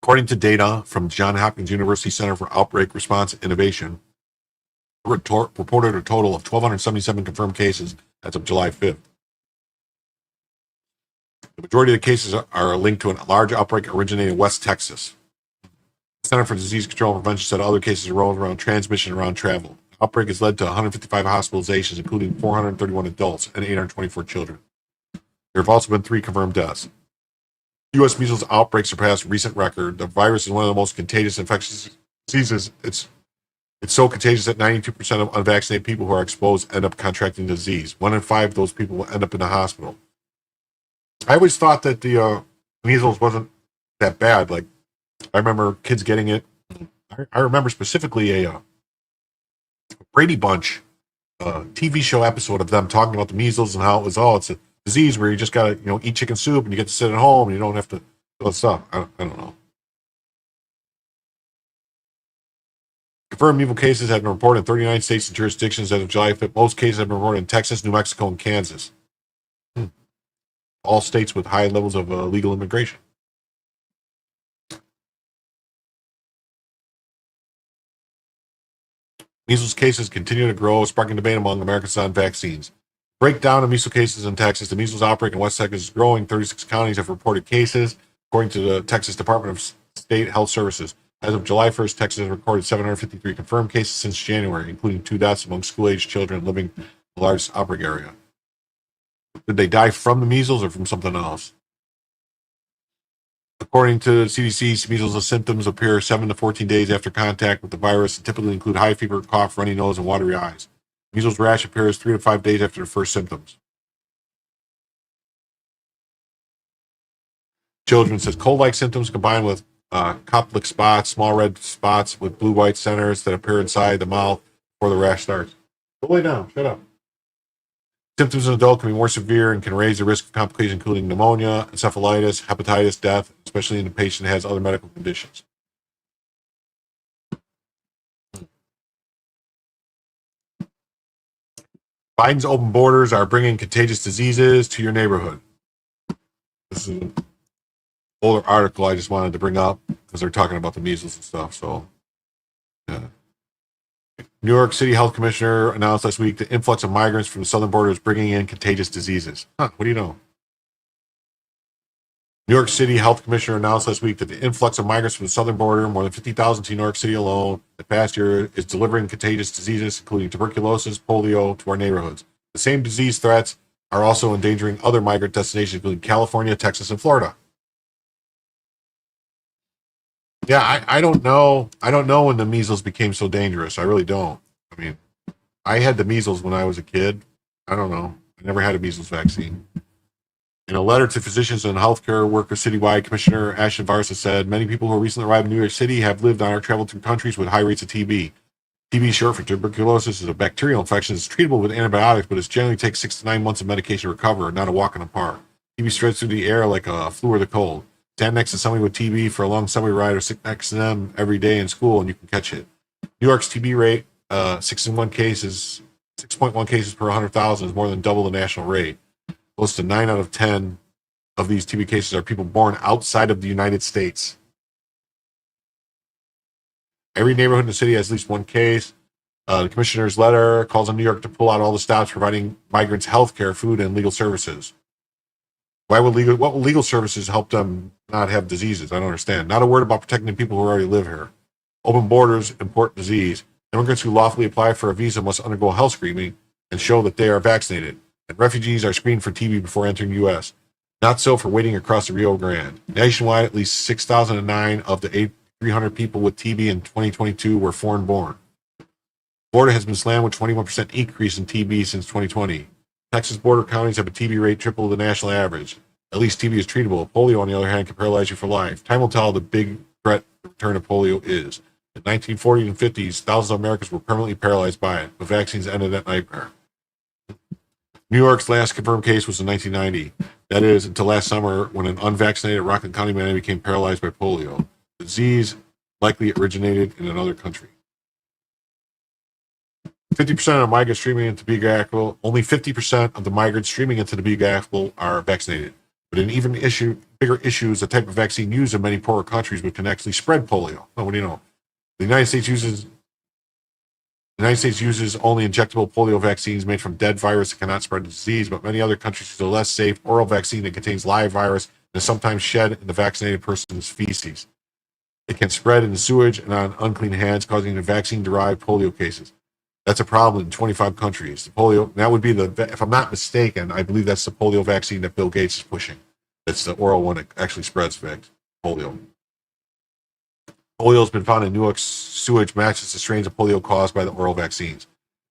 According to data from Johns Hopkins University Center for Outbreak Response Innovation, reported a total of 1,277 confirmed cases as of July 5th. The majority of the cases are linked to a large outbreak originating in West Texas. The Center for Disease Control and Prevention said other cases arose around transmission and around travel. The outbreak has led to 155 hospitalizations, including 431 adults and 824 children. There have also been 3 confirmed deaths. U.S. measles outbreak surpassed recent record. The virus is one of the most contagious infectious diseases. It's so contagious that 92% of unvaccinated people who are exposed end up contracting the disease. 1 in 5 of those people will end up in the hospital. I always thought that the measles wasn't that bad. Like, I remember kids getting it. I remember specifically a Brady Bunch TV show episode of them talking about the measles and how it was, it's a disease where you just gotta, eat chicken soup and you get to sit at home and you don't have to do all that stuff. I don't know. Confirmed evil cases have been reported in 39 states and jurisdictions as of July 5th. Most cases have been reported in Texas, New Mexico, and Kansas. All states with high levels of legal immigration. Measles cases continue to grow, sparking debate among Americans on vaccines. Breakdown of measles cases in Texas. The measles outbreak in West Texas is growing. 36 counties have reported cases, according to the Texas Department of State Health Services. As of July 1st, Texas has recorded 753 confirmed cases since January, including 2 deaths among school-aged children living in the largest outbreak area. Did they die from the measles or from something else? According to the CDC, measles symptoms appear 7 to 14 days after contact with the virus and typically include high fever, cough, runny nose, and watery eyes. Measles rash appears 3 to 5 days after the first symptoms. Children says cold-like symptoms combined with coptic spots, small red spots with blue-white centers that appear inside the mouth before the rash starts. Go lay down. Shut up. Symptoms in adults can be more severe and can raise the risk of complications including pneumonia, encephalitis, hepatitis, death, especially in the patient has other medical conditions. Biden's open borders are bringing contagious diseases to your neighborhood. This is an older article I just wanted to bring up because they're talking about the measles and stuff. So, yeah. New York City Health Commissioner announced last week the influx of migrants from the southern border is bringing in contagious diseases. What do you know? New York City Health Commissioner announced last week that the influx of migrants from the southern border, more than 50,000 to New York City alone, the past year is delivering contagious diseases, including tuberculosis, polio, to our neighborhoods. The same disease threats are also endangering other migrant destinations, including California, Texas, and Florida. Yeah, I don't know. I don't know when the measles became so dangerous. I really don't. I mean, I had the measles when I was a kid. I don't know. I never had a measles vaccine. In a letter to physicians and healthcare workers citywide, Commissioner Ashton Varsa said, many people who recently arrived in New York City have lived on or traveled through countries with high rates of TB. TB, short for tuberculosis, is a bacterial infection. It's treatable with antibiotics, but it generally takes 6 to 9 months of medication to recover, not a walk in the park. TB spreads through the air like a flu or the cold. Stand next to somebody with TB for a long subway ride or sit next to them every day in school and you can catch it. New York's TB rate, 6.1 cases per 100,000 is more than double the national rate. Close to 9 out of 10 of these TB cases are people born outside of the United States. Every neighborhood in the city has at least one case. The commissioner's letter calls on New York to pull out all the stops providing migrants health care, food, and legal services. What will legal services help them not have diseases? I don't understand. Not a word about protecting the people who already live here. Open borders import disease. Immigrants who lawfully apply for a visa must undergo health screening and show that they are vaccinated. And refugees are screened for TB before entering the U.S. Not so for waiting across the Rio Grande. Nationwide, at least 6,009 of the 8,300 people with TB in 2022 were foreign-born. Florida has been slammed with 21% increase in TB since 2020. Texas border counties have a TB rate triple the national average. At least TB is treatable. Polio, on the other hand, can paralyze you for life. Time will tell how the big threat the return of polio is. In the 1940s and 50s, thousands of Americans were permanently paralyzed by it, but vaccines ended that nightmare. New York's last confirmed case was in 1990. That is, until last summer when an unvaccinated Rockland County man became paralyzed by polio. The disease likely originated in another country. 50% of migrants streaming into the Big only 50% of the migrants streaming into the Big Apple are vaccinated. But an even bigger issue is the type of vaccine used in many poorer countries, which can actually spread polio. Oh, what do you know? The United States uses only injectable polio vaccines made from dead virus that cannot spread the disease, but many other countries use a less safe oral vaccine that contains live virus and is sometimes shed in the vaccinated person's feces. It can spread in the sewage and on unclean hands, causing the vaccine-derived polio cases. That's a problem in 25 countries. The polio, that would be if I'm not mistaken, I believe that's the polio vaccine that Bill Gates is pushing. It's the oral one that actually spreads polio. Polio has been found in Newark's sewage matches the strains of polio caused by the oral vaccines.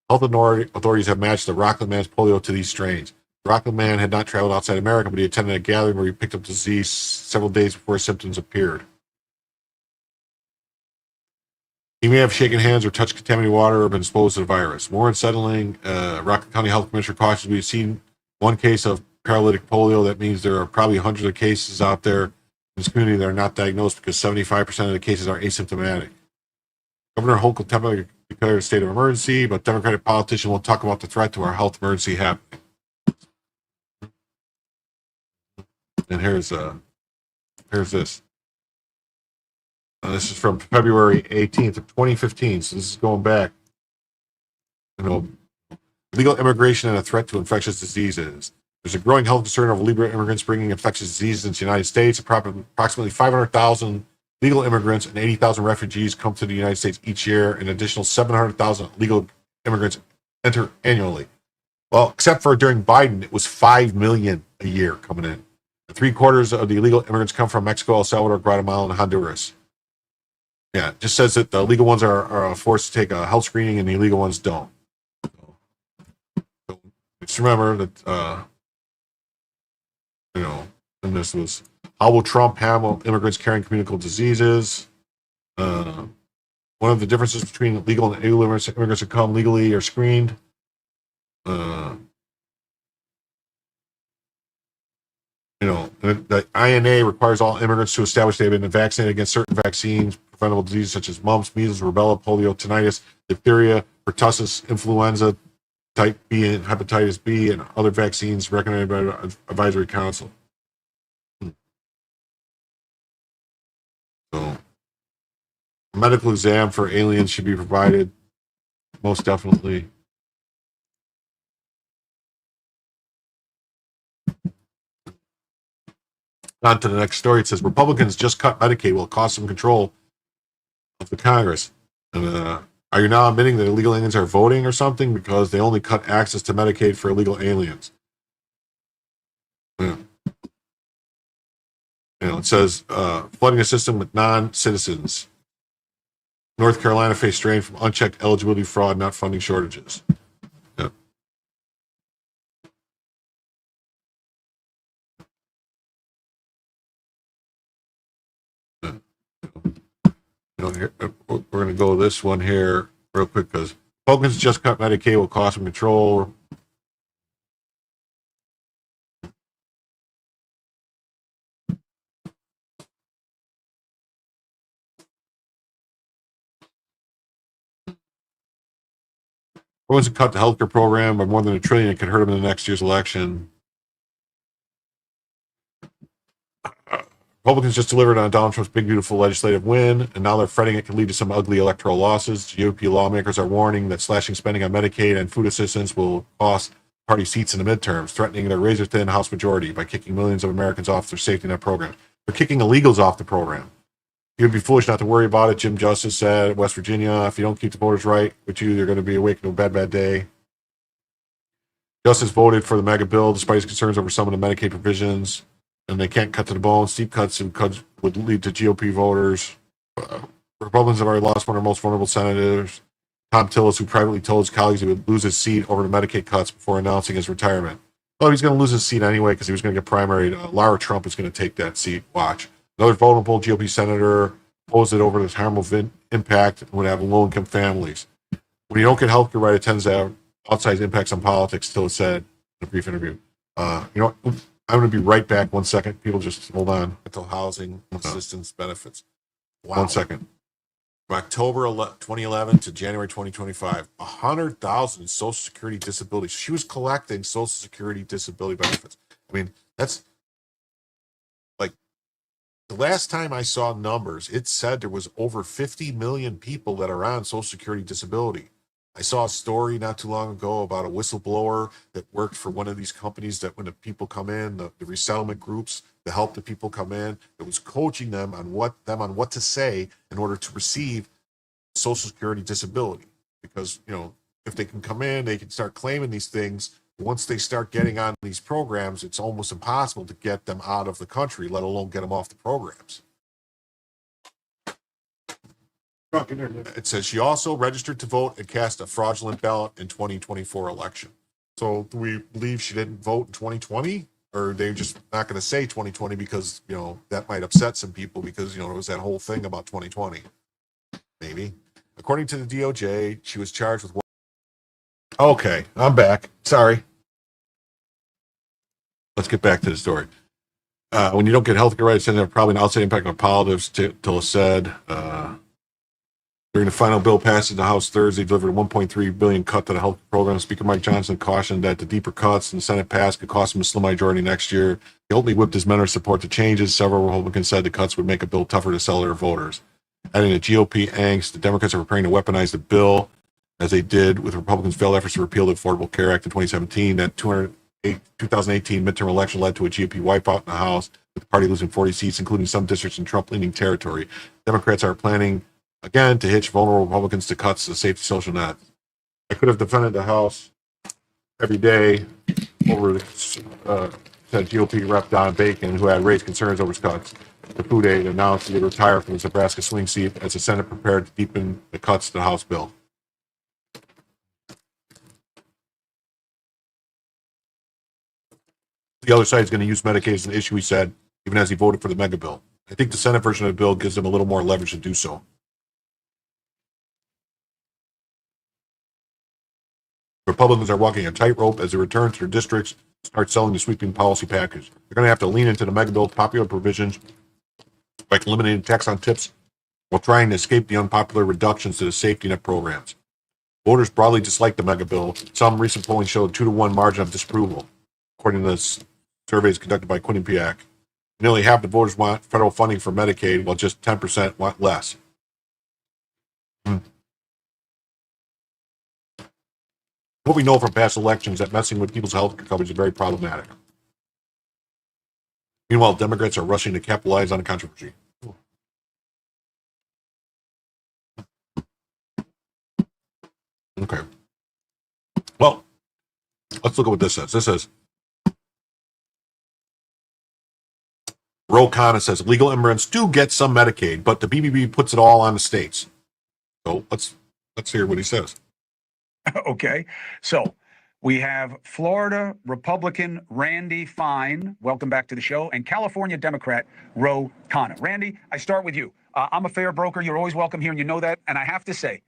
Health authorities have matched the Rockland man's polio to these strains. The Rockland man had not traveled outside America, but he attended a gathering where he picked up the disease several days before symptoms appeared. He may have shaken hands or touched contaminated water or been exposed to the virus. More unsettling, Rockland County Health Commissioner cautions we've seen one case of paralytic polio. That means there are probably hundreds of cases out there in this community that are not diagnosed because 75% of the cases are asymptomatic. Governor Hochul temporarily declared a state of emergency, but Democratic politicians won't talk about the threat to our health emergency happening. And here's this. This is from February 18th of 2015, so this is going back. Legal immigration and a threat to infectious diseases. There's a growing health concern over legal immigrants bringing infectious diseases into the United States. Approximately 500,000 legal immigrants and 80,000 refugees come to the United States each year. An additional 700,000 legal immigrants enter annually. Well, except for during Biden, it was 5 million a year coming in. 3/4 of the illegal immigrants come from Mexico, El Salvador, Guatemala, and Honduras. Yeah, it just says that the legal ones are forced to take a health screening and the illegal ones don't. So just remember that, and this was, how will Trump handle immigrants carrying communicable diseases? One of the differences between legal and illegal immigrants who come legally are screened. The INA requires all immigrants to establish they've been vaccinated against certain vaccines, preventable diseases such as mumps, measles, rubella, polio, tinnitus, diphtheria, pertussis, influenza, type B, and hepatitis B, and other vaccines recommended by the advisory council. So, a medical exam for aliens should be provided, most definitely. On to the next story. It says Republicans just cut Medicaid will cause some control of the Congress. And, are you now admitting that illegal aliens are voting or something because they only cut access to Medicaid for illegal aliens? Yeah. It says flooding a system with non-citizens. North Carolina faced strain from unchecked eligibility fraud, not funding shortages. Yeah. We're going to go this one here real quick because Republicans just cut Medicaid will cost them control. Republicans cut the healthcare program by more than $1 trillion. It could hurt them in the next year's election. Republicans just delivered on Donald Trump's big, beautiful legislative win, and now they're fretting it could lead to some ugly electoral losses. GOP lawmakers are warning that slashing spending on Medicaid and food assistance will cost party seats in the midterms, threatening their razor-thin House majority by kicking millions of Americans off their safety net program. They're kicking illegals off the program. You'd be foolish not to worry about it, Jim Justice said at West Virginia. If you don't keep the voters right with you, you're going to be awakened to a bad, bad day. Justice voted for the mega bill despite his concerns over some of the Medicaid provisions. And they can't cut to the bone. Steep cuts would lead to GOP voters. Republicans have already lost one of their most vulnerable senators, Tom Tillis, who privately told his colleagues he would lose his seat over the Medicaid cuts before announcing his retirement. Well, he's going to lose his seat anyway because he was going to get primaried. Lara Trump is going to take that seat. Watch. Another vulnerable GOP senator posed it over this harmful impact and would have low-income families. When you don't get health care right, it tends to have outsized impacts on politics, Tillis said in a brief interview. I'm going to be right back. 1 second. People just hold on. Mental housing assistance benefits. Wow. 1 second. From October 2011 to January 2025, 100,000 in Social Security disability. She was collecting Social Security disability benefits. I mean, that's like the last time I saw numbers, it said there was over 50 million people that are on Social Security disability. I saw a story not too long ago about a whistleblower that worked for one of these companies that when the people come in, the resettlement groups to help the people come in, that was coaching them on what to say in order to receive Social Security disability. Because, if they can come in, they can start claiming these things. Once they start getting on these programs, it's almost impossible to get them out of the country, let alone get them off the programs. It says she also registered to vote and cast a fraudulent ballot in 2024 election. So do we believe she didn't vote in 2020? Or are they just not going to say 2020 because, that might upset some people because, there was that whole thing about 2020. Maybe. According to the DOJ, she was charged with... Okay, I'm back. Sorry. let's get back to the story. When you don't get healthcare rights, then probably an outside impact on politics, Tilla said. During the final bill passed in the House Thursday, delivered a $1.3 billion cut to the health program. Speaker Mike Johnson cautioned that the deeper cuts in the Senate passed could cost him a slim majority next year. He openly whipped his men to support the changes. Several Republicans said the cuts would make a bill tougher to sell to their voters. Adding to GOP angst, the Democrats are preparing to weaponize the bill, as they did with Republicans' failed efforts to repeal the Affordable Care Act in 2017. That 2018 midterm election led to a GOP wipeout in the House, with the party losing 40 seats, including some districts in Trump-leaning territory. Democrats are planning again to hitch vulnerable Republicans to cuts to the safety social net. I could have defended the House every day over the GOP rep Don Bacon, who had raised concerns over his cuts. The food aide announced he would retire from his Nebraska swing seat as the Senate prepared to deepen the cuts to the House bill. The other side is going to use Medicaid as an issue, he said, even as he voted for the mega bill. I think the Senate version of the bill gives them a little more leverage to do so. Republicans are walking a tightrope as they return to their districts and start selling the sweeping policy package. They're going to have to lean into the mega bill's popular provisions, like eliminating tax on tips, while trying to escape the unpopular reductions to the safety net programs. Voters broadly dislike the mega bill. Some recent polling showed a 2-to-1 margin of disapproval, according to surveys conducted by Quinnipiac. Nearly half the voters want federal funding for Medicaid, while just 10% want less. What we know from past elections that messing with people's health coverage is very problematic. Meanwhile, Democrats are rushing to capitalize on the controversy. Okay. Well, let's look at what this says. This says, Ro Khanna says legal immigrants do get some Medicaid, but the BBB puts it all on the states. So let's hear what he says. Okay, so we have Florida Republican Randy Fine, welcome back to the show, and California Democrat Ro Khanna. Randy, I start with you. I'm a fair broker. You're always welcome here, and you know that. And I have to say,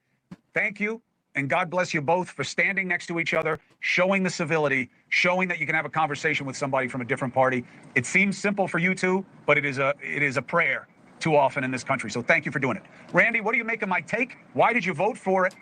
thank you, and God bless you both for standing next to each other, showing the civility, showing that you can have a conversation with somebody from a different party. It seems simple for you two, but it is a prayer too often in this country. So thank you for doing it. Randy, what do you make of my take? Why did you vote for it?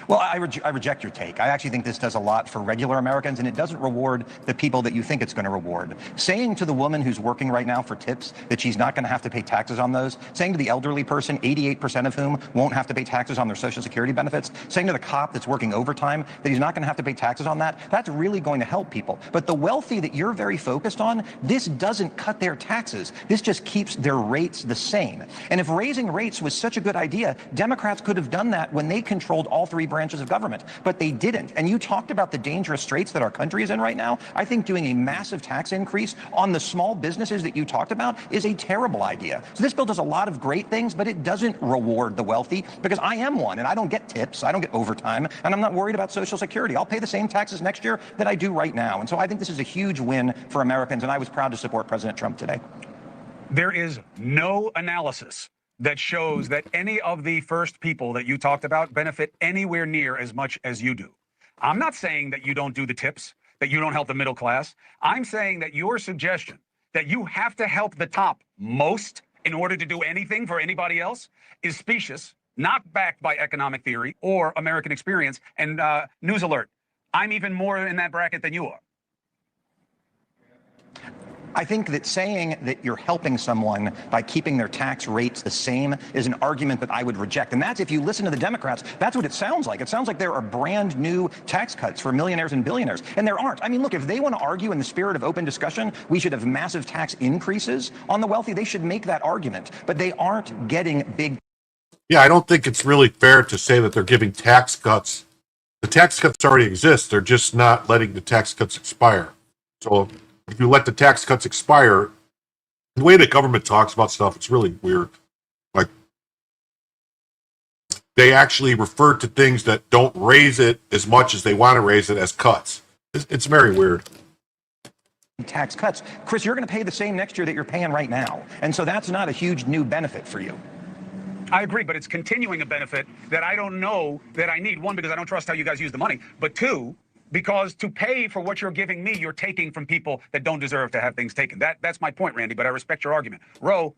Well, I reject your take. I actually think this does a lot for regular Americans, and it doesn't reward the people that you think it's going to reward. Saying to the woman who's working right now for tips that she's not going to have to pay taxes on those, saying to the elderly person, 88% of whom won't have to pay taxes on their Social Security benefits, saying to the cop that's working overtime that he's not going to have to pay taxes on that, that's really going to help people. But the wealthy that you're very focused on, this doesn't cut their taxes. This just keeps their rates the same. And if raising rates was such a good idea, Democrats could have done that when they controlled all three branches of government, but they didn't. And you talked about the dangerous straits that our country is in right now. I think doing a massive tax increase on the small businesses that you talked about is a terrible idea. So this bill does a lot of great things, but it doesn't reward the wealthy, because I am one and I don't get tips, I don't get overtime, and I'm not worried about Social Security. I'll pay the same taxes next year that I do right now. And so I think this is a huge win for Americans, and I was proud to support President Trump today. There is no analysis that shows that any of the first people that you talked about benefit anywhere near as much as you do. I'm not saying that you don't do the tips, that you don't help the middle class. I'm saying that your suggestion that you have to help the top most in order to do anything for anybody else is specious, not backed by economic theory or American experience. And news alert, I'm even more in that bracket than you are. I think that saying that you're helping someone by keeping their tax rates the same is an argument that I would reject. And that's, if you listen to the Democrats, that's what it sounds like. It sounds like there are brand new tax cuts for millionaires and billionaires. And there aren't. I mean, look, if they want to argue in the spirit of open discussion, we should have massive tax increases on the wealthy, they should make that argument. But they aren't getting big. Yeah, I don't think it's really fair to say that they're giving tax cuts. The tax cuts already exist. They're just not letting the tax cuts expire. So if you let the tax cuts expire, the way the government talks about stuff, it's really weird. Like, they actually refer to things that don't raise it as much as they want to raise it as cuts. It's very weird. Tax cuts. Chris, you're going to pay the same next year that you're paying right now. And so that's not a huge new benefit for you. I agree, but it's continuing a benefit that I don't know that I need. One, because I don't trust how you guys use the money. But two, Because to pay for what you're giving me, you're taking from people that don't deserve to have things taken. That's my point, Randy, but I respect your argument. Ro,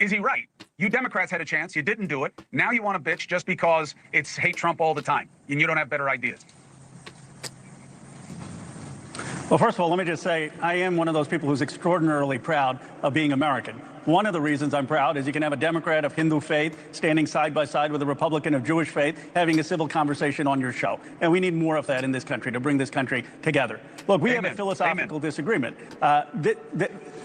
is he right? You Democrats had a chance. You didn't do it. Now you want to bitch just because it's hate Trump all the time and you don't have better ideas. Well, first of all, let me just say I am one of those people who's extraordinarily proud of being American. One of the reasons I'm proud is you can have a Democrat of Hindu faith standing side by side with a Republican of Jewish faith having a civil conversation on your show. And we need more of that in this country to bring this country together. Look, we have a philosophical disagreement.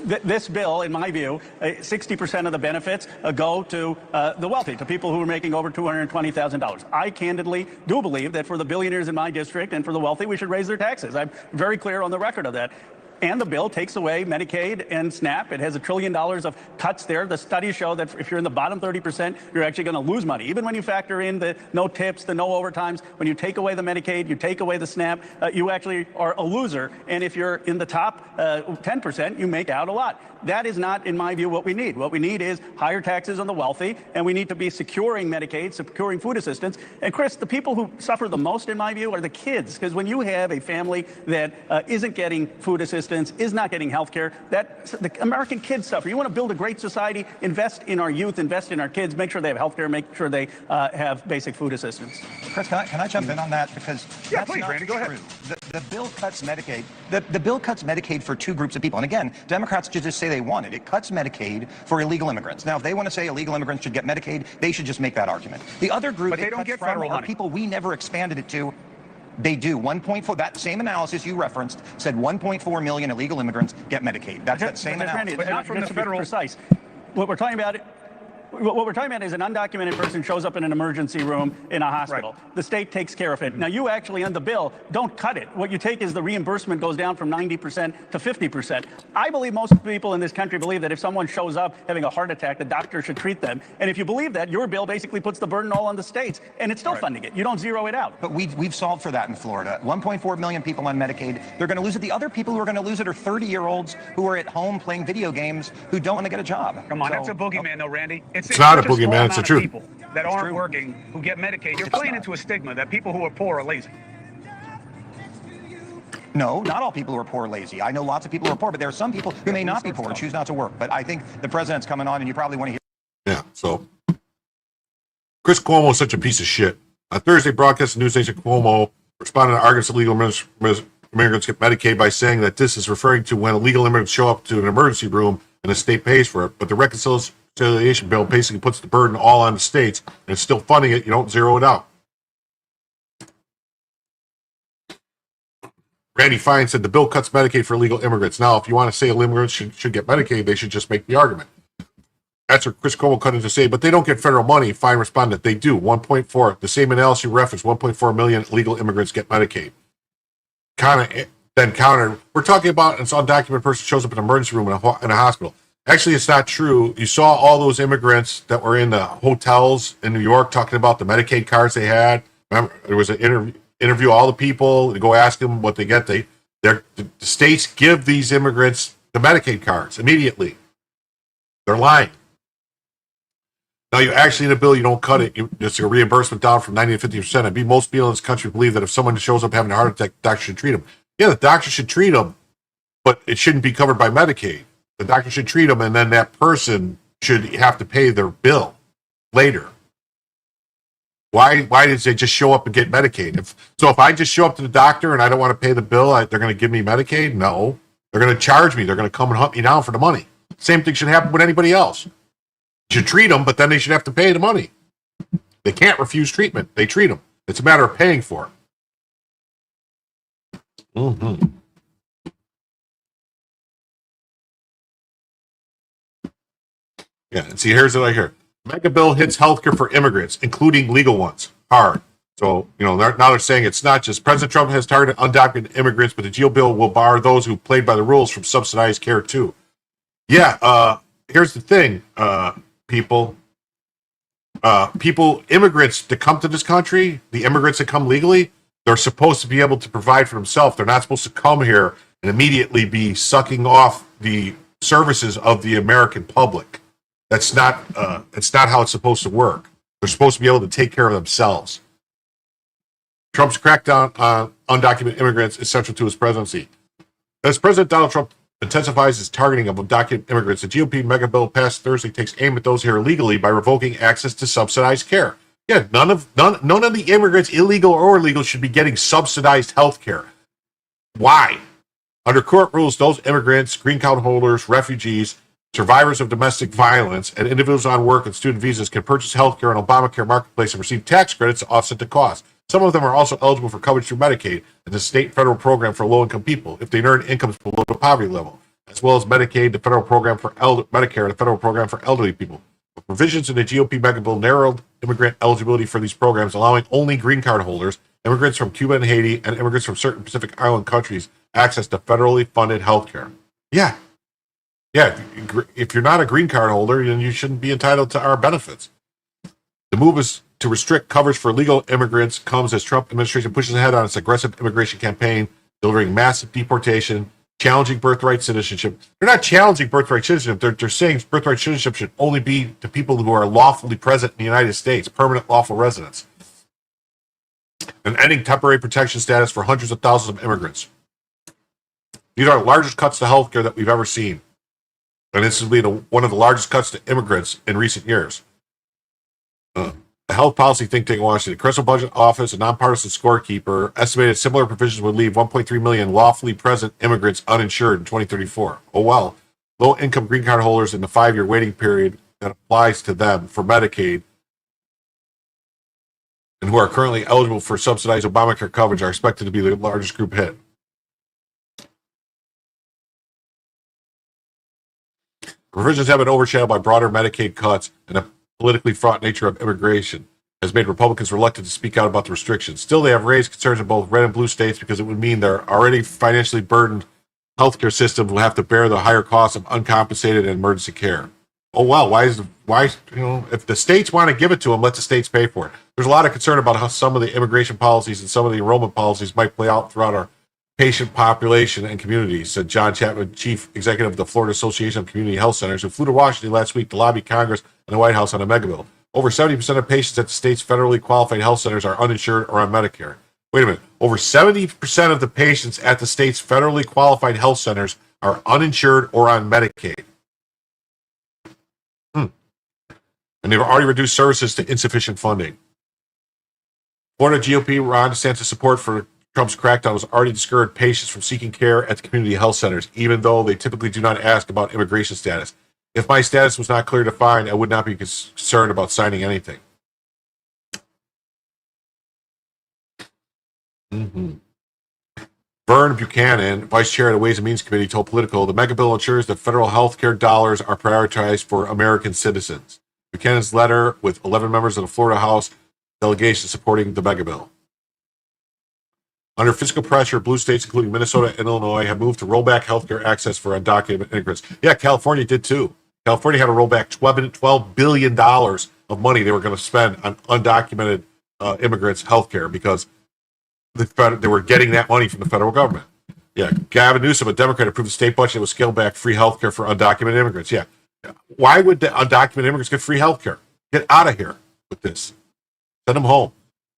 This bill, in my view, 60% of the benefits go to the wealthy, to people who are making over $220,000. I candidly do believe that for the billionaires in my district and for the wealthy, we should raise their taxes. I'm very clear on the record of that. And the bill takes away Medicaid and SNAP. It has $1 trillion of cuts there. The studies show that if you're in the bottom 30%, you're actually going to lose money. Even when you factor in the no tips, the no overtimes, when you take away the Medicaid, you take away the SNAP, you actually are a loser. And if you're in the top 10%, you make out a lot. That is not, in my view, what we need. What we need is higher taxes on the wealthy, and we need to be securing Medicaid, securing food assistance. And Chris, the people who suffer the most, in my view, are the kids. Because when you have a family that isn't getting food assistance, is not getting health care, the American kids suffer. You want to build a great society, invest in our youth, invest in our kids, make sure they have health care, make sure they have basic food assistance. Chris, can I jump in on that? Because yeah, please, Randy, go ahead. The bill cuts Medicaid. The bill cuts Medicaid for two groups of people. And again, Democrats should just say they want it. It cuts Medicaid for illegal immigrants. Now, if they want to say illegal immigrants should get Medicaid, they should just make that argument. The other group but they don't get federal money. People we never expanded it to. They do. 1.4, that same analysis you referenced said 1.4 million illegal immigrants get Medicaid. That's that same analysis. But not from the federal. Precise. What we're talking about is an undocumented person shows up in an emergency room in a hospital. Right. The state takes care of it. Now, you actually, on the bill, don't cut it. What you take is the reimbursement goes down from 90% to 50%. I believe most people in this country believe that if someone shows up having a heart attack, the doctor should treat them. And if you believe that, your bill basically puts the burden all on the states, and it's still funding it. You don't zero it out. But we've solved for that in Florida. 1.4 million people on Medicaid. They're going to lose it. The other people who are going to lose it are 30-year-olds who are at home playing video games who don't want to get a job. Come on, that's a boogeyman, though, Randy. It's not a boogeyman. It's the truth. People that aren't working who get Medicaid. You're playing into a stigma that people who are poor are lazy. No, not all people who are poor are lazy. I know lots of people who are poor, but there are some people who may not be poor and choose not to work. But I think the president's coming on, and you probably want to hear. Yeah, so Chris Cuomo is such a piece of shit. On Thursday, broadcast news station Cuomo responded to arguments of illegal immigrants get Medicaid by saying that this is referring to when illegal immigrants show up to an emergency room and the state pays for it. But the reconciliation bill basically puts the burden all on the states, and it's still funding it. You don't zero it out. Randy Fine said the bill cuts Medicaid for illegal immigrants. Now, if you want to say illegal immigrants should get Medicaid, they should just make the argument. That's what Chris Cuomo cut in to say, but they don't get federal money. Fine responded, they do. 1.4, the same analysis you referenced, 1.4 million illegal immigrants get Medicaid. Then countered, we're talking about an undocumented person shows up in an emergency room in a hospital. Actually, it's not true. You saw all those immigrants that were in the hotels in New York talking about the Medicaid cards they had. Remember, there was an interview all the people to go ask them what they get. The states give these immigrants the Medicaid cards immediately. They're lying. Now, you actually, in a bill, you don't cut it. It's a reimbursement down from 90 to 50%. Most people in this country believe that if someone shows up having a heart attack, the doctor should treat them. Yeah, the doctor should treat them, but it shouldn't be covered by Medicaid. The doctor should treat them, and then that person should have to pay their bill later. Why did they just show up and get Medicaid? If I just show up to the doctor and I don't want to pay the bill, they're going to give me Medicaid? No. They're going to charge me. They're going to come and hunt me down for the money. Same thing should happen with anybody else. You should treat them, but then they should have to pay the money. They can't refuse treatment. They treat them. It's a matter of paying for it. Mm-hmm. Yeah, and see, here's what I hear. Mega bill hits healthcare for immigrants, including legal ones, hard. So, now they're saying it's not just President Trump has targeted undocumented immigrants, but the GO bill will bar those who played by the rules from subsidized care too. Yeah, here's the thing, people, immigrants that come to this country, the immigrants that come legally, they're supposed to be able to provide for themselves. They're not supposed to come here and immediately be sucking off the services of the American public. It's not how it's supposed to work. They're supposed to be able to take care of themselves. Trump's crackdown on undocumented immigrants is central to his presidency. As President Donald Trump intensifies his targeting of undocumented immigrants, the GOP mega bill passed Thursday takes aim at those here illegally by revoking access to subsidized care. Yeah, none of the immigrants, illegal or legal, should be getting subsidized health care. Why? Under court rules, those immigrants, green card holders, refugees, survivors of domestic violence, and individuals on work and student visas can purchase health care on Obamacare Marketplace and receive tax credits to offset the cost. Some of them are also eligible for coverage through Medicaid and the state and federal program for low-income people if they earn incomes below the poverty level, as well as Medicaid, the federal program for Medicare, and the federal program for elderly people. The provisions in the GOP mega bill narrowed immigrant eligibility for these programs, allowing only green card holders, immigrants from Cuba and Haiti, and immigrants from certain Pacific Island countries access to federally funded health care. Yeah, if you're not a green card holder, then you shouldn't be entitled to our benefits. The move is to restrict coverage for illegal immigrants comes as Trump administration pushes ahead on its aggressive immigration campaign, delivering massive deportation, challenging birthright citizenship. They're not challenging birthright citizenship. They're saying birthright citizenship should only be to people who are lawfully present in the United States, permanent lawful residents, and ending temporary protection status for hundreds of thousands of immigrants. These are the largest cuts to health care that we've ever seen. And this will be one of the largest cuts to immigrants in recent years. The health policy think tank in Washington, the Congressional Budget Office, a nonpartisan scorekeeper, estimated similar provisions would leave 1.3 million lawfully present immigrants uninsured in 2034. Oh, well. Low-income green card holders in the 5-year waiting period that applies to them for Medicaid and who are currently eligible for subsidized Obamacare coverage are expected to be the largest group hit. Provisions have been overshadowed by broader Medicaid cuts, and the politically fraught nature of immigration has made Republicans reluctant to speak out about the restrictions. Still, they have raised concerns in both red and blue states because it would mean their already financially burdened healthcare systems will have to bear the higher costs of uncompensated and emergency care. Oh, well, if the states want to give it to them, let the states pay for it. There's a lot of concern about how some of the immigration policies and some of the enrollment policies might play out throughout our patient population and communities, said John Chapman, chief executive of the Florida Association of Community Health Centers, who flew to Washington last week to lobby Congress and the White House on a mega bill. Over 70% of patients at the state's federally qualified health centers are uninsured or on Medicare. Wait a minute. Over 70% of the patients at the state's federally qualified health centers are uninsured or on Medicaid. And they've already reduced services to insufficient funding. Florida GOP Ron DeSantis' support for Trump's crackdown has already discouraged patients from seeking care at the community health centers, even though they typically do not ask about immigration status. If my status was not clear to find, I would not be concerned about signing anything. Vern Buchanan, vice chair of the Ways and Means Committee, told Politico, the mega bill ensures that federal health care dollars are prioritized for American citizens. Buchanan's letter with 11 members of the Florida House delegation supporting the mega bill. Under fiscal pressure, blue states, including Minnesota and Illinois, have moved to roll back healthcare access for undocumented immigrants. Yeah, California did too. California had to roll back $12 billion of money they were going to spend on undocumented immigrants' healthcare because they were getting that money from the federal government. Yeah, Gavin Newsom, a Democrat, approved a state budget that would scale back free healthcare for undocumented immigrants. Yeah. Why would the undocumented immigrants get free healthcare? Get out of here with this. Send them home.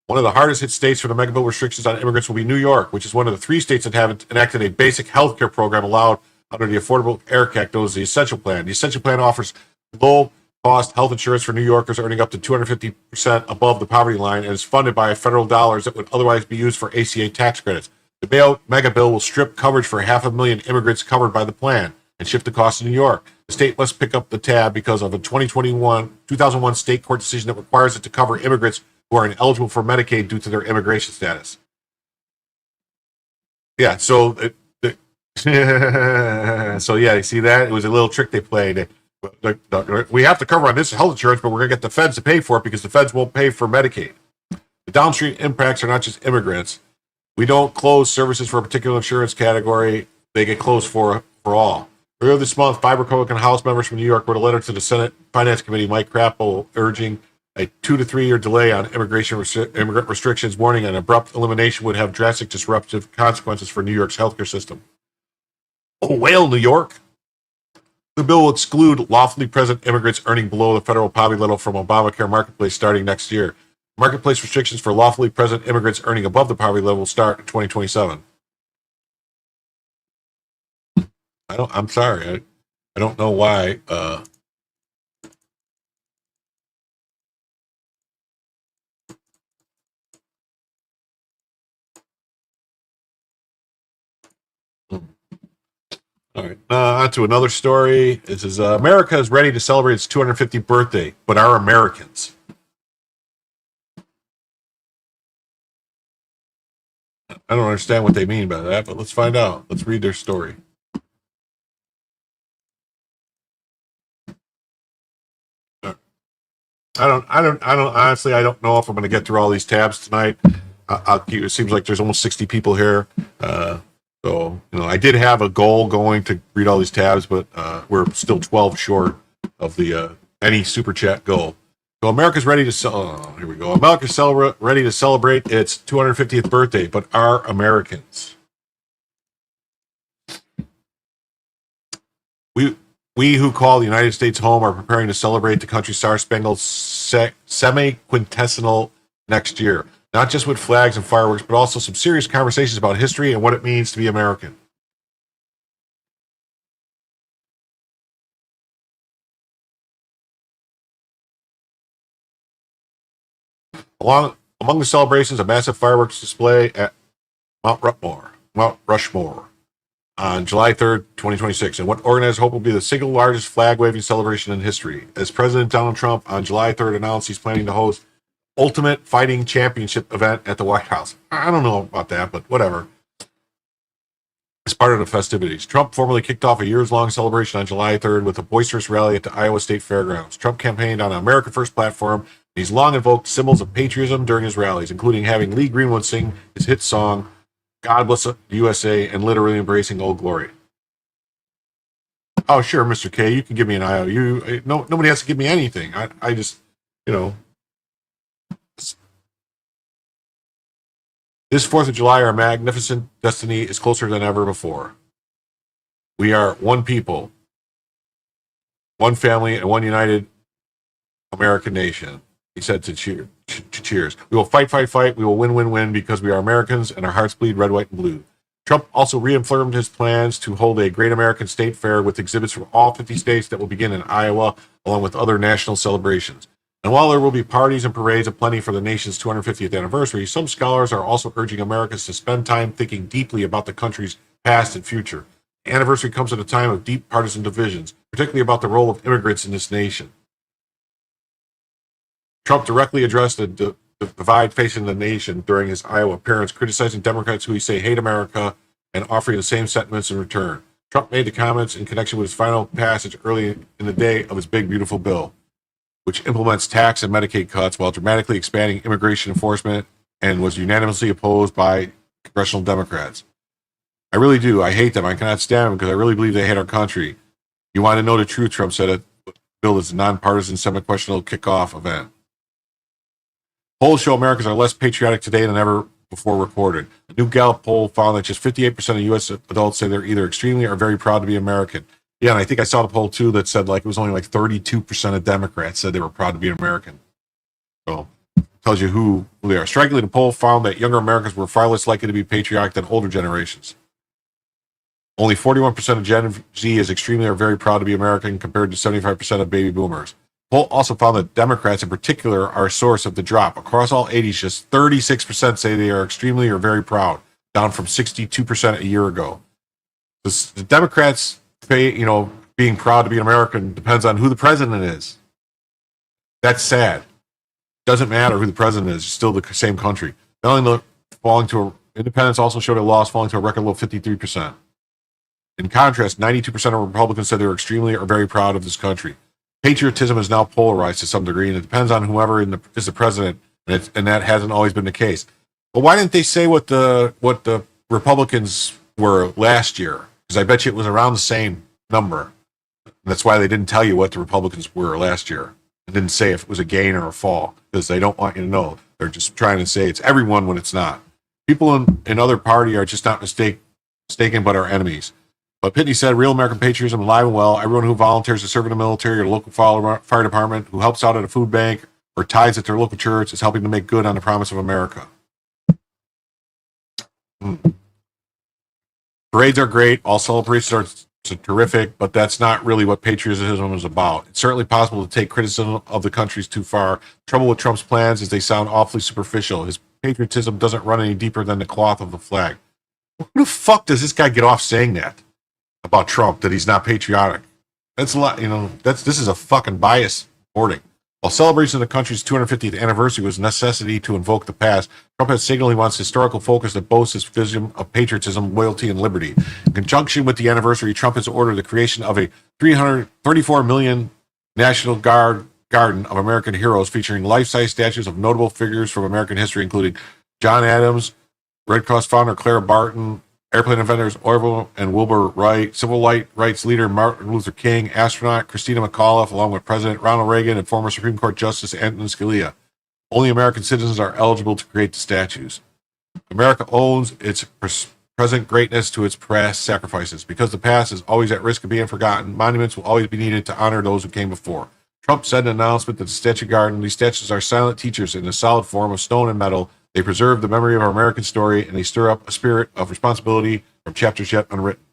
One of the hardest hit states for the mega bill restrictions on immigrants will be New York, which is one of the 3 states that have enacted a basic health care program allowed under the Affordable Care Act, known as the Essential Plan. The Essential Plan offers low-cost health insurance for New Yorkers earning up to 250% above the poverty line and is funded by federal dollars that would otherwise be used for ACA tax credits. The bailout mega bill will strip coverage for 500,000 immigrants covered by the plan and shift the cost to New York. The state must pick up the tab because of a 2001 state court decision that requires it to cover immigrants who are ineligible for Medicaid due to their immigration status. Yeah, so you see that? It was a little trick they played. We have to cover on this health insurance, but we're going to get the feds to pay for it because the feds won't pay for Medicaid. The downstream impacts are not just immigrants. We don't close services for a particular insurance category. They get closed for all. Earlier this month, 5 Republican House members from New York wrote a letter to the Senate Finance Committee, Mike Crapo, urging a 2 to 3 year delay on immigrant restrictions, warning an abrupt elimination would have drastic disruptive consequences for New York's healthcare system. Oh, well, New York. The bill will exclude lawfully present immigrants earning below the federal poverty level from Obamacare Marketplace starting next year. Marketplace restrictions for lawfully present immigrants earning above the poverty level will start in 2027. I'm sorry. I don't know why. All right. On to another story. This is America is ready to celebrate its 250th birthday, but are Americans? I don't understand what they mean by that, but let's find out. Let's read their story. Honestly, I don't know if I'm going to get through all these tabs tonight. It seems like there's almost 60 people here. So, I did have a goal going to read all these tabs, but we're still 12 short of the any super chat goal. So America's ready to here we go. America's ready to celebrate its 250th birthday, but are Americans? We who call the United States home are preparing to celebrate the country's star-spangled semi-quintessential next year. Not just with flags and fireworks, but also some serious conversations about history and what it means to be American. Among the celebrations, a massive fireworks display at Mount Rushmore on July 3rd, 2026, and what organizers hope will be the single largest flag-waving celebration in history. As President Donald Trump on July 3rd announced he's planning to host Ultimate Fighting Championship event at the White House. I don't know about that, but whatever. As part of the festivities, Trump formally kicked off a years-long celebration on July 3rd with a boisterous rally at the Iowa State Fairgrounds. Trump campaigned on an America First platform, and he's long invoked symbols of patriotism during his rallies, including having Lee Greenwood sing his hit song, God Bless the USA, and literally embracing Old Glory. Oh, sure, Mr. K, you can give me an IOU. Nobody has to give me anything. I just, This 4th of July, our magnificent destiny is closer than ever before. We are one people, one family, and one united American nation, he said to Cheers. We will fight, fight, fight. We will win, win, win because we are Americans and our hearts bleed red, white, and blue. Trump also reaffirmed his plans to hold a great American state fair with exhibits from all 50 states that will begin in Iowa, along with other national celebrations. And while there will be parties and parades aplenty for the nation's 250th anniversary, some scholars are also urging Americans to spend time thinking deeply about the country's past and future. The anniversary comes at a time of deep partisan divisions, particularly about the role of immigrants in this nation. Trump directly addressed the divide facing the nation during his Iowa appearance, criticizing Democrats who he say hate America and offering the same sentiments in return. Trump made the comments in connection with his final passage early in the day of his big, beautiful bill, which implements tax and Medicaid cuts while dramatically expanding immigration enforcement and was unanimously opposed by congressional Democrats. I really do. I hate them. I cannot stand them because I really believe they hate our country. You want to know the truth, Trump said it. Bill is a nonpartisan, semi-questionable kickoff event. Polls show Americans are less patriotic today than ever before recorded. A new Gallup poll found that just 58% of U.S. adults say they're either extremely or very proud to be American. Yeah, and I think I saw the poll, too, that said it was only 32% of Democrats said they were proud to be American. So, tells you who they are. Strikingly, the poll found that younger Americans were far less likely to be patriotic than older generations. Only 41% of Gen Z is extremely or very proud to be American compared to 75% of baby boomers. The poll also found that Democrats in particular are a source of the drop. Across all 80s, just 36% say they are extremely or very proud, down from 62% a year ago. The Democrats being proud to be an American depends on who the president is. That's sad. Doesn't matter who the president is, it's still the same country. Independents also showed a loss, falling to a record low 53%. In contrast, 92% of Republicans said they were extremely or very proud of this country. Patriotism is now polarized to some degree, and it depends on whoever is the president, and that hasn't always been the case. But why didn't they say what the Republicans were last year? Because I bet you it was around the same number. And that's why they didn't tell you what the Republicans were last year. They didn't say if it was a gain or a fall, because they don't want you to know. They're just trying to say it's everyone when it's not. People in other party are just not mistaken, but are enemies. But Pitney said, real American patriotism alive and well. Everyone who volunteers to serve in the military or the local fire department, who helps out at a food bank or tithes at their local church is helping to make good on the promise of America. Parades are great. All celebrations are terrific, but that's not really what patriotism is about. It's certainly possible to take criticism of the countries too far. Trouble with Trump's plans is they sound awfully superficial. His patriotism doesn't run any deeper than the cloth of the flag. Who the fuck does this guy get off saying that about Trump, that he's not patriotic? That's a lot, this is a fucking bias reporting. While celebration of the country's 250th anniversary was a necessity to invoke the past, Trump has signaled he wants historical focus that boasts his vision of patriotism, loyalty, and liberty. In conjunction with the anniversary, Trump has ordered the creation of a $334 million National Guard garden of American heroes featuring life-size statues of notable figures from American history, including John Adams, Red Cross founder Clara Barton, airplane inventors Orville and Wilbur Wright, civil rights leader Martin Luther King, astronaut Christina McAuliffe, along with President Ronald Reagan and former Supreme Court Justice Antonin Scalia. Only American citizens are eligible to create the statues. America owes its present greatness to its past sacrifices. Because the past is always at risk of being forgotten, monuments will always be needed to honor those who came before. Trump said in an announcement that the Statue Garden, these statues are silent teachers in the solid form of stone and metal. They preserve the memory of our American story, and they stir up a spirit of responsibility from chapters yet unwritten.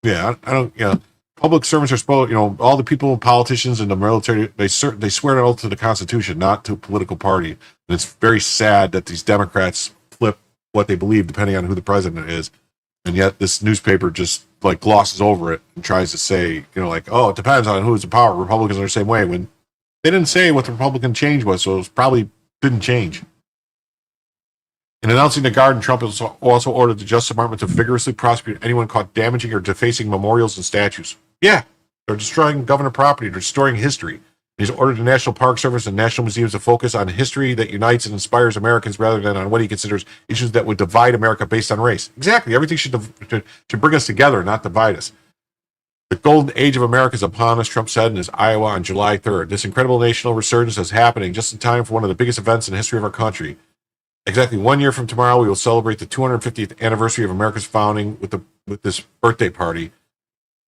Yeah, I don't, public servants are supposed, all the people, politicians and the military, they swear an oath to the Constitution, not to a political party. And it's very sad that these Democrats flip what they believe depending on who the president is. And yet this newspaper just glosses over it and tries to say, it depends on who's in power. Republicans are the same way, when they didn't say what the Republican change was, so it probably didn't change. In announcing the garden, Trump also ordered the Justice Department to vigorously prosecute anyone caught damaging or defacing memorials and statues. Yeah, they're destroying government property, they're destroying history. He's ordered the National Park Service and National Museums to focus on history that unites and inspires Americans rather than on what he considers issues that would divide America based on race. Exactly, everything should bring us together, not divide us. The golden age of America is upon us, Trump said in his Iowa on July 3rd. This incredible national resurgence is happening just in time for one of the biggest events in the history of our country. Exactly 1 year from tomorrow, we will celebrate the 250th anniversary of America's founding with this birthday party,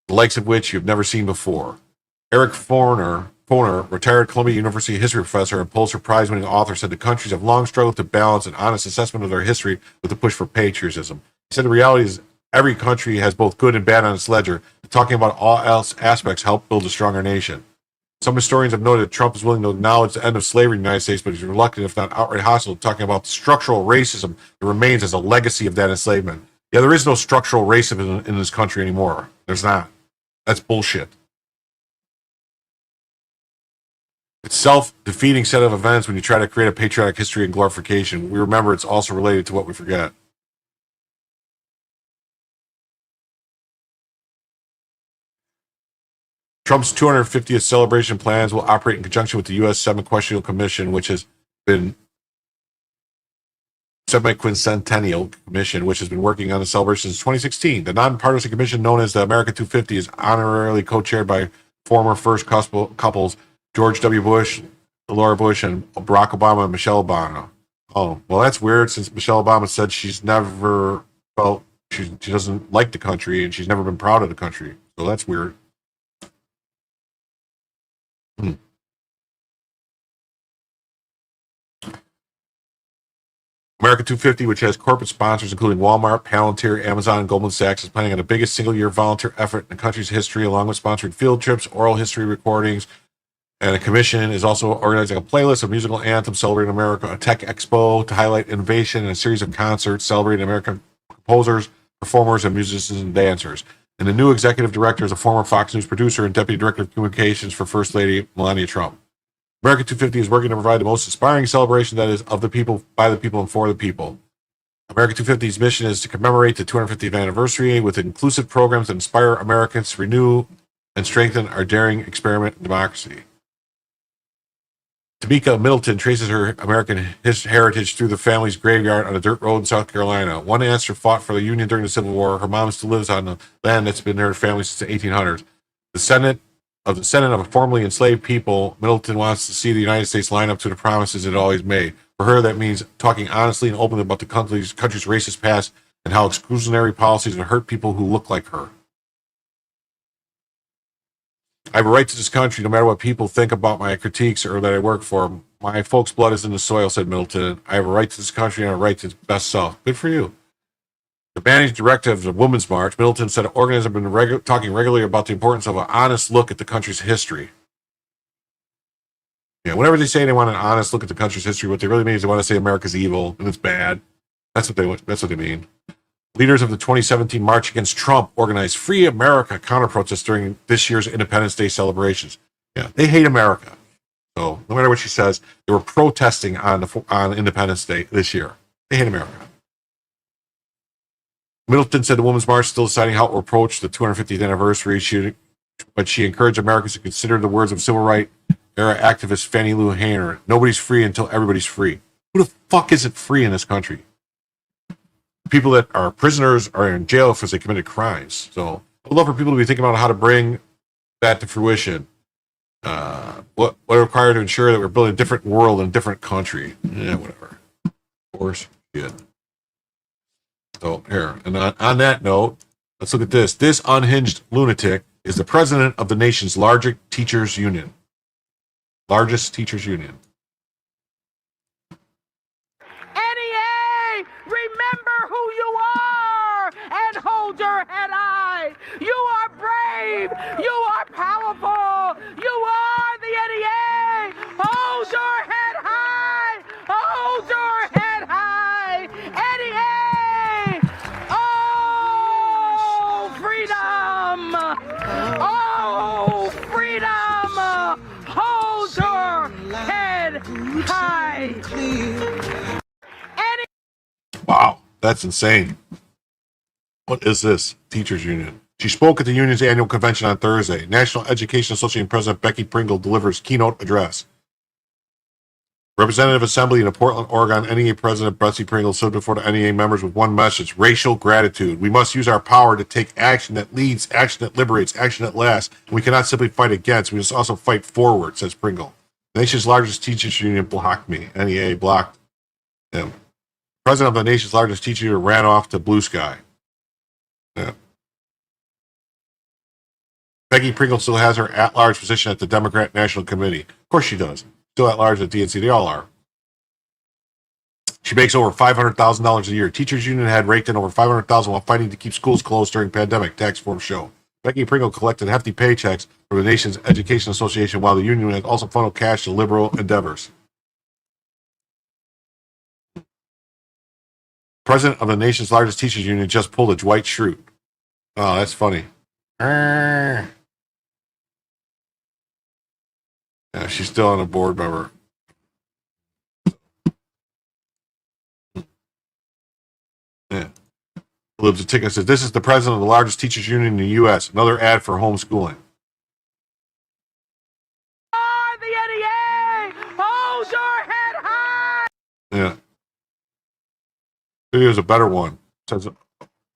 the likes of which you've never seen before. Eric Foner, retired Columbia University history professor and Pulitzer Prize-winning author, said the countries have long struggled to balance an honest assessment of their history with the push for patriotism. He said the reality is every country has both good and bad on its ledger. Talking about all else aspects help build a stronger nation. Some historians have noted that Trump is willing to acknowledge the end of slavery in the United States, but he's reluctant, if not outright hostile, to talking about the structural racism that remains as a legacy of that enslavement. Yeah, there is no structural racism in this country anymore. There's not. That's bullshit. It's self-defeating set of events when you try to create a patriotic history and glorification. We remember it's also related to what we forget. Trump's 250th celebration plans will operate in conjunction with the U.S. Semi-Quincentennial Commission, which has been working on the celebration since 2016. The nonpartisan commission, known as the America 250, is honorarily co-chaired by former first couples George W. Bush, Laura Bush, and Barack Obama and Michelle Obama. Oh, well, that's weird, since Michelle Obama said she's never felt she doesn't like the country and she's never been proud of the country. So that's weird. America 250, which has corporate sponsors including Walmart, Palantir, Amazon, and Goldman Sachs, is planning on the biggest single-year volunteer effort in the country's history, along with sponsoring field trips, oral history recordings, and the commission is also organizing a playlist of musical anthems celebrating America, a tech expo to highlight innovation, and a series of concerts celebrating American composers, performers, and musicians and dancers. And the new executive director is a former Fox News producer and deputy director of communications for First Lady Melania Trump. America 250 is working to provide the most inspiring celebration that is of the people, by the people, and for the people. America 250's mission is to commemorate the 250th anniversary with inclusive programs that inspire Americans to renew and strengthen our daring experiment in democracy. Tamika Middleton traces her American heritage through the family's graveyard on a dirt road in South Carolina. One ancestor fought for the Union during the Civil War. Her mom still lives on the land that's been their family since the 1800s. The descendant of a formerly enslaved people, Middleton wants to see the United States line up to the promises it always made. For her, that means talking honestly and openly about the country's racist past and how exclusionary policies have hurt people who look like her. I have a right to this country, no matter what people think about my critiques or that I work for. My folks' blood is in the soil, said Middleton. I have a right to this country and a right to its best self. Good for you. The managing director of the Women's March, Middleton said organizers have been talking regularly about the importance of an honest look at the country's history. Yeah, whenever they say they want an honest look at the country's history, what they really mean is they want to say America's evil and it's bad. That's what they mean. Leaders of the 2017 March Against Trump organized Free America counter-protests during this year's Independence Day celebrations. Yeah, they hate America. So no matter what she says, they were protesting on Independence Day this year. They hate America. Middleton said the Women's March is still deciding how it will approach the 250th anniversary, but she encouraged Americans to consider the words of civil rights era activist Fannie Lou Hamer. Nobody's free until everybody's free. Who the fuck isn't free in this country? People that are prisoners are in jail because they committed crimes. So I would love for people to be thinking about how to bring that to fruition. What are required to ensure that we're building a different world and a different country. Yeah, whatever. Of course, shit. So here, and on that note, let's look at this. This unhinged lunatic is the president of the nation's largest teachers union. Largest teachers union. NEA, remember who you are and hold your head high. You are brave. You are powerful. You are the NEA. Hold your head high. Hold your head high. NEA. Oh, freedom. Oh, freedom. Hold your head high. Wow, that's insane. What is this? Teachers Union. She spoke at the union's annual convention on Thursday. National Education Association President Becky Pringle delivers keynote address. Representative Assembly in Portland, Oregon, NEA President Betsy Pringle stood before the NEA members with one message: racial gratitude. We must use our power to take action that leads, action that liberates, action that lasts. We cannot simply fight against, we must also fight forward, says Pringle. The nation's largest teachers union blocked me. NEA blocked him. President of the nation's largest teacher union ran off to blue sky. Yeah. Peggy Pringle still has her at-large position at the Democrat National Committee. Of course she does. Still at-large at DNC. They all are. She makes over $500,000 a year. Teachers union had raked in over $500,000 while fighting to keep schools closed during pandemic. Tax forms show. Becky Pringle collected hefty paychecks from the nation's education association, while the union had also funneled cash to liberal endeavors. President of the nation's largest teachers union just pulled a Dwight Schrute. Oh, that's funny. Yeah, she's still on a board member. Yeah. Lives a ticket says, this is the president of the largest teachers union in the U.S. Another ad for homeschooling. The NEA, hold your head high. Yeah. Maybe there's a better one. It says,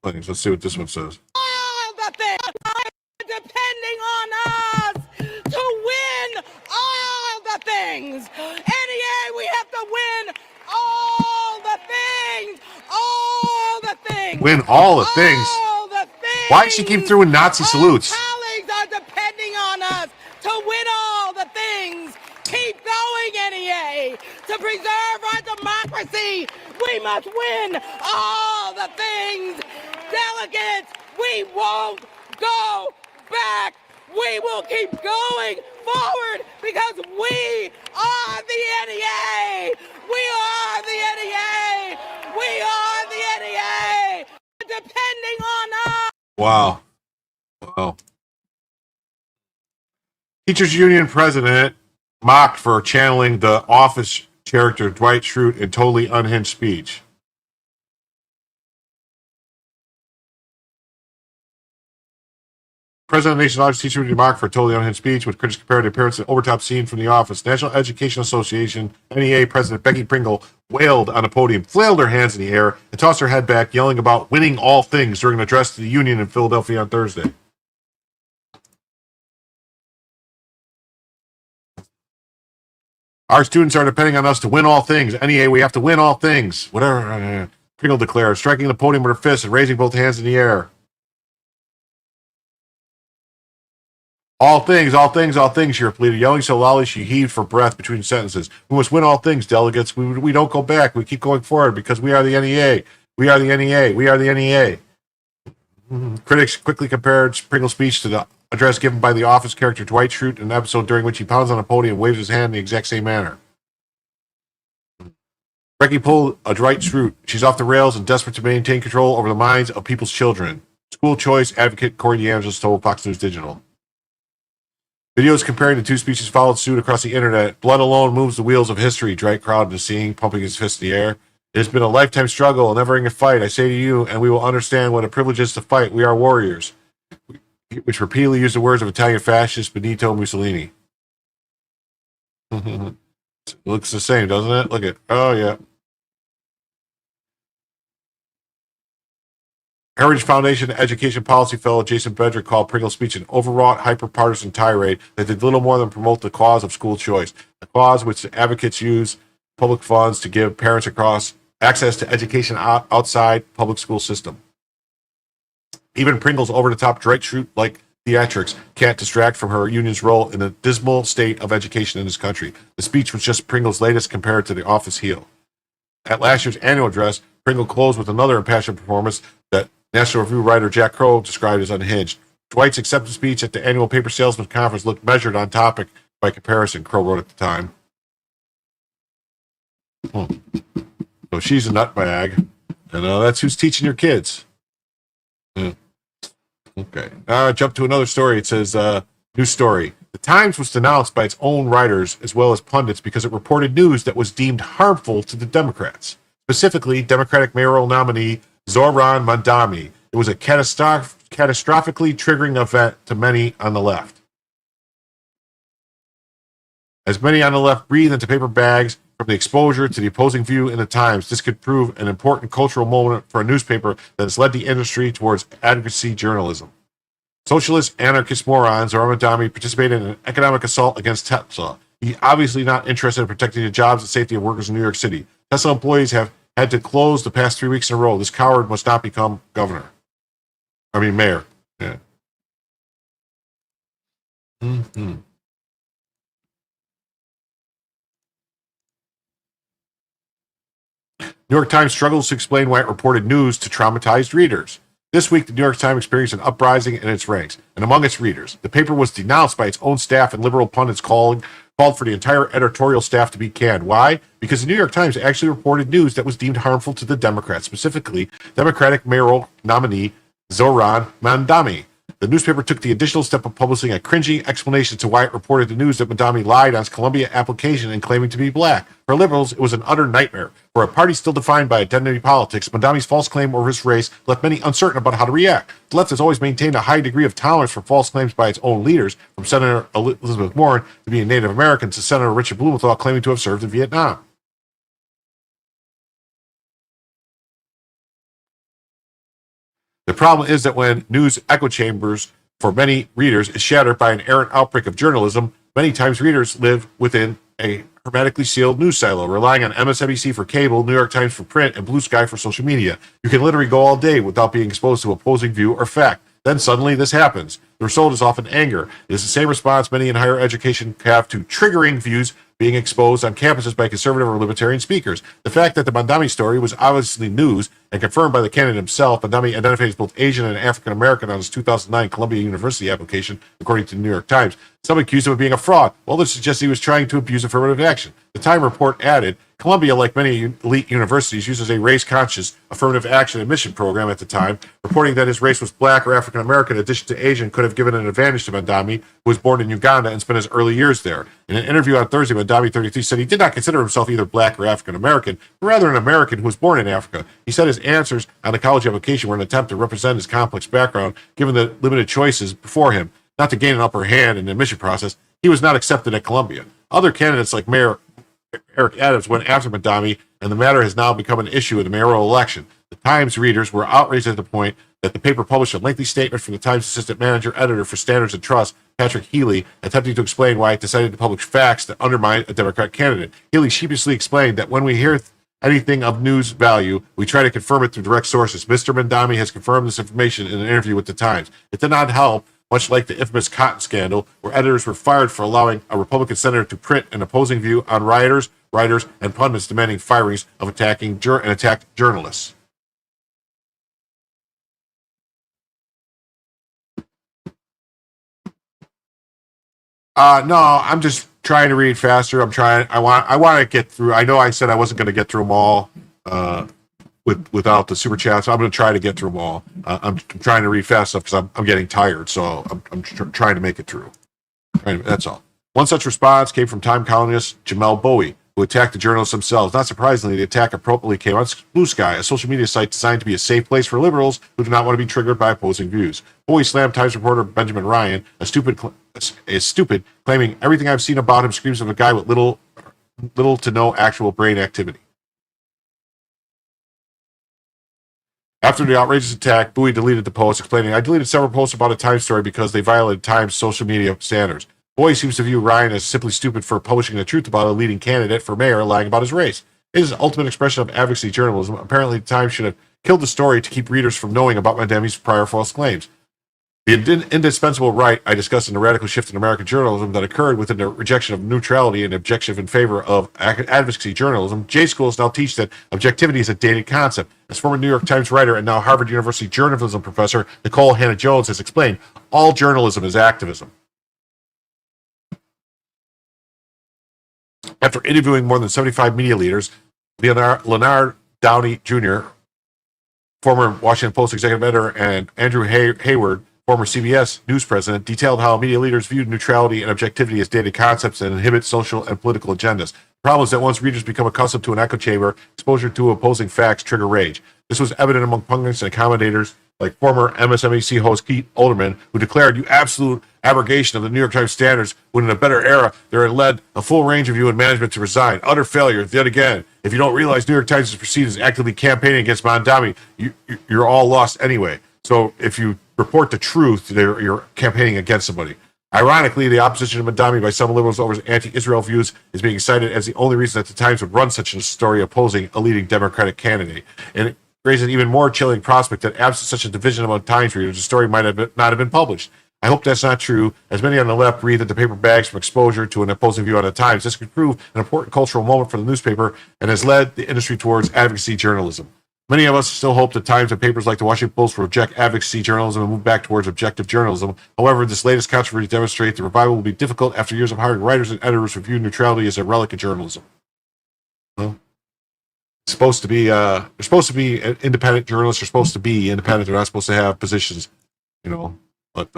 let's see what this one says. All the things are depending on us to win all the things. NEA, we have to win all the things. All the things. Win all the things. All the things. Why does she keep throwing Nazi salutes? Colleagues are depending on us to win all the things. Keep going, NEA. To preserve our democracy, we must win all the things. Delegates, we won't go back. We will keep going forward because we are the NEA. We are the NEA. We are the NEA. Depending on us. Wow. Wow. Teachers Union president mocked for channeling the Office character Dwight Schrute in totally unhinged speech. President of the nation's largest teacher union mocked for a totally unhinged speech, with critics compared the appearance of an overtop scene from The Office. National Education Association NEA President Becky Pringle wailed on a podium, flailed her hands in the air, and tossed her head back, yelling about winning all things during an address to the union in Philadelphia on Thursday. Our students are depending on us to win all things. NEA, we have to win all things. Whatever. Pringle declared, striking the podium with her fist and raising both hands in the air. All things, she repeated, yelling so loudly she heaved for breath between sentences. We must win all things, delegates. We don't go back. We keep going forward because we are the NEA. We are the NEA. We are the NEA. Critics quickly compared Pringle's speech to the address given by the Office character Dwight Schrute in an episode during which he pounds on a podium and waves his hand in the exact same manner. Becky pulled a Dwight Schrute. She's off the rails and desperate to maintain control over the minds of people's children. School choice advocate Corey DeAngelis told Fox News Digital. Videos comparing the two speeches followed suit across the internet. Blood alone moves the wheels of history, Dwight crowd to seeing, pumping his fist in the air. It has been a lifetime struggle, a never-ending fight. I say to you, and we will understand what a privilege is to fight. We are warriors. Which repeatedly used the words of Italian fascist Benito Mussolini. It looks the same, doesn't it? Look at, oh yeah. Heritage Foundation Education Policy Fellow Jason Bedrick called Pringle's speech an overwrought, hyper-partisan tirade that did little more than promote the cause of school choice, a cause which the advocates use public funds to give parents across access to education outside public school system. Even Pringle's over-the-top Dwight Schrute-like theatrics can't distract from her union's role in the dismal state of education in this country. The speech was just Pringle's latest compared to the office heel. At last year's annual address, Pringle closed with another impassioned performance that National Review writer Jack Crow described as unhinged. Dwight's acceptance speech at the annual Paper Salesman Conference looked measured on topic by comparison, Crow wrote at the time. So she's a nutbag, and that's who's teaching your kids. Okay. Jump to another story. It says, news story. The Times was denounced by its own writers as well as pundits because it reported news that was deemed harmful to the Democrats. Specifically, Democratic mayoral nominee Zohran Mamdani. It was a catastrophically triggering event to many on the left. As many on the left breathe into paper bags from the exposure to the opposing view in the Times, this could prove an important cultural moment for a newspaper that has led the industry towards advocacy journalism. Socialist anarchist moron Zohran Mamdani participated in an economic assault against Tesla. He's obviously not interested in protecting the jobs and safety of workers in New York City. Tesla employees have had to close the past 3 weeks in a row. This coward must not become mayor. Yeah. Mm-hmm. New York Times struggles to explain why it reported news to traumatized readers. This week, the New York Times experienced an uprising in its ranks and among its readers. The paper was denounced by its own staff, and liberal pundits called for the entire editorial staff to be canned. Why? Because the New York Times actually reported news that was deemed harmful to the Democrats, specifically Democratic mayoral nominee Zohran Mamdani. The newspaper took the additional step of publishing a cringy explanation to why it reported the news that Mamdani lied on his Columbia application and claiming to be black. For liberals, it was an utter nightmare. For a party still defined by identity politics, Mamdani's false claim over his race left many uncertain about how to react. The left has always maintained a high degree of tolerance for false claims by its own leaders, from Senator Elizabeth Warren to being Native American to Senator Richard Blumenthal claiming to have served in Vietnam. The problem is that when news echo chambers for many readers is shattered by an errant outbreak of journalism, many times readers live within a hermetically sealed news silo, relying on MSNBC for cable, New York Times for print, and Blue Sky for social media. You can literally go all day without being exposed to opposing view or fact. Then suddenly this happens. The result is often anger. It is the same response many in higher education have to triggering views being exposed on campuses by conservative or libertarian speakers. The fact that the Mamdani story was obviously news and confirmed by the candidate himself, Mamdani identified as both Asian and African American on his 2009 Columbia University application, according to the New York Times. Some accused him of being a fraud. Well, this suggests he was trying to abuse affirmative action. The Time report added, Columbia, like many elite universities, uses a race-conscious affirmative action admission program at the time, reporting that his race was black or African American in addition to Asian could have given an advantage to Mamdani, who was born in Uganda and spent his early years there. In an interview on Thursday, Mamdani, 33, said he did not consider himself either black or African American, but rather an American who was born in Africa. He said his answers on the college application were an attempt to represent his complex background, given the limited choices before him, not to gain an upper hand in the admission process. He was not accepted at Columbia. Other candidates like Mayor Eric Adams went after Mamdani, and the matter has now become an issue in the mayoral election. The Times readers were outraged at the point that the paper published a lengthy statement from the Times assistant manager editor for Standards and Trust, Patrick Healy, attempting to explain why it decided to publish facts that undermine a Democrat candidate. Healy sheepishly explained that when we hear anything of news value, we try to confirm it through direct sources. Mr. Mamdani has confirmed this information in an interview with the Times. It did not help much like the infamous cotton scandal, where editors were fired for allowing a Republican senator to print an opposing view on rioters, writers, and pundits demanding firings of attacked journalists. No, I'm just trying to read faster. I want to get through. I know I said I wasn't going to get through them all without the super chats. So I'm going to try to get through them all. I'm trying to read fast enough because I'm getting tired. So I'm trying to make it through. That's all. One such response came from Time columnist Jamel Bowie, who attacked the journalists themselves. Not surprisingly, the attack appropriately came on Blue Sky, a social media site designed to be a safe place for liberals who do not want to be triggered by opposing views. Bowie slammed Times reporter Benjamin Ryan, a stupid, claiming everything I've seen about him screams of a guy with little to no actual brain activity. After the outrageous attack, Bowie deleted the post, explaining, I deleted several posts about a Times story because they violated Times social media standards. Bowie seems to view Ryan as simply stupid for publishing the truth about a leading candidate for mayor lying about his race. It is an ultimate expression of advocacy journalism. Apparently, the Times should have killed the story to keep readers from knowing about Mandemi's prior false claims. The indispensable right I discussed in the radical shift in American journalism that occurred within the rejection of neutrality and objection in favor of advocacy journalism. J schools now teach that objectivity is a dated concept. As former New York Times writer and now Harvard University journalism professor Nicole Hannah-Jones has explained, all journalism is activism. After interviewing more than 75 media leaders, Leonard Downey Jr., former Washington Post executive editor, and Andrew Hayward, former CBS News president, detailed how media leaders viewed neutrality and objectivity as dated concepts and inhibit social and political agendas. The problem is that once readers become accustomed to an echo chamber, exposure to opposing facts trigger rage. This was evident among pundits and commentators like former MSNBC host Keith Olbermann, who declared, you absolute abrogation of the New York Times standards when in a better era there had led a full range of you in management to resign. Utter failure, yet again. If you don't realize New York Times is perceived as actively campaigning against Mandami, you're all lost anyway. So if you report the truth, you're campaigning against somebody. Ironically, the opposition to Mandami by some liberals over his anti-Israel views is being cited as the only reason that the Times would run such a story opposing a leading Democratic candidate. And it raises an even more chilling prospect that absent such a division among Times readers, the story might not have been published. I hope that's not true, as many on the left breathe into paper bags from exposure to an opposing view on the Times. This could prove an important cultural moment for the newspaper and has led the industry towards advocacy journalism. Many of us still hope that Times and papers like the Washington Post will reject advocacy journalism and move back towards objective journalism. However, this latest controversy demonstrates the revival will be difficult after years of hiring writers and editors who view neutrality as a relic of journalism. Well, it's supposed to be, they're supposed to be independent journalists. They're supposed to be independent. They're not supposed to have positions, but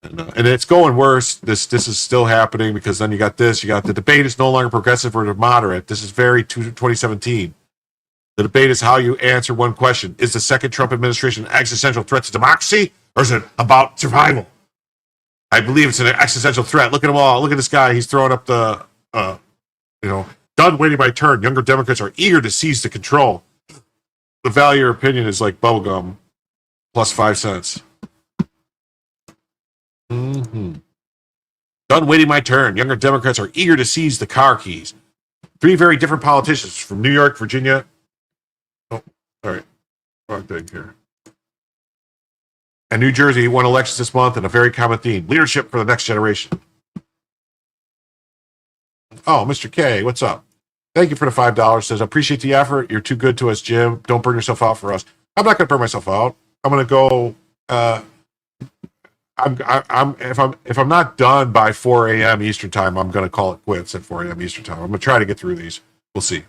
and it's going worse. This is still happening because then you got the debate is no longer progressive or moderate. This is very 2017. The debate is how you answer one question. Is the second Trump administration an existential threat to democracy, or is it about survival? I believe it's an existential threat. Look at them all. Look at this guy. He's throwing up the, done waiting my turn. Younger Democrats are eager to seize the control. The value of your opinion is like bubblegum plus 5 cents. Done waiting my turn. Younger Democrats are eager to seize the car keys. 3 very different politicians from New York, Virginia. Oh, sorry. Wrong thing here. And New Jersey won elections this month, and a very common theme: leadership for the next generation. Oh, Mr. K, what's up? Thank you for the $5. Says, I appreciate the effort. You're too good to us, Jim. Don't burn yourself out for us. I'm not going to burn myself out. I'm going to go. If I'm not done by 4 a.m. Eastern time, I'm going to call it quits at 4 a.m. Eastern time. I'm going to try to get through these. We'll see.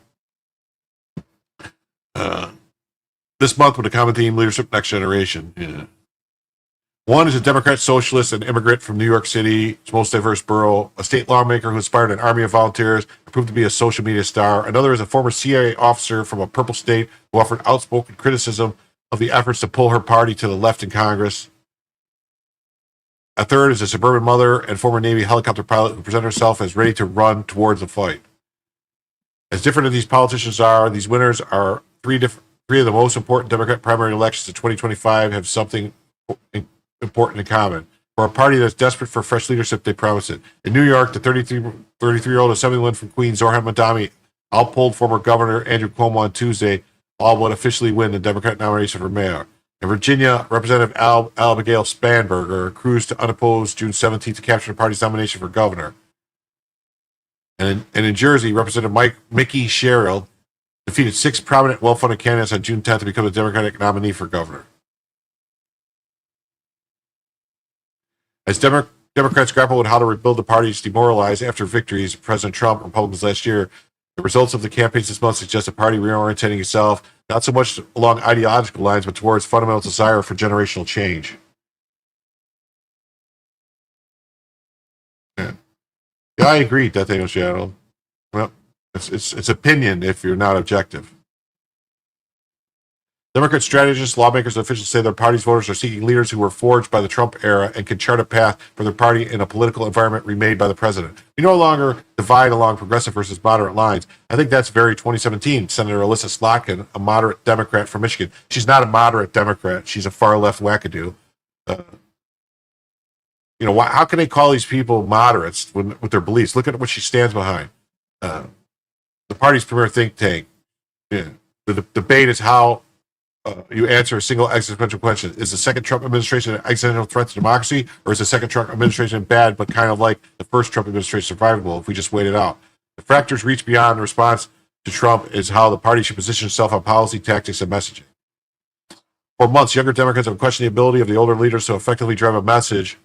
This month with a common theme: leadership next generation. Yeah. One is a Democrat socialist and immigrant from New York City, its most diverse borough, a state lawmaker who inspired an army of volunteers and proved to be a social media star. Another is a former CIA officer from a purple state who offered outspoken criticism of the efforts to pull her party to the left in Congress. A third is a suburban mother and former Navy helicopter pilot who presented herself as ready to run towards the fight. As different as these politicians are, these winners are three of the most important Democrat primary elections of 2025 have something important in common. For a party that's desperate for fresh leadership, they promise it. In New York, the 33-year-old assemblyman from Queens, Zohran Mamdani, outpolled former Governor Andrew Cuomo on Tuesday, all but officially win the Democrat nomination for mayor. In Virginia, Representative Abigail Spanberger cruised to unopposed June 17th to capture the party's nomination for governor. And in Jersey, Representative Mickey Sherrill defeated 6 prominent, well-funded candidates on June 10th to become the Democratic nominee for governor. As Democrats grapple with how to rebuild the parties demoralized after victories of President Trump and Republicans last year, the results of the campaigns this month suggest a party reorientating itself not so much along ideological lines, but towards fundamental desire for generational change. Yeah, I agree, Death Angel Shadow. Well, it's opinion if you're not objective. Democrat strategists, lawmakers, and officials say their party's voters are seeking leaders who were forged by the Trump era and can chart a path for their party in a political environment remade by the president. You no longer divide along progressive versus moderate lines. I think that's very 2017. Senator Alyssa Slotkin, a moderate Democrat from Michigan. She's not a moderate Democrat. She's a far-left wackadoo. How can they call these people moderates with their beliefs? Look at what she stands behind. The party's premier think tank. Yeah. The debate is how you answer a single existential question. Is the second Trump administration an existential threat to democracy, or is the second Trump administration bad, but kind of like the first Trump administration survivable if we just wait it out? The factors reach beyond the response to Trump is how the party should position itself on policy, tactics, and messaging. For months, younger Democrats have questioned the ability of the older leaders to effectively drive a message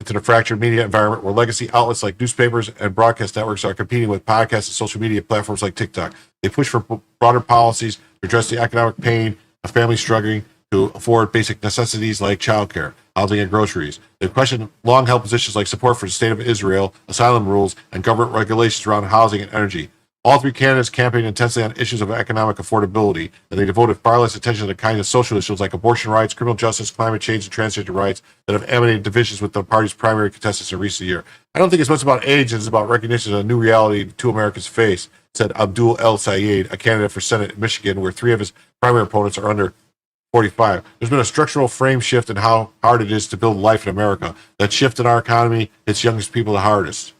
into the fractured media environment where legacy outlets like newspapers and broadcast networks are competing with podcasts and social media platforms like TikTok. They push for broader policies to address the economic pain of families struggling to afford basic necessities like childcare, housing, and groceries. They question long-held positions like support for the state of Israel, asylum rules, and government regulations around housing and energy. All 3 candidates campaigned intensely on issues of economic affordability, and they devoted far less attention to the kind of social issues like abortion rights, criminal justice, climate change, and transgender rights that have emanated divisions with the party's primary contestants in recent years. I don't think it's much about age, it's about recognition of a new reality the 2 Americans face, said Abdul El Sayed, a candidate for Senate in Michigan, where 3 of his primary opponents are under 45. There's been a structural frame shift in how hard it is to build life in America. That shift in our economy hits youngest people the hardest.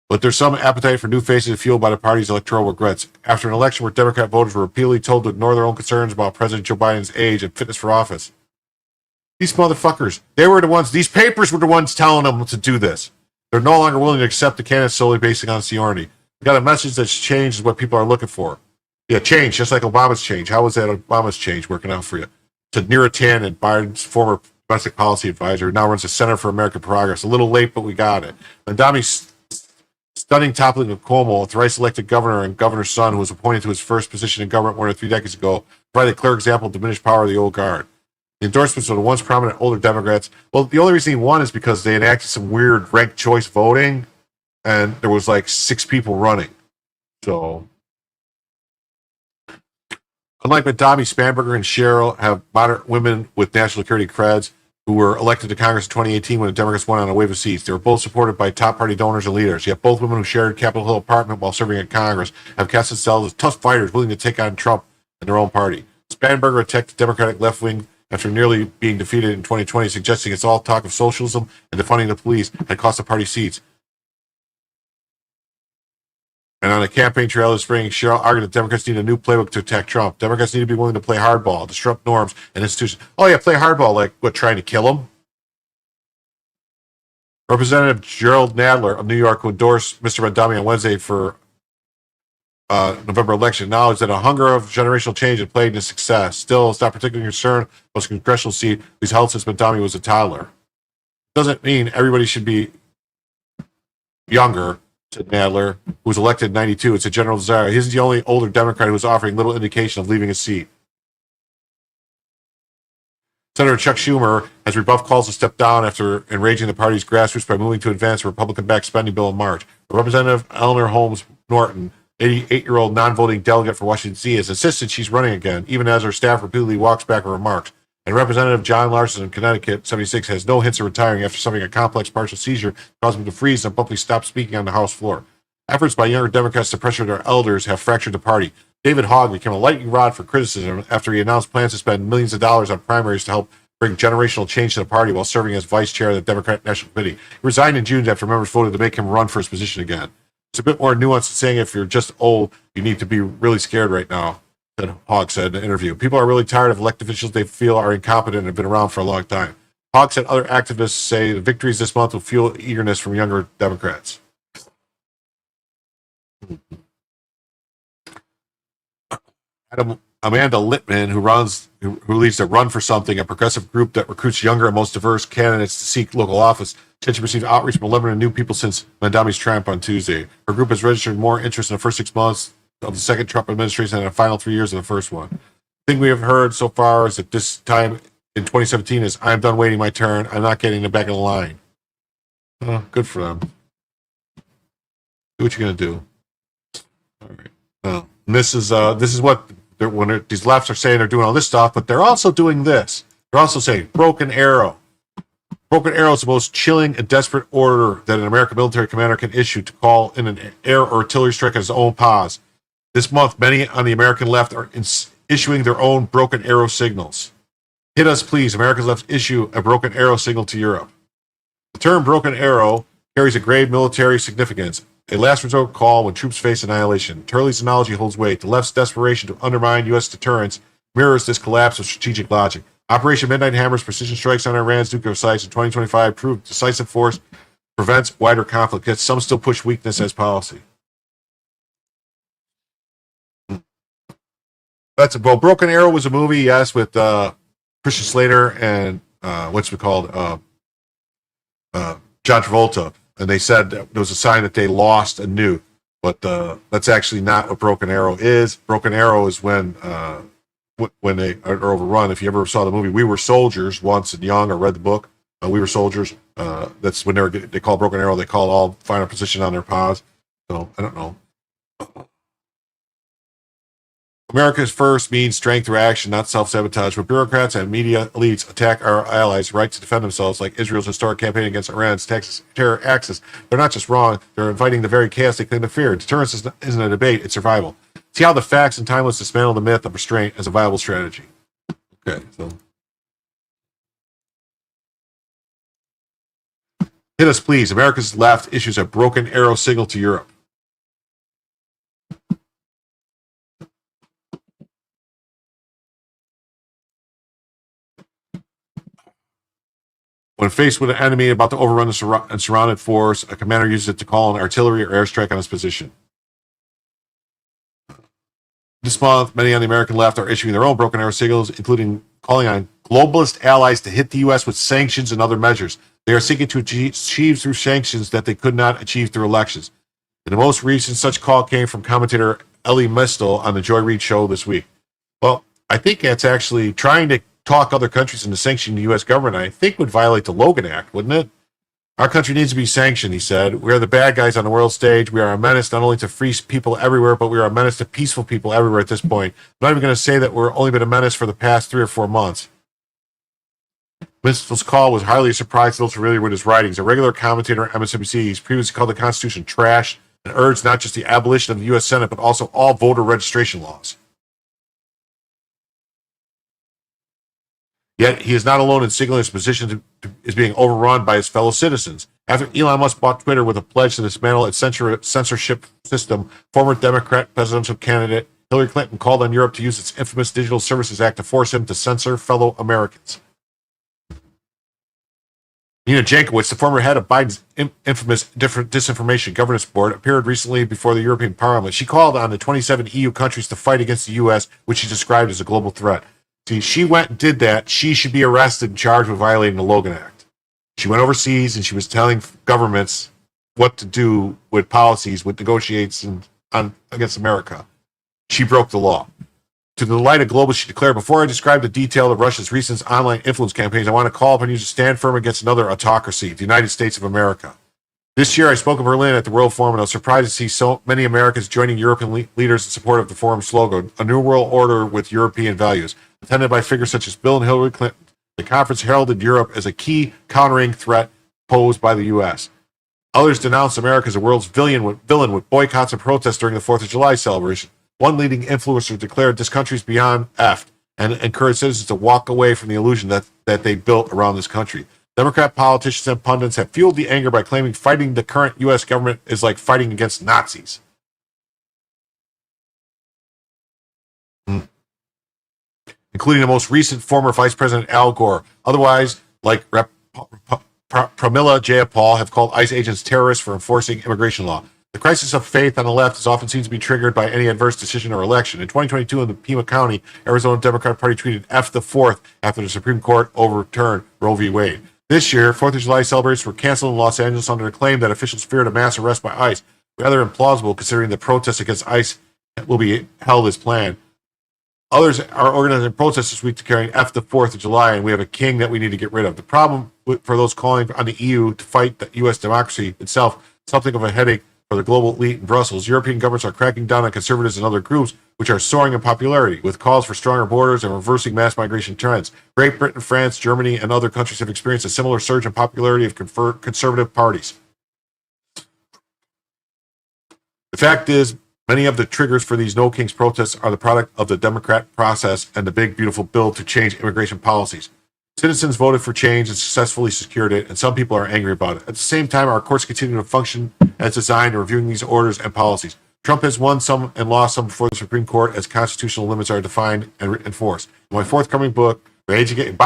But there's some appetite for new faces fueled by the party's electoral regrets. After an election where Democrat voters were repeatedly told to ignore their own concerns about President Joe Biden's age and fitness for office, these motherfuckers, these papers were the ones telling them to do this. They're no longer willing to accept the candidates solely based on seniority. We got a message that's changed is what people are looking for. Yeah, change, just like Obama's change. How was that Obama's change working out for you? To Neera Tanden, Biden's former domestic policy advisor, now runs the Center for American Progress. A little late, but we got it. Mandami's stunning toppling of Cuomo, a thrice-elected governor and governor's son who was appointed to his first position in government more than 3 decades ago, provided a clear example of diminished power of the old guard. The endorsements of the once prominent older Democrats, well, the only reason he won is because they enacted some weird ranked choice voting, and there was like 6 people running. So, unlike Madami, Spanberger and Sherrill have moderate women with national security creds who were elected to Congress in 2018 when the Democrats won on a wave of seats. They were both supported by top party donors and leaders. Yet both women who shared Capitol Hill apartment while serving in Congress have cast themselves as tough fighters willing to take on Trump and their own party. Spanberger attacked the Democratic left wing after nearly being defeated in 2020, suggesting it's all talk of socialism and defunding the police had cost the party seats. And on a campaign trail this spring, Sherrill argued that Democrats need a new playbook to attack Trump. Democrats need to be willing to play hardball, disrupt norms and institutions. Oh yeah, play hardball, like what, trying to kill him? Representative Gerald Nadler of New York, who endorsed Mr. Mandami on Wednesday for November election, acknowledged that a hunger of generational change had played into success. Still, it's not particularly concerned about his congressional seat he's held since Mandami was a toddler. Doesn't mean everybody should be younger, said Nadler, who was elected in 92. It's a general desire. He isn't the only older Democrat who is offering little indication of leaving his seat. Senator Chuck Schumer has rebuffed calls to step down after enraging the party's grassroots by moving to advance a Republican-backed spending bill in March. Representative Eleanor Holmes Norton, 88-year-old non-voting delegate for Washington, D.C., has insisted she's running again, even as her staff repeatedly walks back her remarks. And Representative John Larson in Connecticut, 76, has no hints of retiring after suffering a complex partial seizure caused him to freeze and abruptly stop speaking on the House floor. Efforts by younger Democrats to pressure their elders have fractured the party. David Hogg became a lightning rod for criticism after he announced plans to spend millions of dollars on primaries to help bring generational change to the party while serving as vice chair of the Democratic National Committee. He resigned in June after members voted to make him run for his position again. It's a bit more nuanced than saying if you're just old, you need to be really scared right now. Hawk said in an interview. People are really tired of elected officials they feel are incompetent and have been around for a long time. Hawk said other activists say the victories this month will fuel eagerness from younger Democrats. Amanda Littman, who leads the Run for Something, a progressive group that recruits younger and most diverse candidates to seek local office, said she received outreach from 11 new people since Mandami's Trump on Tuesday. Her group has registered more interest in the first 6 months of the second Trump administration than in the final 3 years of the first one. The thing we have heard so far is that this time in 2017 is, I'm done waiting my turn. I'm not getting the back of the line. Good for them. Do what you're going to do. All right. This is what these lefts are saying they're doing all this stuff, but they're also doing this. They're also saying Broken Arrow. Broken Arrow is the most chilling and desperate order that an American military commander can issue to call in an air or artillery strike on his own pause. This month, many on the American left are issuing their own Broken Arrow signals. Hit us, please. America's left issue a Broken Arrow signal to Europe. The term Broken Arrow carries a grave military significance, a last resort call when troops face annihilation. Turley's analogy holds weight. The left's desperation to undermine U.S. deterrence mirrors this collapse of strategic logic. Operation Midnight Hammer's precision strikes on Iran's nuclear sites in 2025 proved decisive force prevents wider conflict, yet some still push weakness as policy. Broken Arrow was a movie, yes, with Christian Slater and what's it called? John Travolta. And they said there was a sign that they lost a nuke, but that's actually not what Broken Arrow is. Broken Arrow is when they are overrun. If you ever saw the movie We Were Soldiers once and young, or read the book, We Were Soldiers, that's when they call Broken Arrow, they call all final position on their pause. So I don't know. America's first means strength through action, not self-sabotage. When bureaucrats and media elites attack our allies' right to defend themselves, like Israel's historic campaign against Iran's terror axis, they're not just wrong, they're inviting the very chaos they claim to fear. Deterrence isn't a debate, it's survival. See how the facts and timeless dismantle the myth of restraint as a viable strategy. Okay, so. Hit us, please. America's left issues a Broken Arrow signal to Europe. When faced with an enemy about to overrun a surrounded force, a commander uses it to call an artillery or airstrike on his position. This month, many on the American left are issuing their own Broken Arrow signals, including calling on globalist allies to hit the U.S. with sanctions and other measures. They are seeking to achieve through sanctions that they could not achieve through elections. And the most recent such call came from commentator Ellie Mistel on the Joy Reid show this week. Well, I think that's actually trying to talk other countries into sanctioning the U.S. government, I think would violate the Logan Act, wouldn't it? Our country needs to be sanctioned, he said. We are the bad guys on the world stage. We are a menace not only to free people everywhere, but we are a menace to peaceful people everywhere at this point. I'm not even going to say that we're only been a menace for the past 3 or 4 months. Mistel's call was highly surprised to those familiar with his writings. A regular commentator at MSNBC, he's previously called the Constitution trash and urged not just the abolition of the U.S. Senate, but also all voter registration laws. Yet he is not alone in signaling his position is being overrun by his fellow citizens. After Elon Musk bought Twitter with a pledge to dismantle its censorship system, former Democrat presidential candidate Hillary Clinton called on Europe to use its infamous Digital Services Act to force him to censor fellow Americans. Nina Jankowicz, the former head of Biden's infamous disinformation governance board, appeared recently before the European Parliament. She called on the 27 EU countries to fight against the U.S., which she described as a global threat. See, she went and did that. She should be arrested and charged with violating the Logan Act. She went overseas and she was telling governments what to do with policies, with negotiations against America. She broke the law. To the delight of globalists, she declared, before I describe the detail of Russia's recent online influence campaigns, I want to call upon you to stand firm against another autocracy, the United States of America. This year, I spoke in Berlin at the World Forum, and I was surprised to see so many Americans joining European leaders in support of the forum's slogan, a new world order with European values. Attended by figures such as Bill and Hillary Clinton, the conference heralded Europe as a key countering threat posed by the U.S. Others denounced America as the world's villain with boycotts and protests during the 4th of July celebration. One leading influencer declared this country's beyond effed and encouraged citizens to walk away from the illusion that they built around this country. Democrat politicians and pundits have fueled the anger by claiming fighting the current U.S. government is like fighting against Nazis. including the most recent former Vice President Al Gore. Otherwise, like Pramila Jayapal, have called ICE agents terrorists for enforcing immigration law. The crisis of faith on the left is often seen to be triggered by any adverse decision or election. In 2022, in the Pima County, Arizona Democratic Party tweeted F the 4th after the Supreme Court overturned Roe v. Wade. This year, 4th of July celebrations were canceled in Los Angeles under the claim that officials feared a mass arrest by ICE. Rather implausible considering the protests against ICE will be held as planned. Others are organizing protests this week declaring F the 4th of July, and we have a king that we need to get rid of. The problem for those calling on the EU to fight the U.S. democracy itself, something of a headache for the global elite in Brussels. European governments are cracking down on conservatives and other groups, which are soaring in popularity, with calls for stronger borders and reversing mass migration trends. Great Britain, France, Germany, and other countries have experienced a similar surge in popularity of conservative parties. The fact is, many of the triggers for these No Kings protests are the product of the Democrat process and the big, beautiful bill to change immigration policies. Citizens voted for change and successfully secured it, and some people are angry about it. At the same time, our courts continue to function as designed, reviewing these orders and policies. Trump has won some and lost some before the Supreme Court as constitutional limits are defined and enforced. In my forthcoming book, buy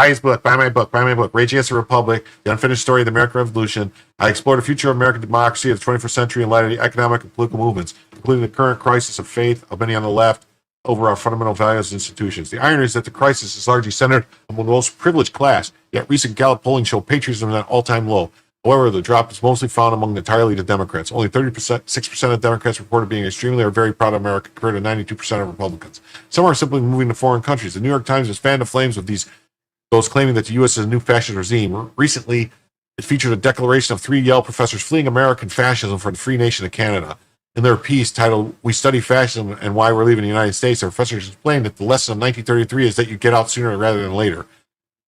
his book, buy my book, Rage Against the Republic, The Unfinished Story of the American Revolution, I explore the future of American democracy of the 21st century in light of the economic and political movements, including the current crisis of faith of many on the left over our fundamental values and institutions. The irony is that the crisis is largely centered among the most privileged class, yet recent Gallup polling show patriotism is at an all-time low. However, the drop is mostly found among entirely the Democrats. Only 6% of Democrats reported being extremely or very proud of America, compared to 92% of Republicans. Some are simply moving to foreign countries. The New York Times has fanned the flames of those claiming that the U.S. is a new fascist regime. Recently, it featured a declaration of 3 Yale professors fleeing American fascism for the free nation of Canada. In their piece titled, We Study Fascism and Why We're Leaving the United States, the professors explained that the lesson of 1933 is that you get out sooner rather than later.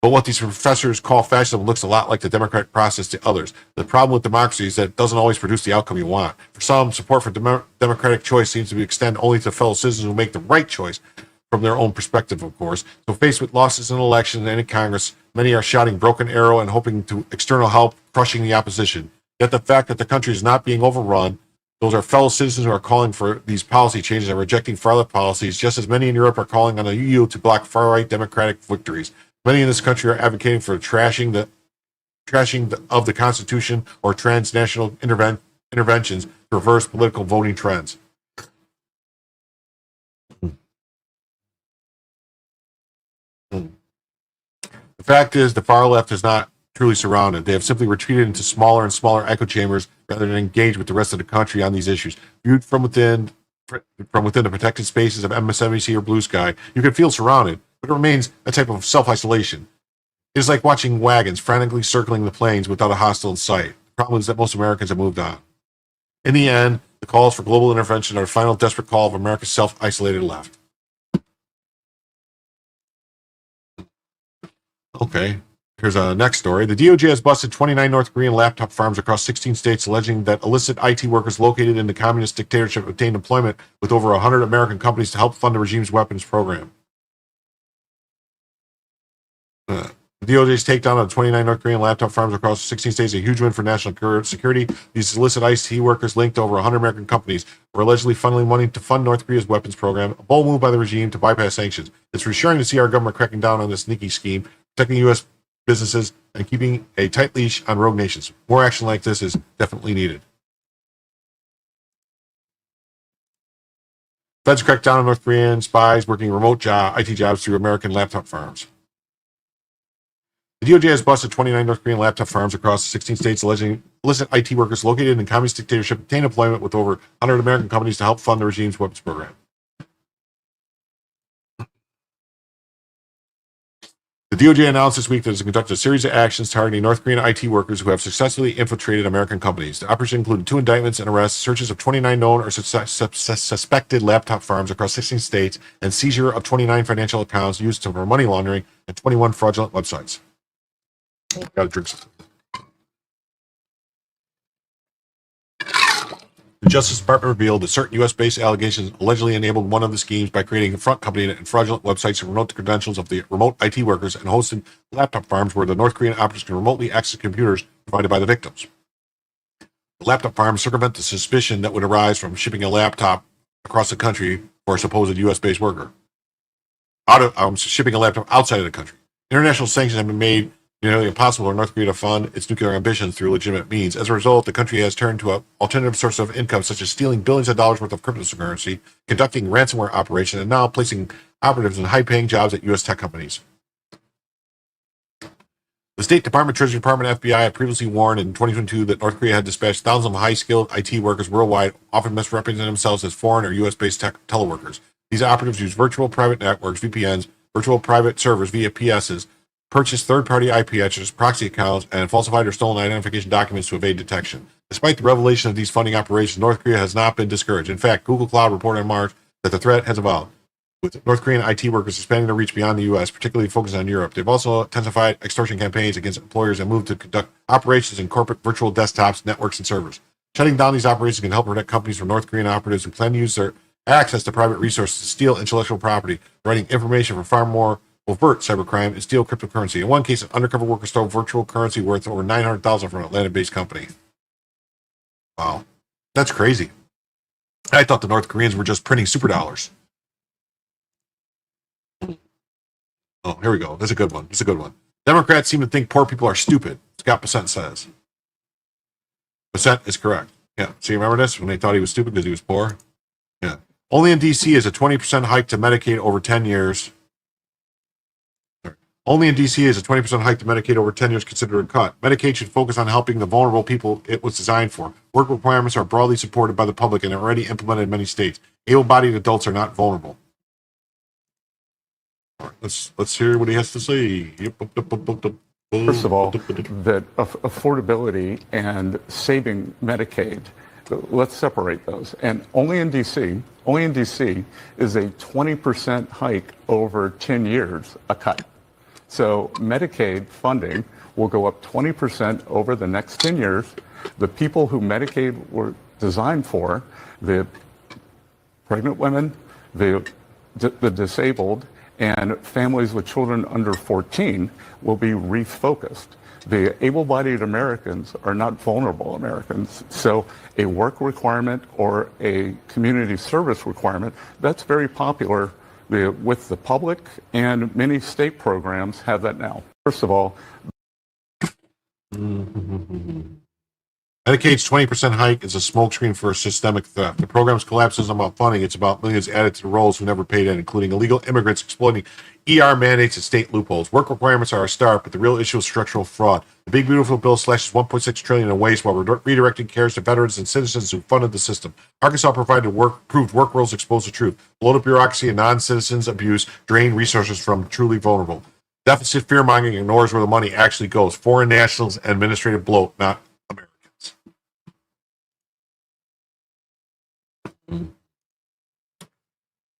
But what these professors call fascism looks a lot like the democratic process to others. The problem with democracy is that it doesn't always produce the outcome you want. For some, support for democratic choice seems to extend only to fellow citizens who make the right choice, from their own perspective, of course. So faced with losses in elections and in Congress, many are shouting broken arrow and hoping to external help, crushing the opposition. Yet the fact that the country is not being overrun, those are fellow citizens who are calling for these policy changes and rejecting far-left policies, just as many in Europe are calling on the EU to block far-right democratic victories. Many in this country are advocating for trashing of the Constitution or transnational interventions to reverse political voting trends. The fact is, the far left is not truly surrounded. They have simply retreated into smaller and smaller echo chambers rather than engage with the rest of the country on these issues. Viewed from within the protected spaces of MSNBC or Blue Sky, you can feel surrounded, but it remains a type of self-isolation. It is like watching wagons frantically circling the plains without a hostile in sight. The problem is that most Americans have moved on. In the end, the calls for global intervention are the final desperate call of America's self-isolated left. Okay, here's a next story. The DOJ has busted 29 North Korean laptop farms across 16 states, alleging that illicit IT workers located in the communist dictatorship obtained employment with over 100 American companies to help fund the regime's weapons program. The DOJ's takedown of 29 North Korean laptop farms across 16 states is a huge win for national security. These illicit IT workers linked to over 100 American companies were allegedly funneling money to fund North Korea's weapons program, a bold move by the regime to bypass sanctions. It's reassuring to see our government cracking down on this sneaky scheme, protecting U.S. businesses and keeping a tight leash on rogue nations. More action like this is definitely needed. Feds cracked down on North Korean spies working remote IT jobs through American laptop farms. The DOJ has busted 29 North Korean laptop farms across 16 states, alleging illicit IT workers located in the communist dictatorship obtained employment with over 100 American companies to help fund the regime's weapons program. The DOJ announced this week that it has conducted a series of actions targeting North Korean IT workers who have successfully infiltrated American companies. The operation included 2 indictments and arrests, searches of 29 known or suspected laptop farms across 16 states, and seizure of 29 financial accounts used for money laundering and 21 fraudulent websites. Gotta drink something. The Justice Department revealed that certain U.S.-based allegations allegedly enabled one of the schemes by creating a front company and fraudulent websites to promote the credentials of the remote IT workers and hosted laptop farms where the North Korean operatives can remotely access computers provided by the victims. The laptop farms circumvent the suspicion that would arise from shipping a laptop across the country for a supposed U.S.-based worker. shipping a laptop outside of the country. International sanctions have been made nearly impossible for North Korea to fund its nuclear ambitions through legitimate means. As a result, the country has turned to an alternative source of income, such as stealing billions of dollars worth of cryptocurrency, conducting ransomware operations, and now placing operatives in high-paying jobs at U.S. tech companies. The State Department, Treasury Department, FBI had previously warned in 2022 that North Korea had dispatched thousands of high-skilled IT workers worldwide, often misrepresenting themselves as foreign or U.S.-based teleworkers. These operatives use virtual private networks, VPNs, virtual private servers via PSs, purchase third-party IP addresses, proxy accounts, and falsified or stolen identification documents to evade detection. Despite the revelation of these funding operations, North Korea has not been discouraged. In fact, Google Cloud reported in March that the threat has evolved, with North Korean IT workers expanding their reach beyond the U.S., particularly focused on Europe. They've also intensified extortion campaigns against employers and moved to conduct operations in corporate virtual desktops, networks, and servers. Shutting down these operations can help protect companies from North Korean operatives who plan to use their access to private resources to steal intellectual property, providing information for far more overt cybercrime and steal cryptocurrency. In one case, an undercover worker stole virtual currency worth over $900,000 from an Atlanta-based company. Wow, that's crazy. I thought the North Koreans were just printing super dollars. Oh, here we go. That's a good one. That's a good one. Democrats seem to think poor people are stupid, Scott Bessent says. Bessent is correct. Yeah. So you remember this when they thought he was stupid because he was poor? Yeah. Only in D.C. is a 20% hike to Medicaid over 10 years. Only in D.C. is a 20% hike to Medicaid over 10 years considered a cut. Medicaid should focus on helping the vulnerable people it was designed for. Work requirements are broadly supported by the public and are already implemented in many states. Able-bodied adults are not vulnerable. All right, let's hear what he has to say. First of all, that affordability and saving Medicaid, let's separate those. And only in DC is a 20% hike over 10 years a cut. So Medicaid funding will go up 20% over the next 10 years. The people who Medicaid were designed for, the pregnant women, the disabled, and families with children under 14 will be refocused. The able-bodied Americans are not vulnerable Americans. So a work requirement or a community service requirement, that's very popular with the public, and many state programs have that now. First of all, Medicaid's 20% hike is a smokescreen for systemic theft. The program's collapse isn't about funding. It's about millions added to the rolls who never paid in, including illegal immigrants exploiting ER mandates and state loopholes. Work requirements are a start, but the real issue is structural fraud. The big beautiful bill slashes $1.6 trillion in waste while redirecting cares to veterans and citizens who funded the system. Arkansas proved work rules expose the truth. Bloated bureaucracy and non-citizens abuse drain resources from truly vulnerable. Deficit fear-mongering ignores where the money actually goes. Foreign nationals and administrative bloat, not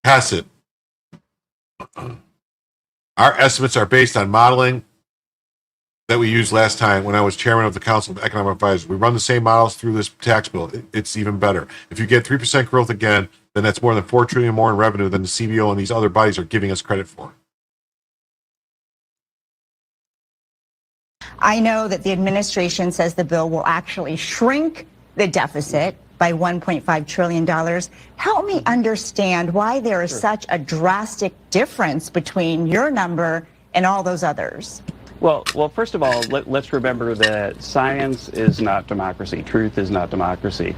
pass it. Our estimates are based on modeling that we used last time when I was chairman of the Council of Economic Advisors. We run the same models through this tax bill. It's even better. If you get 3% growth again, then that's more than $4 trillion more in revenue than the CBO and these other bodies are giving us credit for. I know that the administration says the bill will actually shrink the deficit by $1.5 trillion. Help me understand why there is such a drastic difference between your number and all those others. Well, first of all, let's remember that science is not democracy. Truth is not democracy.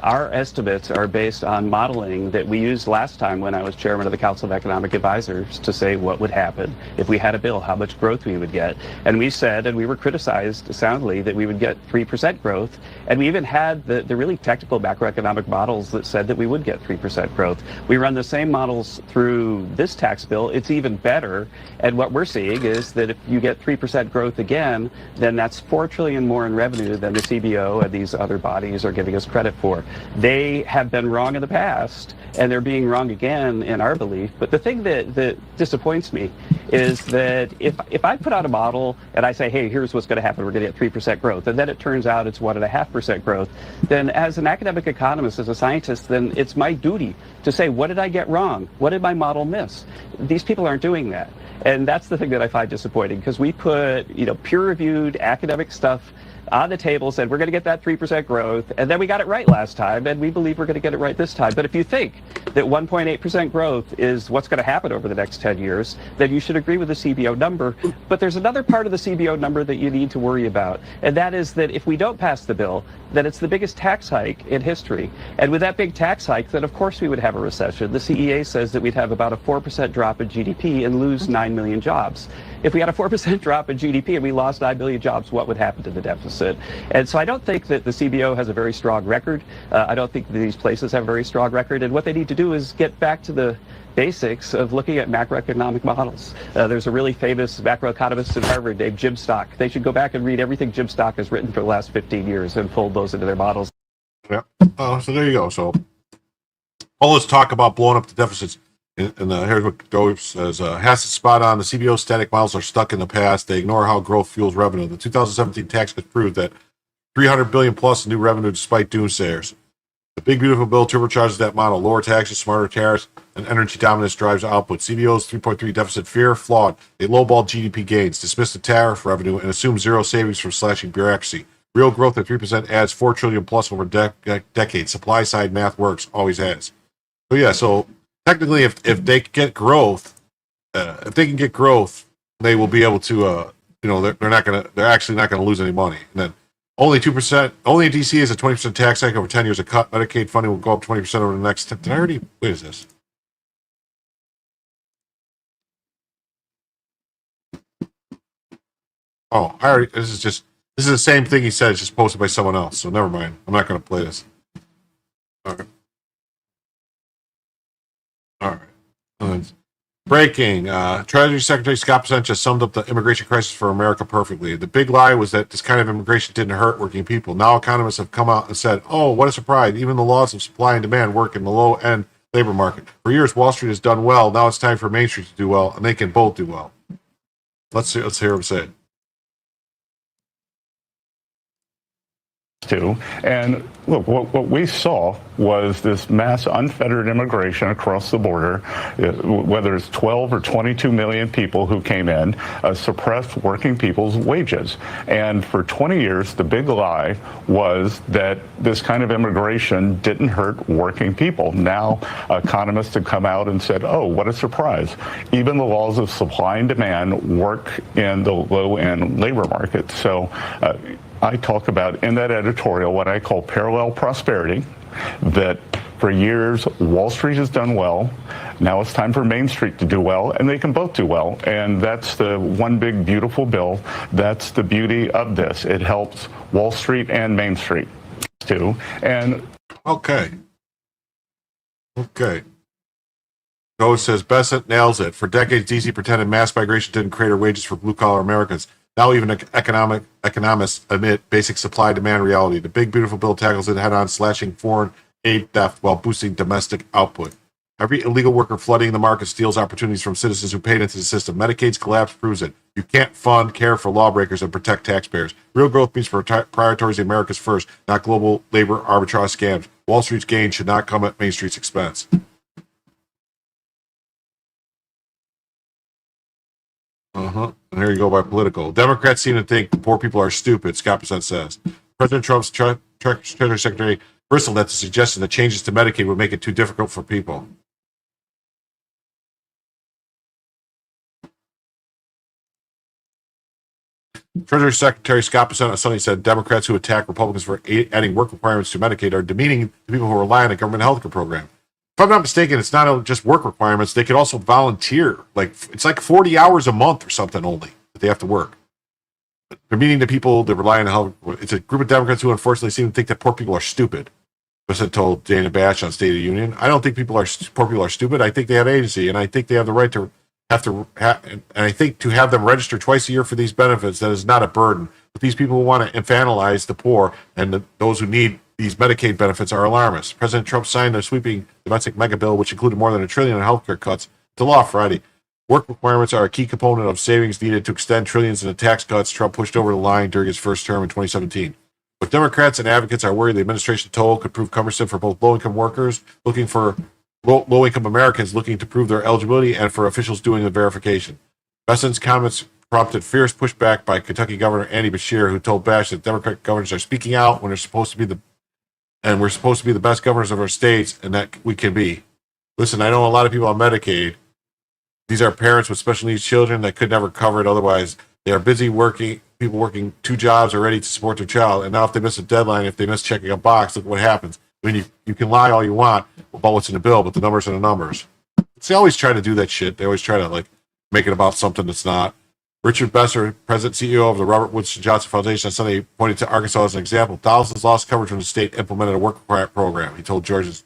Our estimates are based on modeling that we used last time when I was chairman of the Council of Economic Advisors to say what would happen if we had a bill, how much growth we would get. And we said, and we were criticized soundly, that we would get 3% growth. And we even had the really technical macroeconomic models that said that we would get 3% growth. We run the same models through this tax bill. It's even better. And what we're seeing is that if you get 3% growth again, then that's $4 trillion more in revenue than the CBO and these other bodies are giving us credit for. They have been wrong in the past, and they're being wrong again in our belief. But the thing that disappoints me is that if I put out a model and I say, hey, here's what's going to happen, we're going to get 3% growth, and then it turns out it's 1.5% growth, then as an academic economist, as a scientist, then it's my duty to say, what did I get wrong? What did my model miss? These people aren't doing that. And that's the thing that I find disappointing, because we put, peer-reviewed academic stuff on the table, said we're going to get that 3% growth, and then we got it right last time, and we believe we're going to get it right this time. But if you think that 1.8% growth is what's going to happen over the next 10 years, then you should agree with the CBO number. But there's another part of the CBO number that you need to worry about, and that is that if we don't pass the bill, then it's the biggest tax hike in history. And with that big tax hike, then of course we would have a recession. The CEA says that we'd have about a 4% drop in GDP and lose 9 million jobs. If we had a 4% drop in GDP and we lost 9 million jobs, what would happen to the deficit? And so I don't think that the CBO has a very strong record. I don't think these places have a very strong record. And what they need to do is get back to the basics of looking at macroeconomic models. There's a really famous macroeconomist at Harvard named Jim Stock. They should go back and read everything Jim Stock has written for the last 15 years and fold those into their models. Yeah. So there you go. So all this talk about blowing up the deficits, and here's what Joe says, has to spot on. The CBO static models are stuck in the past. They ignore how growth fuels revenue. The 2017 tax cuts proved that $300 billion plus in new revenue despite doomsayers. The big beautiful bill turbocharges that model. Lower taxes, smarter tariffs, and energy dominance drives output. CBO's 3.3 deficit fear flawed. They lowballed GDP gains, dismissed the tariff revenue, and assumed zero savings from slashing bureaucracy. Real growth at 3% adds $4 trillion plus over decades. Supply side math works, always has. So yeah, so technically, if they get growth, if they can get growth, they will be able to. They're actually not gonna lose any money. And then only 2%. Only in DC is a 20% tax hike over 10 years. A cut. Medicaid funding will go up 20% over the next. Did I already? Wait, is this? Oh, I already. This is the same thing he said. It's just posted by someone else. So never mind. I'm not gonna play this. Okay. All right. Breaking. Treasury Secretary Scott Bessent just summed up the immigration crisis for America perfectly. The big lie was that this kind of immigration didn't hurt working people. Now economists have come out and said, oh, what a surprise. Even the laws of supply and demand work in the low-end labor market. For years, Wall Street has done well. Now it's time for Main Street to do well, and they can both do well. Let's hear him say it. And look, what we saw was this mass unfettered immigration across the border, whether it's 12 or 22 million people who came in, suppressed working people's wages. And for 20 years, the big lie was that this kind of immigration didn't hurt working people. Now, economists have come out and said, oh, what a surprise. Even the laws of supply and demand work in the low-end labor market. So I talk about in that editorial what I call parallel prosperity, that for years Wall Street has done well. Now it's time for Main Street to do well, and they can both do well. And that's the one big beautiful bill. That's the beauty of this. It helps Wall Street and Main Street too. And okay. Joe says Bessent nails it. For decades, DC pretended mass migration didn't create wages for blue-collar Americans. Now even economists admit basic supply-demand reality. The big, beautiful bill tackles it head-on, slashing foreign aid theft while boosting domestic output. Every illegal worker flooding the market steals opportunities from citizens who paid into the system. Medicaid's collapse proves it. You can't fund care for lawbreakers and protect taxpayers. Real growth means prioritizing America's first, not global labor arbitrage scams. Wall Street's gain should not come at Main Street's expense. And here you go by political. Democrats seem to think poor people are stupid, Scott Bessent says. President Trump's Treasury Secretary bristled at the suggestion that changes to Medicaid would make it too difficult for people. Treasury Secretary Scott Bessent on Sunday said Democrats who attack Republicans for adding work requirements to Medicaid are demeaning the people who rely on the government health care program. If I'm not mistaken, it's not just work requirements. They could also volunteer. It's like 40 hours a month or something only that they have to work. They're meeting the people that rely on health. It's a group of Democrats who unfortunately seem to think that poor people are stupid. Bessent told Dana Bash on State of the Union. I don't think poor people are stupid. I think they have agency, and I think they have the right to and I think to have them register twice a year for these benefits, that is not a burden. But these people who want to infantilize the poor and those who need these Medicaid benefits are alarmist. President Trump signed a sweeping domestic mega bill, which included more than $1 trillion in healthcare cuts, to law Friday. Work requirements are a key component of savings needed to extend trillions in the tax cuts Trump pushed over the line during his first term in 2017. But Democrats and advocates are worried the administration's toll could prove cumbersome for both low-income workers looking for low-income Americans looking to prove their eligibility and for officials doing the verification. Bessent's comments prompted fierce pushback by Kentucky Governor Andy Beshear, who told Bash that Democratic governors are speaking out when they're supposed to be we're supposed to be the best governors of our states, and that we can be. Listen, I know a lot of people on Medicaid. These are parents with special needs children that could never cover it otherwise. They are busy working, people working 2 jobs are ready to support their child. And now if they miss a deadline, if they miss checking a box, look what happens. I mean, you can lie all you want about what's in the bill, but the numbers are the numbers. They always try to do that shit. They always try to make it about something that's not. Richard Besser, President CEO of the Robert Woodson Johnson Foundation, on Sunday pointed to Arkansas as an example. Thousands lost coverage when the state implemented a work program. He told Georgia's.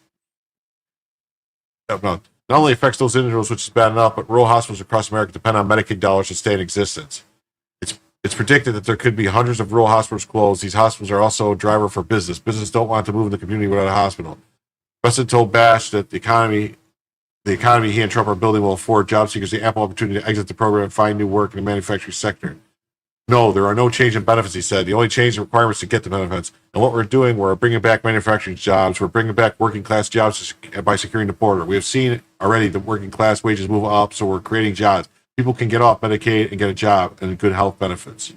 Not only affects those individuals, which is bad enough, but rural hospitals across America depend on Medicaid dollars to stay in existence. It's predicted that there could be hundreds of rural hospitals closed. These hospitals are also a driver for business. Business don't want to move in the community without a hospital. Preston told Bash that the economy he and Trump are building will afford job seekers the ample opportunity to exit the program and find new work in the manufacturing sector. No, there are no change in benefits, he said. The only change in requirements to get the benefits. And what we're doing, we're bringing back manufacturing jobs. We're bringing back working class jobs by securing the border. We have seen already the working class wages move up, so we're creating jobs. People can get off Medicaid and get a job and good health benefits.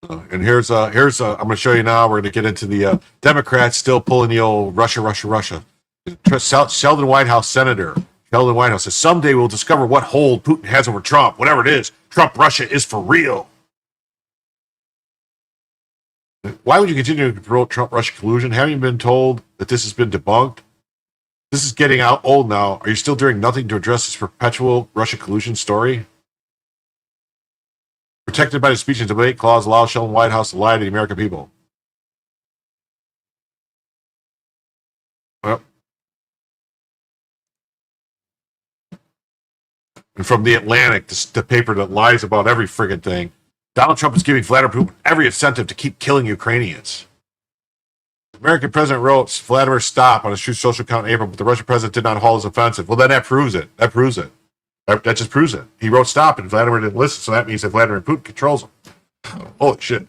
And here's I'm going to show you now. We're going to get into the Democrats still pulling the old Russia. Sheldon Whitehouse Senator Sheldon Whitehouse says someday we'll discover what hold Putin has over Trump. Whatever it is, Trump Russia is for real. Why would you continue to promote Trump Russia collusion? Haven't you been told that this has been debunked? This is getting out old now. Are you still doing nothing to address this perpetual Russia collusion story? Protected by the speech and debate clause allows Sheldon Whitehouse to lie to the American people. Well, and from The Atlantic, the paper that lies about every friggin' thing, Donald Trump is giving Vladimir Putin every incentive to keep killing Ukrainians. The American president wrote Vladimir stop on his Truth Social account in April, but the Russian president did not halt his offensive. Well, then that proves it. That just proves it. He wrote stop and Vladimir didn't listen, so that means that Vladimir Putin controls him. Holy shit.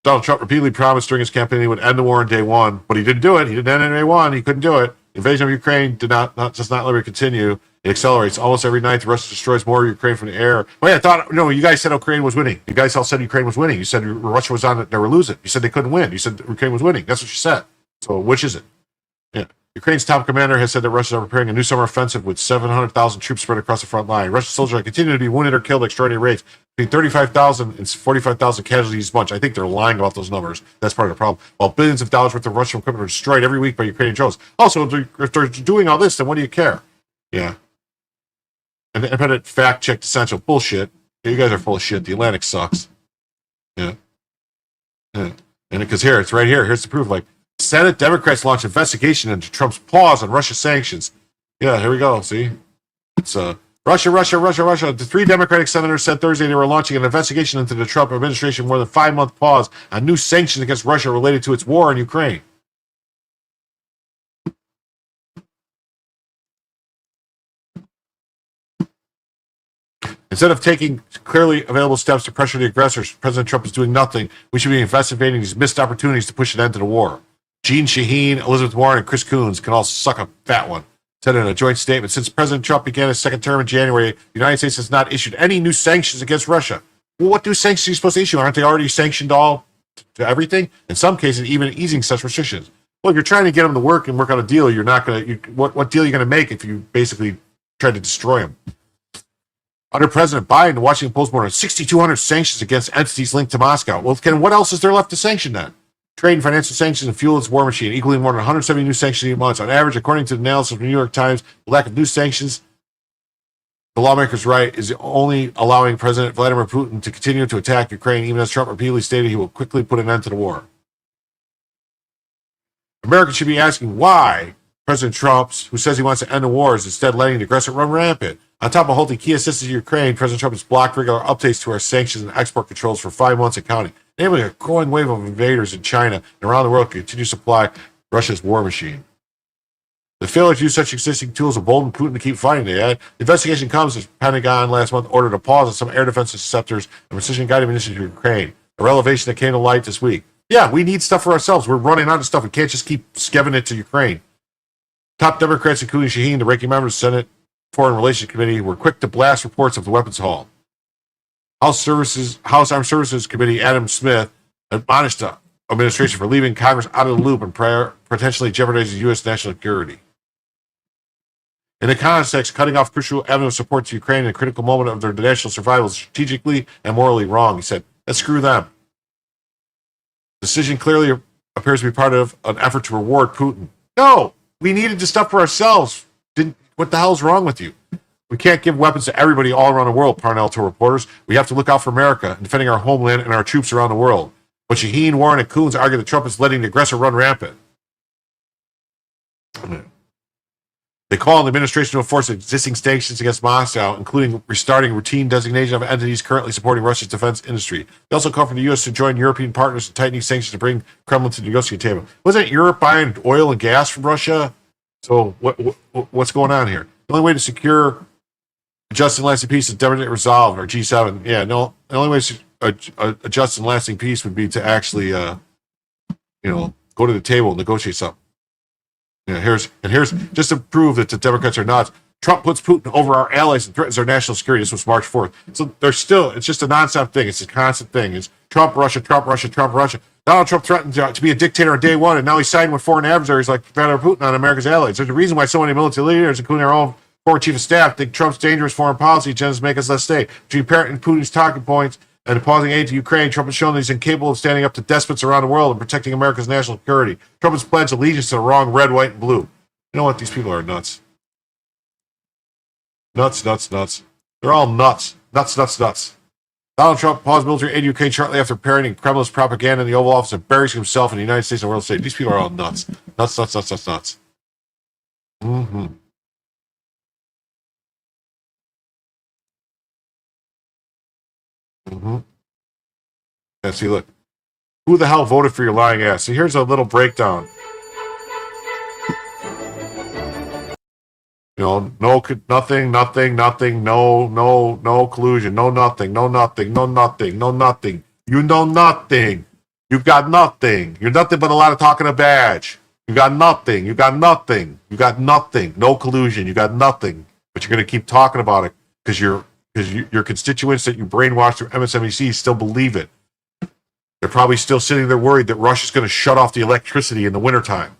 Donald Trump repeatedly promised during his campaign he would end the war on day one, but he didn't do it. He didn't end it on day one. He couldn't do it. The invasion of Ukraine does not let it continue. It accelerates. Almost every night, the Russia destroys more of Ukraine from the air. Wait, I thought, no, you guys said Ukraine was winning. You guys all said Ukraine was winning. You said Russia was on it, they were losing. You said they couldn't win. You said Ukraine was winning. That's what you said. So which is it? Yeah. Ukraine's top commander has said that Russia is preparing a new summer offensive with 700,000 troops spread across the front line. Russian soldiers are continuing to be wounded or killed at extraordinary rates. Between 35,000 and 45,000 casualties each month. I think they're lying about those numbers. That's part of the problem. While billions of dollars worth of Russian equipment are destroyed every week by Ukrainian drones. Also, if they're doing all this, then what do you care? Yeah. And the independent fact-checked essential bullshit. You guys are full of shit. The Atlantic sucks. Yeah. And because here, it's right here. Here's the proof. Senate Democrats launch investigation into Trump's pause on Russia sanctions. Yeah, here we go. See? It's Russia. The 3 Democratic senators said Thursday they were launching an investigation into the Trump administration more than 5-month pause on new sanctions against Russia related to its war in Ukraine. Instead of taking clearly available steps to pressure the aggressors, President Trump is doing nothing. We should be investigating these missed opportunities to push an end to the war. Gene Shaheen, Elizabeth Warren, and Chris Coons can all suck a fat one. Said in a joint statement, since President Trump began his second term in January, the United States has not issued any new sanctions against Russia. Well, what new sanctions are you supposed to issue? Aren't they already sanctioned all to everything? In some cases, even easing such restrictions. Well, if you're trying to get them to work and work on a deal, you're not going to. What deal are you going to make if you basically try to destroy them? Under President Biden, the Washington Post more than 6,200 sanctions against entities linked to Moscow. Well, what else is there left to sanction then? Trade and financial sanctions and fuel its war machine, equaling more than 170 new sanctions in months. On average, according to the analysis of the New York Times, the lack of new sanctions, the lawmakers' right, is only allowing President Vladimir Putin to continue to attack Ukraine, even as Trump repeatedly stated he will quickly put an end to the war. Americans should be asking why President Trump, who says he wants to end the war, is instead letting the aggressor run rampant. On top of holding key assistance to Ukraine, President Trump has blocked regular updates to our sanctions and export controls for 5 months and counting, enabling a growing wave of invaders in China and around the world to continue to supply Russia's war machine. The failure to use such existing tools emboldened Putin to keep fighting, they add. The investigation comes as the Pentagon last month ordered a pause on some air defense interceptors and precision-guided munitions to Ukraine, a revelation that came to light this week. Yeah, we need stuff for ourselves. We're running out of stuff. We can't just keep giving it to Ukraine. Top Democrats, including Shaheen, the ranking member of the Senate Foreign Relations Committee, were quick to blast reports of the weapons haul. House Armed Services Committee Adam Smith admonished the administration for leaving Congress out of the loop and potentially jeopardizing U.S. national security. In the context, cutting off crucial avenue of support to Ukraine in a critical moment of their national survival is strategically and morally wrong, he said. Let's screw them. The decision clearly appears to be part of an effort to reward Putin. No, we needed this stuff for ourselves. What the hell's wrong with you? We can't give weapons to everybody all around the world, Parnell told reporters. We have to look out for America and defending our homeland and our troops around the world. But Shaheen, Warren, and Coons argue that Trump is letting the aggressor run rampant. They call on the administration to enforce existing sanctions against Moscow, including restarting routine designation of entities currently supporting Russia's defense industry. They also call for the U.S. to join European partners in tightening sanctions to bring Kremlin to the negotiating table. Wasn't Europe buying oil and gas from Russia? So what's going on here? The only way to secure a just and lasting peace is democratic resolve, or G7. Yeah, no. The only way to a just and lasting peace would be to actually, go to the table and negotiate something. Yeah, here's just to prove that the Democrats are nuts. Trump puts Putin over our allies and threatens our national security. This was March 4th. So it's just a nonstop thing. It's a constant thing. It's Trump, Russia, Trump, Russia, Trump, Russia. Donald Trump threatened to be a dictator on day one, and now he's siding with foreign adversaries like Vladimir Putin on America's allies. There's a reason why so many military leaders, including our own former chief of staff, think Trump's dangerous foreign policy agendas make us less safe. Between Parrott and Putin's talking points and opposing aid to Ukraine, Trump has shown that he's incapable of standing up to despots around the world and protecting America's national security. Trump has pledged allegiance to the wrong red, white, and blue. You know what? These people are nuts. Nuts, nuts, nuts. They're all nuts. Nuts, nuts, nuts. Donald Trump paused military aid to Ukraine shortly after parroting Kremlin's propaganda in the Oval Office and buries himself in the United States and world stage. These people are all nuts. Nuts, nuts, nuts, nuts, nuts. Mm-hmm. Mm-hmm. Yeah, see, look. Who the hell voted for your lying ass? See, here's a little breakdown. No, nothing, no collusion, no nothing. You know nothing. You've got nothing. You're nothing but a lot of talking a badge. You got nothing. No collusion. You got nothing. But you're going to keep talking about it because your constituents that you brainwashed through MSNBC still believe it. They're probably still sitting there worried that Russia's going to shut off the electricity in the wintertime.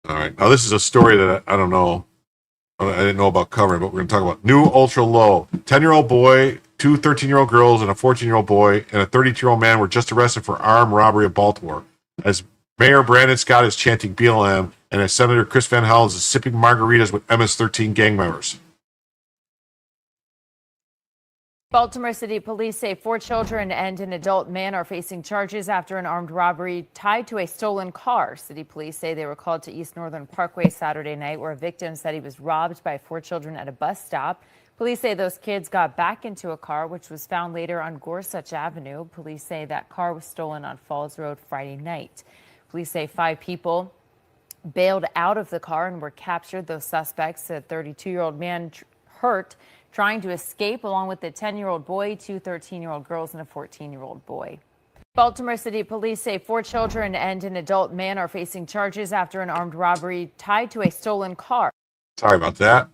All right. Now, this is a story that I don't know. I didn't know about covering, but we're going to talk about new ultra low. 10-year-old boy, 2 13-year-old girls, and a 14-year-old boy, and a 32-year-old man were just arrested for armed robbery of Baltimore. As Mayor Brandon Scott is chanting BLM, and as Senator Chris Van Hollen is sipping margaritas with MS-13 gang members. Baltimore City Police say 4 children and an adult man are facing charges after an armed robbery tied to a stolen car. City Police say they were called to East Northern Parkway Saturday night, where a victim said he was robbed by 4 children at a bus stop. Police say those kids got back into a car, which was found later on Gorsuch Avenue. Police say that car was stolen on Falls Road Friday night. Police say 5 people bailed out of the car and were captured. Those suspects, a 32-year-old man hurt, trying to escape, along with a 10-year-old boy, 2 13-year-old girls, and a 14-year-old boy. Baltimore City Police say 4 children and an adult man are facing charges after an armed robbery tied to a stolen car. Sorry about that.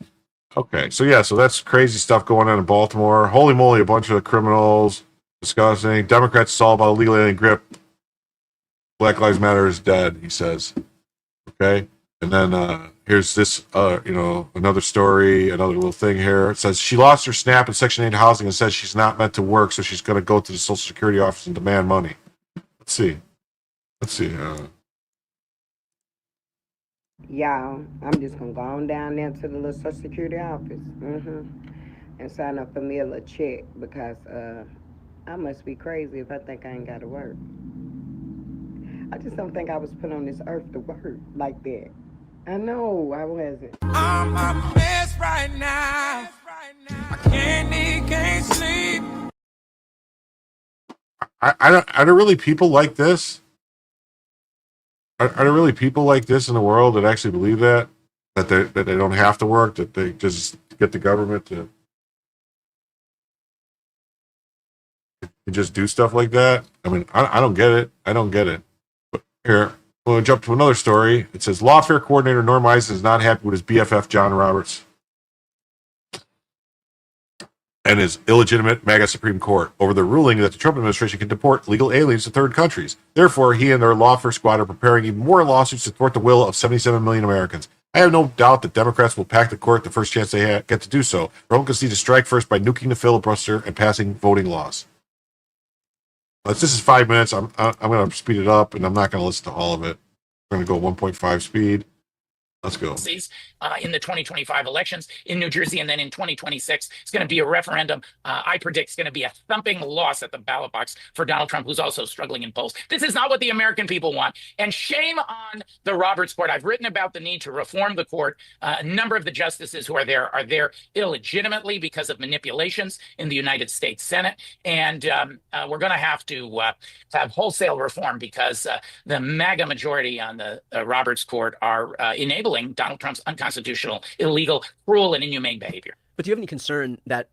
Okay, so that's crazy stuff going on in Baltimore. Holy moly, a bunch of criminals discussing. Democrats, it's all about illegal alien grip. Black Lives Matter is dead, he says. Okay, and then here's this, another story, another little thing here. It says she lost her SNAP in Section 8 housing and says she's not meant to work, so she's going to go to the Social Security office and demand money. Let's see. Y'all, I'm just going to go on down there to the little Social Security office and sign up for me a little check because I must be crazy if I think I ain't got to work. I just don't think I was put on this earth to work like that. I know I wasn't. I'm a mess right now. I can't eat, can't sleep. Are there really people like this? Are there really people like this in the world that actually believe that they don't have to work, that they just get the government to just do stuff like that? I mean, I don't get it. I don't get it. But here, we'll jump to another story. It says lawfare coordinator Norm Eisen is not happy with his BFF John Roberts and his illegitimate MAGA Supreme Court over the ruling that the Trump administration can deport legal aliens to third countries. Therefore, he and their lawfare squad are preparing even more lawsuits to thwart the will of 77 million Americans. I have no doubt that Democrats will pack the court the first chance they get to do so. Republicans need to strike first by nuking the filibuster and passing voting laws. This is 5 minutes. I'm going to speed it up, and I'm not going to listen to all of it. I'm going to go 1.5 speed. Let's go. In the 2025 elections in New Jersey, and then in 2026, it's going to be a referendum. I predict it's going to be a thumping loss at the ballot box for Donald Trump, who's also struggling in polls. This is not what the American people want. And shame on the Roberts Court. I've written about the need to reform the court. A number of the justices who are there illegitimately because of manipulations in the United States Senate. And we're going to have wholesale reform because the MAGA majority on the Roberts Court are enabling Donald Trump's unconstitutional, illegal, cruel, and inhumane behavior. But do you have any concern that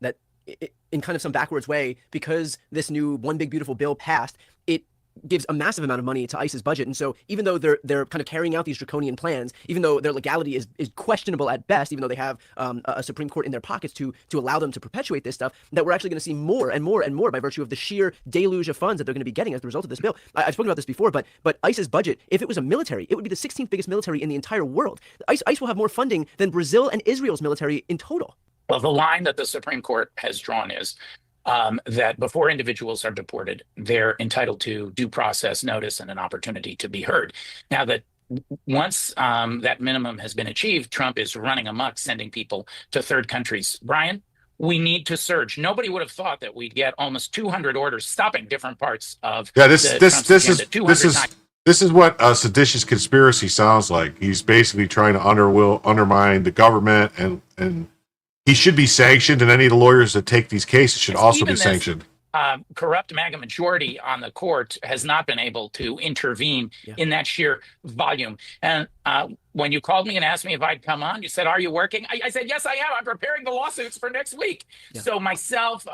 in kind of some backwards way, because this new One Big Beautiful Bill passed, it gives a massive amount of money to ICE's budget? And so even though they're kind of carrying out these draconian plans, even though their legality is questionable at best, even though they have a Supreme Court in their pockets to allow them to perpetuate this stuff, that we're actually going to see more and more and more by virtue of the sheer deluge of funds that they're going to be getting as the result of this bill. I've spoken about this before, but ICE's budget, if it was a military, it would be the 16th biggest military in the entire world. ICE will have more funding than Brazil and Israel's military in total. Well, the line that the Supreme Court has drawn is that before individuals are deported, they're entitled to due process notice and an opportunity to be heard. Now that once that minimum has been achieved, Trump is running amok, sending people to third countries. Brian, we need to surge. Nobody would have thought that we'd get almost 200 orders stopping different parts of this is what a seditious conspiracy sounds like. He's basically trying to undermine the government, and he should be sanctioned, and any of the lawyers that take these cases should also be sanctioned. Corrupt MAGA majority on the court has not been able to intervene in that sheer volume. And when you called me and asked me if I'd come on, you said, "Are you working?" I said, "Yes, I am. I'm preparing the lawsuits for next week." So myself,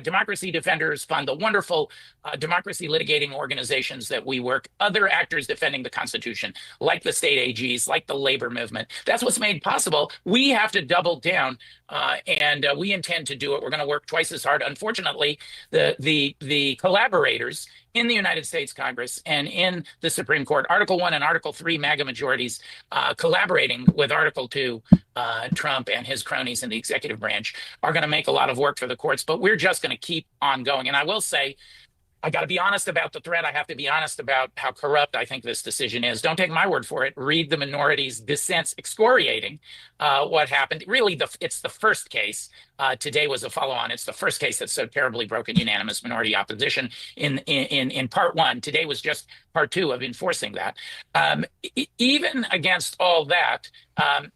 Democracy Defenders Fund, the wonderful democracy litigating organizations that we work, other actors defending the Constitution, like the state AGs, like the labor movement. That's what's made possible. We have to double down, and we intend to do it. We're going to work twice as hard. Unfortunately, the collaborators in the United States Congress and in the Supreme Court, Article 1 and Article 3 MAGA majorities collaborating with Article 2, Trump and his cronies in the executive branch, are going to make a lot of work for the courts, but we're just going to keep on going. And I will say, I got to be honest about the threat. I have to be honest about how corrupt I think this decision is. Don't take my word for it. Read the minority's dissents excoriating what happened. Really, it's the first case. Today was a follow-on. It's the first case that's so terribly broken unanimous minority opposition in part one. Today was just part two of enforcing that. Even against all that,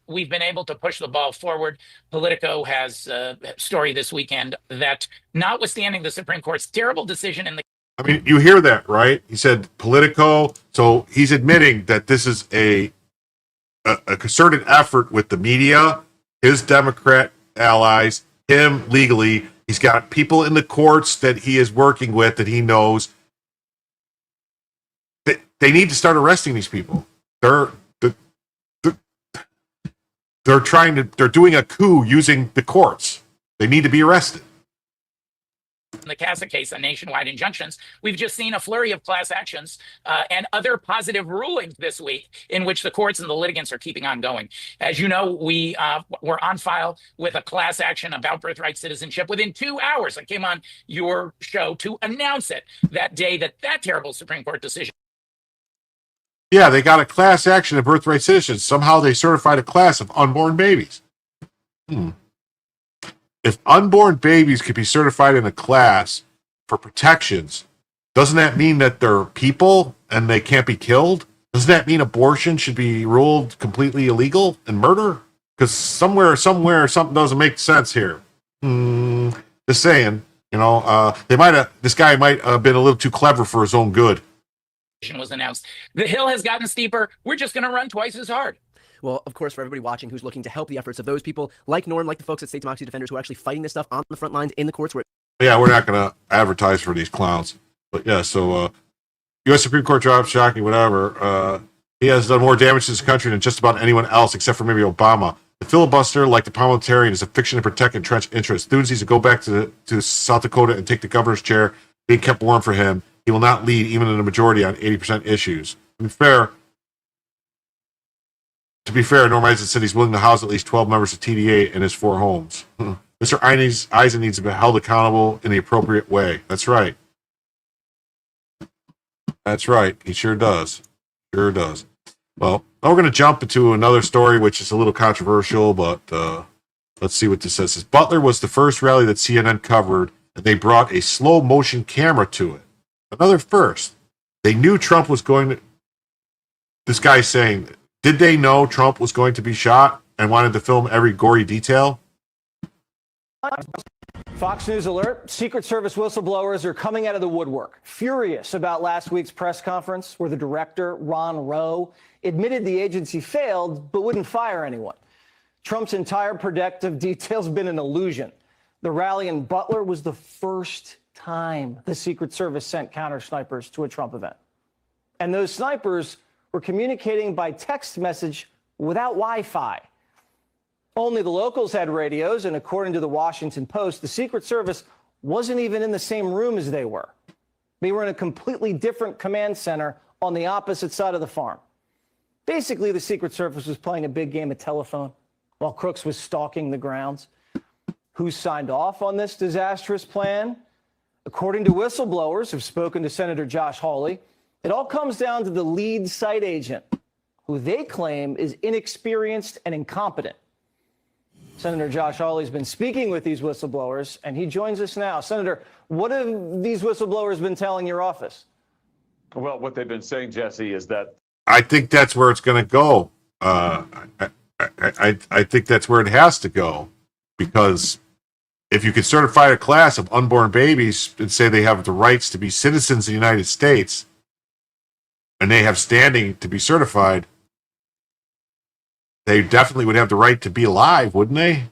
we've been able to push the ball forward. Politico has a story this weekend that, notwithstanding the Supreme Court's terrible decision in the I mean, you hear that, right? He said Politico. So he's admitting that this is a concerted effort with the media, his Democrat allies, him legally. He's got people in the courts that he is working with that he knows. They need to start arresting these people. They're doing a coup using the courts. They need to be arrested. In the CASA case on nationwide injunctions, we've just seen a flurry of class actions and other positive rulings this week in which the courts and the litigants are keeping on going. As you know, we were on file with a class action about birthright citizenship. Within 2 hours, I came on your show to announce it that day that terrible Supreme Court decision. Yeah, they got a class action of birthright citizens. Somehow they certified a class of unborn babies. If unborn babies could be certified in a class for protections, doesn't that mean that they're people and they can't be killed? Doesn't that mean abortion should be ruled completely illegal and murder? Because somewhere, something doesn't make sense here. Just saying, this guy might have been a little too clever for his own good. was announced. The hill has gotten steeper. We're just going to run twice as hard. Well, of course, for everybody watching who's looking to help the efforts of those people like Norm, like the folks at State Democracy Defenders who are actually fighting this stuff on the front lines in the courts. Yeah, we're not going to advertise for these clowns. But yeah, so U.S. Supreme Court drops, shocking, whatever. He has done more damage to this country than just about anyone else, except for maybe Obama. The filibuster, like the parliamentarian, is a fiction to protect entrenched interests. Students need to go back to South Dakota and take the governor's chair. Being kept warm for him. He will not lead even in a majority on 80% issues. To be fair, Norm Eisen said he's willing to house at least 12 members of TDA in his 4 homes. Mr. Eisen needs to be held accountable in the appropriate way. That's right. That's right. He sure does. Sure does. Well, now we're going to jump into another story, which is a little controversial, but let's see what this says. Butler was the first rally that CNN covered, and they brought a slow motion camera to it. Another first. They knew Trump was going to... This guy's saying, did they know Trump was going to be shot and wanted to film every gory detail? Fox News alert, Secret Service whistleblowers are coming out of the woodwork, furious about last week's press conference where the director, Ron Rowe, admitted the agency failed but wouldn't fire anyone. Trump's entire protective detail's been an illusion. The rally in Butler was the first time the Secret Service sent counter snipers to a Trump event. And those snipers were communicating by text message without Wi-Fi. Only the locals had radios, and according to the Washington Post, the Secret Service wasn't even in the same room as they were. They were in a completely different command center on the opposite side of the farm. Basically, the Secret Service was playing a big game of telephone while Crooks was stalking the grounds. Who signed off on this disastrous plan? According to whistleblowers who've spoken to Senator Josh Hawley, it all comes down to the lead site agent, who they claim is inexperienced and incompetent. Senator Josh Hawley's been speaking with these whistleblowers, and he joins us now. Senator, what have these whistleblowers been telling your office? Well, what they've been saying, Jesse, is that... I think that's where it's going to go. I think that's where it has to go, because if you could certify a class of unborn babies and say they have the rights to be citizens of the United States, and they have standing to be certified, they definitely would have the right to be alive, wouldn't they?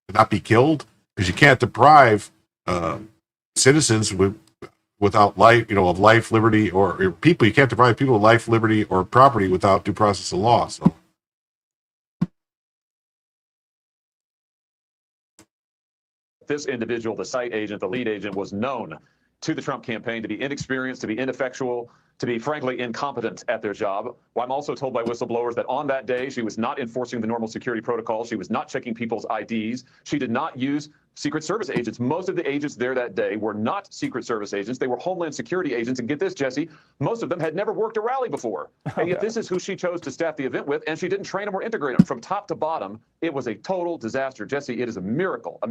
To not be killed, because you can't deprive citizens without life, of life, liberty, or people. You can't deprive people of life, liberty, or property without due process of law. So, this individual, the site agent, the lead agent, was known to the Trump campaign to be inexperienced, to be ineffectual, to be, frankly, incompetent at their job. Well, I'm also told by whistleblowers that on that day, she was not enforcing the normal security protocols. She was not checking people's IDs. She did not use Secret Service agents. Most of the agents there that day were not Secret Service agents. They were Homeland Security agents. And get this, Jesse, most of them had never worked a rally before. And yet this is who she chose to staff the event with, and she didn't train them or integrate them. From top to bottom, it was a total disaster. Jesse, it is a miracle,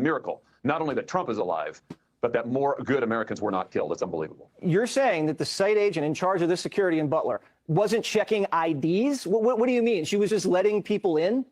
not only that Trump is alive, but that more good Americans were not killed. It's unbelievable. You're saying that the site agent in charge of this security in Butler wasn't checking IDs? What do you mean? She was just letting people in?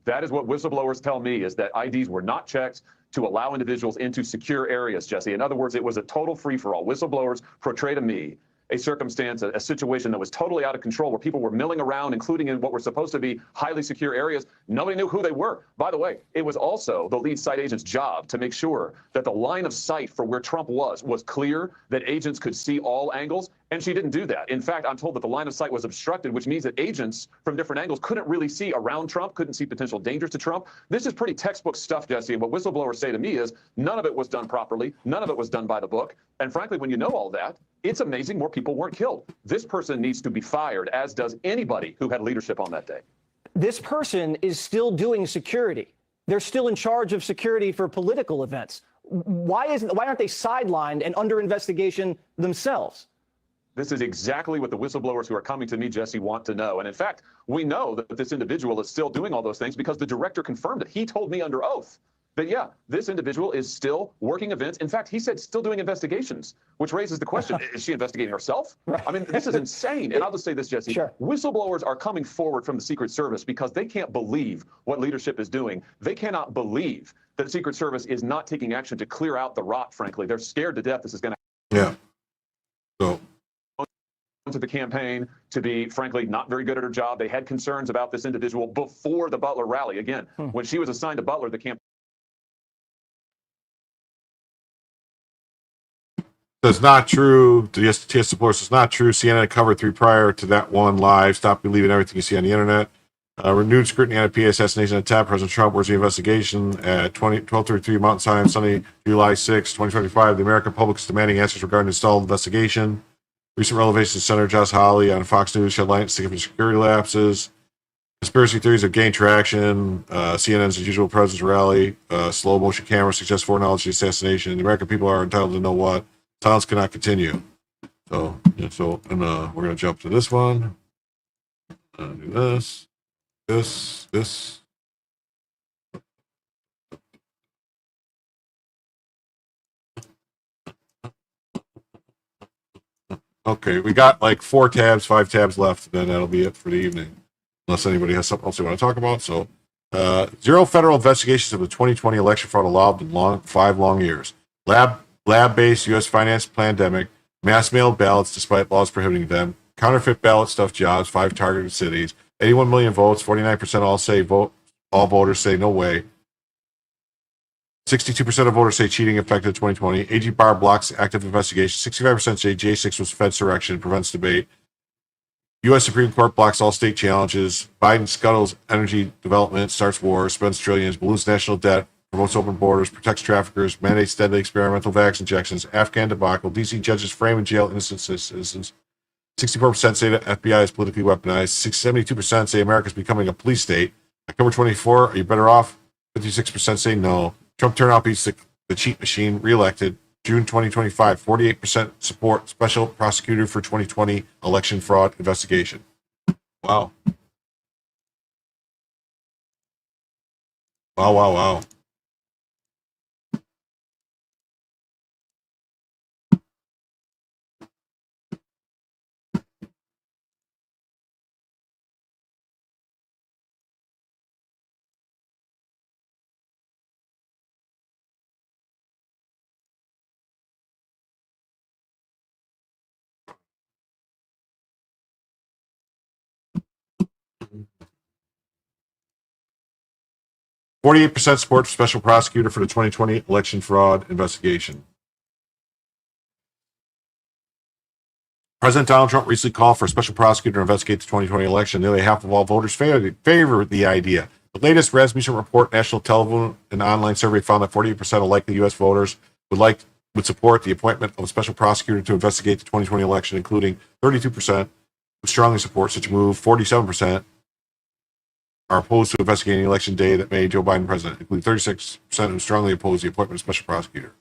That is what whistleblowers tell me, is that IDs were not checked to allow individuals into secure areas, Jesse. In other words, it was a total free-for-all. Whistleblowers portray to me a circumstance, a situation that was totally out of control, where people were milling around, including in what were supposed to be highly secure areas. Nobody knew who they were. By the way, it was also the lead site agent's job to make sure that the line of sight for where Trump was clear, that agents could see all angles, and she didn't do that. In fact, I'm told that the line of sight was obstructed, which means that agents from different angles couldn't really see around Trump, couldn't see potential dangers to Trump. This is pretty textbook stuff, Jesse, and what whistleblowers say to me is none of it was done properly, none of it was done by the book, and frankly, when you know all that, it's amazing more people weren't killed. This person needs to be fired, as does anybody who had leadership on that day. This person is still doing security. They're still in charge of security for political events. Why aren't they sidelined and under investigation themselves? This is exactly what the whistleblowers who are coming to me, Jesse, want to know. And in fact, we know that this individual is still doing all those things because the director confirmed it. He told me under oath that, yeah, this individual is still working events. In fact, he said still doing investigations, which raises the question, is she investigating herself? Right. I mean, this is insane. And I'll just say this, Jesse. Sure. Whistleblowers are coming forward from the Secret Service because they can't believe what leadership is doing. They cannot believe that the Secret Service is not taking action to clear out the rot, frankly. They're scared to death this is going to happen. Yeah. So to the campaign to be, frankly, not very good at her job. They had concerns about this individual before the Butler rally. Again, when she was assigned to Butler, the campaign. That's not true. The STS supporters, it's not true. CNN covered 3 prior to that one live. Stop believing everything you see on the internet. Renewed scrutiny on a PA assassination attempt. President Trump, where's the investigation? At 12:33 Mountain Time, Sunday, July 6, 2025. The American public is demanding answers regarding the stalled investigation. Recent revelations, Senator Josh Hawley on Fox News shed light on significant security lapses. Conspiracy theories have gained traction. CNN's usual presence rally. Slow motion camera suggests foreknowledge of the assassination. The American people are entitled to know what. Silence cannot continue. So we're going to jump to this one. Do this. Okay, we got like 5 tabs left, and then that'll be it for the evening. Unless anybody has something else they want to talk about. So, 0 federal investigations of the 2020 election fraud allowed in 5 long years. Lab-based U.S. finance pandemic, mass mail ballots despite laws prohibiting them, counterfeit ballot stuffed jobs, 5 targeted cities, 81 million votes, 49% all voters say no way. 62% of voters say cheating affected 2020. AG Barr blocks active investigation. 65% say J6 was Fed surrection, prevents debate. U.S. Supreme Court blocks all state challenges. Biden scuttles energy development, starts war, spends trillions, balloons national debt, promotes open borders, protects traffickers, mandates deadly experimental vaccine injections, Afghan debacle, D.C. judges frame and jail innocent citizens. 64% say the FBI is politically weaponized. 72% say America is becoming a police state. October 24, are you better off? 56% say no. Trump turnout beats the cheat machine, reelected. June 2025, 48% support special prosecutor for 2020 election fraud investigation. Wow. Wow. 48% support for special prosecutor for the 2020 election fraud investigation. President Donald Trump recently called for a special prosecutor to investigate the 2020 election. Nearly half of all voters favor the idea. The latest Rasmussen report, national telephone and online survey found that 48% of likely U.S. voters would support the appointment of a special prosecutor to investigate the 2020 election, including 32% would strongly support such a move. 47% are opposed to investigating the election day that made Joe Biden president, including 36% who strongly oppose the appointment of a special prosecutor.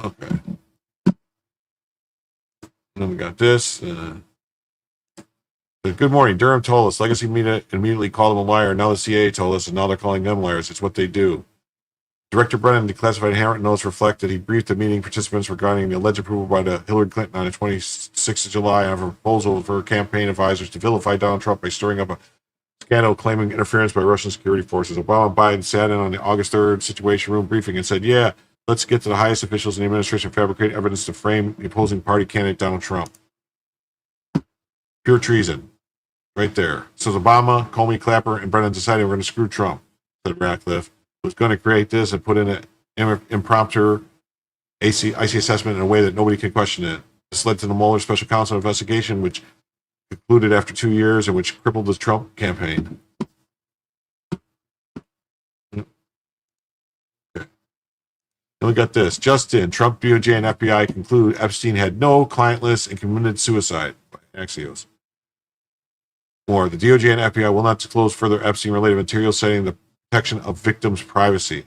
Okay. And then we got this. Good morning. Durham told us. Legacy media immediately called him a liar. Now the CIA told us, and now they're calling them liars. It's what they do. Director Brennan declassified handwritten notes reflect that he briefed the meeting participants regarding the alleged approval by Hillary Clinton on the 26th of July of a proposal for her campaign advisors to vilify Donald Trump by stirring up a scandal claiming interference by Russian security forces. Obama and Biden sat in on the August 3rd Situation Room briefing and said, yeah, let's get to the highest officials in the administration fabricate evidence to frame the opposing party candidate Donald Trump. Pure treason. Right there. So Obama, Comey, Clapper, and Brennan decided we're going to screw Trump, said Ratcliffe. Was going to create this and put in an impromptu IC assessment in a way that nobody can question it. This led to the Mueller special counsel investigation, which concluded after 2 years and which crippled the Trump campaign. Okay. Then we got this. Just in, Trump, DOJ, and FBI conclude Epstein had no client list and committed suicide by Axios. More, the DOJ and FBI will not disclose further Epstein-related material citing the protection of victims' privacy.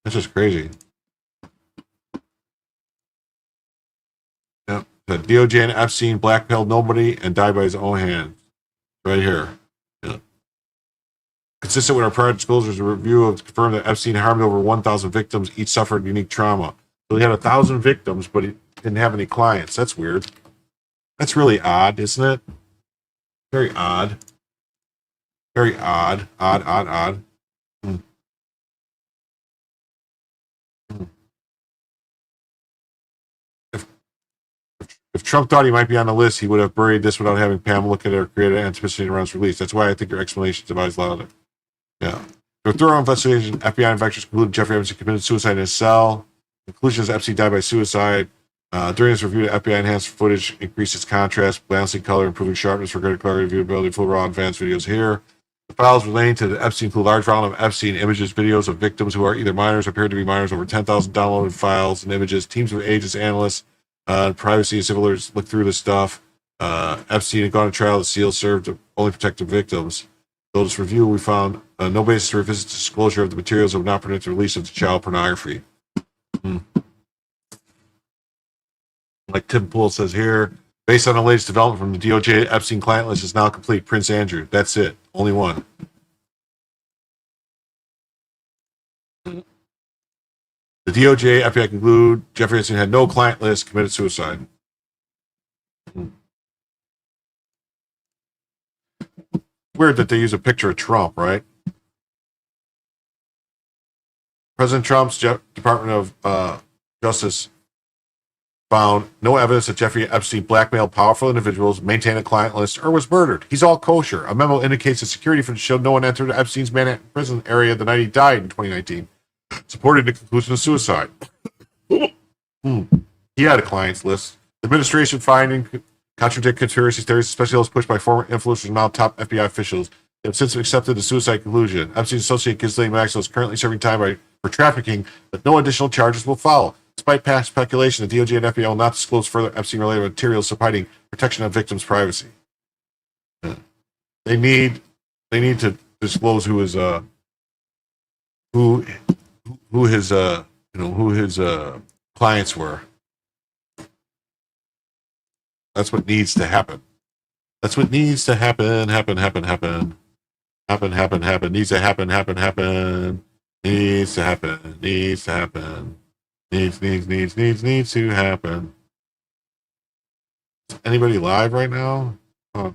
That's just crazy. Yep. The DOJ and Epstein blackmailed nobody and died by his own hand. Right here. Yep. Consistent with our prior disclosures, a review of confirmed that Epstein harmed over 1,000 victims. Each suffered unique trauma. So he had 1,000 victims, but he didn't have any clients. That's weird. That's really odd, isn't it? Very odd. Very odd. Odd. If Trump thought he might be on the list, he would have buried this without having Pam look at it or created anticipation around its release. That's why I think your explanations about his louder. Yeah. Through a thorough investigation, FBI investigators concluded Jeffrey Epstein committed suicide in his cell. The conclusion is Epstein died by suicide. During this review, the FBI enhanced footage, increased its contrast, balancing color, improving sharpness, regarding clarity, viewability, full raw advanced videos here. The files relating to the Epstein include large volume of Epstein images, videos of victims who are either minors or appear to be minors, over 10,000 downloaded files and images. Teams of agents, analysts, privacy and civil lawyers look through this stuff. Epstein had gone to trial. The seal served to only protect the victims. Though this review, we found no basis to revisit disclosure of the materials of not permitted release of the child pornography. Like Tim Pool says here, based on the latest development from the DOJ, Epstein client list is now complete. Prince Andrew. That's it. Only one. The DOJ, FBI conclude Jeffrey Epstein had no client list, committed suicide. Weird that they use a picture of Trump, right? President Trump's Department of Justice found no evidence that Jeffrey Epstein blackmailed powerful individuals, maintained a client list, or was murdered. He's all kosher. A memo indicates that security footage showed no one entered Epstein's Manhattan prison area the night he died in 2019, supporting the conclusion of suicide. He had a clients list. The administration finding contradict conspiracy theories, especially those pushed by former influencers and now top FBI officials. They have since accepted the suicide conclusion. Epstein's associate Ghislaine Maxwell is currently serving time for trafficking, but no additional charges will follow. Despite past speculation, the DOJ and FBI will not disclose further Epstein-related materials, supporting protection of victims' privacy. They need to disclose who his clients were. That's what needs to happen. That's what needs to happen. Needs to happen. Needs to happen. Needs to happen. Is anybody live right now? I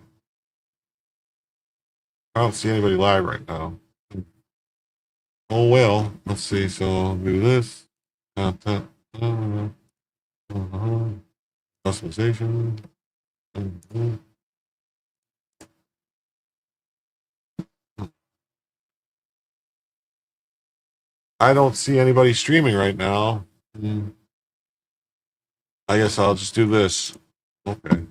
don't see anybody live right now. Oh well, let's see. So I'll do this. Customization. I don't see anybody streaming right now. I guess I'll just do this. Okay.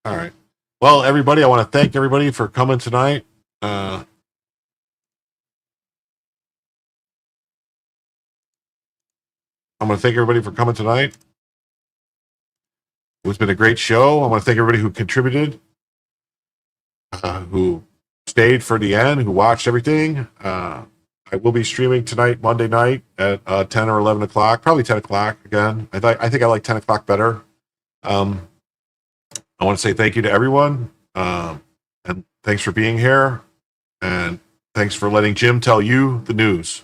All right. Well, everybody, I want to thank everybody for coming tonight. I want to thank everybody for coming tonight. It's been a great show. I want to thank everybody who contributed, who stayed for the end, who watched everything. I will be streaming tonight, Monday night at 10 or 11 o'clock, probably 10 o'clock again. I think I like 10 o'clock better. I want to say thank you to everyone, and thanks for being here, and thanks for letting Jim tell you the news.